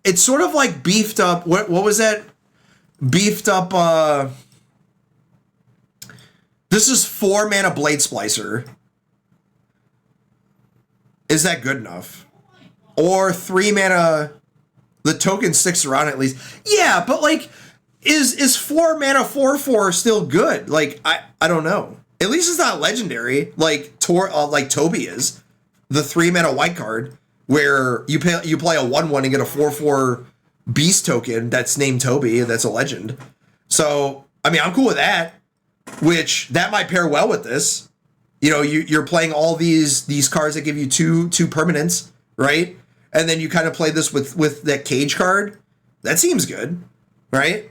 it's sort of like beefed up. What was that? Beefed up. This is 4 mana Blade Splicer. Is that good enough? Or 3 mana. The token sticks around at least. Yeah, but like, is 4 mana 4/4 still good? Like, I don't know. At least it's not legendary like Toby is, the 3 mana white card where you play a 1/1 and get a 4/4 beast token that's named Toby. That's a legend. So I mean, I'm cool with that. Which that might pair well with this. You know, you're playing all these cards that give you two permanents, right? And then you kind of play this with that cage card. That seems good, right?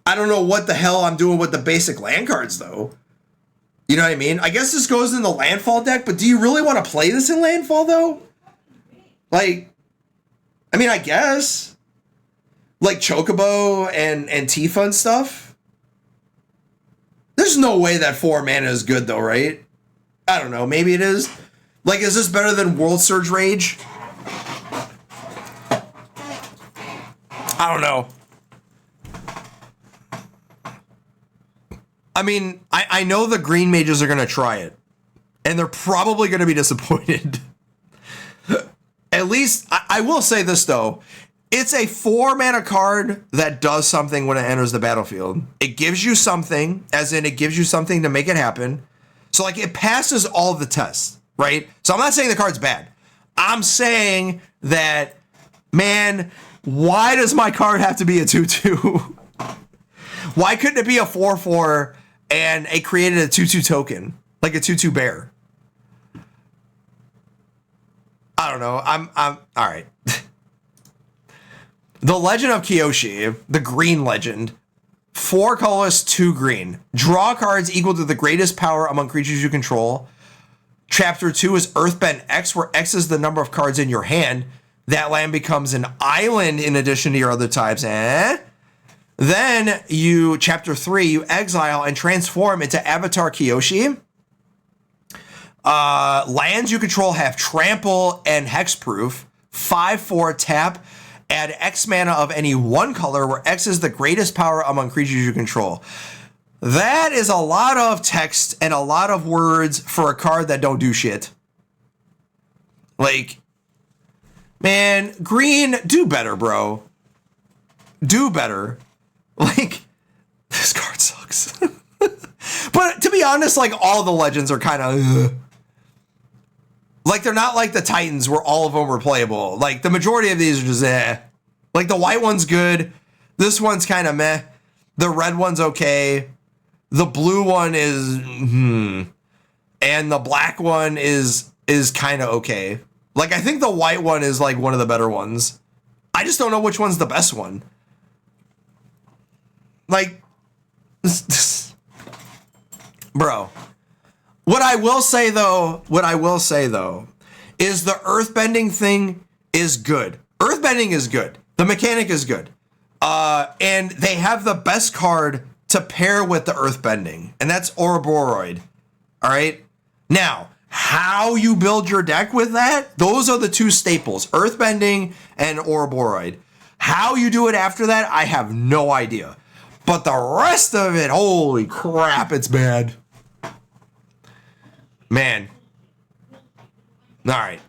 I don't know what the hell I'm doing with the basic land cards, though. You know what I mean? I guess this goes in the landfall deck, but do you really want to play this in landfall, though? Like, I mean, I guess. Like Chocobo and Tifa and stuff. There's no way that 4 mana is good, though, right? I don't know. Maybe it is. Like, is this better than World Surge Rage? I don't know. I mean, I know the green mages are going to try it. And they're probably going to be disappointed. At least, I will say this, though. It's a 4 mana card that does something when it enters the battlefield. It gives you something, as in it gives you something to make it happen. So, like, it passes all the tests, right? So I'm not saying the card's bad. I'm saying that, man, why does my card have to be a 2/2? Why couldn't it be a 4/4 and it created a 2/2 token? Like a 2/2 bear? I don't know. I'm all right. The Legend of Kyoshi, the green legend, 4 colorless, 2 green. Draw cards equal to the greatest power among creatures you control. Chapter 2 is Earthbend X, where X is the number of cards in your hand. That land becomes an island in addition to your other types. Then chapter 3, you exile and transform into Avatar Kyoshi. Lands you control have trample and hexproof. 5/4 tap. Add X mana of any one color, where X is the greatest power among creatures you control. That is a lot of text and a lot of words for a card that don't do shit. Like, man, green, do better, bro. Do better. Like, this card sucks. But to be honest, like, all the legends are kind of... Like, they're not like the Titans where all of them were playable. Like, the majority of these are just Like, the white one's good. This one's kind of meh. The red one's okay. The blue one is and the black one is kind of okay. Like, I think the white one is like one of the better ones. I just don't know which one's the best one. Like, bro. What I will say though, is the earthbending thing is good. Earthbending is good. The mechanic is good. And they have the best card to pair with the Earthbending, and that's Ouroboros. All right? Now, how you build your deck with that, those are the two staples, Earthbending and Ouroboros. How you do it after that, I have no idea. But the rest of it, holy crap, it's bad. Man. All right.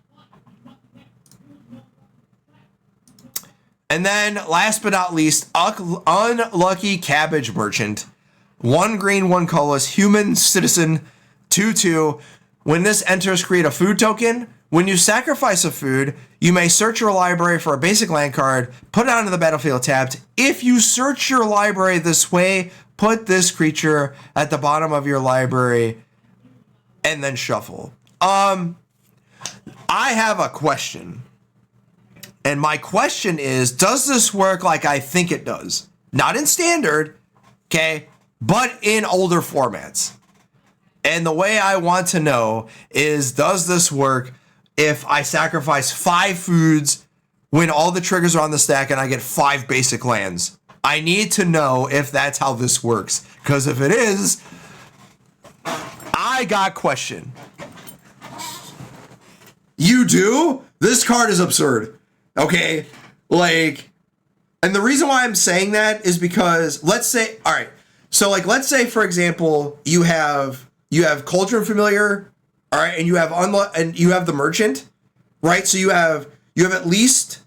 And then, last but not least, Unlucky Cabbage Merchant. 1 green, 1 colorless, human citizen, 2/2. When this enters, create a food token. When you sacrifice a food, you may search your library for a basic land card, put it onto the battlefield tapped. If you search your library this way, put this creature at the bottom of your library and then shuffle. I have a question. And my question is, does this work like I think it does? Not in standard, okay, but in older formats. And the way I want to know is, does this work if I sacrifice 5 foods when all the triggers are on the stack and I get 5 basic lands? I need to know if that's how this works. Because if it is, I got question. You do? This card is absurd. Okay? Like, and the reason why I'm saying that is because, let's say, all right, so like, let's say, for example, you have Cauldron Familiar, all right, and you have the Merchant, right? So you have at least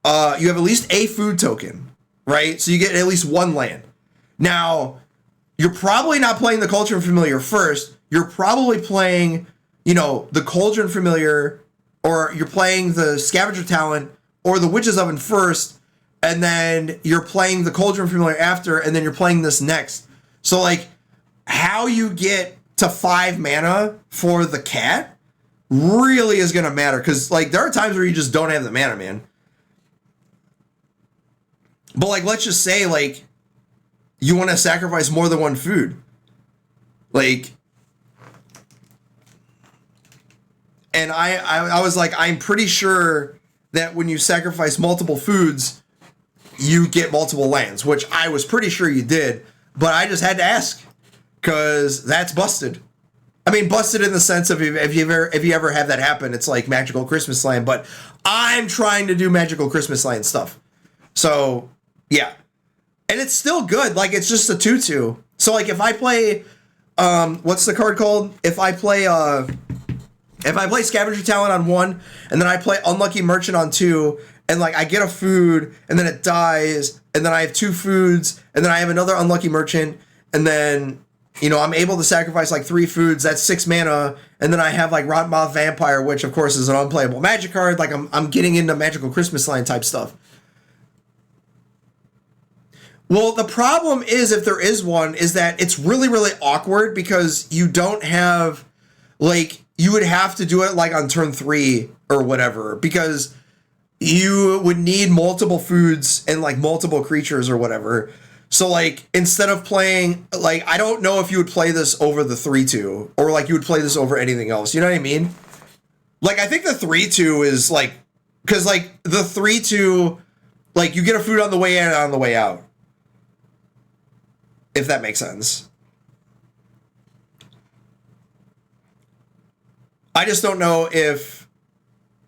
a food token, right? So you get at least 1 land. Now, you're probably not playing the Cauldron Familiar first. You're probably playing, the Cauldron Familiar, or you're playing the Scavenger Talent or the Witch's Oven first, and then you're playing the Cauldron Familiar after, and then you're playing this next. So like, how you get to 5 mana for the cat really is gonna matter, because like there are times where you just don't have the mana, man. But like, let's just say like you want to sacrifice more than 1 food, like. And I was like, I'm pretty sure that when you sacrifice multiple foods, you get multiple lands, which I was pretty sure you did, but I just had to ask because that's busted. I mean, busted in the sense of if you ever have that happen, it's like Magical Christmas Land, but I'm trying to do Magical Christmas Land stuff. So, yeah. And it's still good. Like, it's just a 2/2. So, like, if I play, what's the card called? If I play Scavenger Talent on 1, and then I play Unlucky Merchant on 2, and like I get a food, and then it dies, and then I have 2 foods, and then I have another Unlucky Merchant, and then, I'm able to sacrifice like 3 foods, that's 6 mana, and then I have like Rotmoth Vampire, which of course is an unplayable magic card, like I'm getting into Magical Christmas Land type stuff. Well, the problem is, if there is one, is that it's really, really awkward because you don't have, like, you would have to do it like on turn 3 or whatever, because you would need multiple foods and like multiple creatures or whatever. So like, instead of playing, like, I don't know if you would play this over the 3/2 or like you would play this over anything else. You know what I mean? Like, I think the 3/2 is like, because like the 3/2, like you get a food on the way in and on the way out. If that makes sense. I just don't know if,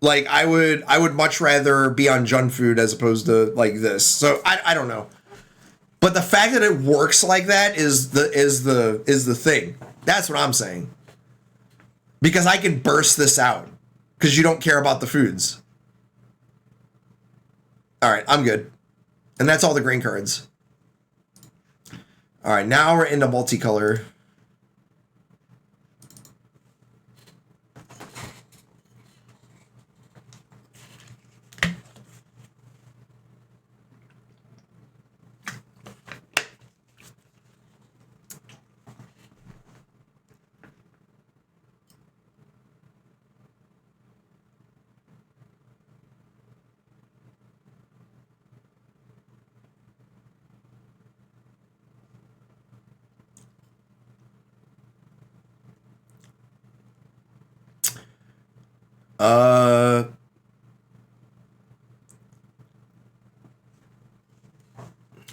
like, I would much rather be on Jund food as opposed to like this. So I don't know. But the fact that it works like that is the thing. That's what I'm saying. Because I can burst this out because you don't care about the foods. All right, I'm good. And that's all the green cards. All right, now we're into multicolor.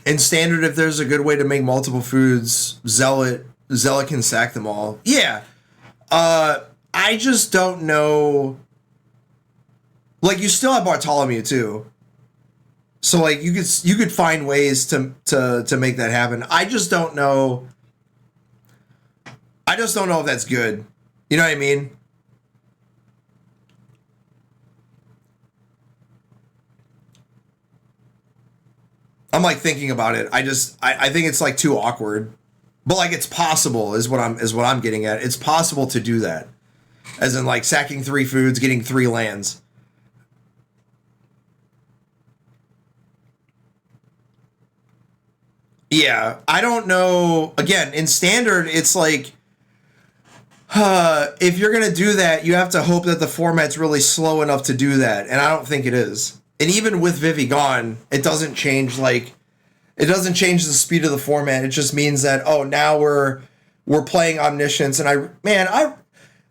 In standard, if there's a good way to make multiple foods, Zealot can sack them all. Yeah. I just don't know. Like, you still have Bartholomew too. So like you could find ways to make that happen. I just don't know. I just don't know if that's good. You know what I mean? I'm like thinking about it. I think it's like too awkward. But like it's possible is what I'm getting at. It's possible to do that. As in like sacking 3 foods, getting 3 lands. Yeah, I don't know. Again, in standard, it's like if you're going to do that, you have to hope that the format's really slow enough to do that. And I don't think it is. And even with Vivi gone, it doesn't change the speed of the format. It just means that, oh, now we're playing Omniscience. And I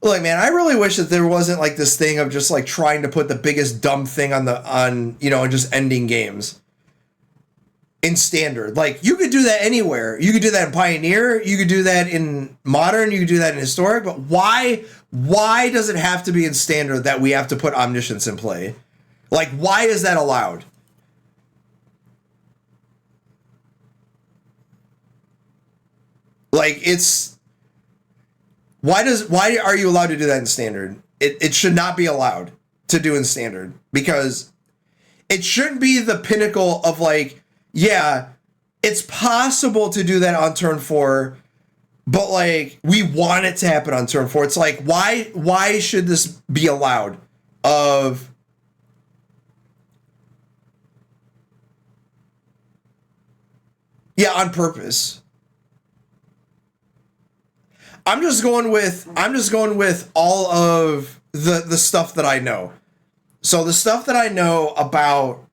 really wish that there wasn't like this thing of just like trying to put the biggest dumb thing on and just ending games. In standard. Like, you could do that anywhere. You could do that in Pioneer, you could do that in Modern, you could do that in Historic, but why does it have to be in standard that we have to put Omniscience in play? Like, why is that allowed? Like, why are you allowed to do that in standard? It should not be allowed to do in standard, because it shouldn't be the pinnacle of like, yeah, it's possible to do that on turn 4, but like we want it to happen on turn 4. It's like, why should this be allowed? On purpose. I'm just going with all of the stuff that I know. So the stuff that I know about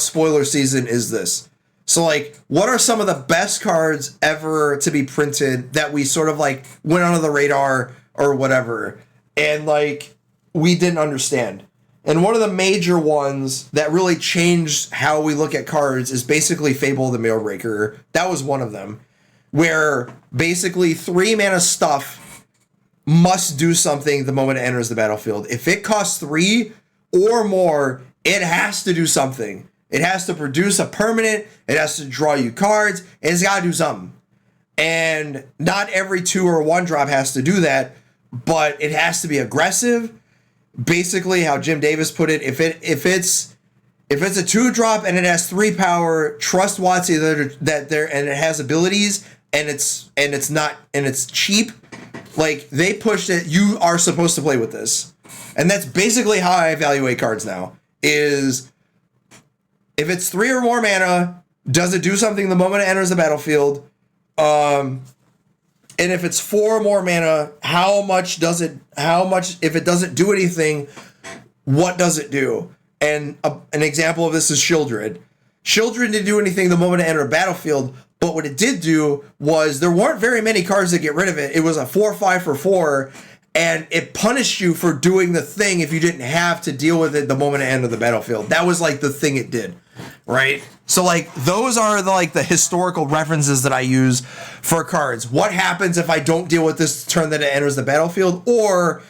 spoiler season is this. So like, what are some of the best cards ever to be printed that we sort of like went under the radar or whatever, and like we didn't understand? And one of the major ones that really changed how we look at cards is basically Fable of the Mailbreaker. That was one of them, where basically 3 mana stuff must do something the moment it enters the battlefield. If it costs 3 or more, it has to do something. It has to produce a permanent, it has to draw you cards, and it's got to do something. And not every 2 or 1 drop has to do that, but it has to be aggressive. Basically, how Jim Davis put it, if it's a 2 drop and it has 3 power, trust WotC that there and it has abilities and it's cheap, like they pushed it, you are supposed to play with this. And that's basically how I evaluate cards now, is if it's 3 or more mana, does it do something the moment it enters the battlefield? And if it's 4 or more mana, if it doesn't do anything, what does it do? And an example of this is Shieldred. Shieldred didn't do anything the moment it entered a battlefield, but what it did do was there weren't very many cards that get rid of it. It was a 4/5 for 4, and it punished you for doing the thing if you didn't have to deal with it the moment it entered the battlefield. That was like the thing it did, right? So like those are the historical references that I use for cards. What happens if I don't deal with this turn that it enters the battlefield? Or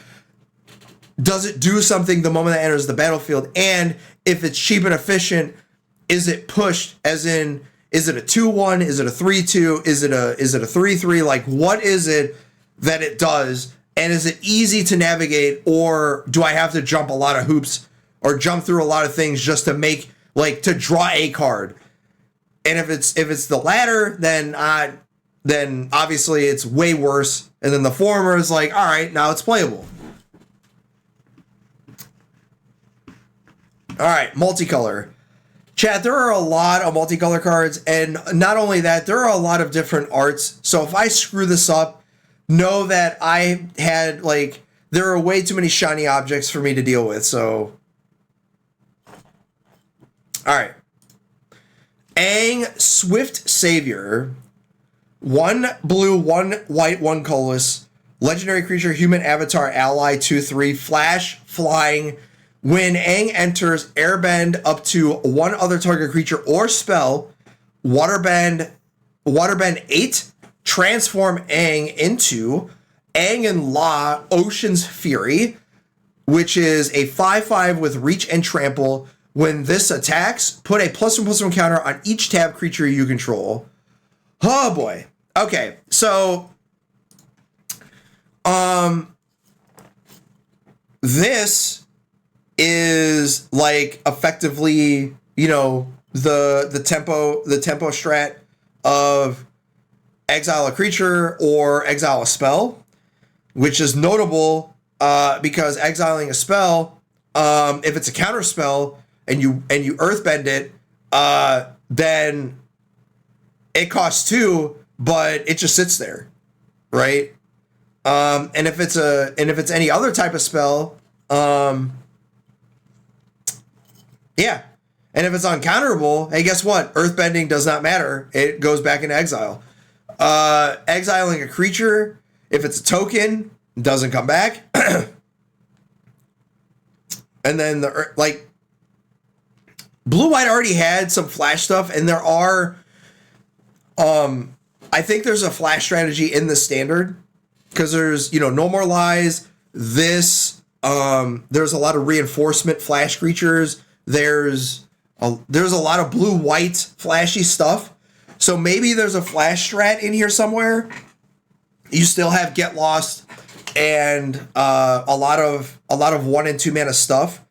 does it do something the moment it enters the battlefield? And if it's cheap and efficient, is it pushed? As in, is it a 2/1? Is it a 3/2? Is it a 3/3? Like, what is it that it does? And is it easy to navigate, or do I have to jump a lot of hoops or jump through a lot of things just to make, like, to draw a card? And if it's the latter, then obviously it's way worse. And then the former is like, all right, now it's playable. All right, multicolor. Chat, there are a lot of multicolor cards, and not only that, there are a lot of different arts. So if I screw this up, know that I had, like, there are way too many shiny objects for me to deal with, so. All right. Aang, Swift Savior. 1 blue, 1 white, 1 colorless. Legendary creature, human avatar, ally, 2/3. Flash, flying. When Aang enters, airbend up to 1 other target creature or spell Waterbend 8, transform Aang into Aang and La Ocean's Fury, which is a 5/5 with reach and trample. When this attacks, put a +1/+1 counter on each tab creature you control. Oh boy. Okay, so this is like effectively, you know, the tempo strat of exile a creature or exile a spell, which is notable because exiling a spell, if it's a counter spell and you earthbend it, then it costs 2, but it just sits there, right? And if it's any other type of spell, yeah. And if it's uncounterable, hey, guess what? Earthbending does not matter. It goes back into exile. Exiling a creature, if it's a token, doesn't come back. And then blue-white already had some flash stuff, and there are, I think there's a flash strategy in the standard, because there's, you know, No More Lies, this, there's a lot of reinforcement flash creatures, there's a lot of blue-white flashy stuff, so maybe there's a flash strat in here somewhere. You still have Get Lost and a lot of 1 and 2 mana stuff.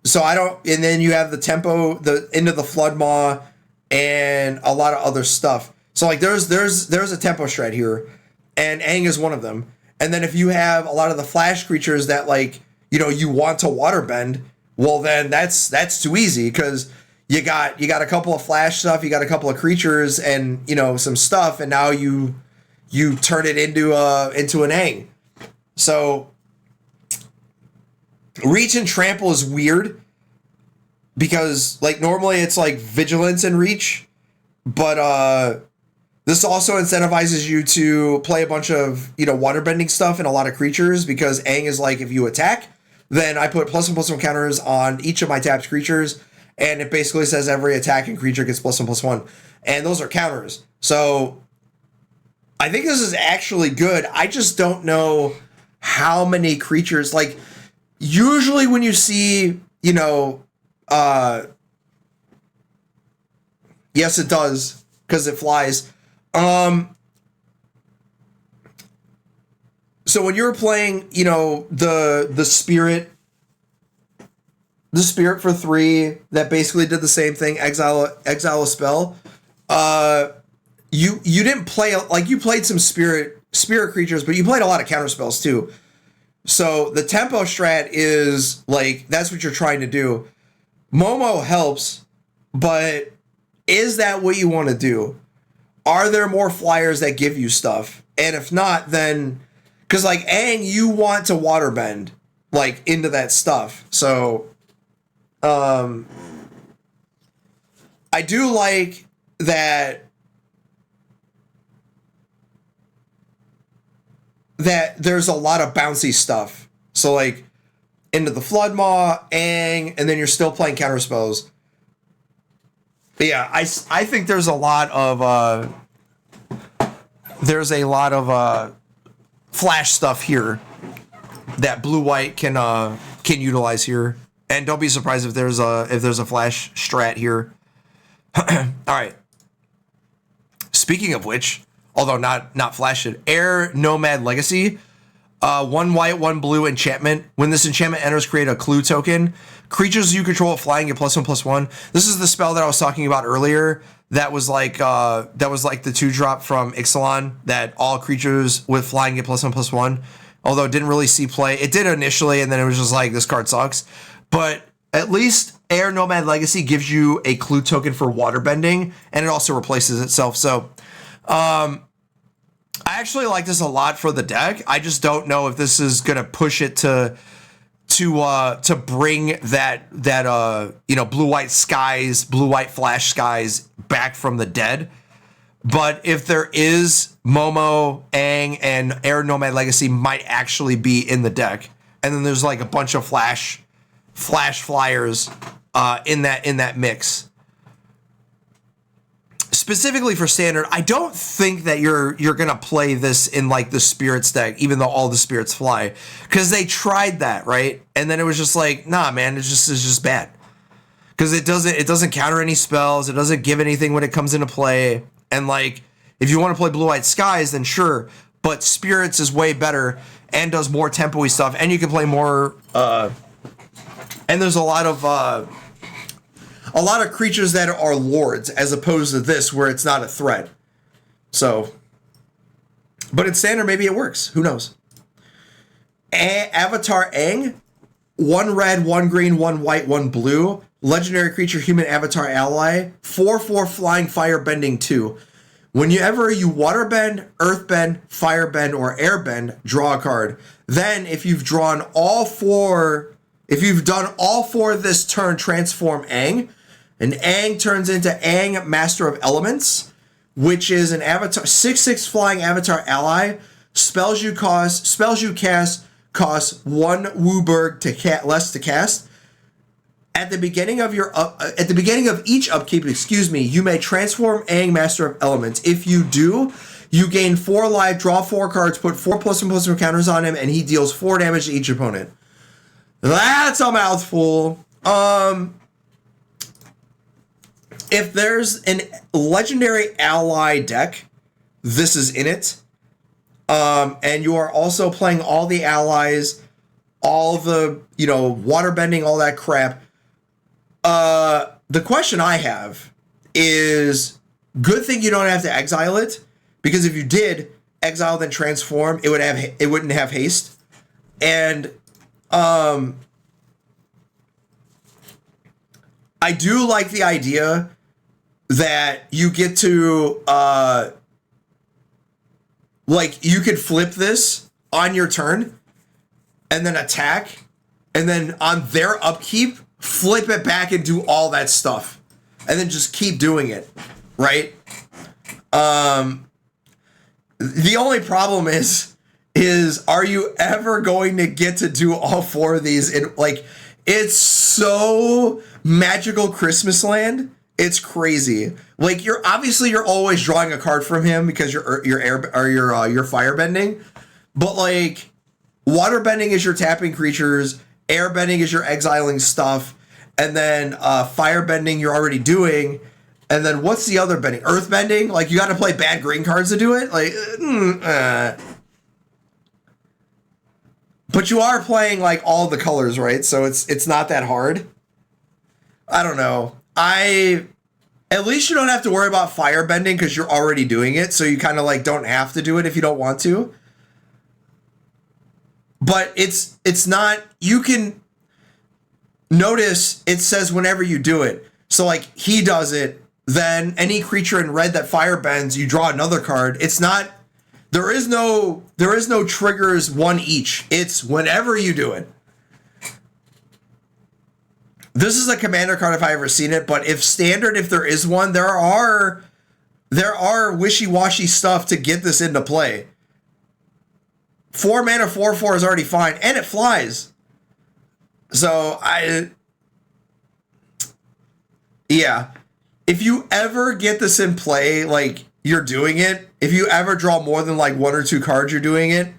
So and then you have the tempo, the Into the Floodmaw, and a lot of other stuff. So like there's a tempo strat here, and Aang is one of them. And then if you have a lot of the flash creatures that, like, you know, you want to waterbend, well then that's too easy, because you got a couple of flash stuff, you got a couple of creatures, and, you know, some stuff, and now you turn it into an Aang. So reach and trample is weird, because like normally it's like vigilance and reach, but this also incentivizes you to play a bunch of, you know, waterbending stuff and a lot of creatures, because Aang is like, if you attack, then I put +1/+1 counters on each of my tapped creatures, and it basically says every attacking creature gets +1/+1, and those are counters. So I think this is actually good. I just don't know how many creatures, like, usually when you see, you know, yes, it does, because it flies. So when you were playing, you know, the spirit for 3 that basically did the same thing, exile a spell, you didn't play, like, you played some spirit creatures, but you played a lot of counter spells too. So the tempo strat is like, that's what you're trying to do. Momo helps, but is that what you want to do? Are there more flyers that give you stuff? And if not, then, because like Aang, you want to waterbend like into that stuff. So I do like that there's a lot of bouncy stuff. So like Into the Floodmaw, Aang, and then you're still playing counter spells. But yeah, I think there's a lot of flash stuff here that blue-white can utilize here. And don't be surprised if there's a flash strat here. All right. Speaking of which, although not flash it, Air Nomad Legacy, 1 white, 1 blue enchantment. When this enchantment enters, create a clue token. Creatures you control flying get +1/+1. This is the spell that I was talking about earlier. That was like the 2-drop from Ixalan, that all creatures with flying get +1/+1. Although it didn't really see play. It did initially, and then it was just like, this card sucks. But at least Air Nomad Legacy gives you a clue token for waterbending, and it also replaces itself. So I actually like this a lot for the deck. I just don't know if this is gonna push it to bring that you know, blue-white skies, blue-white flash skies back from the dead. But if there is, Momo, Aang, and Air Nomad Legacy might actually be in the deck. And then there's like a bunch of flash flyers in that mix. specifically for standard, I don't think that you're gonna play this in like the spirits deck, even though all the spirits fly, because they tried that, right? And then it was just like, nah, man, it's just bad, because it doesn't counter any spells, it doesn't give anything when it comes into play, and like if you want to play Blue White Skies, then sure, but spirits is way better and does more tempo-y stuff, and you can play more. And there's a lot of creatures that are lords, as opposed to this where it's not a threat. So, but in standard, maybe it works. Who knows? Avatar Aang, 1 red, 1 green, 1 white, 1 blue. Legendary creature, human avatar ally. 4/4 flying, fire bending 2. Whenever you waterbend, earthbend, firebend, or airbend, draw a card. Then, if you've done all four this turn, transform Aang. And Aang turns into Aang, Master of Elements, which is an avatar 6/6 flying avatar ally. Spells you cast cost 1 Wooburg less to cast. At the beginning of each upkeep, you may transform Aang, Master of Elements. If you do, you gain 4 life, draw 4 cards, put 4 +1/+1 counters on him, and he deals 4 damage to each opponent. That's a mouthful. If there's an legendary ally deck, this is in it. And you are also playing all the allies, all the, water bending, all that crap. The question I have is, good thing you don't have to exile it, because if you did exile then transform, it wouldn't have haste. And I do like the idea that you get to you could flip this on your turn and then attack, and then on their upkeep flip it back and do all that stuff, and then just keep doing it, right? The only problem is are you ever going to get to do all 4 of these in, it's so magical Christmas land. It's crazy. You're always drawing a card from him because you're fire bending, but water bending is your tapping creatures, air bending is your exiling stuff, and then fire bending you're already doing, and then what's the other bending? Earth bending? You got to play bad green cards to do it. But you are playing all the colors, right? So it's not that hard. I don't know. At least you don't have to worry about fire bending because you're already doing it, so you kind of don't have to do it if you don't want to. But it's not, you can notice it says whenever you do it. So he does it, then any creature in red that fire bends, you draw another card. It's not, there is no triggers 1 each. It's whenever you do it. This is a commander card if I ever seen it, but if there is one, there are wishy-washy stuff to get this into play. 4 mana 4/4 is already fine, and it flies. So if you ever get this in play, you're doing it. If you ever draw more than 1 or 2 cards, you're doing it.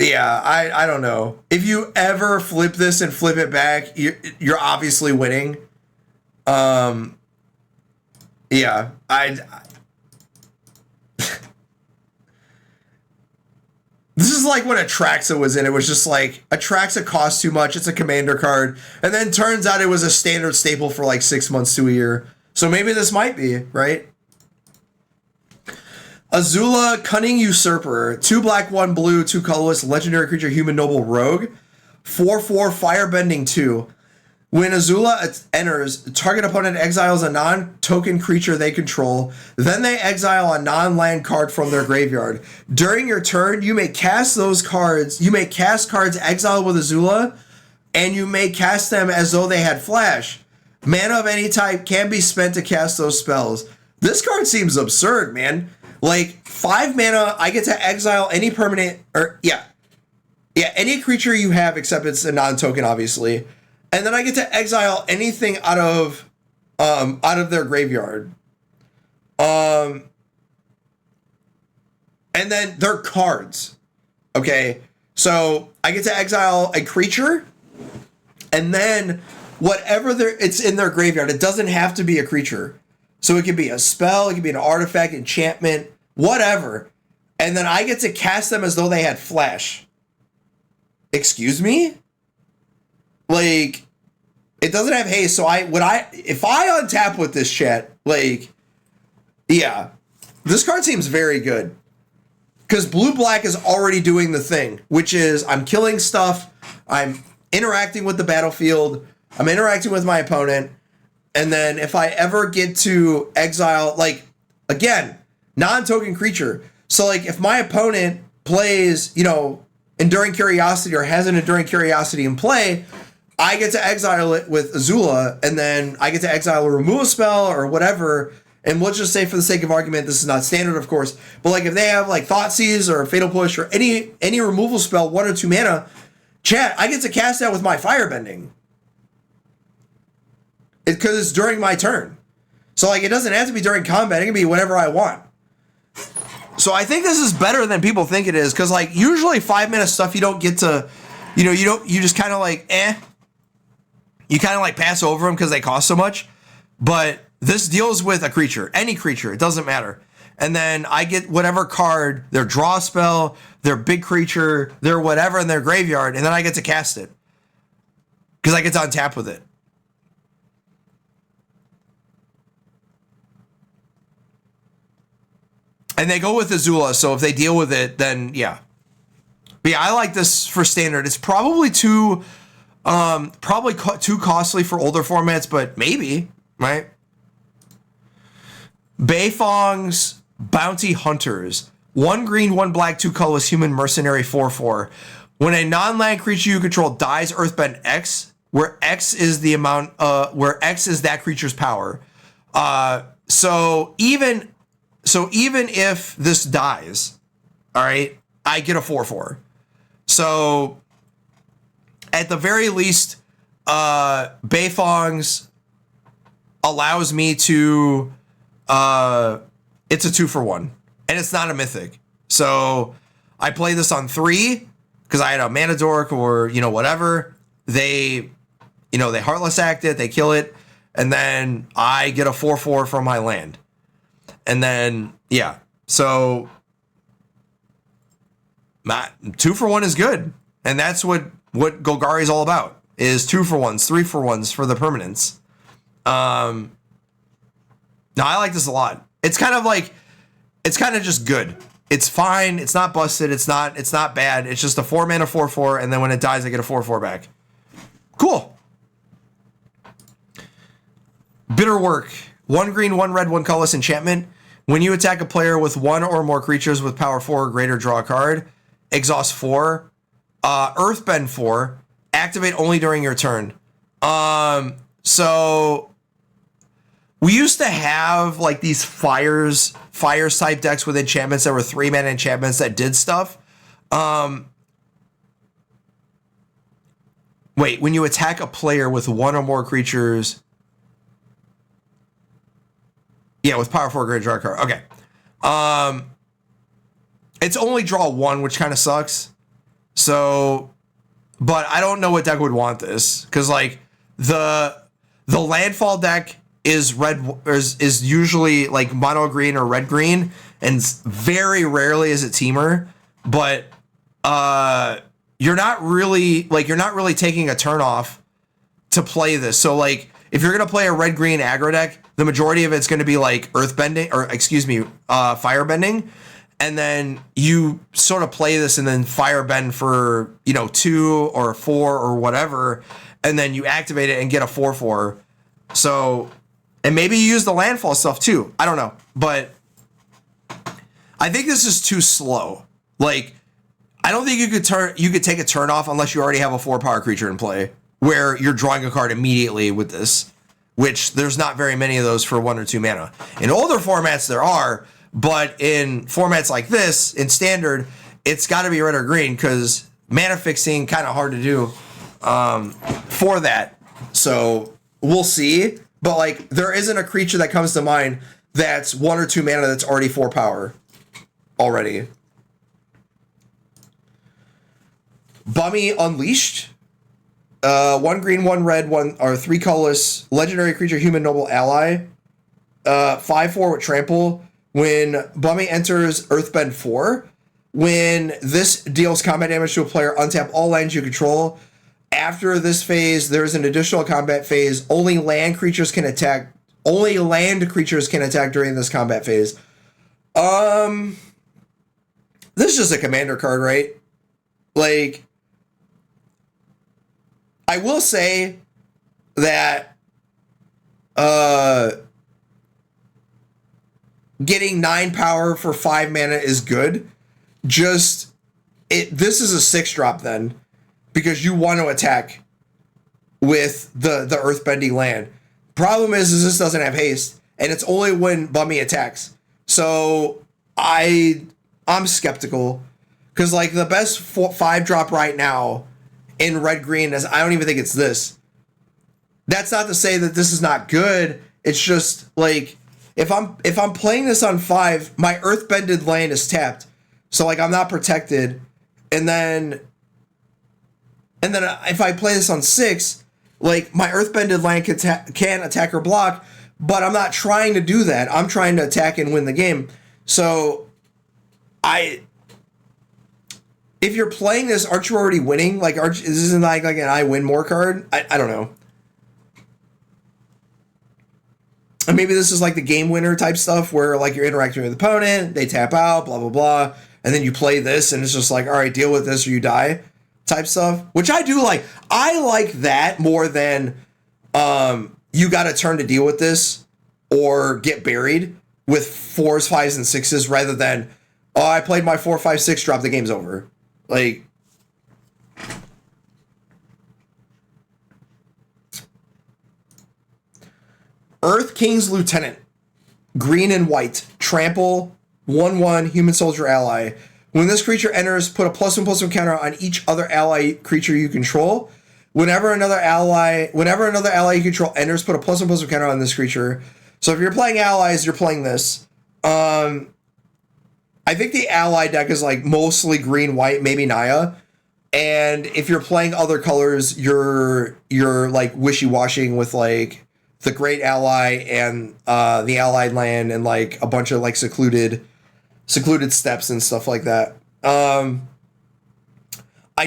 Yeah, I don't know. If you ever flip this and flip it back, you're obviously winning. Yeah, this is like when Atraxa was in. It was just Atraxa costs too much. It's a commander card. And then turns out it was a standard staple for 6 months to a year. So maybe this might be, right? Azula, Cunning Usurper, 2 black, 1 blue, 2 colorless, legendary creature, human noble rogue, 4/4 firebending 2. When Azula enters, target opponent exiles a non-token creature they control. Then they exile a non-land card from their graveyard. During your turn, you may cast those cards. You may cast cards exiled with Azula, and you may cast them as though they had flash. Mana of any type can be spent to cast those spells. This card seems absurd, man. 5 mana, I get to exile any permanent, any creature you have, except it's a non-token, obviously. And then I get to exile anything out of their graveyard. And then they're cards. Okay. So I get to exile a creature, and then whatever it's in their graveyard, it doesn't have to be a creature. So it could be a spell, it could be an artifact, enchantment, whatever. And then I get to cast them as though they had flash. Excuse me? Like, it doesn't have haste, so if I untap with this, chat, like, yeah, this card seems very good. Because blue-black is already doing the thing, which is I'm killing stuff, I'm interacting with the battlefield, I'm interacting with my opponent, and then if I ever get to exile, like, again, non-token creature. So, like, if my opponent plays, Enduring Curiosity or has an Enduring Curiosity in play, I get to exile it with Azula, and then I get to exile a removal spell or whatever. And we'll just say, for the sake of argument, this is not standard, of course, but like if they have like Thoughtseize or Fatal Push or any removal spell, 1 or 2 mana, chat, I get to cast that with my Firebending. Because it's during my turn. So like it doesn't have to be during combat, it can be whenever I want. So I think this is better than people think it is, because like usually 5-minute stuff you don't get to, you just kind of like, you kind of like pass over them because they cost so much. But this deals with a creature, any creature, it doesn't matter. And then I get whatever card, their draw spell, their big creature, their whatever in their graveyard, and then I get to cast it. Because I get to untap with it. And they go with Azula, so if they deal with it, then yeah. But yeah, I like this for standard. It's probably too costly for older formats, but maybe, right? Beifong's Bounty Hunters. 1 green, 1 black, 2 colorless human mercenary 4/4. When a non-land creature you control dies Earthbend X, where X is the amount, where X is that creature's power. So even if this dies, all right, I get a 4/4. So at the very least, Beifong's allows me to, it's a 2-for-1, and it's not a mythic. So I play this on 3 because I had a mana dork or, whatever. They Heartless Act it, they kill it, and then I get a 4/4 from my land. And then, yeah, so 2-for-1 is good. And that's what Golgari is all about, is 2-for-1s, 3-for-1s for the permanents. No, I like this a lot. It's kind of just good. It's fine. It's not busted. It's not bad. It's just a 4-mana 4/4, and then when it dies, I get a 4/4 back. Cool. Bitter Work. 1 green, 1 red, 1 colorless enchantment. When you attack a player with 1 or more creatures with power 4 or greater, draw a card. Exhaust 4. Earthbend 4. Activate only during your turn. So we used to have like these fires type decks with enchantments that were 3-mana enchantments that did stuff. Wait, when you attack a player with 1 or more creatures. Yeah, with power 4 greater, draw a card. Okay. It's only draw 1, which kind of sucks. So, but I don't know what deck would want this, because like the landfall deck is usually like mono green or red green, and very rarely is it teamer. But you're not really taking a turn off to play this. So like if you're gonna play a red green aggro deck, the majority of it's gonna be like earthbending, or firebending. And then you sort of play this and then firebend for, 2 or 4 or whatever. And then you activate it and get a 4/4. So, and maybe you use the landfall stuff too. I don't know. But I think this is too slow. Like, I don't think you could take a turn off unless you already have a 4-power creature in play, where you're drawing a card immediately with this, which there's not very many of those for 1 or 2 mana. In older formats, there are. But in formats like this, in standard, it's got to be red or green, because mana fixing kind of hard to do for that. So we'll see. But like, there isn't a creature that comes to mind that's 1 or 2 mana that's already 4 power already. Bummy Unleashed. 1 green, 1 red, 3 colorless legendary creature, human noble ally. 5/4 with trample. When Bummy enters Earthbend 4, when this deals combat damage to a player, untap all lands you control. After this phase, there's an additional combat phase. Only land creatures can attack. Only land creatures can attack during this combat phase. This is just a commander card, right? Like, I will say that getting 9 power for 5 mana is good. This is a 6-drop then, because you want to attack with the earthbending land. Problem is this doesn't have haste, and it's only when Bummy attacks. So I'm skeptical, because like the best 5-drop right now in red green is, I don't even think it's this. That's not to say that this is not good. It's just like, if I'm playing this on 5, my earthbended land is tapped, so like I'm not protected, and then if I play this on 6, like my earthbended land can attack or block, but I'm not trying to do that. I'm trying to attack and win the game. So if you're playing this, aren't you already winning? Like, this isn't like an I win more card. I don't know. And maybe this is like the game winner type stuff where like you're interacting with the opponent, they tap out, blah, blah, blah. And then you play this and it's just like, all right, deal with this or you die type stuff, which I do like. I like that more than you got a turn to deal with this or get buried with 4s, 5s, and 6s rather than, oh, I played my 4, 5, 6 drop, the game's over. Like, Earth King's Lieutenant, green and white, trample, 1/1, human soldier ally. When this creature enters, put a +1/+1 counter on each other ally creature you control. Whenever another ally you control enters, put a +1/+1 counter on this creature. So if you're playing allies, you're playing this. I think the ally deck is like mostly green, white, maybe Naya. And if you're playing other colors, you're like wishy-washing with like the Great Ally and the Allied Land and like a bunch of like secluded steps and stuff like that. I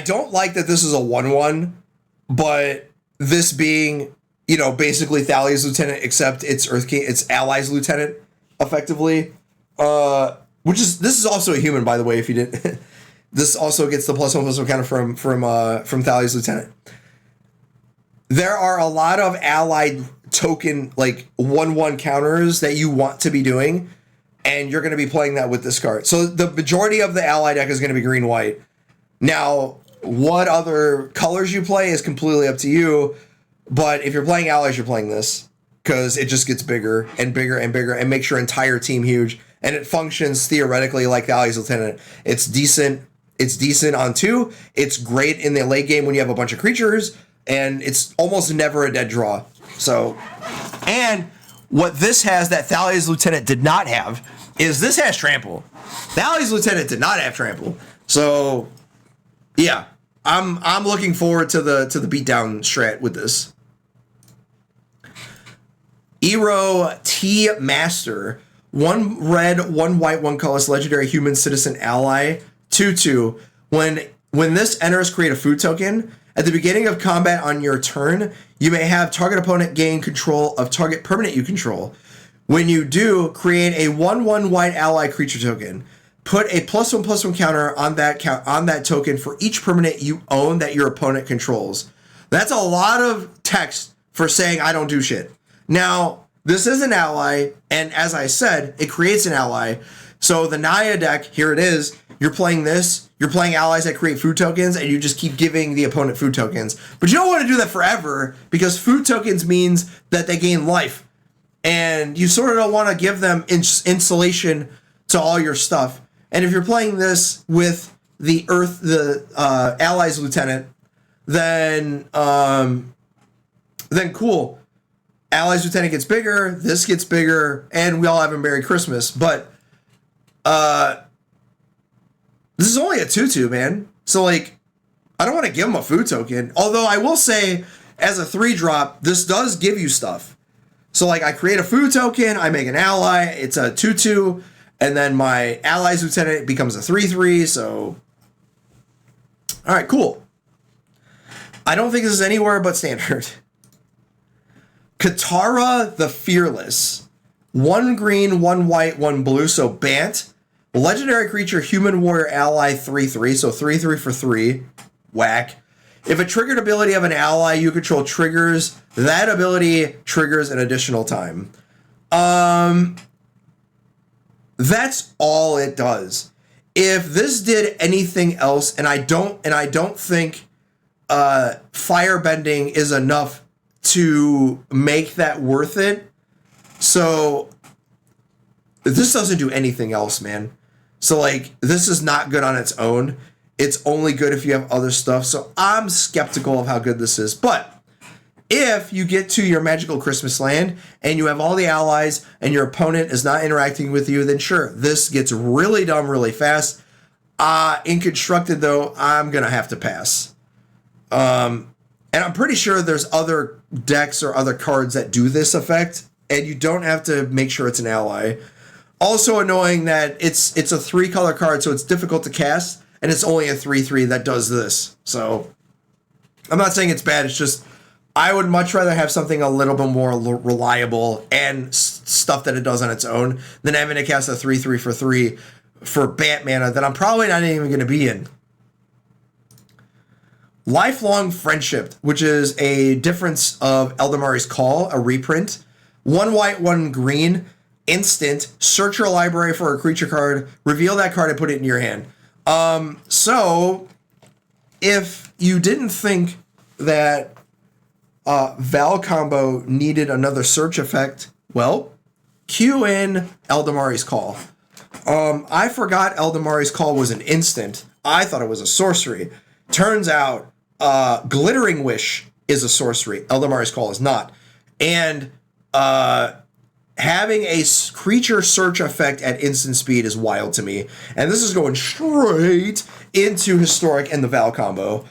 don't like that this is a 1/1, but this being, basically Thalia's Lieutenant, except it's Earth King, it's Ally's Lieutenant, effectively. This is also a human, by the way, if you didn't. This also gets the +1/+1 counter from Thalia's Lieutenant. There are a lot of allied token, like 1/1 counters that you want to be doing, and you're going to be playing that with this card. So the majority of the ally deck is going to be green-white. Now, what other colors you play is completely up to you, but if you're playing allies, you're playing this, because it just gets bigger and bigger and bigger and makes your entire team huge, and it functions theoretically like Thalia's Lieutenant. It's decent on 2. It's great in the late game when you have a bunch of creatures, and it's almost never a dead draw. So, and what this has that Thalia's Lieutenant did not have is this has trample. Thalia's Lieutenant did not have trample. So, yeah, I'm looking forward to the beatdown strat with this. Eero T Master, 1 red, 1 white, 1 colorless legendary human citizen ally, 2/2. When this enters, create a food token. At the beginning of combat on your turn, you may have target opponent gain control of target permanent you control. When you do, create a 1/1 white ally creature token. Put a +1/+1 counter on that token for each permanent you own that your opponent controls. That's a lot of text for saying I don't do shit. Now, this is an ally, and as I said, it creates an ally. So the Naya deck, here it is. You're playing this. You're playing allies that create food tokens, and you just keep giving the opponent food tokens. But you don't want to do that forever, because food tokens means that they gain life. And you sort of don't want to give them insulation to all your stuff. And if you're playing this with the allies Lieutenant, then cool. Allies Lieutenant gets bigger, this gets bigger, and we all have a Merry Christmas. But this is only a 2/2, man. So, like, I don't want to give him a food token. Although I will say, as a 3-drop, this does give you stuff. So, like, I create a food token, I make an ally, it's a 2/2, and then my Allies Lieutenant becomes a 3/3, so... Alright, cool. I don't think this is anywhere but standard. Katara the Fearless. 1 green, 1 white, 1 blue, so Bant. Legendary creature, human warrior ally, 3/3, so 3/3 for 3. Whack. If a triggered ability of an ally you control triggers, that ability triggers an additional time. That's all it does. If this did anything else, and I don't think firebending is enough to make that worth it. So this doesn't do anything else, man. So, like, this is not good on its own. It's only good if you have other stuff. So I'm skeptical of how good this is. But if you get to your magical Christmas land and you have all the allies and your opponent is not interacting with you, then sure, this gets really dumb really fast. In constructed, though, I'm going to have to pass. And I'm pretty sure there's other decks or other cards that do this effect, and you don't have to make sure it's an ally. Also annoying that it's a 3-color card, so it's difficult to cast, and it's only a 3/3 that does this. So I'm not saying it's bad. It's just I would much rather have something a little bit more reliable and stuff that it does on its own than having to cast a 3/3 for 3 for Bant mana that I'm probably not even going to be in. Lifelong Friendship, which is a difference of Eldamari's Call, a reprint. 1 white, 1 green. Instant, search your library for a creature card, reveal that card and put it in your hand. So if you didn't think that Val combo needed another search effect, well, cue in Eldamari's Call. I forgot Eldamari's Call was an instant. I thought it was a sorcery. Turns out Glittering Wish is a sorcery. Eldamari's Call is not. And having a creature search effect at instant speed is wild to me. And this is going straight into Historic and the Val combo.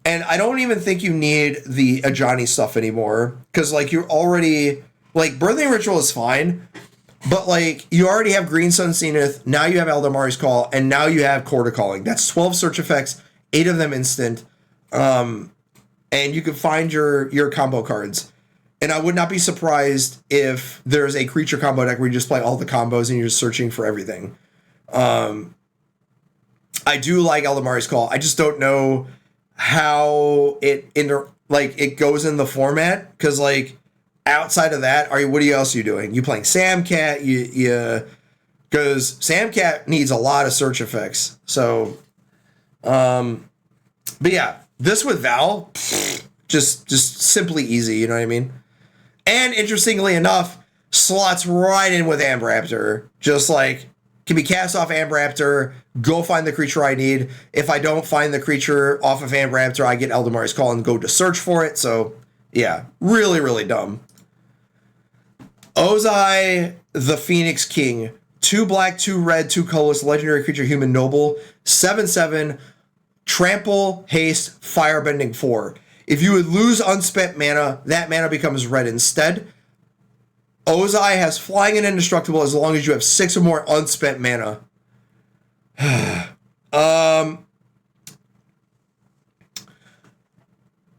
And I don't even think you need the Ajani stuff anymore. Because, like, you're already... Like, Birthing Ritual is fine. But, like, you already have Green Sun Zenith. Now you have Eldamari's Call. And now you have Quarter Calling. That's 12 search effects. 8 of them instant. And you can find your combo cards. And I would not be surprised if there's a creature combo deck where you just play all the combos and you're just searching for everything. I do like Eldamari's Call. I just don't know how it goes in the format. Because, like, outside of that, what else are you doing? You playing Samcat? Because Samcat needs a lot of search effects. So, but yeah, this with Val, just simply easy. You know what I mean? And interestingly enough, slots right in with Ambraptor. Just like, can be cast off Ambraptor, go find the creature I need. If I don't find the creature off of Ambraptor, I get Eldamari's Call and go to search for it. So, yeah, really, really dumb. Ozai, the Phoenix King. 2 black, 2 red, 2 colorless, legendary creature, human noble. 7/7, trample, haste, firebending 4. If you would lose unspent mana, that mana becomes red instead. Ozai has flying and indestructible as long as you have 6 or more unspent mana.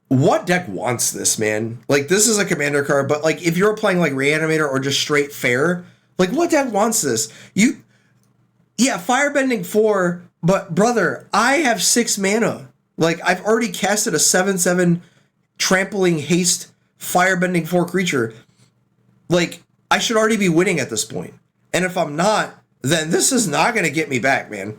What deck wants this, man? Like, this is a commander card, but, like, if you're playing, like, Reanimator or just straight Fair, like, what deck wants this? Yeah, firebending 4, but, brother, I have 6 mana. Like, I've already casted a 7/7 trampling haste firebending 4 creature. Like, I should already be winning at this point. And if I'm not, then this is not going to get me back, man.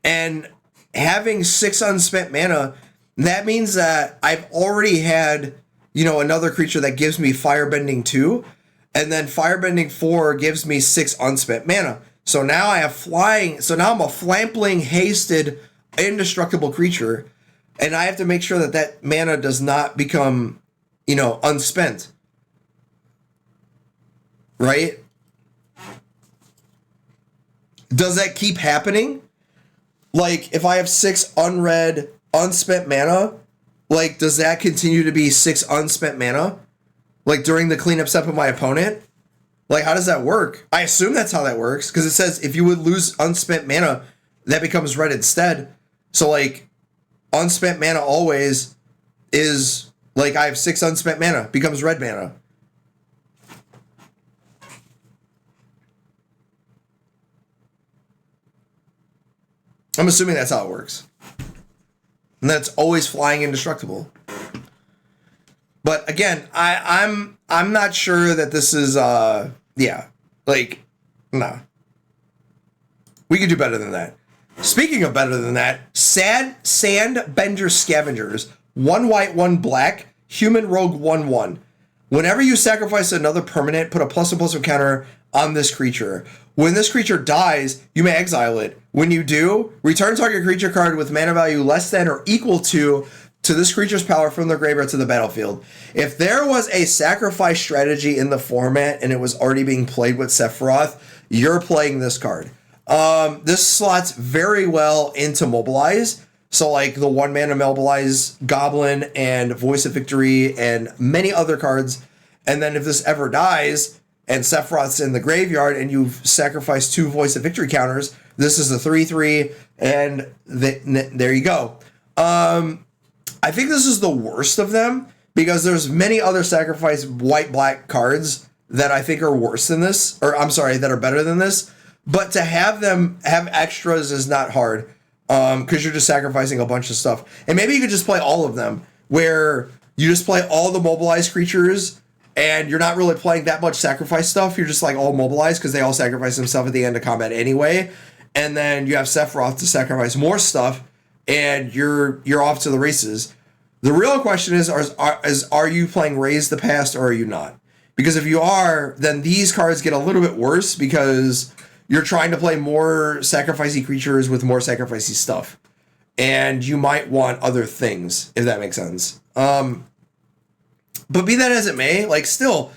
And having 6 unspent mana, that means that I've already had, another creature that gives me firebending 2. And then firebending 4 gives me 6 unspent mana. So now I have flying. So now I'm a flampling, hasted, indestructible creature. And I have to make sure that mana does not become, unspent. right? Does that keep happening? Like, if I have 6 unread, unspent mana, like, does that continue to be 6 unspent mana? Like, during the cleanup step of my opponent? Like, how does that work? I assume that's how that works, because it says if you would lose unspent mana, that becomes red instead. So, like, unspent mana always is, like, I have 6 unspent mana, becomes red mana. I'm assuming that's how it works. And that's always flying indestructible. But again, I'm not sure that this is yeah. Like, nah. We could do better than that. Speaking of better than that, Sandbender Scavengers, 1 white, 1 black, human rogue 1/1. Whenever you sacrifice another permanent, put a +1/+1 counter on this creature. When this creature dies, you may exile it. When you do, return target creature card with mana value less than or equal to this creature's power from the graveyard to the battlefield. If there was a sacrifice strategy in the format and it was already being played with Sephiroth, you're playing this card. This slots very well into Mobilize. So like the 1 mana Mobilize Goblin and Voice of Victory and many other cards. And then if this ever dies and Sephiroth's in the graveyard and you've sacrificed 2 Voice of Victory counters, this is a 3/3 and there you go. I think this is the worst of them because there's many other sacrifice white-black cards that I think are worse than this, or I'm sorry, that are better than this. But to have them have extras is not hard because you're just sacrificing a bunch of stuff. And maybe you could just play all of them where you just play all the mobilized creatures and you're not really playing that much sacrifice stuff. You're just like all mobilized because they all sacrifice themselves at the end of combat anyway. And then you have Sephiroth to sacrifice more stuff and you're off to the races. The real question is are you playing Raise the Past or are you not? Because if you are, then these cards get a little bit worse because you're trying to play more sacrificey creatures with more sacrificey stuff. And you might want other things, if that makes sense. But be that as it may, like still,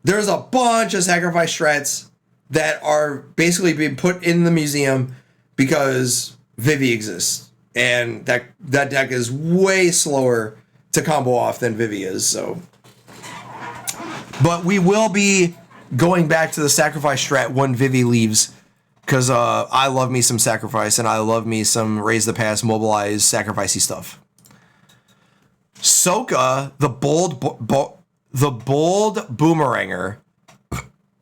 there's a bunch of sacrifice strats that are basically being put in the museum because Vivi exists. And that deck is way slower to combo off than Vivi is, so. But we will be going back to the sacrifice strat when Vivi leaves, because I love me some sacrifice and I love me some Raise the Past, Mobilize, sacrificey stuff. Soka, the bold boomeranger.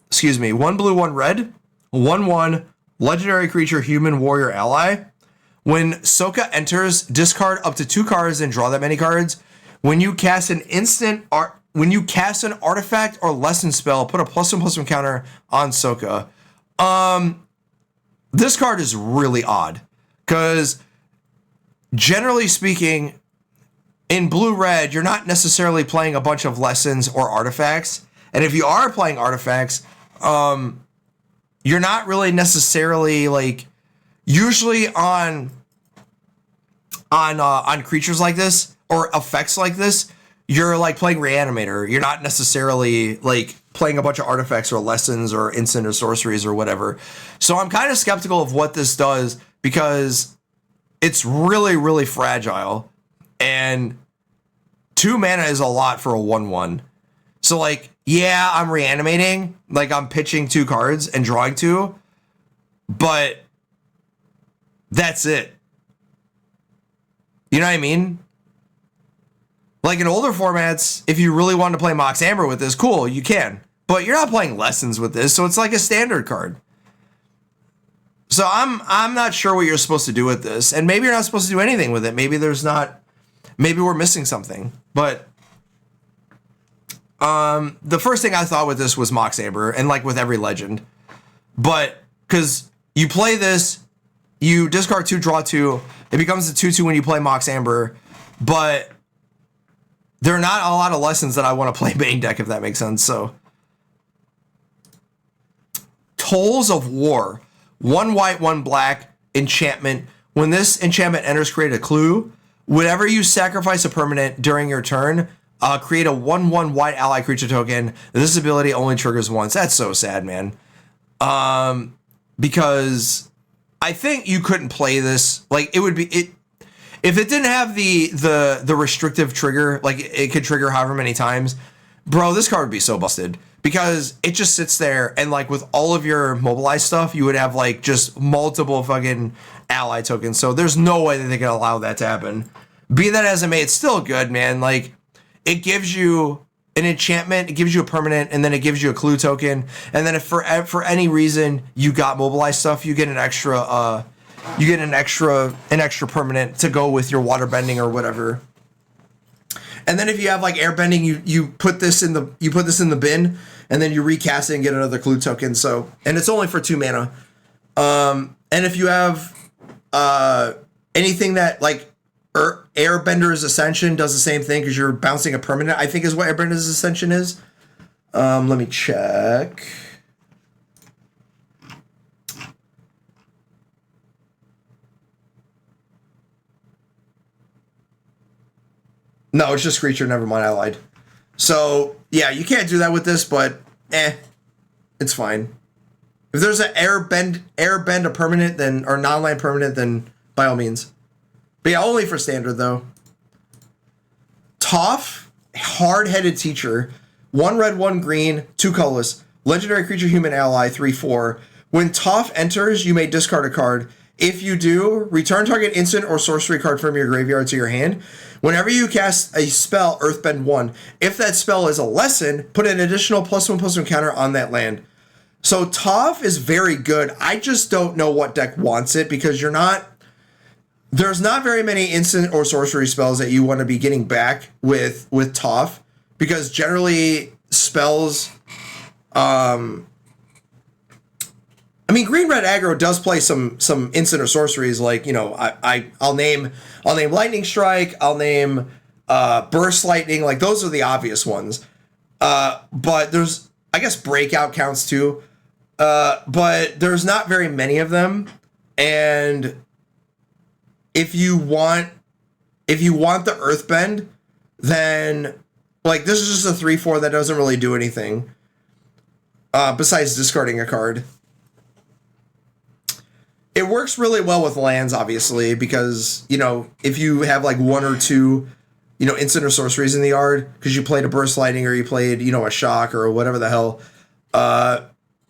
Excuse me. 1 blue, 1 red, 1/1 legendary creature, human warrior ally. When Soka enters, discard up to 2 cards and draw that many cards. When you cast an artifact or lesson spell, put a +1/+1 counter on Soka. This card is really odd because generally speaking, in blue-red, you're not necessarily playing a bunch of lessons or artifacts. And if you are playing artifacts, you're not really necessarily like usually on creatures like this or effects like this, you're like playing Reanimator. You're not necessarily like playing a bunch of artifacts or lessons or instant or sorceries or whatever. So I'm kind of skeptical of what this does because it's really, really fragile. And 2 mana is a lot for a 1/1. So like, yeah, I'm reanimating. Like I'm pitching 2 cards and drawing 2. But that's it. You know what I mean? Like in older formats, if you really want to play Mox Amber with this, cool, you can. But you're not playing lessons with this, so it's like a standard card. So I'm not sure what you're supposed to do with this. And maybe you're not supposed to do anything with it. Maybe we're missing something. But the first thing I thought with this was Mox Amber, and like with every legend. But because you play this, you discard 2, draw 2. It becomes a 2/2 when you play Mox Amber. But there are not a lot of lessons that I want to play main deck, if that makes sense. So, Tolls of War. 1 white, 1 black enchantment. When this enchantment enters, create a clue. Whenever you sacrifice a permanent during your turn, Create a 1/1 white ally creature token. This ability only triggers once. That's so sad, man. Because I think you couldn't play this. Like, it would be it if it didn't have the restrictive trigger. Like, it could trigger however many times. Bro, this card would be so busted because it just sits there, and like with all of your mobilized stuff, you would have like just multiple fucking ally tokens. So there's no way that they can allow that to happen. Be that as it may, it's still good, man. Like, it gives you an enchantment, it gives you a permanent, and then it gives you a clue token. And then if for any reason you got mobilized stuff, you get an extra permanent to go with your water bending or whatever. And then if you have like air bending, you put this in the bin, and then you recast it and get another clue token. So, and it's only for 2 mana. And if you have anything that like Airbender's Ascension does the same thing because you're bouncing a permanent, I think is what Airbender's Ascension is. Let me check. No, it's just creature, never mind, I lied. So, yeah, you can't do that with this, but it's fine. If there's an airbend a permanent, then, or non-land permanent, then by all means. But yeah, only for standard though. Toph, hard-headed teacher, 1 red, 1 green, 2 colorless, legendary creature, human ally, 3/4. When Toph enters, you may discard a card. If you do, return target instant or sorcery card from your graveyard to your hand. Whenever you cast a spell, Earthbend 1. If that spell is a lesson, put an additional +1/+1 counter on that land. So Toph is very good. I just don't know what deck wants it because there's not very many instant or sorcery spells that you want to be getting back with Toph, because generally spells, I mean, green red aggro does play some instant or sorceries, like, you know, I'll name Lightning Strike, I'll name Burst Lightning, like those are the obvious ones. But there's, I guess Breakout counts too. But there's not very many of them, and if you want the Earthbend, then like this is just a 3/4 that doesn't really do anything besides discarding a card. It works really well with lands, obviously, because, you know, if you have like 1 or 2, you know, instant or sorceries in the yard because you played a Burst Lightning or you played, you know, a Shock or whatever the hell,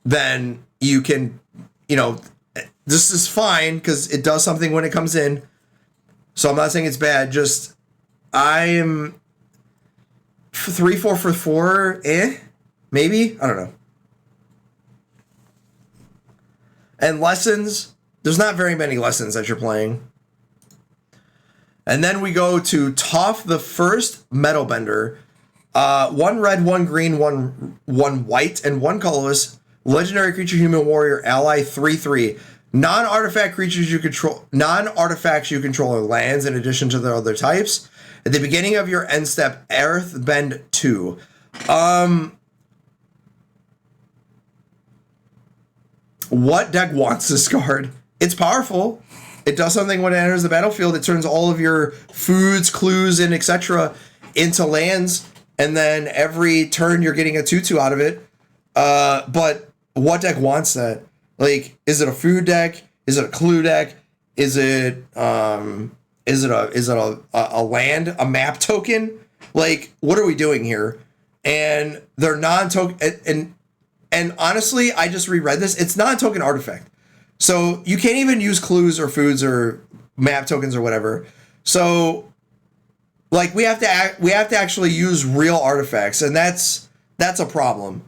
then you can, you know, this is fine because it does something when it comes in. So I'm not saying it's bad. Just I'm 3/4 for 4, maybe, I don't know. And lessons, there's not very many lessons that you're playing. And then we go to Toph the First Metalbender. 1 red, 1 green, 1 white, and 1 colorless. Legendary creature, human warrior, ally, 3/3. Non-artifact creatures you control. Non-artifacts you control are lands in addition to their other types. At the beginning of your end step, Earthbend 2. What deck wants this card? It's powerful. It does something when it enters the battlefield. It turns all of your foods, clues, and etc. into lands, and then every turn you're getting a 2/2 out of it. But what deck wants that? Like, is it a food deck? Is it a clue deck? Is it a land, a map token? Like, what are we doing here? And they're non-token, and honestly, I just reread this. It's non-token artifact, so you can't even use clues or foods or map tokens or whatever. So, like, we have to actually use real artifacts, and that's a problem.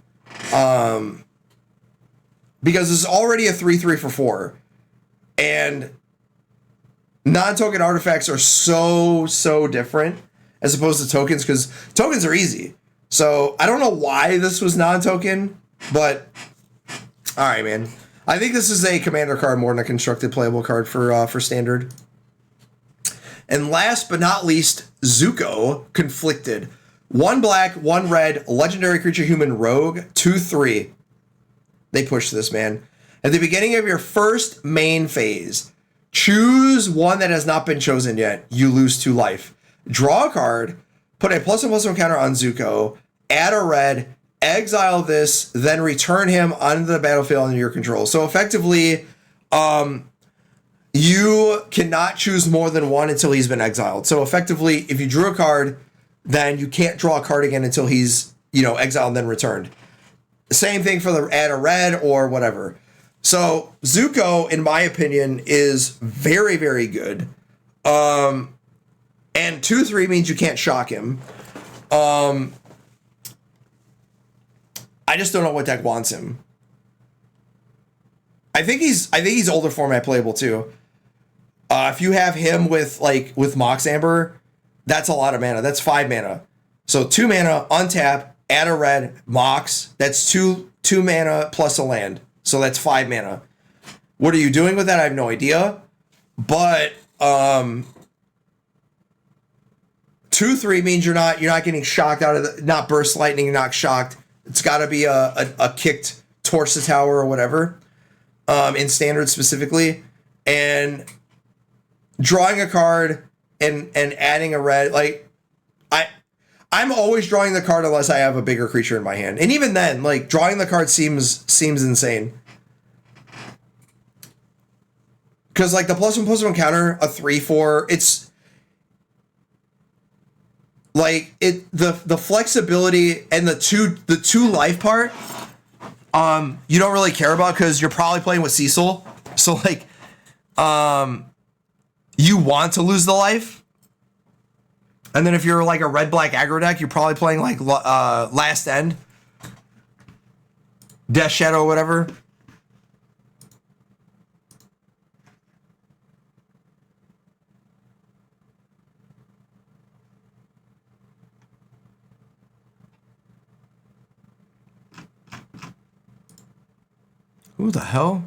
Because it's already a 3/3 for 4, and non-token artifacts are so different as opposed to tokens, because tokens are easy. So I don't know why this was non-token, but all right, man. I think this is a commander card more than a constructed playable card for standard. And last but not least, Zuko Conflicted. 1 black, 1 red, legendary creature, human rogue, 2/3. They push this, man. At the beginning of your first main phase, choose one that has not been chosen yet. You lose 2 life. Draw a card. put a +1/+1 counter on Zuko, add a red, exile this, then return him onto the battlefield under your control. So effectively, you cannot choose more than one until he's been exiled. So effectively, if you drew a card, then you can't draw a card again until he's, exiled and then returned. Same thing for the add a red or whatever. So Zuko, in my opinion, is very, very good. And 2/3 means you can't shock him. I just don't know what deck wants him. I think he's older format playable too. If you have him with Mox Amber, that's a lot of mana. That's 5 mana. So 2 mana, untap, add a red, Mox. That's two mana plus a land. So that's 5 mana. What are you doing with that? I have no idea. But 2/3 means you're not getting shocked out of not burst lightning, you're not shocked. It's got to be a kicked torch the tower or whatever. In standard specifically, and drawing a card and adding a red, I'm always drawing the card unless I have a bigger creature in my hand, and even then, drawing the card seems insane. Because the +1/+1 counter, a 3/4, it's the flexibility and the two life part. You don't really care about because you're probably playing with Cecil. So you want to lose the life. And then if you're a red-black aggro deck, you're probably playing Last End, Death Shadow, whatever. Who the hell?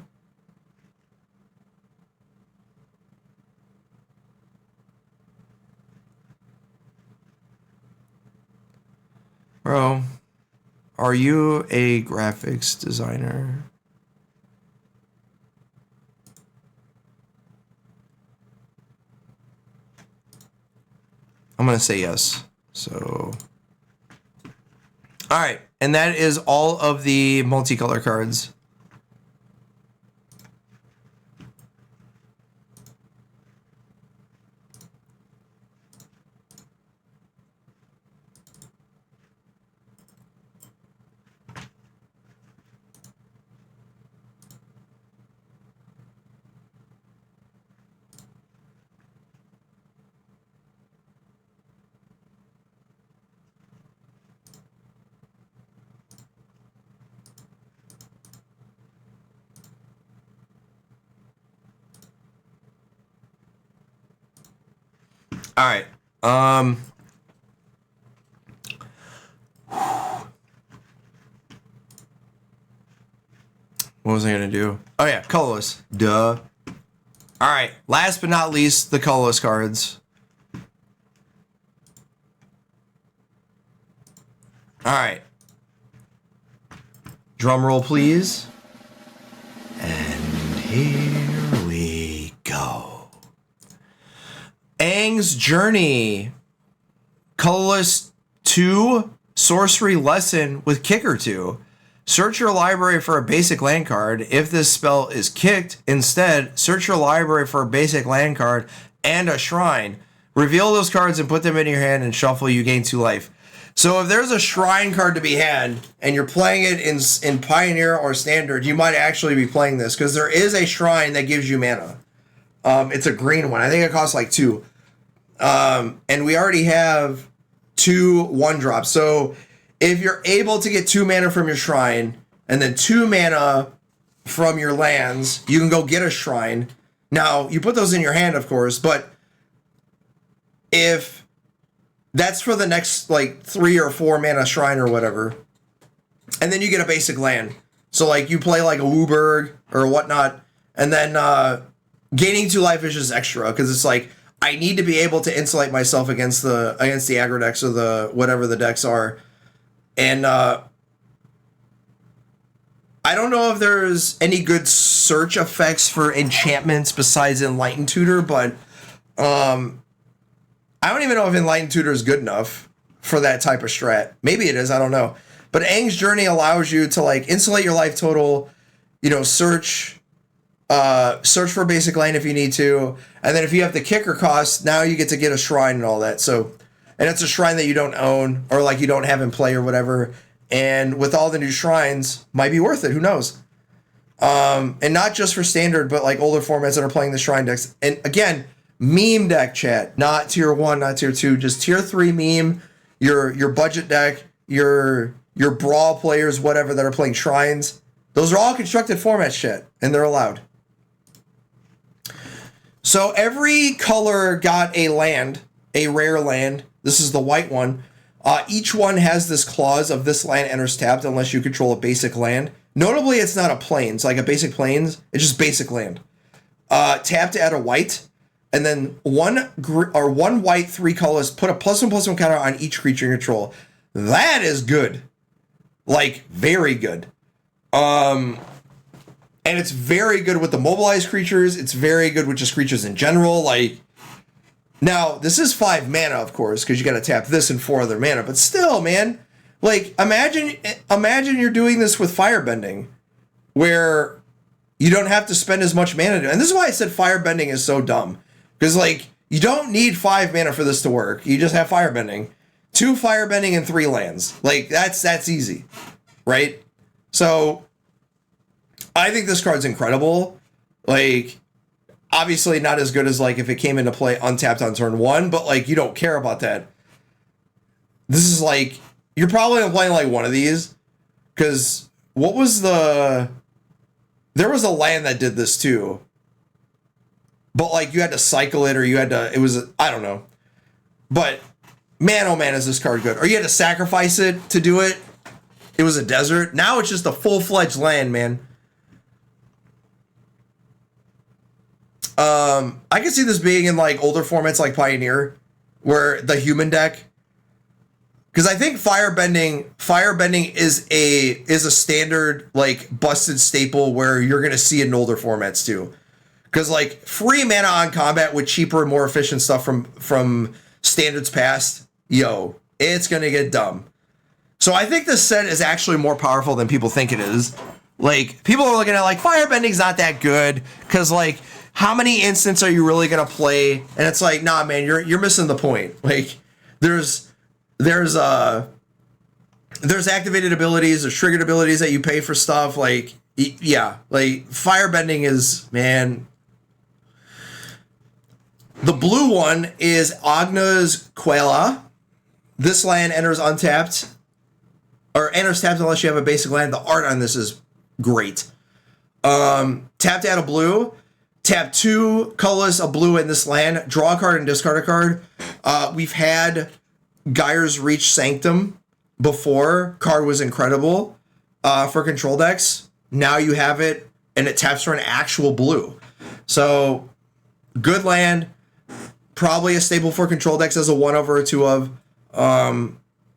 Bro, are you a graphics designer? I'm going to say yes. So, all right. And that is all of the multicolor cards. All right. What was I going to do? Oh, yeah. Colorless. Duh. All right. Last but not least, the colorless cards. All right. Drum roll, please. And here we go. Aang's Journey. Colorless 2 sorcery lesson with Kicker 2. Search your library for a basic land card. If this spell is kicked, instead, search your library for a basic land card and a shrine. Reveal those cards and put them in your hand and shuffle. You gain 2 life. So if there's a shrine card to be had and you're playing it in Pioneer or Standard, you might actually be playing this because there is a shrine that gives you mana. It's a green one. I think it costs 2. And we already have 2 1-drops. So if you're able to get 2 mana from your shrine and then 2 mana from your lands, you can go get a shrine. Now, you put those in your hand, of course, but if that's for the next 3 or 4 mana shrine or whatever, and then you get a basic land. So you play a Wooburg or whatnot, and then gaining 2 life is just extra because it's I need to be able to insulate myself against the aggro decks or the whatever the decks are. And I don't know if there's any good search effects for enchantments besides Enlightened Tutor, but I don't even know if Enlightened Tutor is good enough. for that type of strat. Maybe it is, I don't know. But Aang's Journey allows you to like insulate your life total, you know, search for basic land if you need to, and then if you have the kicker cost, now you get to get a shrine and all that. So, and it's a shrine that you don't own or like you don't have in play or whatever. And with all the new shrines, might be worth it. Who knows? And not just for standard, but like older formats that are playing the shrine decks. And again, meme deck chat, not tier 1, not tier 2, just tier 3 meme. Your budget deck, your brawl players, whatever that are playing shrines. Those are all constructed formats chat, and they're allowed. So every color got a land, a rare land. This is the white one. Each one has this clause of this land enters tapped unless you control a basic land. Notably, it's not a plains, like a basic plains. It's just basic land. Tap to add a white, and then one white, 3 colors. Put a +1/+1 counter on each creature you control. That is good, like very good. And it's very good with the mobilized creatures. It's very good with just creatures in general. Like, now, this is 5 mana, of course, because you got to tap this and 4 other mana. But still, man, like, imagine you're doing this with Firebending, where you don't have to spend as much mana. And this is why I said Firebending is so dumb. Because, like, you don't need 5 mana for this to work. You just have Firebending. 2 Firebending and 3 lands. Like, that's easy, right? So I think this card's incredible. Like, obviously not as good as like if it came into play untapped on turn 1, but like you don't care about that. This is like, you're probably playing like one of these, because what was there was a land that did this too, but like you had to cycle it, or you had to, I don't know, but man, oh man, is this card good. Or you had to sacrifice it to do it. It was a desert. Now it's just a full-fledged land, man. I can see this being in like older formats like Pioneer, where the human deck, because I think firebending is a standard like busted staple where you're gonna see it in older formats too. Because like free mana on combat with cheaper and more efficient stuff from standards past, yo, it's gonna get dumb. So I think this set is actually more powerful than people think it is. Like, people are looking at like firebending's not that good because like, how many instants are you really gonna play? And it's like, nah, man, you're missing the point. Like, there's activated abilities, there's triggered abilities that you pay for stuff. Like, yeah, like firebending is, man. The blue one is Agna's Quela. This land enters untapped, or enters tapped unless you have a basic land. The art on this is great. Tap to add a blue. Tap 2 colorless, a blue in this land. Draw a card and discard a card. We've had Gaia's Reach Sanctum before. Card was incredible for control decks. Now you have it, and it taps for an actual blue. So, good land. Probably a staple for control decks as a 1 of or a 2 of.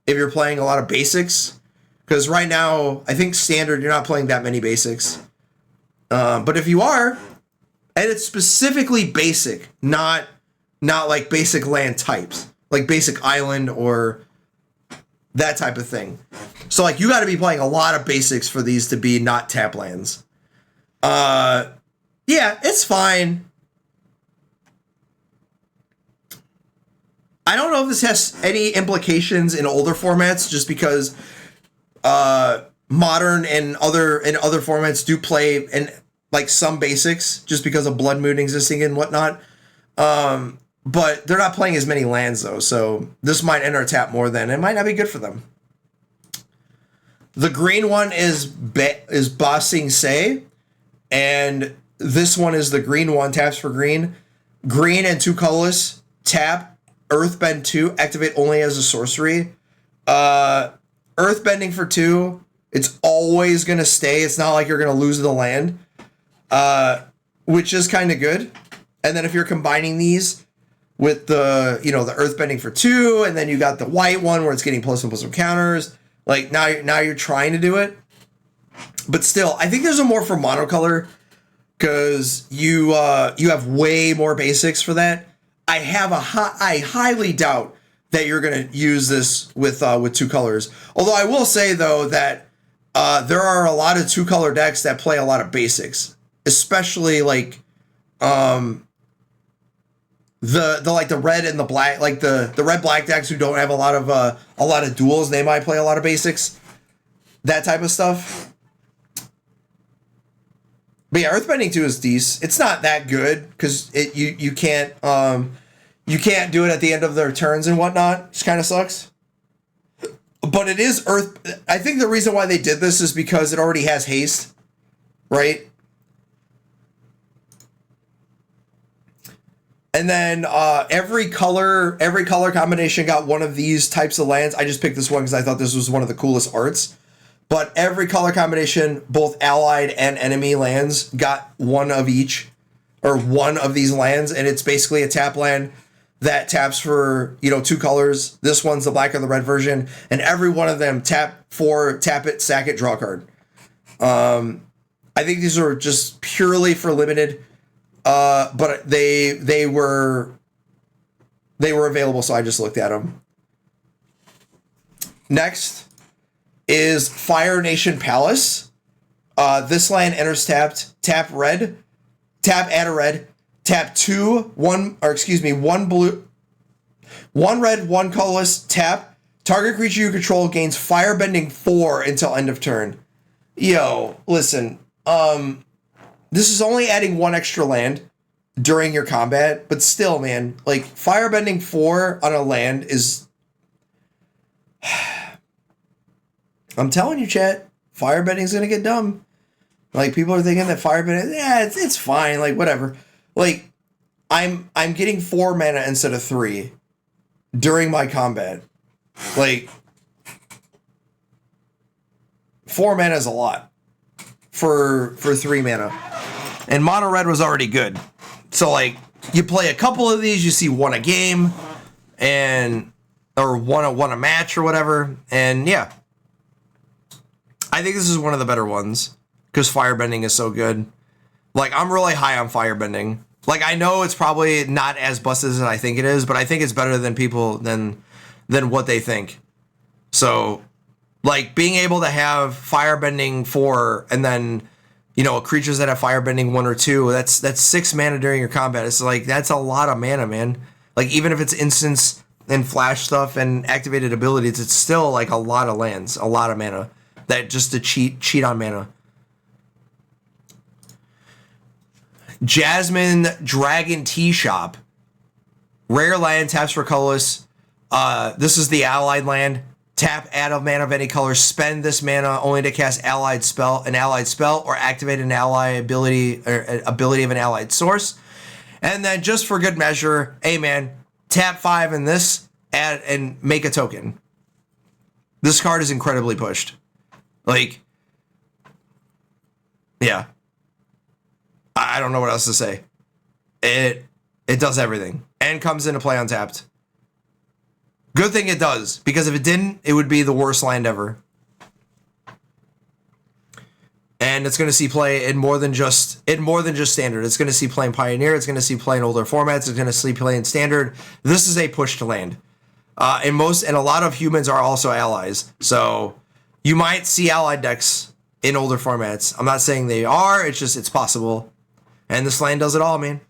If you're playing a lot of basics. Because right now, I think standard, you're not playing that many basics. But if you are, and it's specifically basic, not like basic land types, like basic island or that type of thing. So like you got to be playing a lot of basics for these to be not tap lands. Yeah, it's fine. I don't know if this has any implications in older formats, just because modern and other formats do play in like some basics, just because of Blood Moon existing and whatnot. But they're not playing as many lands though, so this might enter tap more than it might not be good for them. The green one is Ba Sing Se, and this one is the green one, taps for green. Green and 2 colorless, tap. Earthbend 2, activate only as a sorcery. Earthbending for 2, it's always going to stay. It's not like you're going to lose the land, which is kind of good. And then if you're combining these with the Earthbending for 2, and then you got the white one where it's getting +1/+1 counters, like now you're trying to do it. But still, I think there's a more for monocolor, because you have way more basics for that. I highly doubt that you're going to use this with 2 colors. Although I will say though that there are a lot of 2-color decks that play a lot of basics, especially like the red and the black, like the red black decks who don't have a lot of duels. They might play a lot of basics, that type of stuff. But yeah, Earthbending 2 is decent. It's not that good because you can't do it at the end of their turns and whatnot. It kind of sucks. But it is Earth. I think the reason why they did this is because it already has haste, right? And then every color combination got one of these types of lands. I just picked this one because I thought this was one of the coolest arts. But every color combination, both allied and enemy lands, got one of each, or one of these lands, and it's basically a tap land that taps for 2 colors. This one's the black or the red version, and every one of them tap it, sack it, draw a card. I think these are just purely for limited, but they were available, so I just looked at them. Next is Fire Nation Palace. This land enters tapped. Tap red. Tap, add a red. Tap 1 blue. 1 red, 1 colorless. Tap. Target creature you control gains Firebending 4 until end of turn. Yo, listen. This is only adding 1 extra land during your combat, but still, man, like Firebending 4 on a land is... I'm telling you, chat, firebending's gonna get dumb. Like, people are thinking that firebending, it's fine, like, whatever. Like, I'm getting 4 mana instead of 3 during my combat. Like, 4 mana is a lot for 3 mana. And mono red was already good. So, like, you play a couple of these, you see 1 a game, or 1 a match or whatever, and yeah. I think this is one of the better ones because firebending is so good. Like, I'm really high on firebending. Like, I know it's probably not as busted as I think it is, but I think it's better than people than what they think. So, like, being able to have firebending 4 and then, creatures that have firebending 1 or 2, that's 6 mana during your combat. It's like, that's a lot of mana, man. Like, even if it's instance and flash stuff and activated abilities, it's still like a lot of lands, a lot of mana. That just to cheat on mana. Jasmine Dragon Tea Shop. Rare land, taps for colorless. This is the allied land. Tap, add a mana of any color. Spend this mana only to cast an allied spell, or activate an ally ability or ability of an allied source. And then just for good measure, hey man, tap 5 in this, add and make a token. This card is incredibly pushed. Like, yeah. I don't know what else to say. It does everything. And comes into play untapped. Good thing it does, because if it didn't, it would be the worst land ever. And it's going to see play in more than just standard. It's going to see play in Pioneer. It's going to see play in older formats. It's going to see play in standard. This is a push to land. And a lot of humans are also allies. So you might see allied decks in older formats. I'm not saying they are. It's possible. And this land does it all, man.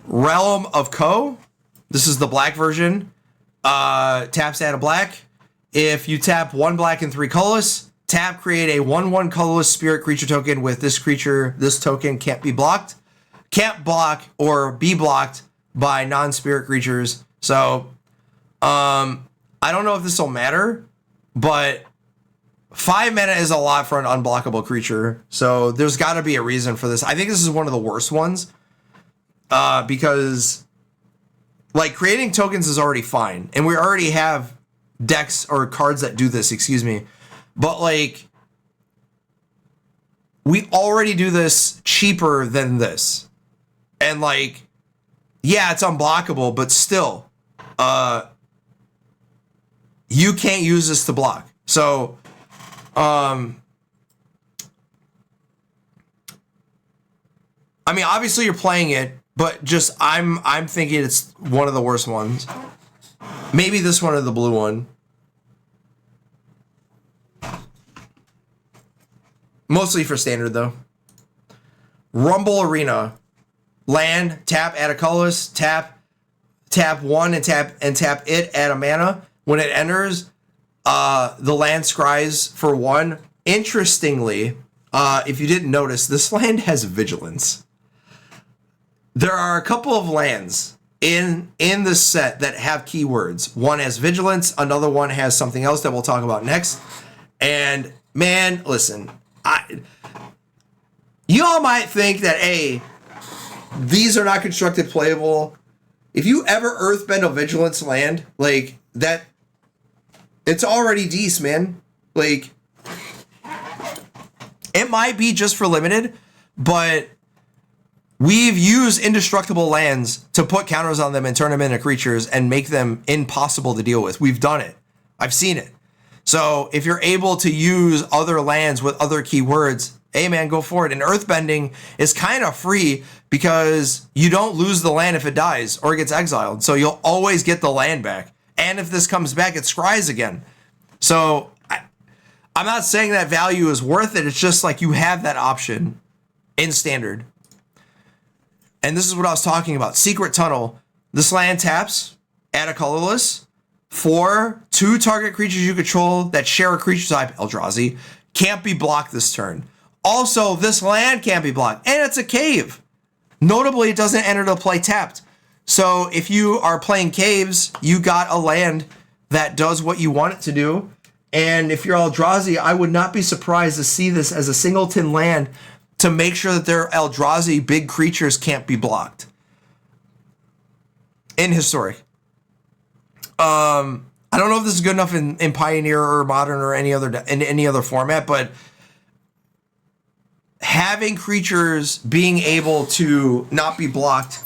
Realm of Ko. This is the black version. Taps add a black. If you tap 1 black and 3 colorless, tap create a 1/1 colorless spirit creature token with this creature. This token can't block or be blocked by non-spirit creatures. So, I don't know if this will matter. But 5 mana is a lot for an unblockable creature. So there's got to be a reason for this. I think this is one of the worst ones. Because, like, creating tokens is already fine. And we already have decks or cards that do this, But, like, we already do this cheaper than this. And, like, yeah, it's unblockable, but still, you can't use this to block. So, I mean, obviously you're playing it But just I'm thinking it's one of the worst ones. Maybe this one or the blue one. Mostly for standard though. Rumble Arena. Land, tap, add a colorless, tap one and tap it, add a mana. When it enters, the land scries for 1. Interestingly, if you didn't notice, this land has vigilance. There are a couple of lands in this set that have keywords. One has vigilance, another one has something else that we'll talk about next. And man, listen, you all might think that, hey, these are not constructed playable. If you ever earthbend a vigilance land, like that, it's already decent, man. Like, it might be just for limited, but we've used indestructible lands to put counters on them and turn them into creatures and make them impossible to deal with. We've done it. I've seen it. So if you're able to use other lands with other keywords, hey man, go for it. And earthbending is kind of free because you don't lose the land if it dies or it gets exiled. So you'll always get the land back. And if this comes back, it scries again. So I'm not saying that value is worth it. It's just like you have that option in standard. And this is what I was talking about. Secret Tunnel. This land taps, add a colorless. 4, 2 target creatures you control that share a creature type, Eldrazi, can't be blocked this turn. Also, this land can't be blocked, and it's a cave. Notably, it doesn't enter the play tapped. So if you are playing caves, you got a land that does what you want it to do. And if you're Eldrazi, I would not be surprised to see this as a singleton land to make sure that their Eldrazi big creatures can't be blocked. In Historic. I don't know if this is good enough in Pioneer or Modern or any other format, but having creatures being able to not be blocked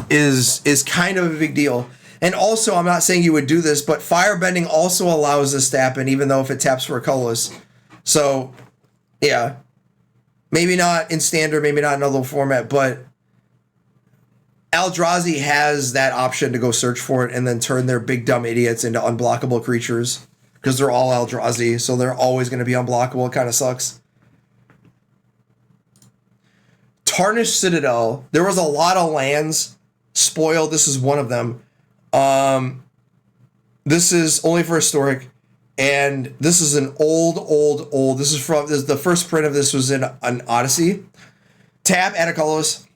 is kind of a big deal. And also, I'm not saying you would do this, but Firebending also allows this to happen, even though if it taps for a colorless. So, yeah. Maybe not in standard, maybe not in other format, but Eldrazi has that option to go search for it and then turn their big dumb idiots into unblockable creatures because they're all Eldrazi, so they're always going to be unblockable. It kind of sucks. Tarnished Citadel. There was a lot of lands spoiled. This is one of them. This is only for Historic, and this is an old. This is the first print of this was in an Odyssey. Tap, add a colorless.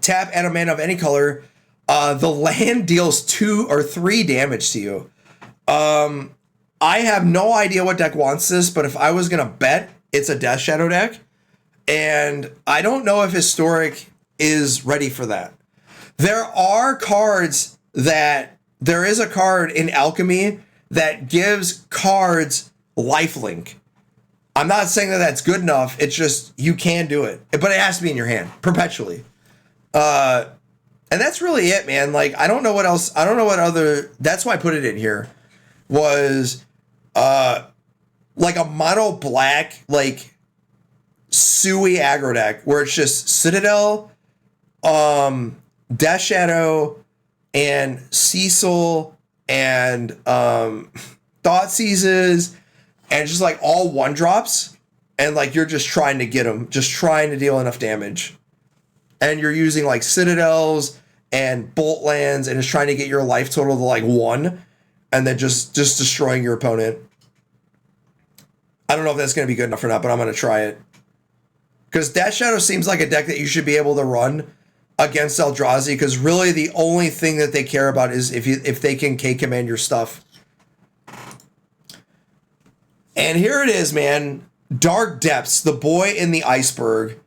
Tap, add a mana of any color. The land deals 2 or 3 damage to you. I have no idea what deck wants this, but if I was gonna bet, it's a Death Shadow deck, and I don't know if Historic is ready for that. There are cards that there is a card in Alchemy that gives cards lifelink. I'm not saying that that's good enough. It's just you can do it, but it has to be in your hand perpetually. And that's really it, man. Like, I don't know what else. I don't know what other. That's why I put it in here. Was like a mono black, like Sui aggro deck where it's just Citadel, Death Shadow, and Cecil, and Thought Seizes, and just like all 1-drops, and like you're just trying to get them, just trying to deal enough damage. And you're using like Citadels and Bolt lands and just trying to get your life total to like 1 and then just destroying your opponent. I don't know if that's going to be good enough or not, but I'm going to try it. Because Death Shadow seems like a deck that you should be able to run against Eldrazi, because really the only thing that they care about is if they can K-command your stuff. And here it is, man. Dark Depths, the boy in the iceberg.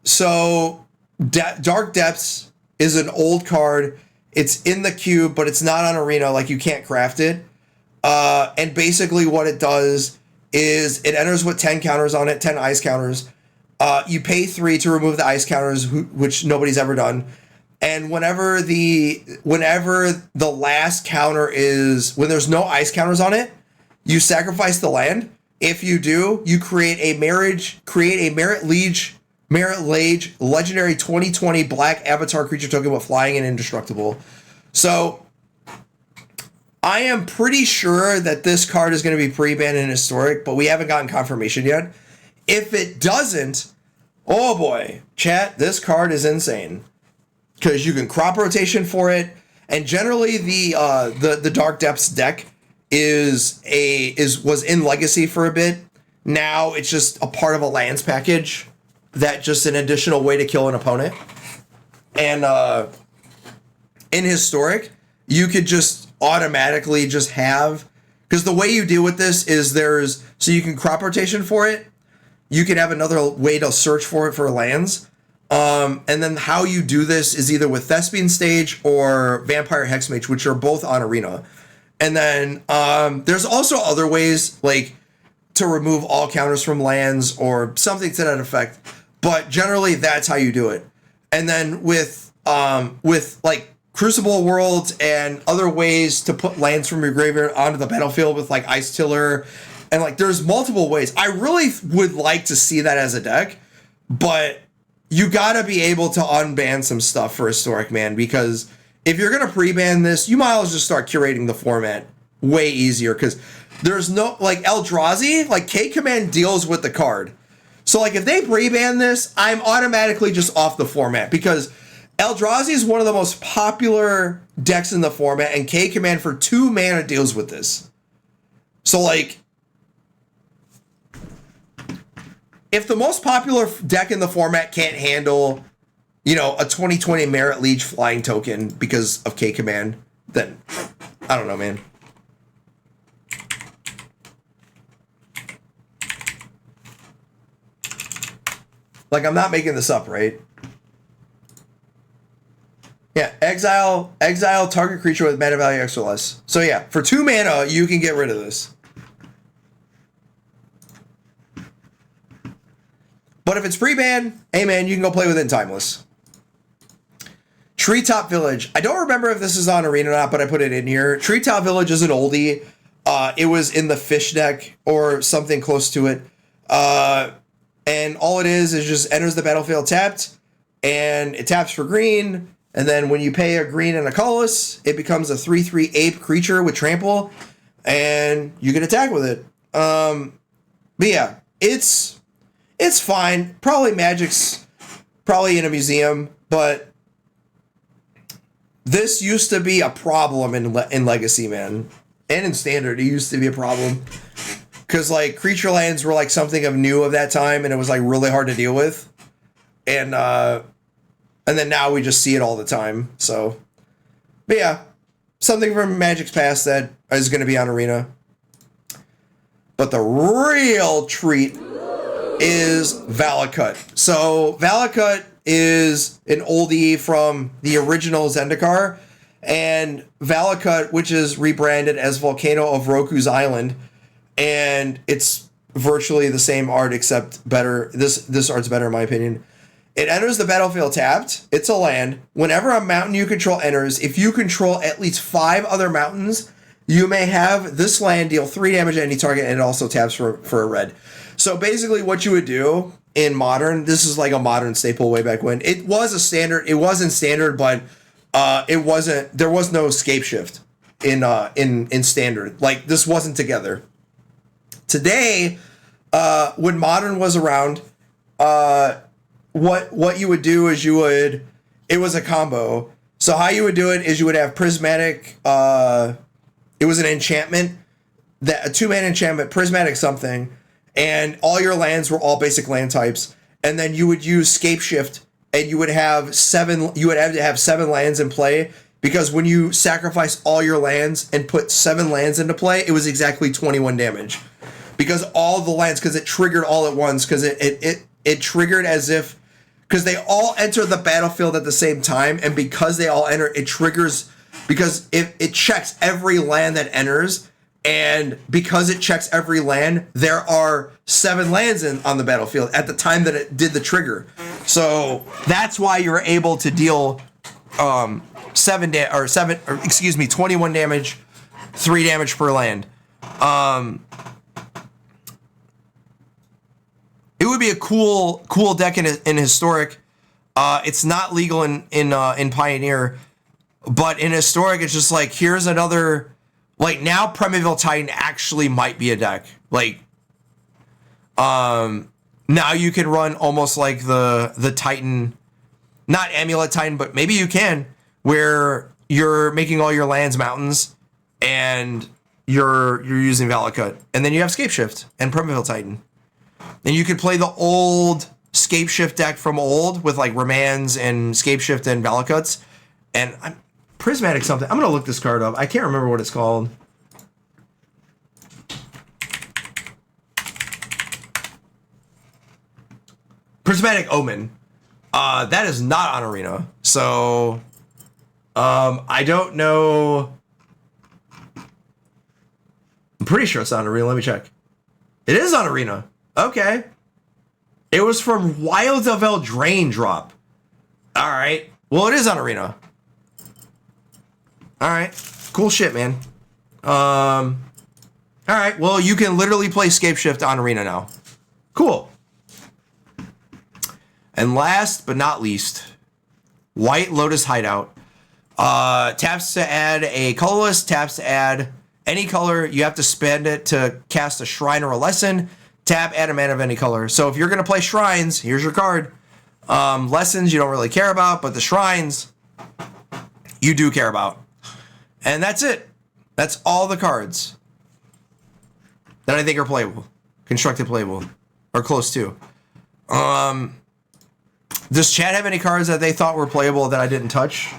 So Dark Depths is an old card. It's in the cube, but it's not on Arena. Like, you can't craft it. And basically what it does is it enters with 10 counters on it, 10 ice counters. You pay 3 to remove the ice counters, which nobody's ever done. And whenever the last counter is, when there's no ice counters on it, you sacrifice the land. If you do, you create a Merit Merit Lage, legendary 2020 black avatar creature token with flying and indestructible. So I am pretty sure that this card is going to be pre-banned in Historic, but we haven't gotten confirmation yet. If it doesn't, oh boy, chat, this card is insane. Because you can crop rotation for it, and generally the Dark Depths deck was in Legacy for a bit. Now it's just a part of a lands package that just an additional way to kill an opponent. And in Historic, you could just automatically just have, because the way you deal with this is so you can crop rotation for it. You can have another way to search for it for lands. And then how you do this is either with Thespian Stage or Vampire Hexmage, which are both on Arena. And then there's also other ways, like to remove all counters from lands or something to that effect. But generally, that's how you do it. And then with like Crucible Worlds and other ways to put lands from your graveyard onto the battlefield with like Ice Tiller, and like there's multiple ways. I really would like to see that as a deck, but you gotta be able to unban some stuff for Historic, man, because if you're gonna pre-ban this, you might as well just start curating the format way easier, because there's no, like Eldrazi, like K-Command deals with the card. So like if they pre-ban this, I'm automatically just off the format, because Eldrazi is one of the most popular decks in the format, and K-Command for 2 mana deals with this. So like, if the most popular deck in the format can't handle, you know, a 2020 Merit Liege flying token because of K-Command, then I don't know, man. Like, I'm not making this up, right? Yeah, exile target creature with mana value X or less. So yeah, for 2 mana, you can get rid of this. But if it's pre-ban, hey man, you can go play within Timeless. Treetop Village. I don't remember if this is on Arena or not, but I put it in here. Treetop Village is an oldie. It was in the fish deck or something close to it. And all it is just enters the battlefield tapped, and it taps for green. And then when you pay a green and a colorless, it becomes a 3/3 ape creature with trample, and you can attack with it. But yeah, it's fine. Probably Magic's probably in a museum, but this used to be a problem in Legacy, man. And in Standard, it used to be a problem. Because, like, creature lands were, like, something of new of that time, and it was, like, really hard to deal with. And then now we just see it all the time, so. But yeah, something from Magic's past that is going to be on Arena. But the real treat is Valakut. So Valakut is an oldie from the original Zendikar, and Valakut, which is rebranded as Volcano of Roku's Island, and it's virtually the same art except better. This art's better in my opinion. It enters the battlefield tapped. It's a land. Whenever a mountain you control enters, if you control at least 5 other mountains, you may have this land deal 3 damage to any target, and it also taps for a red. So basically what you would do in Modern, this is like a Modern staple way back when. It was a Standard. It wasn't Standard, but it wasn't. There was no Scape Shift in Standard. Like, this wasn't together. Today, when Modern was around, what you would do is it was a combo. So how you would do it is you would have Prismatic, it was an enchantment, a 2-mana enchantment, Prismatic something, and all your lands were all basic land types, and then you would use Scape Shift, and you would have to have 7 lands in play, because when you sacrifice all your lands and put 7 lands into play, it was exactly 21 damage. Because all the lands, because it triggered all at once, because it triggered as if, because they all enter the battlefield at the same time, and because they all enter, it triggers, because it checks every land that enters, and because it checks every land, there are 7 lands on the battlefield at the time that it did the trigger. So that's why you're able to deal 21 damage, 3 damage per land. It would be a cool deck in Historic. It's not legal in Pioneer, but in Historic, it's just like, here's another, like, now Primeval Titan actually might be a deck. Like, now you can run almost like the Titan, not Amulet Titan, but maybe you can, where you're making all your lands mountains and you're using Valakut, and then you have Scapeshift and Primeval Titan. And you could play the old Scapeshift deck from old with like Ramans and Scapeshift and Valakuts. And Prismatic something. I'm going to look this card up. I can't remember what it's called. Prismatic Omen. That is not on Arena. So, I don't know. I'm pretty sure it's on Arena. Let me check. It is on Arena. Okay. It was from Wild of Eldraine drop. All right. Well, it is on Arena. All right. Cool shit, man. All right. Well, you can literally play Scapeshift on Arena now. Cool. And last but not least, White Lotus Hideout. Taps to add a colorless, taps to add any color. You have to spend it to cast a shrine or a lesson. Tap, add a mana of any color. So if you're going to play shrines, here's your card. Lessons you don't really care about, but the shrines you do care about. And that's it. That's all the cards that I think are playable. Constructed playable. Or close to. Does chat have any cards that they thought were playable that I didn't touch?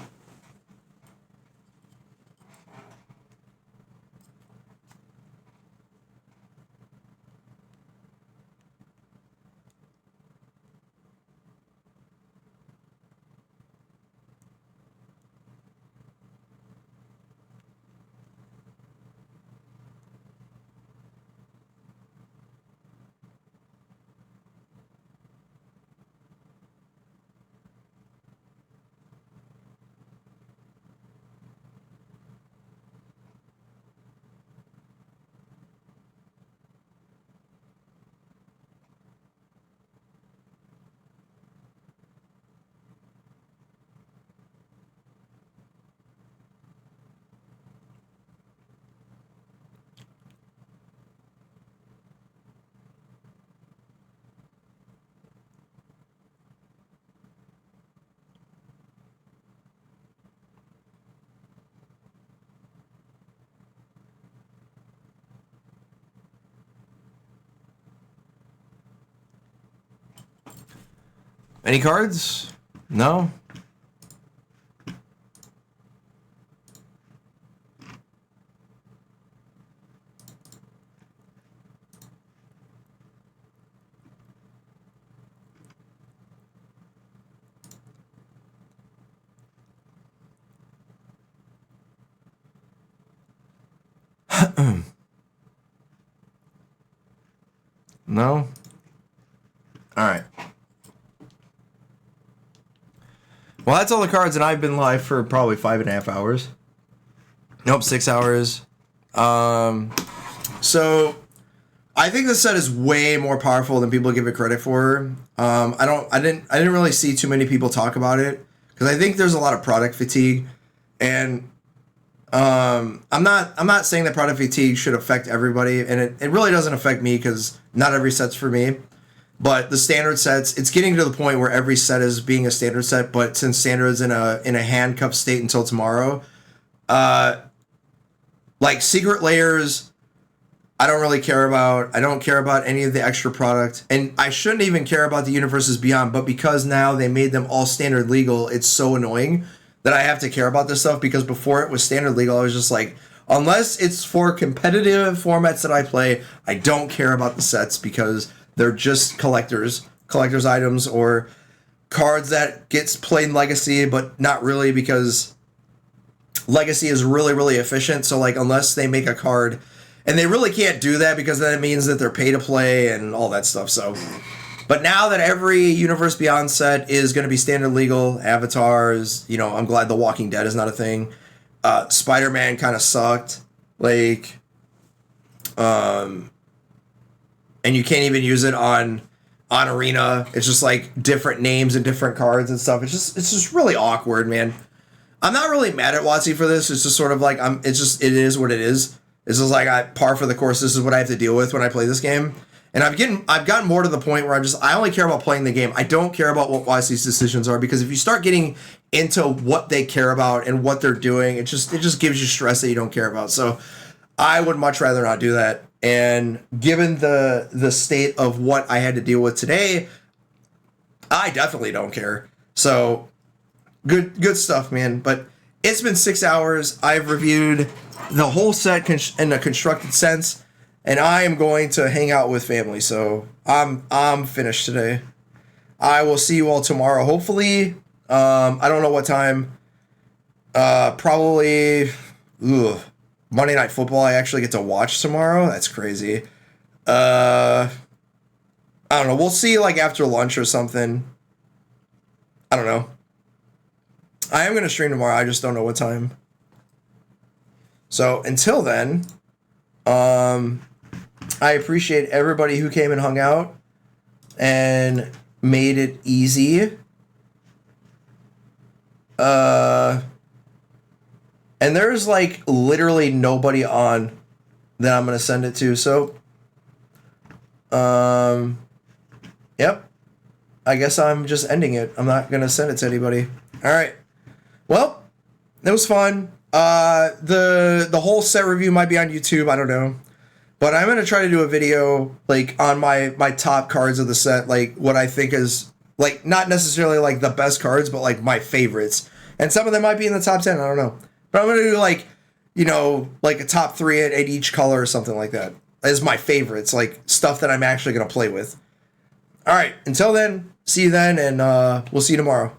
Any cards? No? No? All right. Well, that's all the cards, and I've been live for probably 5.5 hours. Nope, 6 hours. So I think this set is way more powerful than people give it credit for. I didn't really see too many people talk about it because I think there's a lot of product fatigue, and I'm not saying that product fatigue should affect everybody, and it really doesn't affect me because not every set's for me. But the standard sets, it's getting to the point where every set is being a standard set, but since standard is in a handcuffed state until tomorrow, like Secret Layers, I don't really care about. I don't care about any of the extra product, and I shouldn't even care about the Universes Beyond, but because now they made them all standard legal, it's so annoying that I have to care about this stuff, because before it was standard legal, I was just like, unless it's for competitive formats that I play, I don't care about the sets because they're just collector's items or cards that gets played in Legacy, but not really, because Legacy is really, really efficient. So like, unless they make a card, and they really can't do that because then it means that they're pay to play and all that stuff. So, but now that every Universe Beyond set is going to be standard legal, avatars, I'm glad The Walking Dead is not a thing. Spider-Man kind of sucked. And you can't even use it on on Arena. It's just like different names and different cards and stuff. It's just really awkward, man. I'm not really mad at WotC for this. It's just sort of like it is what it is. It's just like par for the course. This is what I have to deal with when I play this game. And I've gotten more to the point where I only care about playing the game. I don't care about what WotC's decisions are, because if you start getting into what they care about and what they're doing, it just gives you stress that you don't care about. So I would much rather not do that. And given the state of what I had to deal with today, I definitely don't care. So good stuff, man. But it's been 6 hours. I've reviewed the whole set in a constructed sense, and I am going to hang out with family. So I'm finished today. I will see you all tomorrow, hopefully. I don't know what time. Probably Monday Night Football. I actually get to watch tomorrow. That's crazy. I don't know. We'll see, like after lunch or something. I don't know. I am going to stream tomorrow. I just don't know what time. So until then, I appreciate everybody who came and hung out and made it easy. And there's like literally nobody on that I'm going to send it to. So, yep. I guess I'm just ending it. I'm not going to send it to anybody. All right. Well, it was fun. The whole set review might be on YouTube. I don't know. But I'm going to try to do a video like on my top cards of the set, like what I think is like not necessarily like the best cards, but like my favorites. And some of them might be in the top 10. I don't know. But I'm going to do like, like a top 3 at each color or something like that as my favorites, like stuff that I'm actually going to play with. All right. Until then, see you then, and we'll see you tomorrow.